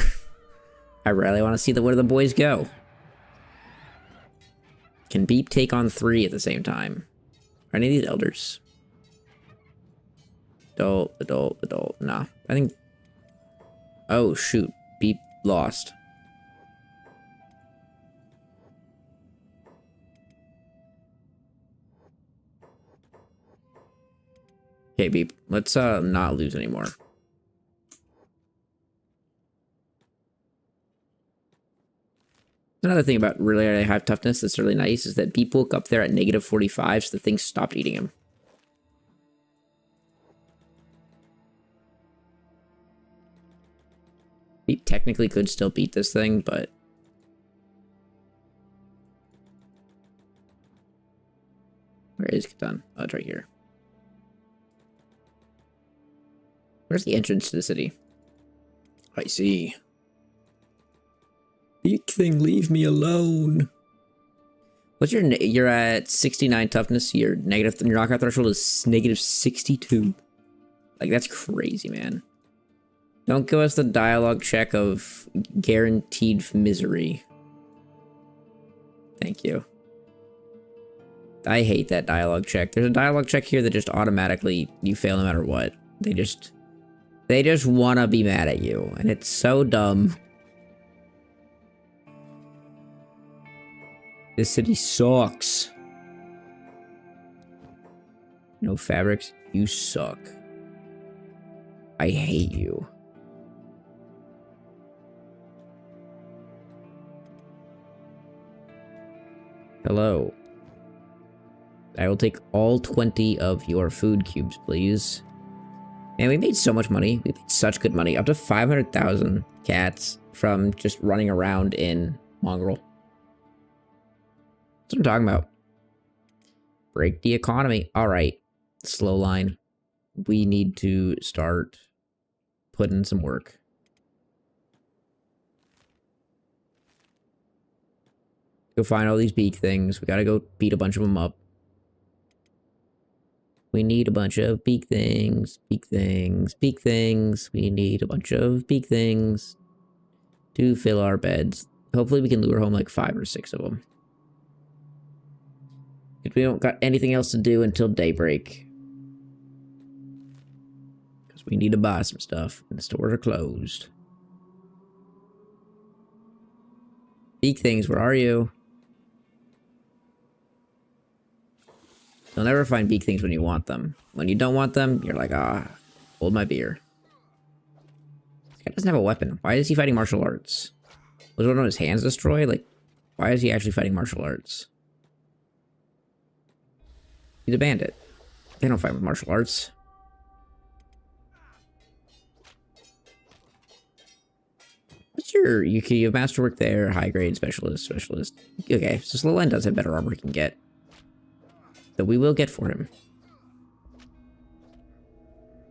I really want to see where the boys go. Can Beep take on 3 at the same time? Are any of these elders? Adult. Nah, I think... Oh, shoot. Beep lost. Okay, Beep. Let's not lose anymore. Another thing about really high toughness that's really nice is that Beep woke up there at negative 45, so the thing stopped eating him. Beep technically could still beat this thing, but... Where is Catan? Oh, it's right here. Where's the entrance to the city? I see. Beak thing, leave me alone. What's your... You're at 69 toughness. Your knockout threshold is negative 62. Like, that's crazy, man. Don't give us the dialogue check of guaranteed misery. Thank you. I hate that dialogue check. There's a dialogue check here that just automatically you fail no matter what. They just want to be mad at you, and it's so dumb. This city sucks. No fabrics. You suck. I hate you. Hello. I will take all 20 of your food cubes, please. And we made so much money. We made such good money. Up to 500,000 cats from just running around in Mongrel. That's what I'm talking about. Break the economy. All right. Slow line. We need to start putting some work. Go find all these beak things. We gotta go beat a bunch of them up. We need a bunch of beak things. Beak things. Beak things. We need a bunch of beak things to fill our beds. Hopefully we can lure home like 5 or 6 of them. If we don't got anything else to do until daybreak. Because we need to buy some stuff. And the stores are closed. Beak things, where are you? You'll never find beak things when you want them. When you don't want them, you're like, ah, hold my beer. This guy doesn't have a weapon. Why is he fighting martial arts? Was one of his hands destroyed? Like, why is he actually fighting martial arts? He's a bandit. They don't fight with martial arts. What's your... You have masterwork there, high grade, specialist. Okay, so Slowline does have better armor he can get. That we will get for him.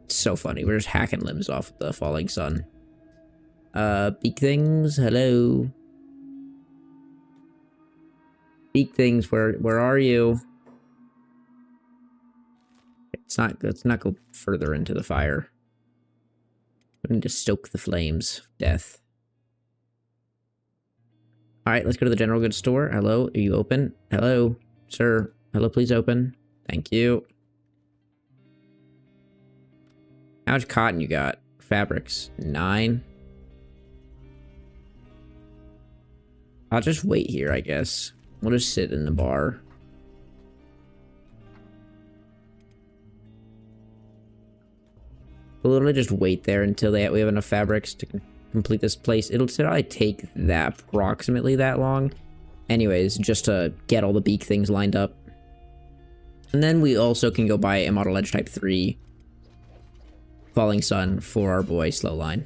It's so funny. We're just hacking limbs off the falling sun. Beak things, hello. Beak things, where are you? Let's not go further into the fire. We need to stoke the flames of death. Alright, let's go to the general goods store. Hello, are you open? Hello, sir. Hello, please open. Thank you. How much cotton you got? Fabrics. 9. I'll just wait here, I guess. We'll just sit in the bar. We'll literally just wait there until we have enough fabrics to complete this place. It'll probably take that approximately that long. Anyways, just to get all the beak things lined up. And then we also can go buy a Model Edge Type 3 Falling Sun for our boy Slowline.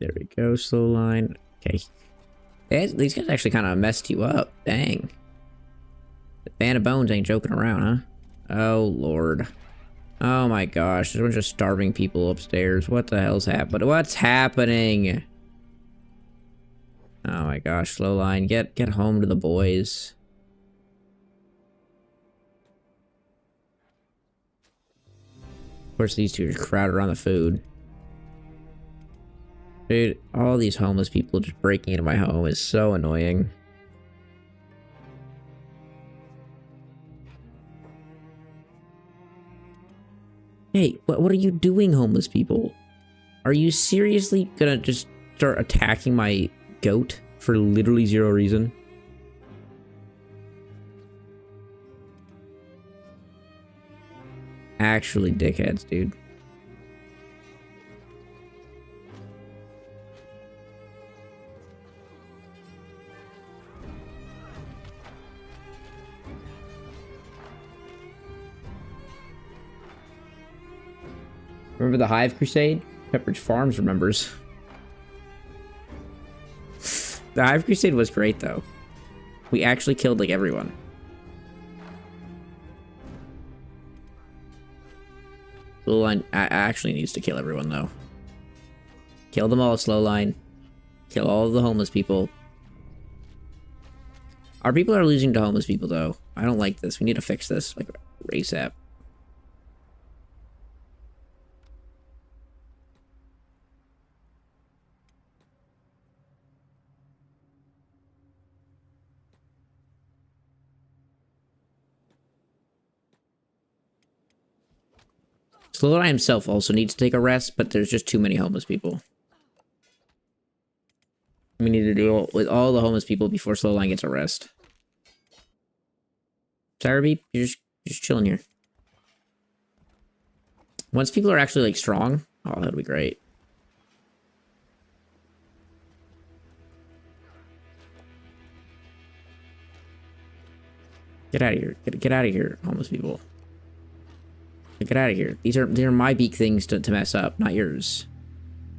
There we go, slow line. Okay. These guys actually kind of messed you up. Dang. The Band of Bones ain't joking around, huh? Oh, Lord. Oh my gosh, there's a bunch of starving people upstairs. What the hell's happening? What's happening? Oh my gosh, slow line. Get home to the boys. Of course, these two are crowded around the food. Dude, all these homeless people just breaking into my home is so annoying. Hey, what are you doing, homeless people? Are you seriously gonna just start attacking my goat for literally zero reason? Actually, dickheads, dude. Remember the Hive Crusade? Pepperidge Farms remembers. The Hive Crusade was great, though. We actually killed, like, everyone. Slow line actually needs to kill everyone, though. Kill them all, slow line. Kill all of the homeless people. Our people are losing to homeless people, though. I don't like this. We need to fix this, like, ASAP. Slowline himself also needs to take a rest, but there's just too many homeless people. We need to deal with all the homeless people before Slowline gets a rest. Tyrabeep, you're just chilling here. Once people are actually, like, strong, oh, that'll be great. Get out of here. Get out of here, homeless people. Get out of here. These are my beak things to mess up, not yours.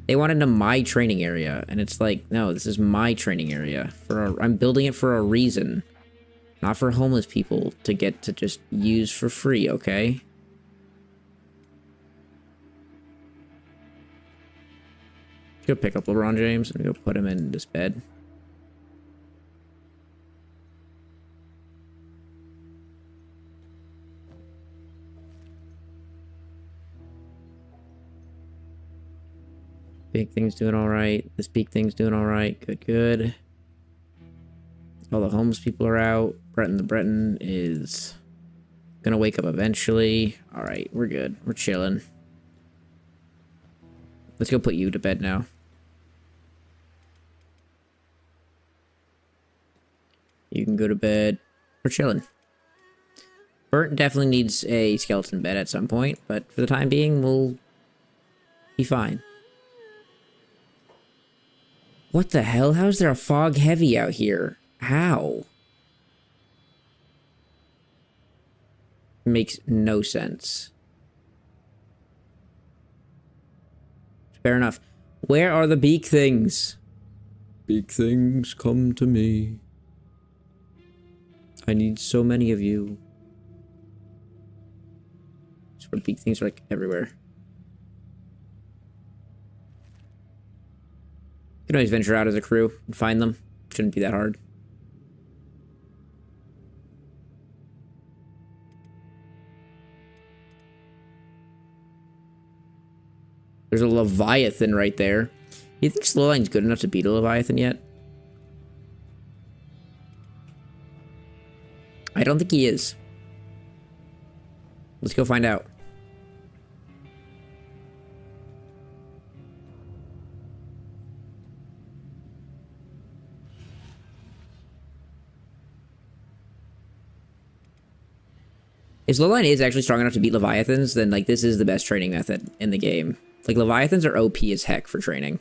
They want into my training area, and it's like, no, this is my training area. I'm building it for a reason. Not for homeless people to get to just use for free, okay? Go pick up LeBron James and go put him in this bed. Big thing's doing all right. This big thing's doing all right. Good, good. All the homeless people are out. Breton the Breton is gonna wake up eventually. All right, we're good. We're chilling. Let's go put you to bed now. You can go to bed. We're chilling. Bert definitely needs a skeleton bed at some point, but for the time being, we'll be fine. What the hell? How's there a fog heavy out here? How? Makes no sense. Fair enough. Where are the beak things? Big things come to me. I need so many of you. Sort of beak things are like everywhere. You can always venture out as a crew and find them. Shouldn't be that hard. There's a Leviathan right there. You think Slowline's good enough to beat a Leviathan yet? I don't think he is. Let's go find out. If Slowline is actually strong enough to beat Leviathans, then, like, this is the best training method in the game. Like, Leviathans are OP as heck for training.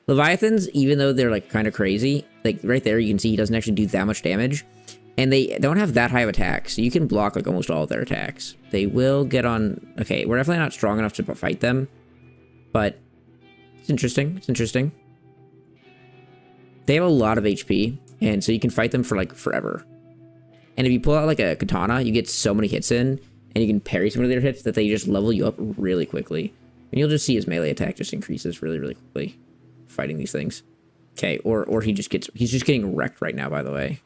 Leviathans, even though they're, like, kind of crazy, like, right there, you can see he doesn't actually do that much damage. And they don't have that high of attacks, so you can block, like, almost all of their attacks. They will get on... Okay, we're definitely not strong enough to fight them, but it's interesting. It's interesting. They have a lot of HP, and so you can fight them for like forever. And if you pull out like a katana, you get so many hits in, and you can parry some of their hits that they just level you up really quickly. And you'll just see his melee attack just increases really, really quickly fighting these things. Okay, or he's just getting wrecked right now, by the way.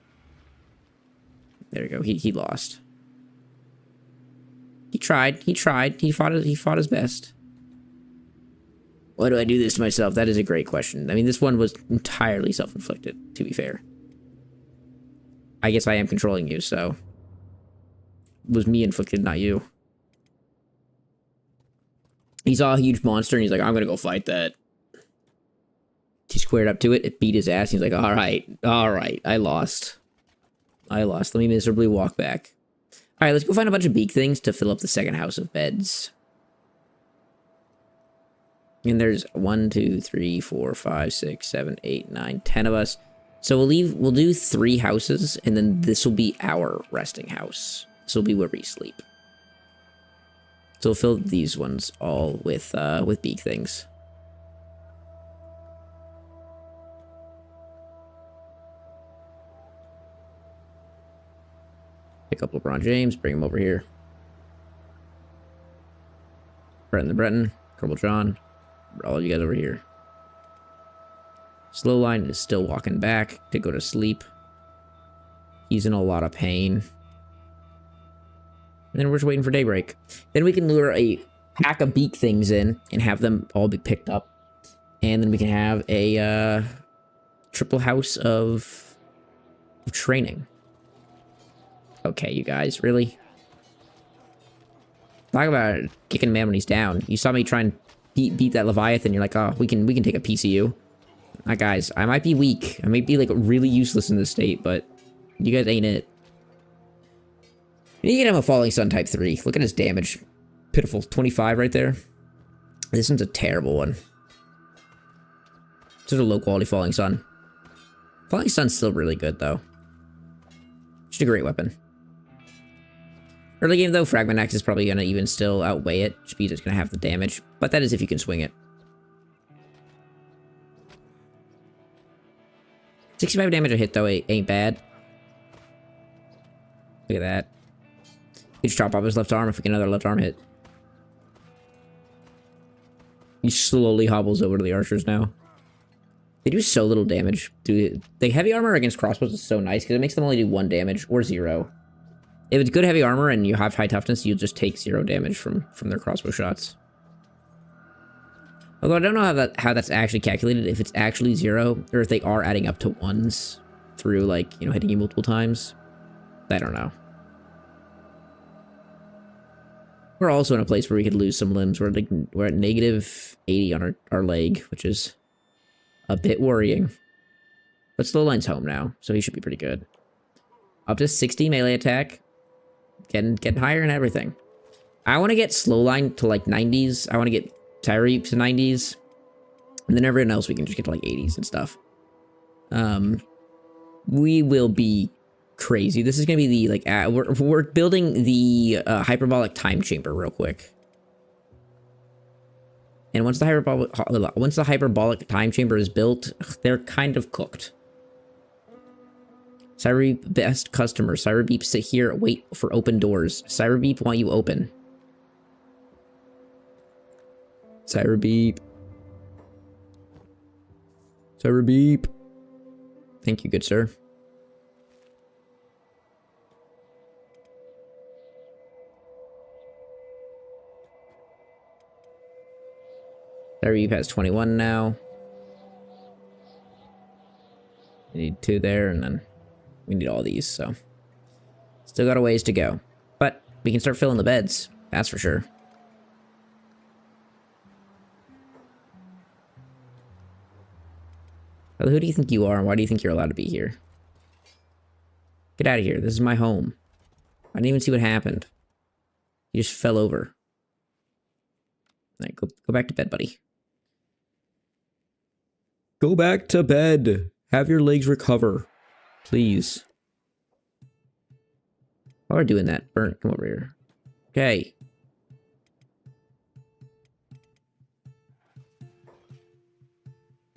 There you go. He lost. He tried. He fought his best. Why do I do this to myself? That is a great question. I mean, this one was entirely self-inflicted, to be fair. I guess I am controlling you, so it was me inflicted, not you. He saw a huge monster and he's like, I'm gonna go fight that. He squared up to it, it beat his ass. He's like, alright, I lost. Let me miserably walk back. Alright, let's go find a bunch of beak things to fill up the second house of beds. And there's 1, 2, 3, 4, 5, 6, 7, 8, 9, 10 of us. So we'll do 3 houses, and then this will be our resting house. This will be where we sleep. So we'll fill these ones all with beak things. Pick up LeBron James, bring him over here. Breton, Kerbal John, all you guys over here. Slowline is still walking back to go to sleep. He's in a lot of pain. And then we're just waiting for daybreak. Then we can lure a pack of beak things in and have them all be picked up. And then we can have a triple house of training. Okay, you guys, really? Talk about kicking a man when he's down. You saw me try and beat that Leviathan. You're like, oh, we can take a piece of you. Guys, I might be weak. I might be like really useless in this state, but you guys ain't it. You can get him a Falling Sun type 3. Look at his damage. Pitiful. 25 right there. This one's a terrible one. This is a low quality Falling Sun. Falling Sun's still really good though. Just a great weapon. Early game though, Fragment Axe is probably going to even still outweigh it. Just because it's going to have the damage. But that is if you can swing it. 65 damage a hit though ain't bad. Look at that. You just chop off his left arm if we get another left arm hit. He slowly hobbles over to the archers now. They do so little damage. The heavy armor against crossbows is so nice because it makes them only do 1 damage or 0. If it's good heavy armor and you have high toughness, you'll just take 0 damage from their crossbow shots. Although I don't know how that's actually calculated, if it's actually 0, or if they are adding up to 1s through, like, you know, hitting you multiple times. I don't know. We're also in a place where we could lose some limbs. We're at negative 80 on our leg, which is a bit worrying. But Slowline's home now, so he should be pretty good. Up to 60 melee attack. Getting higher and everything. I want to get Slowline to like 90s. I want to get Tyree to 90s. And then everyone else we can just get to like 80s and stuff. We will be crazy. This is going to be the, like, we're building the hyperbolic time chamber real quick. And once the hyperbolic time chamber is built, they're kind of cooked. Cyberbeep best customer. Cyberbeep sit here, wait for open doors. Cyberbeep want you open. Cyberbeep. Cyberbeep. Thank you, good sir. Cyberbeep has 21 now. We need 2 there, and then we need all these, so. Still got a ways to go. But we can start filling the beds, that's for sure. Well, who do you think you are, and why do you think you're allowed to be here? Get out of here, this is my home. I didn't even see what happened. You just fell over. Alright, go back to bed, buddy. Go back to bed. Have your legs recover. Please. While we're doing that, Burnt, come over here. Okay.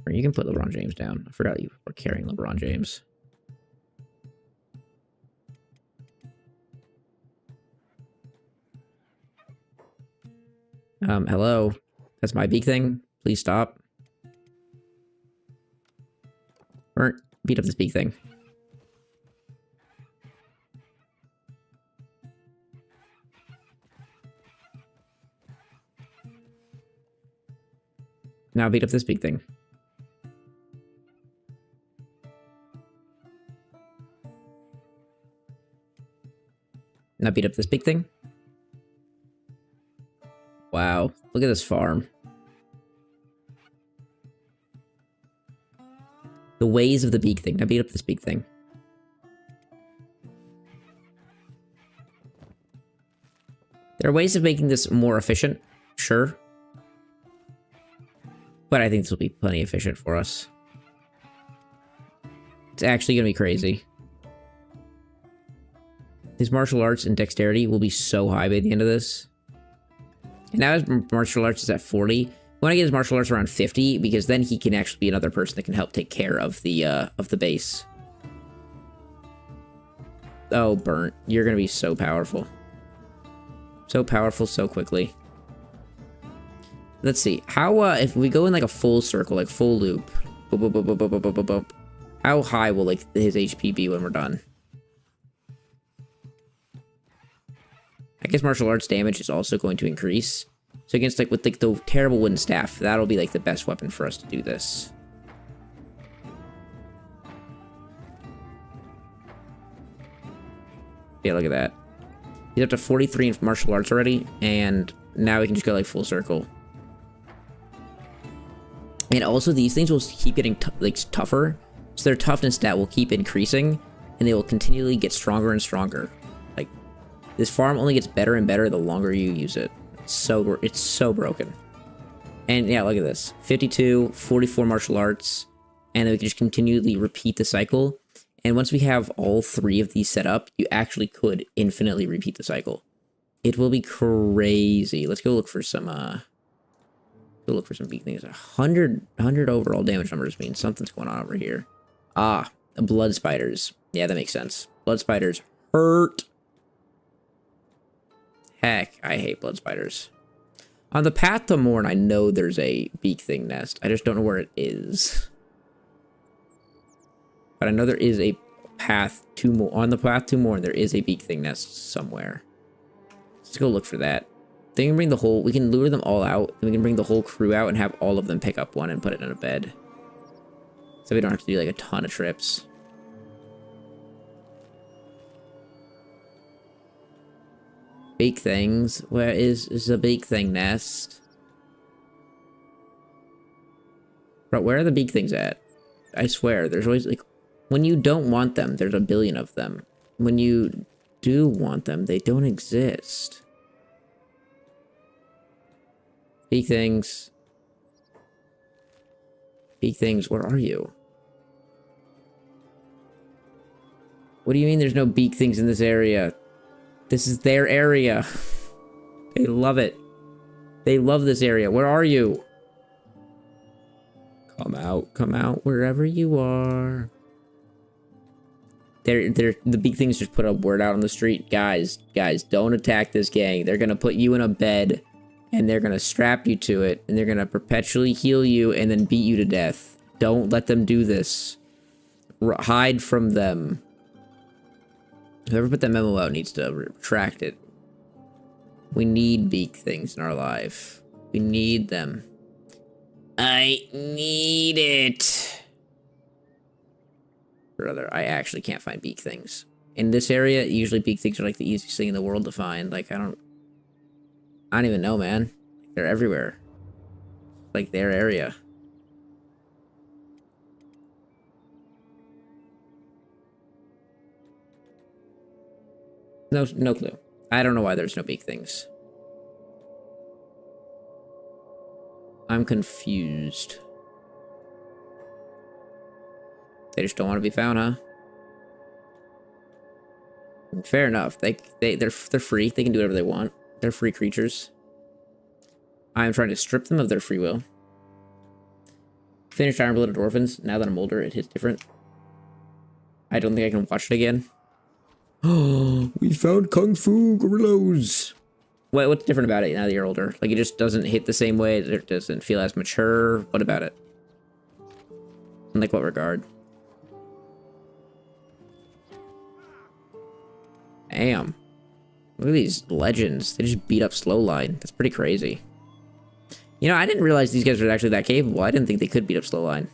Bring You can put LeBron James down. I forgot you were carrying LeBron James. Hello? That's my beak thing? Please stop. Burnt, beat up this beak thing. Now beat up this big thing. Now beat up this big thing. Wow, look at this farm. The ways of the beak thing. Now beat up this beak thing. There are ways of making this more efficient, sure. But I think this will be plenty efficient for us. It's actually going to be crazy. His martial arts and dexterity will be so high by the end of this. And now his martial arts is at 40. We want to get his martial arts around 50, because then he can actually be another person that can help take care of the base. Oh, Burnt. You're going to be so powerful. So powerful so quickly. Let's see. How, if we go in like a full circle, like full loop. Boop, boop, boop, boop, boop, boop, boop, boop, how high will like his HP be when we're done? I guess martial arts damage is also going to increase. So against like with like the terrible wooden staff, that'll be like the best weapon for us to do this. Yeah, look at that. He's up to 43 in martial arts already, and now we can just go like full circle. And also these things will keep getting like tougher, so their toughness stat will keep increasing, and they will continually get stronger and stronger. Like, this farm only gets better and better the longer you use it. It's so broken. And yeah, look at this. 52, 44 martial arts, and then we can just continually repeat the cycle. And once we have all three of these set up, you actually could infinitely repeat the cycle. It will be crazy. Let's go look for some, big things. 100 overall damage numbers means something's going on over here. Ah, blood spiders. Yeah, that makes sense. Blood spiders hurt. Heck, I hate blood spiders. On the path to Morn, I know there's a beak thing nest. I just don't know where it is. But I know there is a path to Morn. On the path to Morn, there is a beak thing nest somewhere. Let's go look for that. Then we can bring the whole, we can lure them all out, and we can bring the whole crew out and have all of them pick up one and put it in a bed. So we don't have to do like a ton of trips. Big things. Where is the big thing nest? Bro, where are the big things at? I swear, there's always like, when you don't want them, there's a billion of them. When you do want them, they don't exist. Big things. Big things, where are you? What do you mean there's no beak things in this area? This is their area. They love it. They love this area. Where are you? Come out, wherever you are. The big things just put a word out on the street. Guys, don't attack this gang. They're gonna put you in a bed, and they're gonna strap you to it, and they're gonna perpetually heal you and then beat you to death. Don't let them do this. Hide from them. Whoever put that memo out needs to retract it. We need beak things in our life. We need them. I need it. Brother, I actually can't find beak things. In this area, usually beak things are like the easiest thing in the world to find. Like, I don't even know, man. They're everywhere. Like, their area. No clue. I don't know why there's no beak things. I'm confused. They just don't want to be found, huh? Fair enough. They're free. They can do whatever they want. They're free creatures. I am trying to strip them of their free will. finished Iron Blooded Orphans. Now that I'm older, it hits different. I don't think I can watch it again. Oh, we found Kung Fu gorillas. What's different about it now that you're older? Like, it just doesn't hit the same way? It doesn't feel as mature? What about it? In, like, what regard? Damn. Look at these legends. They just beat up Slowline. That's pretty crazy. You know, I didn't realize these guys were actually that capable. I didn't think they could beat up Slowline.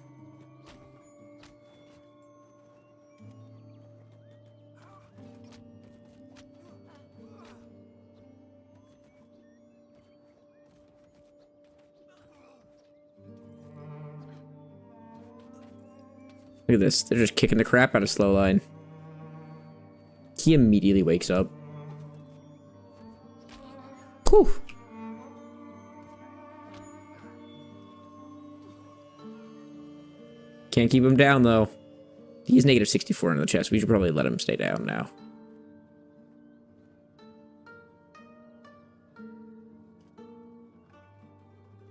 Look at this. They're just kicking the crap out of Slowline. He immediately wakes up. Whew. Can't keep him down, though. He's negative 64 in the chest. We should probably let him stay down now.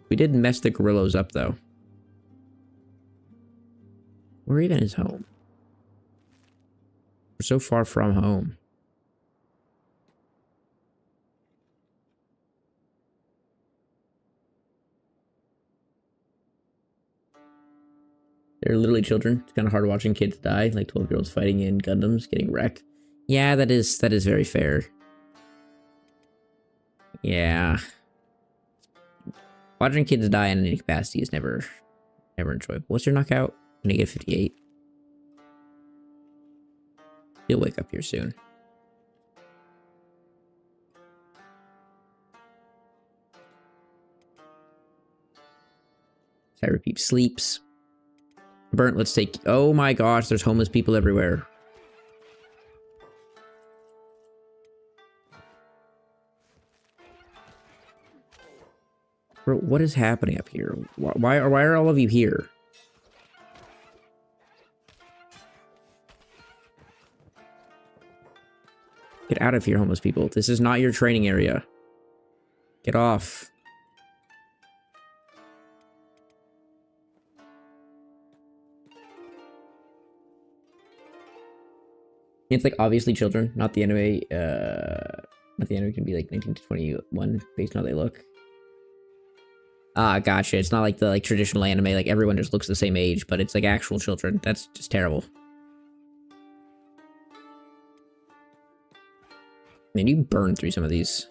We did mess the gorillas up, though. Where even is home? We're so far from home. They're literally children. It's kind of hard watching kids die, like 12-year-olds fighting in Gundams, getting wrecked. Yeah, that is very fair. Yeah. Watching kids die in any capacity is never enjoyable. What's your knockout? Negative 58. He'll wake up here soon. Cyber Peep sleeps. Burnt, let's take... Oh my gosh, there's homeless people everywhere. Bro, what is happening up here? Why are all of you here? Get out of here, homeless people. This is not your training area. Get off. It's like obviously children, not the anime. Not the anime can be like 19 to 21 based on how they look. Ah, gotcha. It's not like the traditional anime, like everyone just looks the same age, but it's like actual children. That's just terrible. Man, you burn through some of these.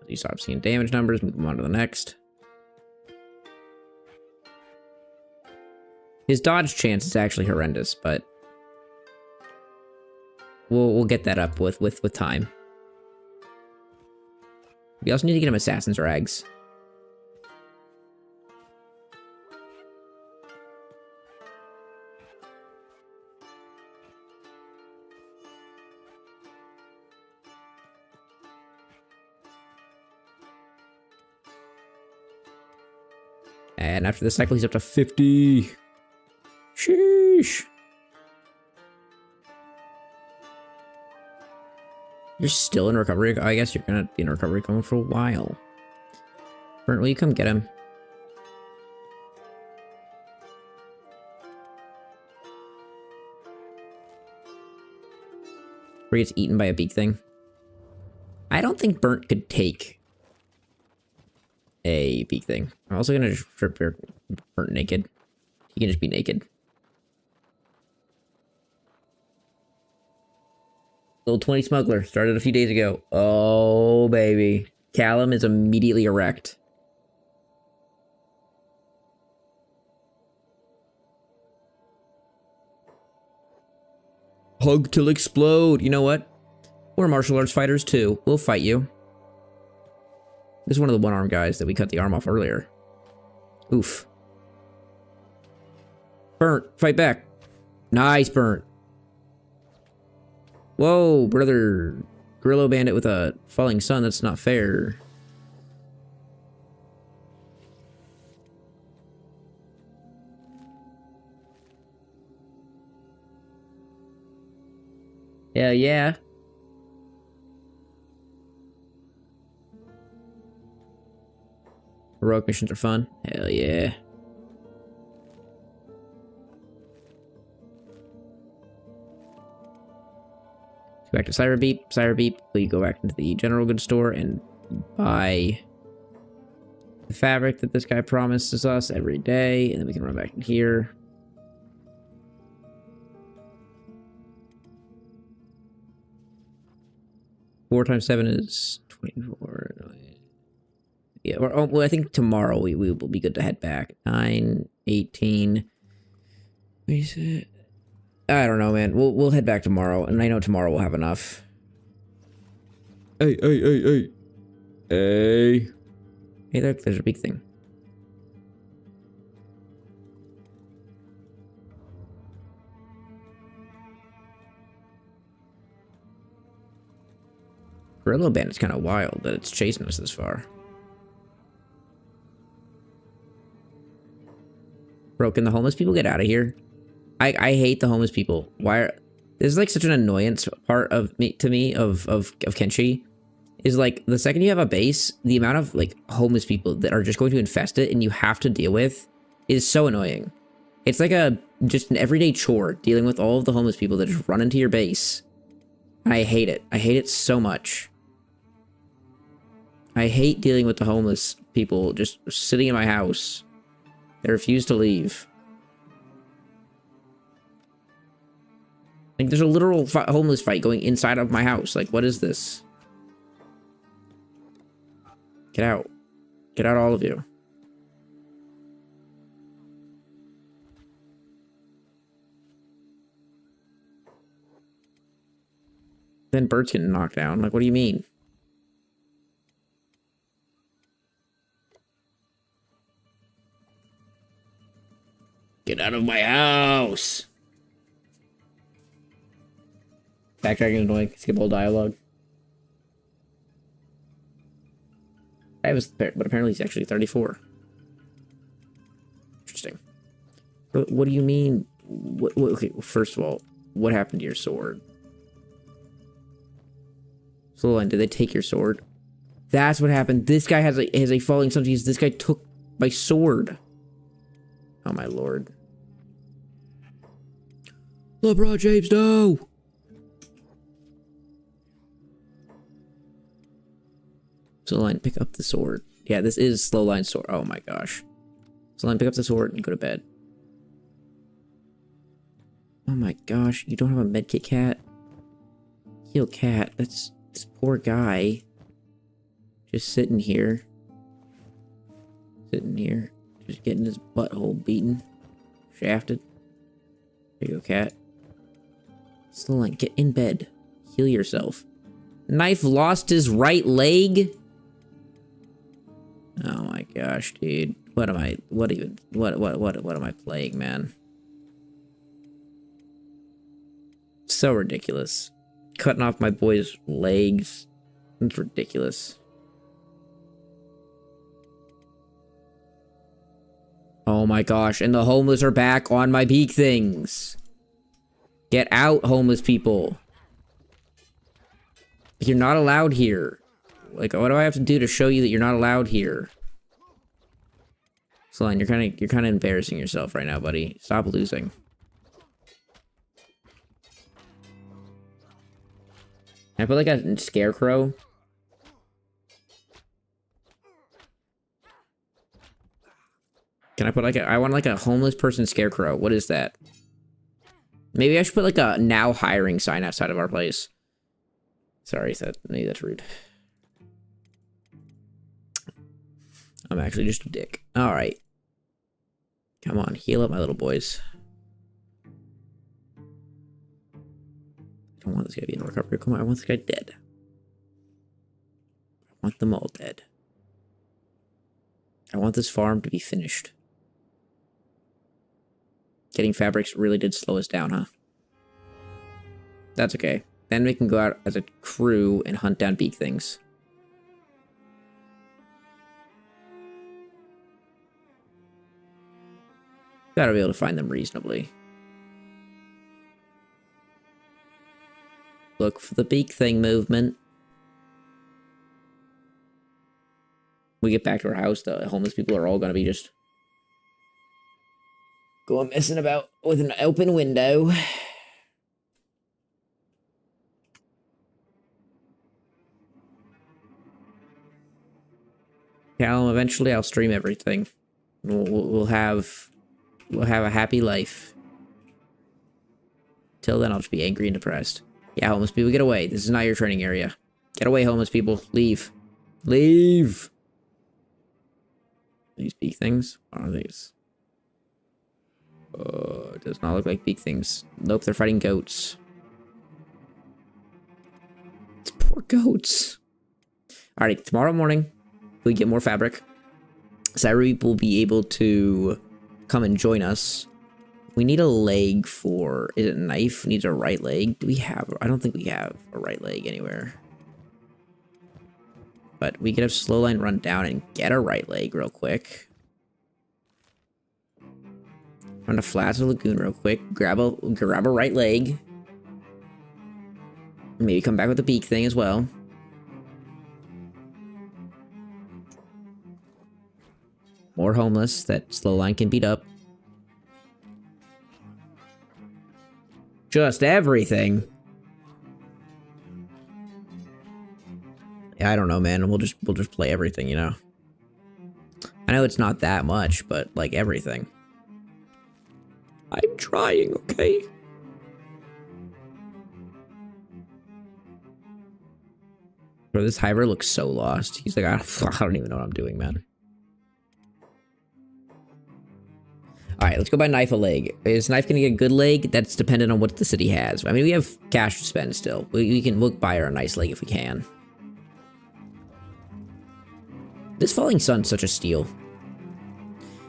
You stop seeing damage numbers, move them on to the next. His dodge chance is actually horrendous, but we'll get that up with time. We also need to get him Assassin's Rags. And after this cycle, he's up to 50. Sheesh. You're still in recovery? I guess you're gonna be in recovery coma for a while. Burnt, will you come get him? Where he gets eaten by a beak thing. I don't think Burnt could take a beak thing. I'm also gonna just strip Burnt naked. He can just be naked. Little 20 smuggler started a few days ago. Oh, baby. Callum is immediately erect. Hug till explode. You know what? We're martial arts fighters too. We'll fight you. This is one of the one-arm guys that we cut the arm off earlier. Oof. Burnt, fight back. Nice, Burnt. Whoa, brother. Grillo bandit with a falling sun. That's not fair. Yeah, yeah. Heroic missions are fun. Hell yeah. Go back to Cyberbeep. Cyberbeep, will you go back into the general goods store and buy the fabric that this guy promises us every day, and then we can run back in here. Four times 7 is 24. Yeah, well, I think tomorrow we will be good to head back. 9, 18. What is it? I don't know, man. We'll head back tomorrow, and I know tomorrow we'll have enough. Hey. Hey. Hey, look, there's a big thing. Gorilla Bandit's kind of wild that it's chasing us this far. Bro, can the homeless people get out of here? I hate the homeless people. Why are... This is like such an annoyance part of me of Kenshi. Is like the second you have a base, the amount of like homeless people that are just going to infest it and you have to deal with is so annoying. It's like just an everyday chore dealing with all of the homeless people that just run into your base. And I hate it. I hate it so much. I hate dealing with the homeless people just sitting in my house. They refuse to leave. Like, there's a literal homeless fight going inside of my house. Like, what is this? Get out. Get out, all of you. Then Bert's getting knocked down. Like, what do you mean? Get out of my house! Backtracking annoying. Skip all dialogue. I was, but apparently he's actually 34. Interesting. What do you mean? Okay, first of all, what happened to your sword? Slowline, did they take your sword? That's what happened. This guy has a falling substance. This guy took my sword. Oh my lord. LeBron James, no! Slowline, pick up the sword. Yeah, this is Slowline's sword. Oh my gosh. Slowline, pick up the sword and go to bed. Oh my gosh, you don't have a medkit, cat? Heal cat. That's this poor guy. Just sitting here. Sitting here. Just getting his butthole beaten. Shafted. There you go, cat. Slowline, get in bed. Heal yourself. Knife lost his right leg? Oh my gosh, dude. What am I playing, man? So ridiculous. Cutting off my boy's legs. It's ridiculous. Oh my gosh, and the homeless are back on my beak things. Get out, homeless people. You're not allowed here. Like, what do I have to do to show you that you're not allowed here? Slowline, you're kind of embarrassing yourself right now, buddy. Stop losing. Can I put like a scarecrow? Can I put like I want like a homeless person scarecrow. What is that? Maybe I should put like a now hiring sign outside of our place. Sorry, maybe that's rude. I'm actually just a dick. Alright. Come on, heal up my little boys. I don't want this guy to be in recovery. Come on, I want this guy dead. I want them all dead. I want this farm to be finished. Getting fabrics really did slow us down, huh? That's okay. Then we can go out as a crew and hunt down beak things. Gotta be able to find them reasonably. Look for the beak thing movement. we get back to our house, the homeless people are all gonna be just going messing about with an open window. Callum, eventually I'll stream everything. We'll have a happy life. Till then, I'll just be angry and depressed. Yeah, homeless people, get away. This is not your training area. Get away, homeless people. Leave. Leave. These big things? What are these? It does not look like big things. Nope, they're fighting goats. It's poor goats. Alright, tomorrow morning, we get more fabric. Cyreep will be able to come and join us. We need a leg for... Is it knife? Needs a right leg. Do we have... I don't think we have a right leg anywhere. But we could have Slowline run down and get a right leg real quick. Run to Flats of Lagoon real quick. Grab a right leg. Maybe come back with the beak thing as well. More homeless that Slowline can beat up. Just everything. Yeah, I don't know, man. We'll just play everything, you know. I know it's not that much, but like everything. I'm trying, okay? Bro, this Hiver looks so lost. He's like, I don't even know what I'm doing, man. Alright, let's go buy Knife a leg. Is Knife gonna get a good leg? That's dependent on what the city has. I mean, we have cash to spend still. We'll buy her a nice leg if we can. This Falling Sun's such a steal.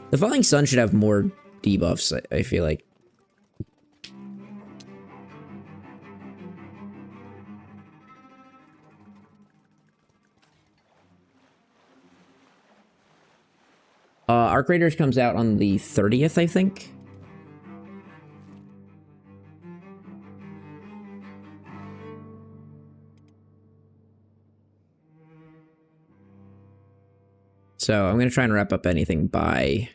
The Falling Sun should have more debuffs, I feel like. Arc Raiders comes out on the 30th, I think. So I'm gonna try and wrap up anything by...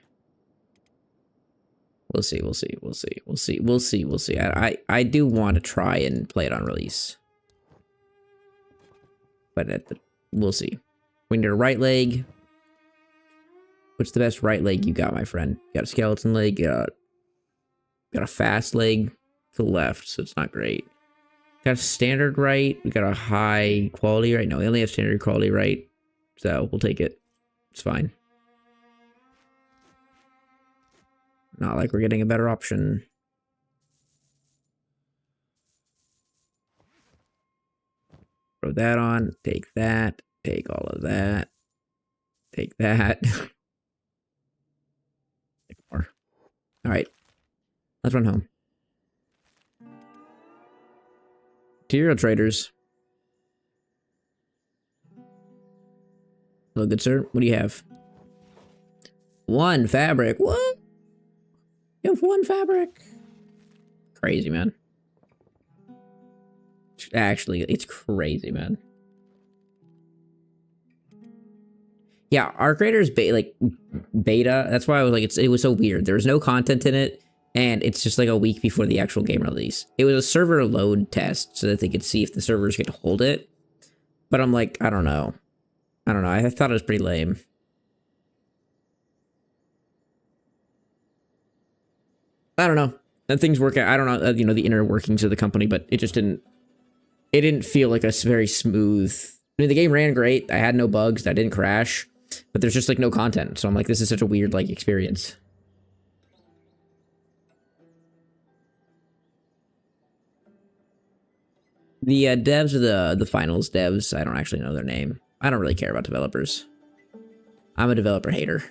We'll see. I do want to try and play it on release. But we'll see. We need a right leg. What's the best right leg you got, my friend? You got a skeleton leg, got a fast leg to the left, so it's not great. Got a standard right, we got a high quality right. No, we only have standard quality right, so we'll take it. It's fine. Not like we're getting a better option. Throw that on, take that, take all of that, take that. Alright. Let's run home. Material traders. Hello, good sir. What do you have? One fabric. What? You have one fabric? Crazy, man. Actually, it's crazy, man. Yeah, Arc Raiders beta. That's why I was like, it was so weird. There was no content in it, and it's just like a week before the actual game release. It was a server load test so that they could see if the servers could hold it. But I'm like, I don't know. I thought it was pretty lame. I don't know. And things work out. I don't know, you know, the inner workings of the company, but it just didn't. It didn't feel like a very smooth. I mean, the game ran great. I had no bugs. I didn't crash. But there's just like no content. So I'm like, this is such a weird like experience. The devs are the finals devs. I don't actually know their name. I don't really care about developers. I'm a developer hater.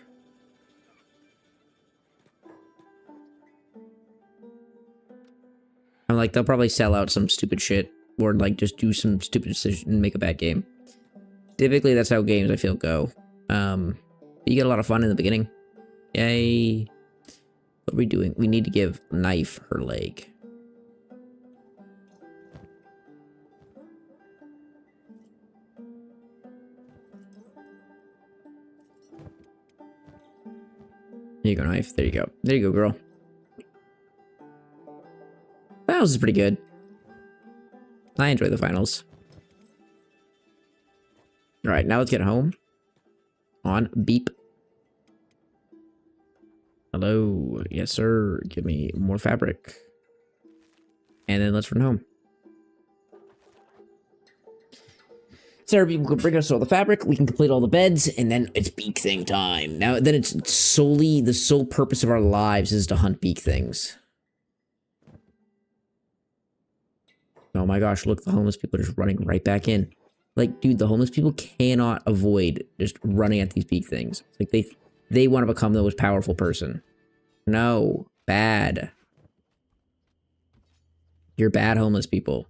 I'm like, they'll probably sell out some stupid shit or like just do some stupid decision and make a bad game. Typically, that's how games I feel go. You get a lot of fun in the beginning. Yay. What are we doing? We need to give Knife her leg. There you go, knife. There you go. There you go, girl. Finals is pretty good. I enjoy the finals. Alright, now let's get home. On beep. Hello. Yes, sir. Give me more fabric. And then let's run home. Sarah Beep will bring us all the fabric. We can complete all the beds, and then it's beak thing time. Now, then it's solely the sole purpose of our lives is to hunt beak things. Oh my gosh, look, the homeless people are just running right back in. Like, dude, the homeless people cannot avoid just running at these beak things. It's like they want to become the most powerful person. No, bad. You're bad homeless people.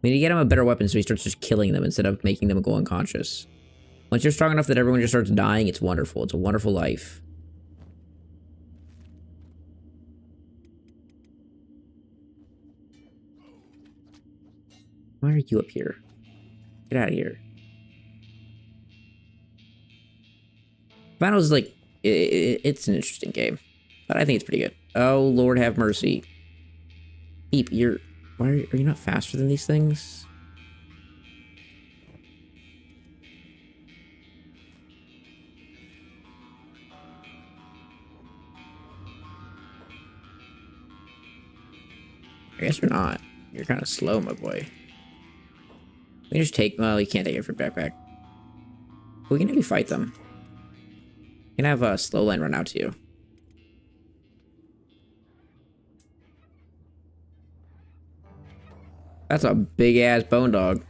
We need to get him a better weapon so he starts just killing them instead of making them go unconscious. Once you're strong enough that everyone just starts dying, it's wonderful. It's a wonderful life. Why are you up here? Get out of here. Finals is like, it's an interesting game, but I think it's pretty good. Oh, Lord have mercy. Beep, why are you not faster than these things? I guess you're not. You're kind of slow, my boy. We can just take, well, you can't take it for backpack. We can maybe fight them. We can have a slow line run out to you. That's a big ass bone dog.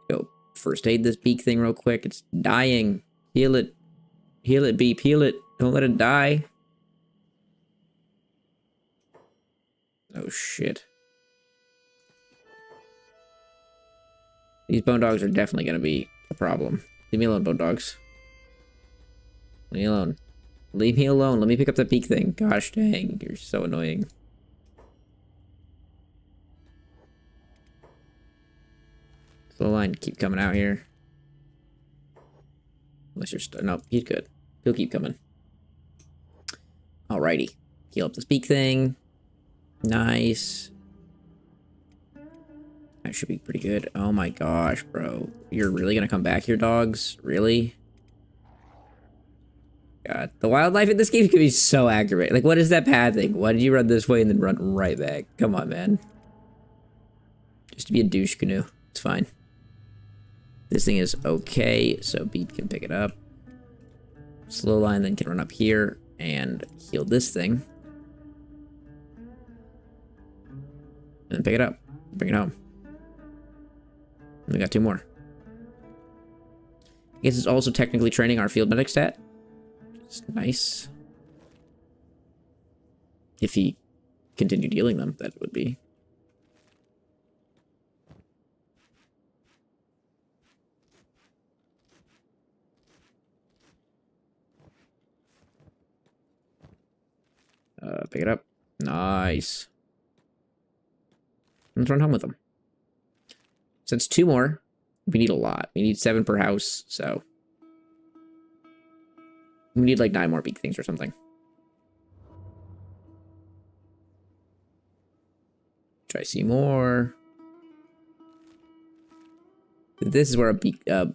Go first aid this beak thing real quick. It's dying. Heal it. Heal it, Beep. Heal it. Don't let it die. Oh shit. These bone dogs are definitely gonna be a problem. Leave me alone, bone dogs. Leave me alone. Leave me alone. Let me pick up that beak thing. Gosh dang, you're so annoying. Slow line, keep coming out here. Unless you're no, he's good. He'll keep coming. Alrighty. Heal up this beak thing. Nice. That should be pretty good. Oh my gosh, bro. You're really gonna come back here, dogs? Really? God. The wildlife in this game can be so aggravating. Like, what is that path thing? Why did you run this way and then run right back? Come on, man. Just to be a douche canoe. It's fine. This thing is okay, so Beep can pick it up. Slow line then can run up here and heal this thing. And then pick it up. Bring it home. We got 2 more. I guess it's also technically training our field medic stat. It's nice. If he continued dealing them, that would be. Pick it up. Nice. Let's run home with them. So it's 2 more. We need a lot. We need 7 per house, so. We need like 9 more beak things or something. Try to see more. This is where a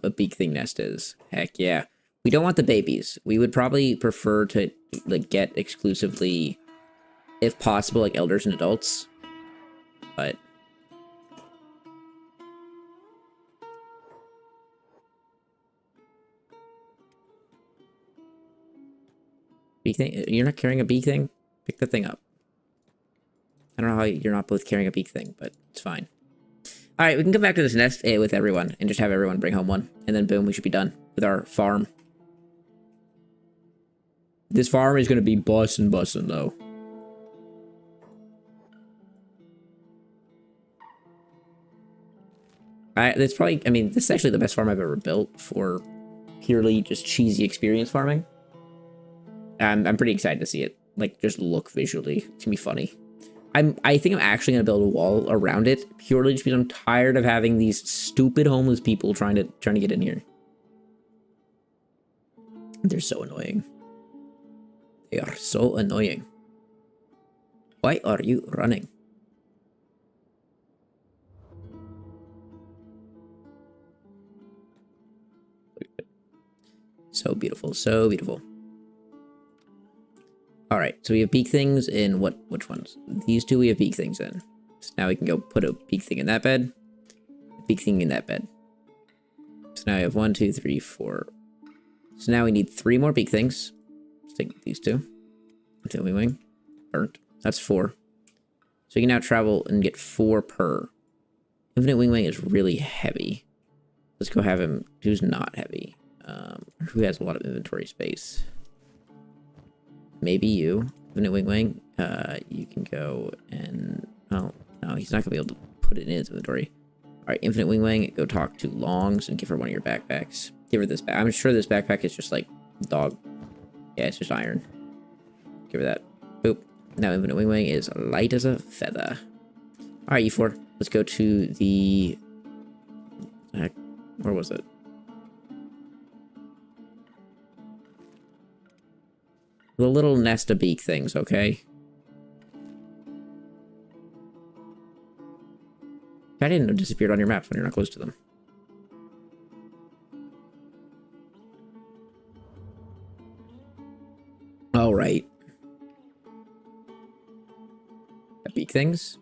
beak thing nest is. Heck yeah. We don't want the babies. We would probably prefer to like get exclusively, if possible, like elders and adults. But beak thing? You're not carrying a beak thing? Pick the thing up. I don't know how you're not both carrying a beak thing, but it's fine. Alright, we can come back to this nest with everyone and just have everyone bring home one. And then boom, we should be done with our farm. This farm is going to be bussin' though. That's probably, I mean, this is actually the best farm I've ever built for purely just cheesy experience farming. I'm pretty excited to see it. Like, just look visually. It's gonna be funny. I think I'm actually gonna build a wall around it purely just because I'm tired of having these stupid homeless people trying to get in here. They're so annoying. They are so annoying. Why are you running? So beautiful, so beautiful. All right, so we have peak things in which ones? These two we have peak things in. So now we can go put a peak thing in that bed, a peak thing in that bed. So now I have 1, 2, 3, 4. So now we need 3 more peak things. Let's take these two. Infinite wing, burnt. That's 4. So we can now travel and get 4 per. Infinite wing is really heavy. Let's go have him who's not heavy. Who has a lot of inventory space. Maybe you, Infinite Wing. You can go and... Oh, no, he's not going to be able to put it in his inventory. Alright, Infinite Wing, go talk to Longs and give her one of your backpacks. Give her this back. I'm sure this backpack is just like dog. Yeah, it's just iron. Give her that. Boop. Now Infinite Wing is light as a feather. Alright, you 4. Let's go to the... where was it? The little nest of beak things, okay? I didn't know it disappeared on your maps when you're not close to them. All right. The beak things?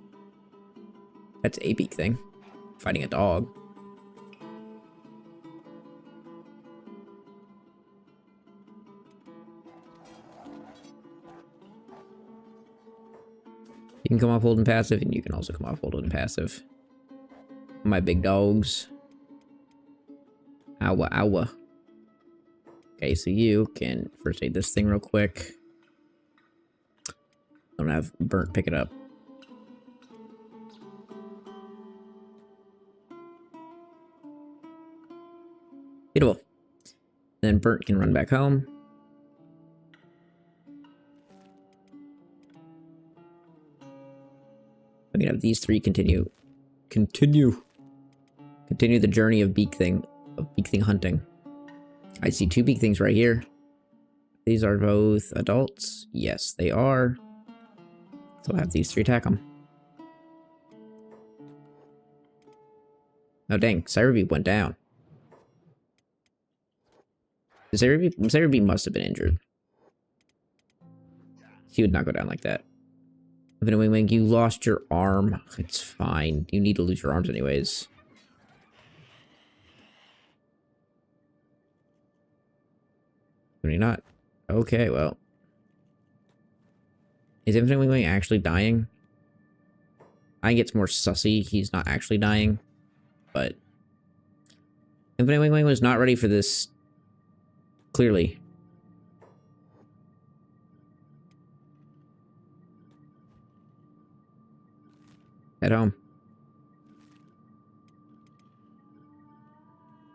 That's a beak thing. Fighting a dog. You can come off holding passive, and you can also come off holding passive. My big dogs. Owa, owa. Okay, so you can first aid this thing real quick. Don't have Burnt pick it up. Beautiful. Then Burnt can run back home. I'm gonna have these 3 continue the journey of beak thing hunting. I see 2 beak things right here. These are both adults. Yes, they are. So I'll have these 3 attack them. Oh dang, Cyberbeat went down. Cyberbeat must have been injured. He would not go down like that. Infinite Wing, you lost your arm. It's fine. You need to lose your arms anyways. Maybe not. Okay, well. Is Infinite Wing actually dying? I think it's more sussy. He's not actually dying. But Infinite Wing was not ready for this. Clearly. At home.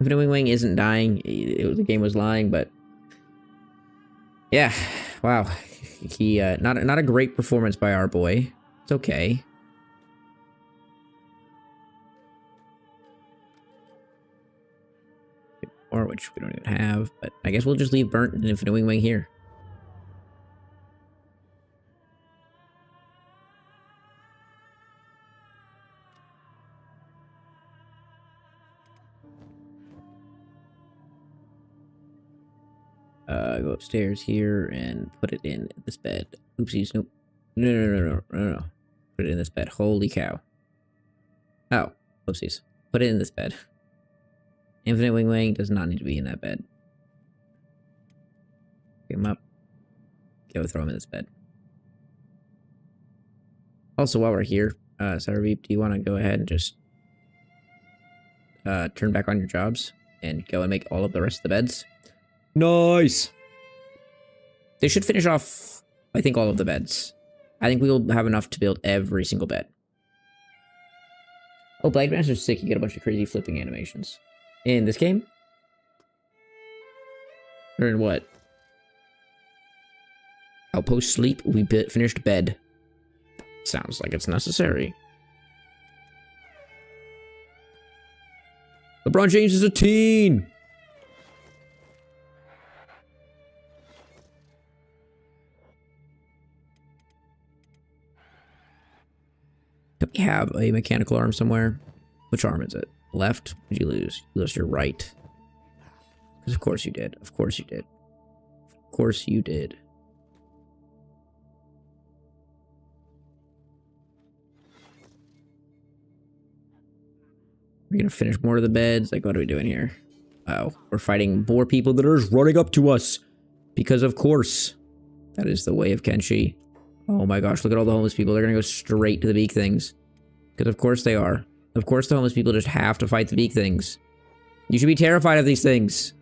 Infinite Wing isn't dying. The game was lying, but yeah, wow. He not a great performance by our boy. It's okay. Or which we don't even have, but I guess we'll just leave Burnt and Infinite Wing here. Go upstairs here and put it in this bed. Oopsies, nope. No. Put it in this bed. Holy cow. Oh, oopsies. Put it in this bed. Infinite Wing does not need to be in that bed. Pick him up. Go throw him in this bed. Also, while we're here, Cyberbeep, do you want to go ahead and just turn back on your jobs and go and make all of the rest of the beds? Nice! They should finish off, I think, all of the beds. I think we will have enough to build every single bed. Oh, Blade Master's sick. You get a bunch of crazy flipping animations. In this game? Or in what? Outpost sleep. We finished bed. Sounds like it's necessary. LeBron James is a teen! Do we have a mechanical arm somewhere? Which arm is it? Left? What did you lose? You lost your right. Because of course you did. Of course you did. Of course you did. We're gonna finish more of the beds. Like, what are we doing here? Oh, we're fighting more people that are just running up to us. Because of course. That is the way of Kenshi. Oh my gosh, look at all the homeless people. They're gonna go straight to the beak things. Because of course they are. Of course the homeless people just have to fight the beak things. You should be terrified of these things.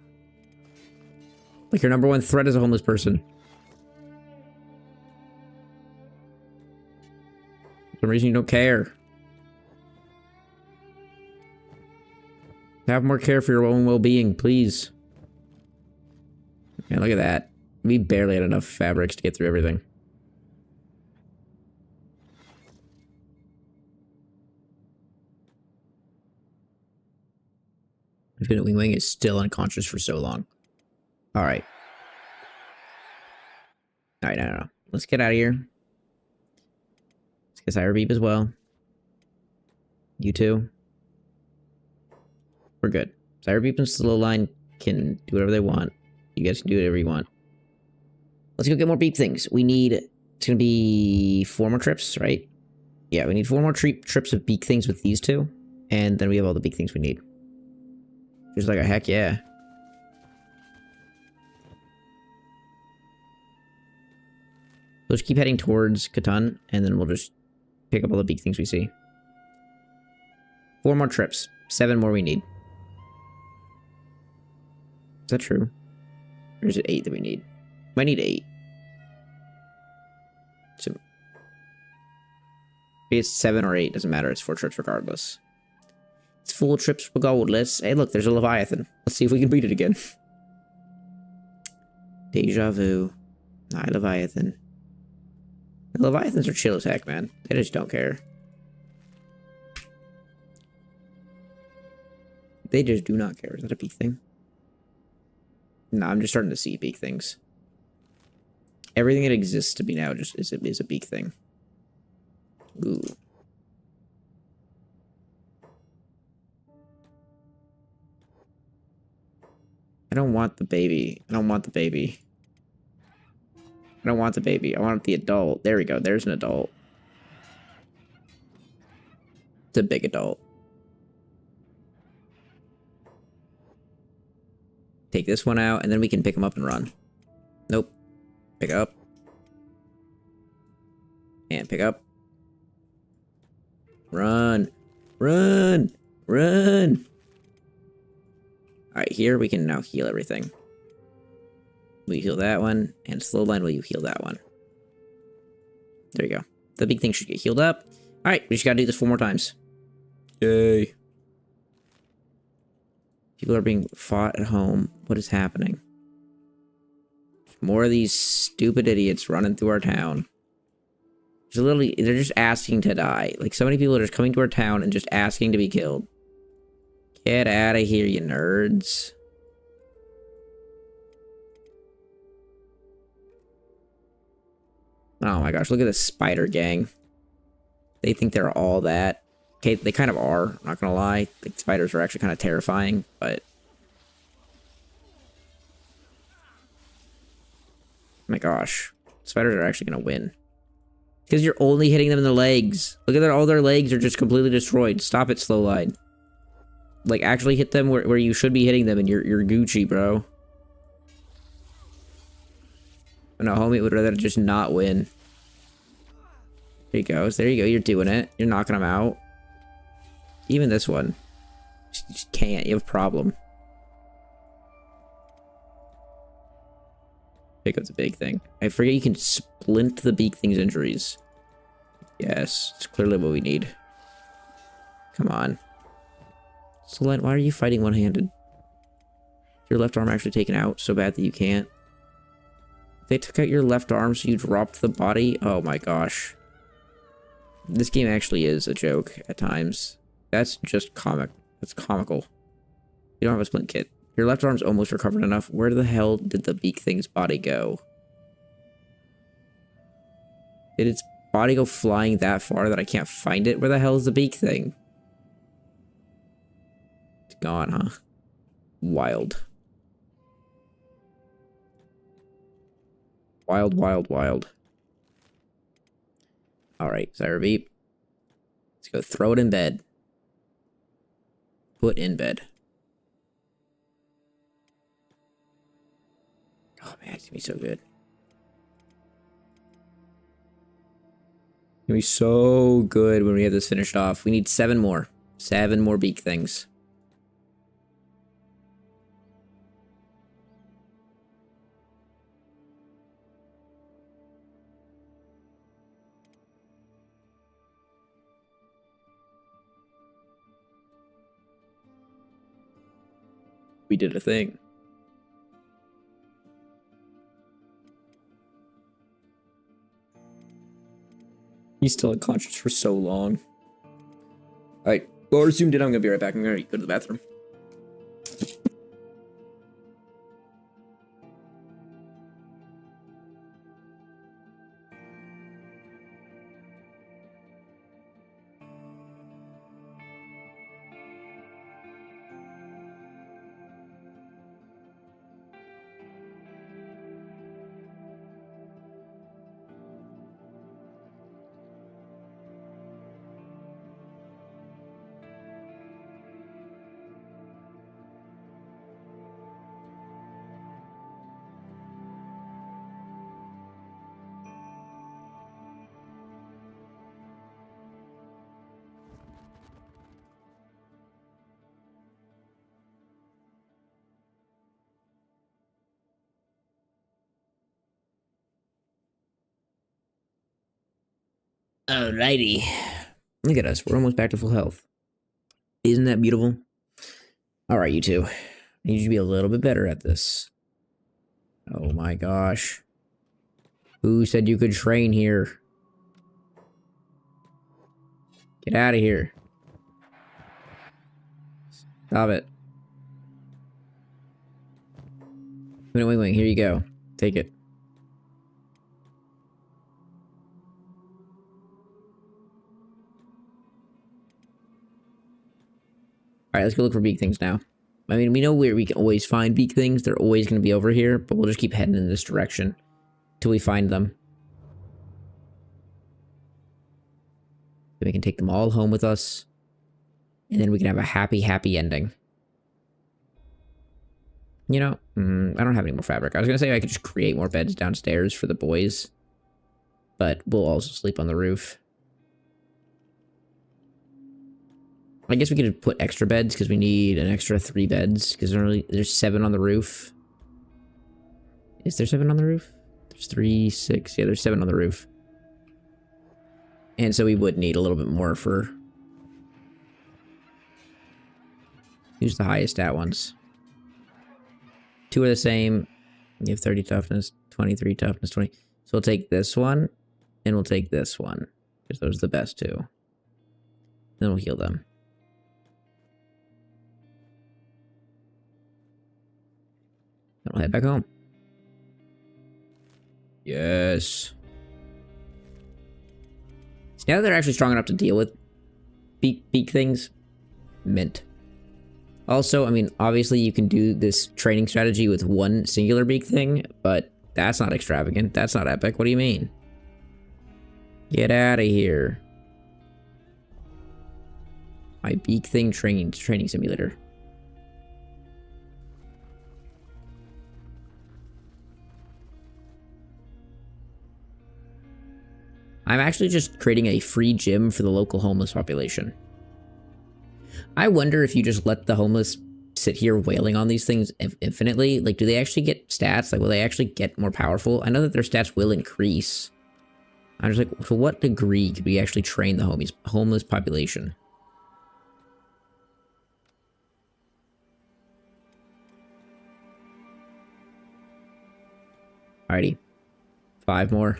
Like, your number one threat is a homeless person. For some reason you don't care. Have more care for your own well-being, please. Man, look at that. We barely had enough fabrics to get through everything. Infinite Wing Wing is still unconscious for so long. Alright. Alright, no. Let's get out of here. Let's get Cyber Beep as well. You too. We're good. Cyber Beep and Slow Line can do whatever they want. You guys can do whatever you want. Let's go get more beep things. We need... It's gonna be 4 more trips, right? Yeah, we need 4 more trips of beak things with these two. And then we have all the beak things we need. Just like a heck yeah. Let's keep heading towards Catan, and then we'll just pick up all the beak things we see. 4 more trips. 7 more we need. Is that true? Or is it 8 that we need? Might need 8. So maybe it's 7 or 8, doesn't matter, it's 4 trips regardless. It's 4 trips regardless. Hey look, there's a Leviathan. Let's see if we can beat it again. Deja vu. Hi, Leviathan. The Leviathans are chill as heck, man. They just don't care. They just do not care. Is that a beak thing? No, I'm just starting to see beak things. Everything that exists to me now just is a beak thing. Ooh. I don't want the baby. I don't want the baby. I don't want the baby. I want the adult. There we go. There's an adult. It's a big adult. Take this one out, and then we can pick him up and run. Nope. Pick up. And pick up. Run. Run. Run. Alright, here we can now heal everything. Will you heal that one? And Slow Line, will you heal that one? There you go. The big thing should get healed up. Alright, we just gotta do this 4 more times. Yay. People are being fought at home. What is happening? More of these stupid idiots running through our town. There's literally, they're just asking to die. Like, so many people are just coming to our town and just asking to be killed. Get out of here, you nerds. Oh my gosh, look at this spider gang. They think they're all that. Okay, they kind of are, not gonna lie. The spiders are actually kind of terrifying, but... Oh my gosh. Spiders are actually gonna win. Because you're only hitting them in the legs. Look at all their legs are just completely destroyed. Stop it, Slow Line. Like, actually hit them where you should be hitting them, and you're Gucci, bro. No, homie would rather just not win. There he goes. There you go. You're doing it. You're knocking him out. Even this one. You just can't. You have a problem. Pickup's a big thing. I forget you can splint the beak thing's injuries. Yes. It's clearly what we need. Come on. Solent, why are you fighting one-handed? Your left arm actually taken out so bad that you can't. They took out your left arm, so you dropped the body? Oh my gosh. This game actually is a joke at times. That's just comic. That's comical. You don't have a splint kit. Your left arm's almost recovered enough. Where the hell did the beak thing's body go? Did its body go flying that far that I can't find it? Where the hell is the beak thing? It's gone, huh? Wild. Wild, wild, wild. Alright, Zyra Beep. Let's go throw it in bed. Put in bed. Oh man, it's gonna be so good. It's gonna be so good when we have this finished off. We need 7 more. 7 more beak things. We did a thing. He's still unconscious for so long. Alright, well, we're zoomed in. I'm gonna be right back. I'm gonna go to the bathroom. Alrighty. Look at us. We're almost back to full health. Isn't that beautiful? Alright, you two. I need you to be a little bit better at this. Oh my gosh. Who said you could train here? Get out of here. Stop it. Wing, here you go. Take it. Alright, let's go look for beak things now. I mean, we know where we can always find beak things. They're always going to be over here, but we'll just keep heading in this direction till we find them. Then we can take them all home with us, and then we can have a happy, happy ending. You know, I don't have any more fabric. I was going to say I could just create more beds downstairs for the boys, but we'll also sleep on the roof. I guess we could put extra beds because we need an extra 3 beds because there's 7 on the roof. Is there 7 on the roof? There's 3, 6. Yeah, there's 7 on the roof. And so we would need a little bit more for... Who's the highest stat ones? 2 are the same. You have 30 toughness, 23 toughness, 20. So we'll take this one, and we'll take this one. Because those are the best 2. Then we'll heal them. Then we'll head back home. Yes. So now that they're actually strong enough to deal with beak things, mint. Also, I mean, obviously you can do this training strategy with 1 singular beak thing, but that's not extravagant. That's not epic. What do you mean? Get out of here. My beak thing training simulator. I'm actually just creating a free gym for the local homeless population. I wonder if you just let the homeless sit here wailing on these things infinitely. Like, do they actually get stats? Like, will they actually get more powerful? I know that their stats will increase. I'm just like, to what degree could we actually train the homeless population? Alrighty. 5 more.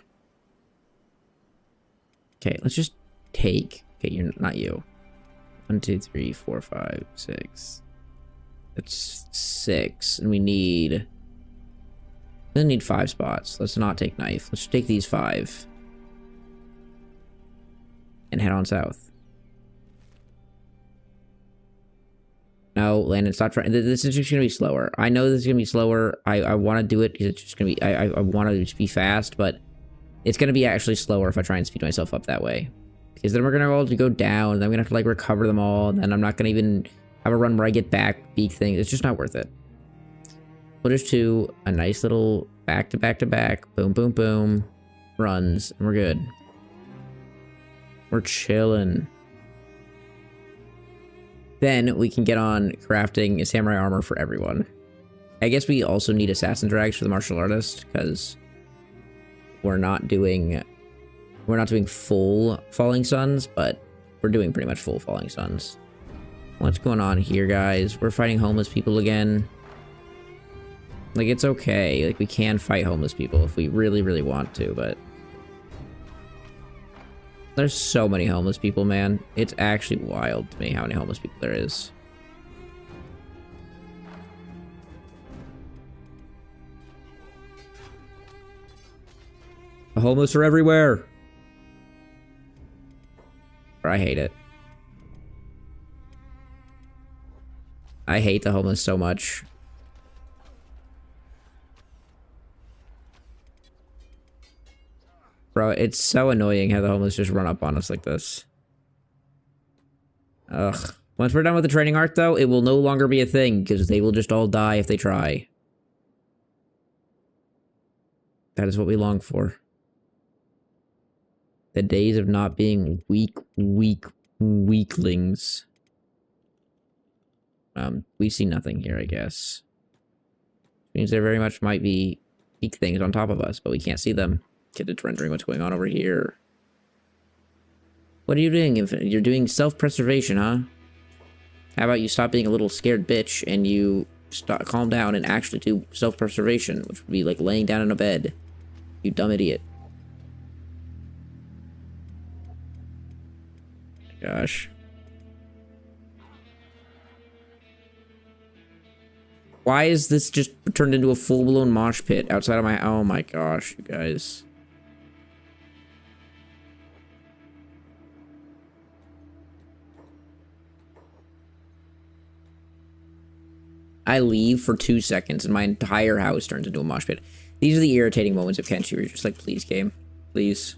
Okay, let's just take. Okay, you're not you. 1, 2, 3, 4, 5, 6. That's 6, and we need. We need 5 spots. Let's not take knife. Let's take these 5 and head on south. No, Landon, stop trying. This is just gonna be slower. I know this is gonna be slower. I want to do it because it's just gonna be. I want to just be fast, but it's gonna be actually slower if I try and speed myself up that way. Because then we're gonna all go down, and then I'm gonna have to like recover them all, and then I'm not gonna even have a run where I get back beak things. It's just not worth it. We'll just do a nice little back to back to back, boom, boom, boom, runs, and we're good. We're chilling. Then we can get on crafting a samurai armor for everyone. I guess we also need assassin drags for the martial artist because we're not doing full Falling Suns, but we're doing pretty much full Falling Suns. What's going on here, guys? We're fighting homeless people again. Like, it's okay. Like, we can fight homeless people if we really, really want to, but there's so many homeless people, man. It's actually wild to me how many homeless people there is. The homeless are everywhere. I hate it. I hate the homeless so much. Bro, it's so annoying how the homeless just run up on us like this. Ugh. Once we're done with the training arc, though, it will no longer be a thing, because they will just all die if they try. That is what we long for. The days of not being weaklings. We see nothing here, I guess. Means there very much might be weak things on top of us, but we can't see them. It's rendering what's going on over here. What are you doing? You're doing self-preservation, huh? How about you stop being a little scared bitch and you calm down and actually do self-preservation, which would be like laying down in a bed. You dumb idiot. Gosh. Why is this just turned into a full-blown mosh pit outside of my... Oh my gosh, you guys. I leave for 2 seconds and my entire house turns into a mosh pit. These are the irritating moments of Kenshi where you're just like, please, game. Please.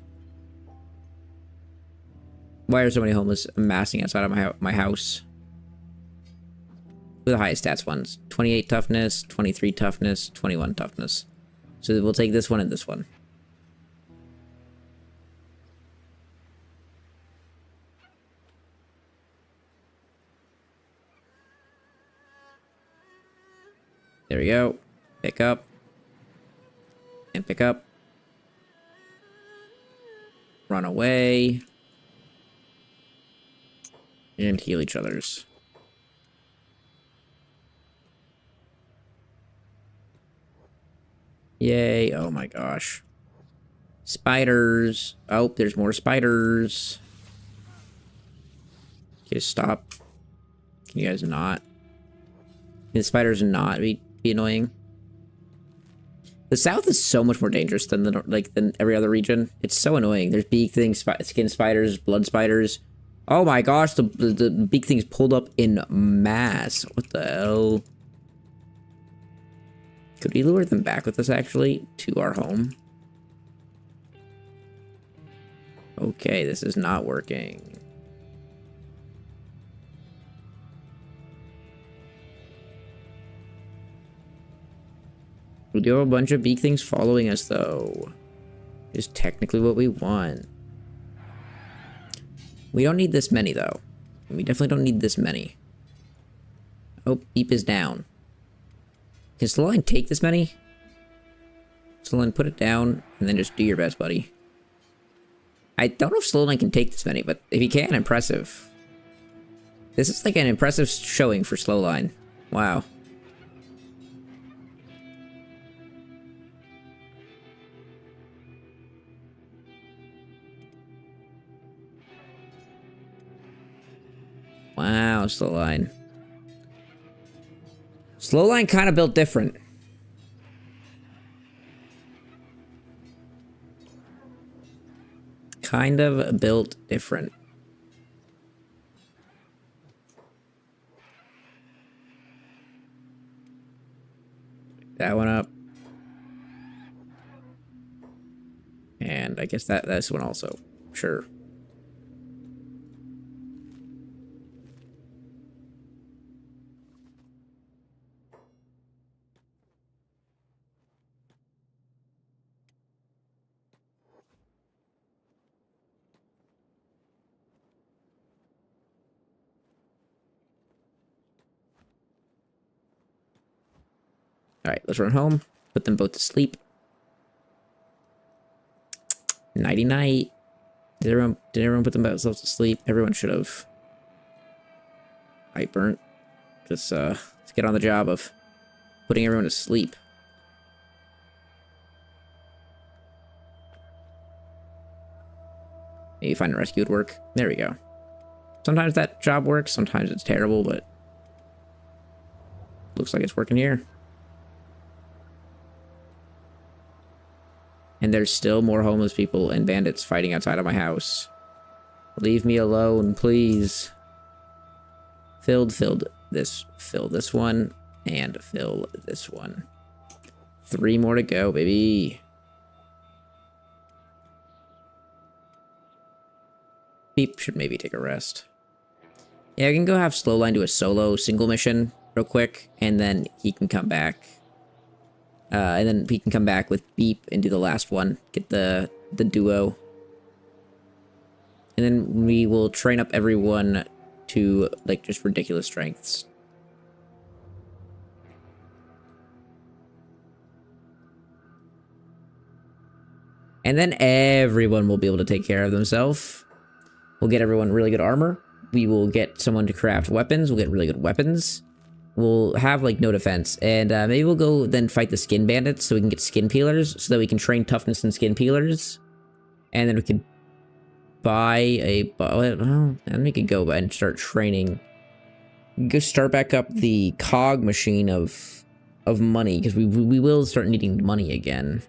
Why are so many homeless amassing outside of my house? Who are the highest stats ones? 28 toughness, 23 toughness, 21 toughness. So we'll take this one and this one. There we go. Pick up. And pick up. Run away. And heal each other's. Yay. Oh my gosh. Spiders. Oh, there's more spiders. Okay, stop. Can you guys not? Can the spiders not be annoying? The south is so much more dangerous than than every other region. It's so annoying. There's beak things, skin spiders, blood spiders. Oh my gosh, the beak things pulled up in mass. What the hell? Could we lure them back with us, actually, to our home? Okay, this is not working. We do have a bunch of beak things following us, though. Is technically what we want. We don't need this many, though. We definitely don't need this many. Oh, Beep is down. Can Slowline take this many? Slowline, put it down, and then just do your best, buddy. I don't know if Slowline can take this many, but if he can, impressive. This is like an impressive showing for Slowline. Wow. now, slow line. Slow line kind of built different. Kind of built different. That one up. And I guess that's one also. Sure. Alright, let's run home. Put them both to sleep. Nighty night. Did everyone put themselves to sleep? Everyone should have. Alright, Burnt. Just let's get on the job of putting everyone to sleep. Maybe find a rescue would work. There we go. Sometimes that job works, sometimes it's terrible, but looks like it's working here. And there's still more homeless people and bandits fighting outside of my house. Leave me alone, please. Fill this one, and fill this one. 3 more to go, baby. Beep should maybe take a rest. Yeah, I can go have Slowline do a solo single mission real quick, and then he can come back. And then we can come back with Beep and do the last one. Get the duo. And then we will train up everyone to, like, just ridiculous strengths. And then everyone will be able to take care of themselves. We'll get everyone really good armor. We will get someone to craft weapons. We'll get really good weapons. We'll have, like, no defense. And maybe we'll go then fight the skin bandits so we can get skin peelers, so that we can train toughness and skin peelers. And then we can buy a... Well, then we could go and start training. Go start back up the cog machine of money, because we will start needing money again.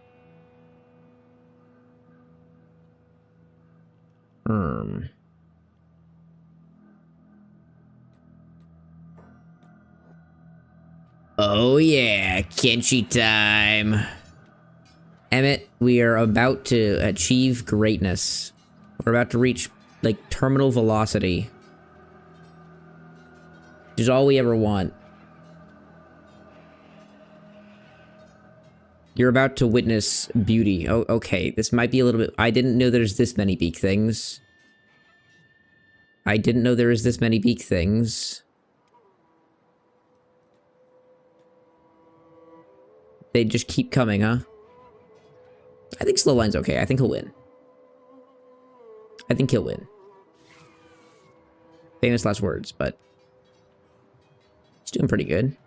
Oh yeah, Kenshi time. Emmett, we are about to achieve greatness. We're about to reach, like, terminal velocity. Which is all we ever want. You're about to witness beauty. Oh, okay, this might be a little bit... I didn't know there's this many beak things. I didn't know there was this many beak things. They just keep coming, huh? I think Slowline's okay. I think he'll win. I think he'll win. Famous last words, but... he's doing pretty good.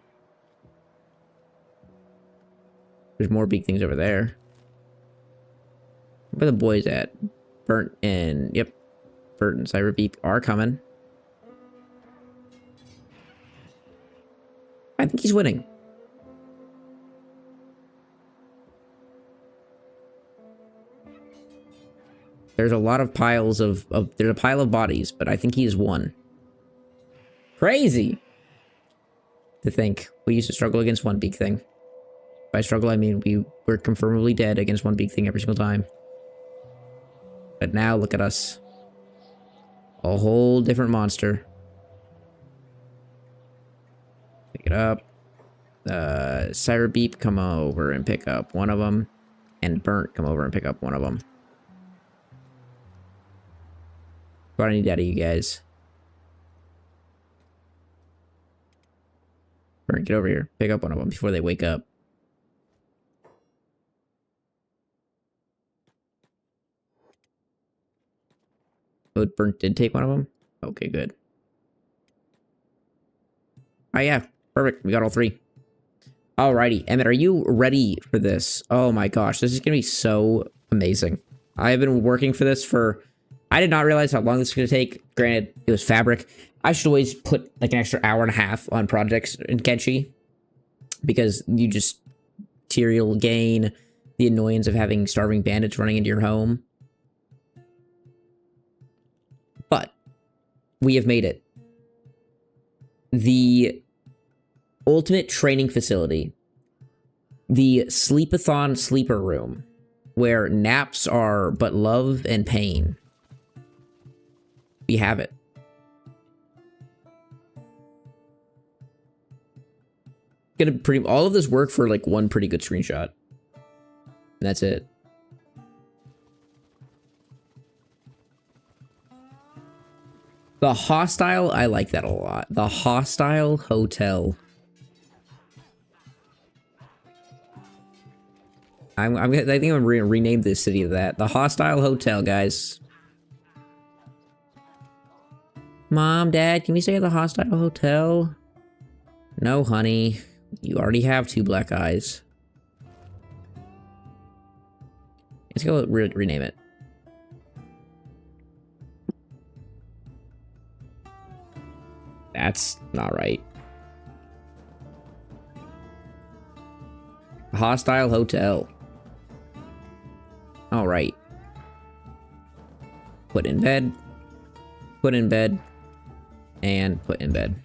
There's more big things over there. Where are the boys at? Burnt and... Yep. Burnt and Cyberbeep are coming. I think he's winning. There's a lot of piles of there's a pile of bodies, but I think he has won. Crazy! To think. We used to struggle against one big thing. By struggle, I mean we were confirmably dead against one big thing every single time. But now, look at us. A whole different monster. Pick it up. Cyberbeep, come over and pick up one of them. And Burnt, come over and pick up one of them. What I need out of you guys. Burnt, get over here. Pick up one of them before they wake up. Oh, Burnt did take one of them? Okay, good. Oh, yeah. Perfect. We got all 3. Alrighty. Emmett, are you ready for this? Oh my gosh. This is going to be so amazing. I have been working for this for... I did not realize how long this was going to take. Granted, it was fabric. I should always put like an extra hour and a half on projects in Kenshi, because you just material gain, the annoyance of having starving bandits running into your home. But we have made it. The ultimate training facility. The Sleepathon sleeper room, where naps are but love and pain. We have it. All of this work for like one pretty good screenshot. And that's it. The hostile, I like that a lot. The hostile hotel. I think I'm gonna rename this city to that. The hostile hotel, guys. Mom, Dad, can we stay at the hostile hotel? No, honey. You already have 2 black eyes. Let's go rename it. That's not right. Hostile hotel. All right. Put in bed. Put in bed. And put in bed.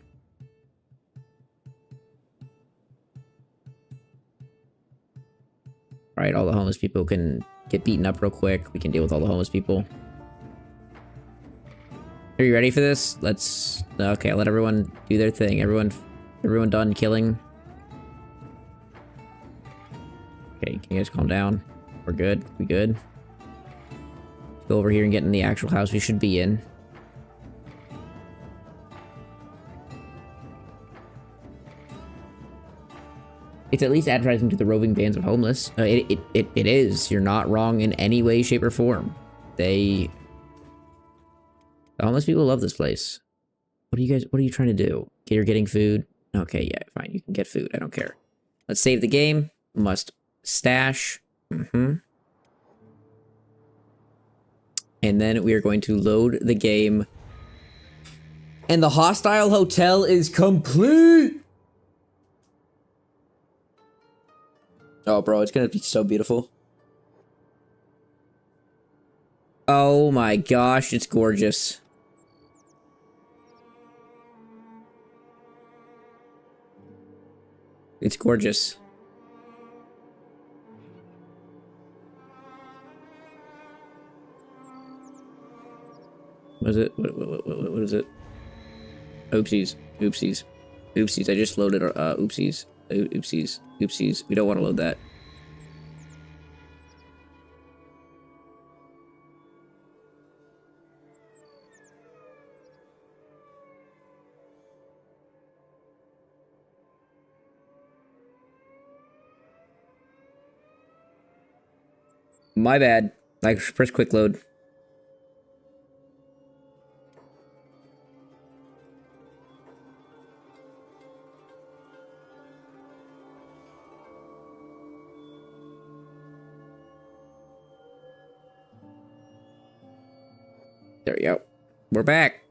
All right, all the homeless people can get beaten up real quick. We can deal with all the homeless people. Are you ready for this? Let's... Okay, let everyone do their thing. Everyone done killing? Okay, can you guys calm down? We're good. We good? Go over here and get in the actual house we should be in. It's at least advertising to the roving bands of homeless. It is. You're not wrong in any way, shape, or form. The homeless people love this place. What are you trying to do? Okay, you're getting food? Okay, yeah, fine. You can get food. I don't care. Let's save the game. Must stash. And then we are going to load the game. And the hostile hotel is complete! Oh, bro, it's gonna be so beautiful. Oh my gosh, it's gorgeous. It's gorgeous. What is it? What is it? Oopsies. Oopsies. Oopsies. I just loaded, oopsies. Oopsies. Oopsies. We don't want to load that. My bad. Like, press quick load. There we go. We're back.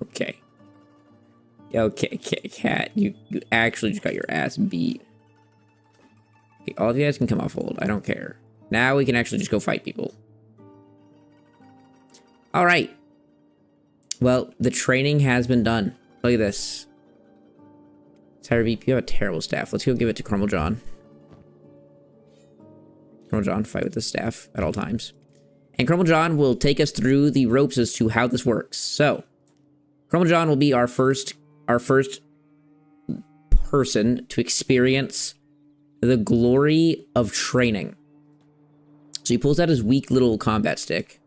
Okay. Okay, cat. You actually just got your ass beat. Okay, all of you guys can come off hold. I don't care. Now we can actually just go fight people. Alright. Well, the training has been done. Look at this. Tyreek, you have a terrible staff. Let's go give it to Crumble John. Crumble John, fight with the staff at all times. And Crumble John will take us through the ropes as to how this works. So, Crumble John will be our first person to experience the glory of training. So he pulls out his weak little combat stick.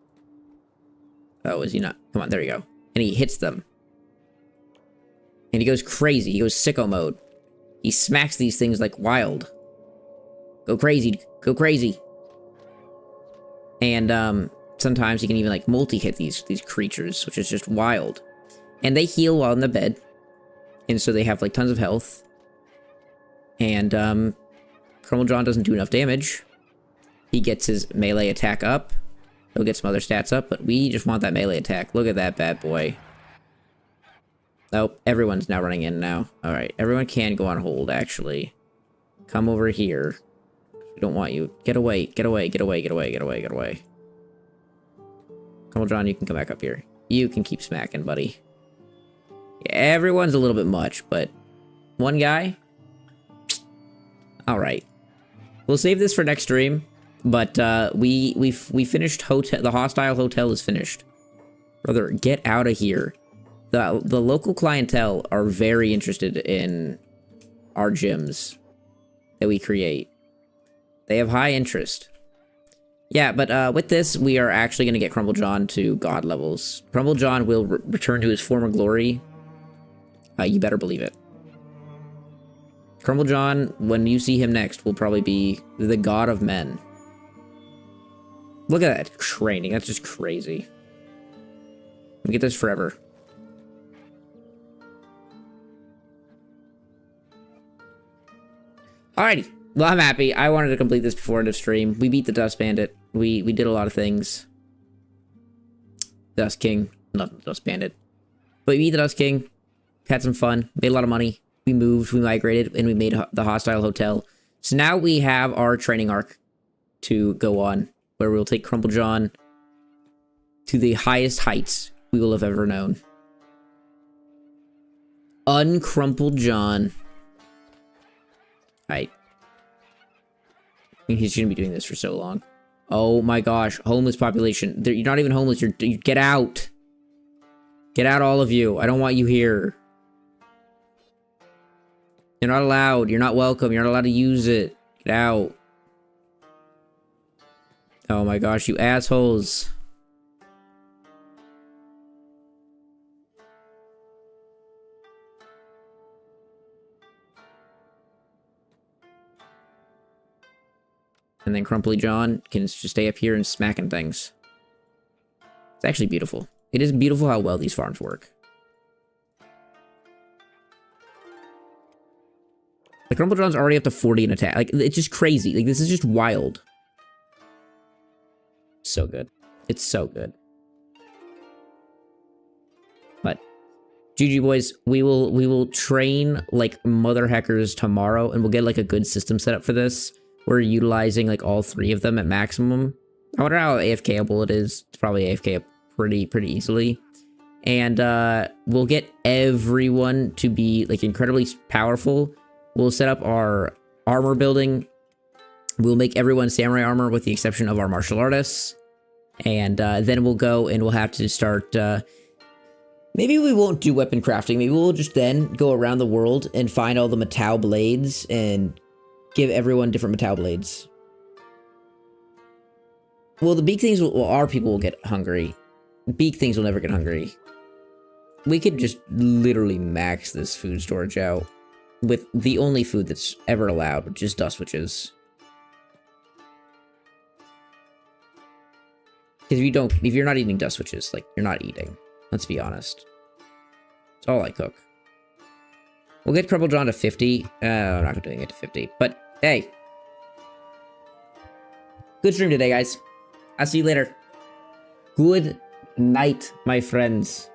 Oh, is he not? Come on, there you go. And he hits them. And he goes crazy. He goes sicko mode. He smacks these things like wild. Go crazy. Go crazy. And sometimes he can even like multi-hit these creatures, which is just wild. And they heal while in the bed. And so they have like tons of health. And Crumble John doesn't do enough damage. He gets his melee attack up. He'll get some other stats up, but we just want that melee attack. Look at that bad boy. Oh, everyone's now running in now. Alright, everyone can go on hold, actually. Come over here. We don't want you. Get away, get away, get away, get away, get away, get away. Come on, John, you can come back up here. You can keep smacking, buddy. Yeah, everyone's a little bit much, but... One guy? Alright. We'll save this for next stream, but we finished hotel. The hostile hotel is finished. Brother, get out of here. The local clientele are very interested in our gyms that we create. They have high interest. Yeah, but with this, we are actually going to get Crumble John to God levels. Crumble John will return to his former glory. You better believe it. Crumble John, when you see him next, will probably be the god of men. Look at that training. That's just crazy. We get this forever. Alrighty. Well, I'm happy. I wanted to complete this before end of stream. We beat the Dust Bandit. We did a lot of things. Dust King. Not the Dust Bandit. But we beat the Dust King. Had some fun. Made a lot of money. We moved, we migrated, and we made the hostile hotel. So now we have our training arc to go on, where we'll take Crumble John to the highest heights we will have ever known. Uncrumpled John. Right. I mean, he's gonna be doing this for so long. Oh my gosh, homeless population. You're not even homeless, you get out. Get out, all of you. I don't want you here. You're not allowed. You're not welcome. You're not allowed to use it. Get out. Oh my gosh, you assholes. And then Crumply John can just stay up here and smacking things. It's actually beautiful. It is beautiful how well these farms work. Like, Crumple John's already up to 40 in attack. Like, it's just crazy. Like, this is just wild. So good. It's so good. But, GG boys, we will train, like, mother hackers tomorrow, and we'll get, like, a good system set up for this. We're utilizing, like, all three of them at maximum. I wonder how AFK-able it is. It's probably AFK pretty easily. And, we'll get everyone to be, like, incredibly powerful. We'll set up our armor building. We'll make everyone samurai armor with the exception of our martial artists. And then we'll go and we'll have to start... maybe we won't do weapon crafting. Maybe we'll just then go around the world and find all the metal blades and give everyone different metal blades. Well, the beak things will... our people will get hungry. Beak things will never get hungry. We could just literally max this food storage out. With the only food that's ever allowed, which is dust witches. Because if you're not eating dust witches, like, you're not eating. Let's be honest. It's all I cook. We'll get Crumble John to 50. I'm not doing it to 50. But, hey. Good stream today, guys. I'll see you later. Good night, my friends.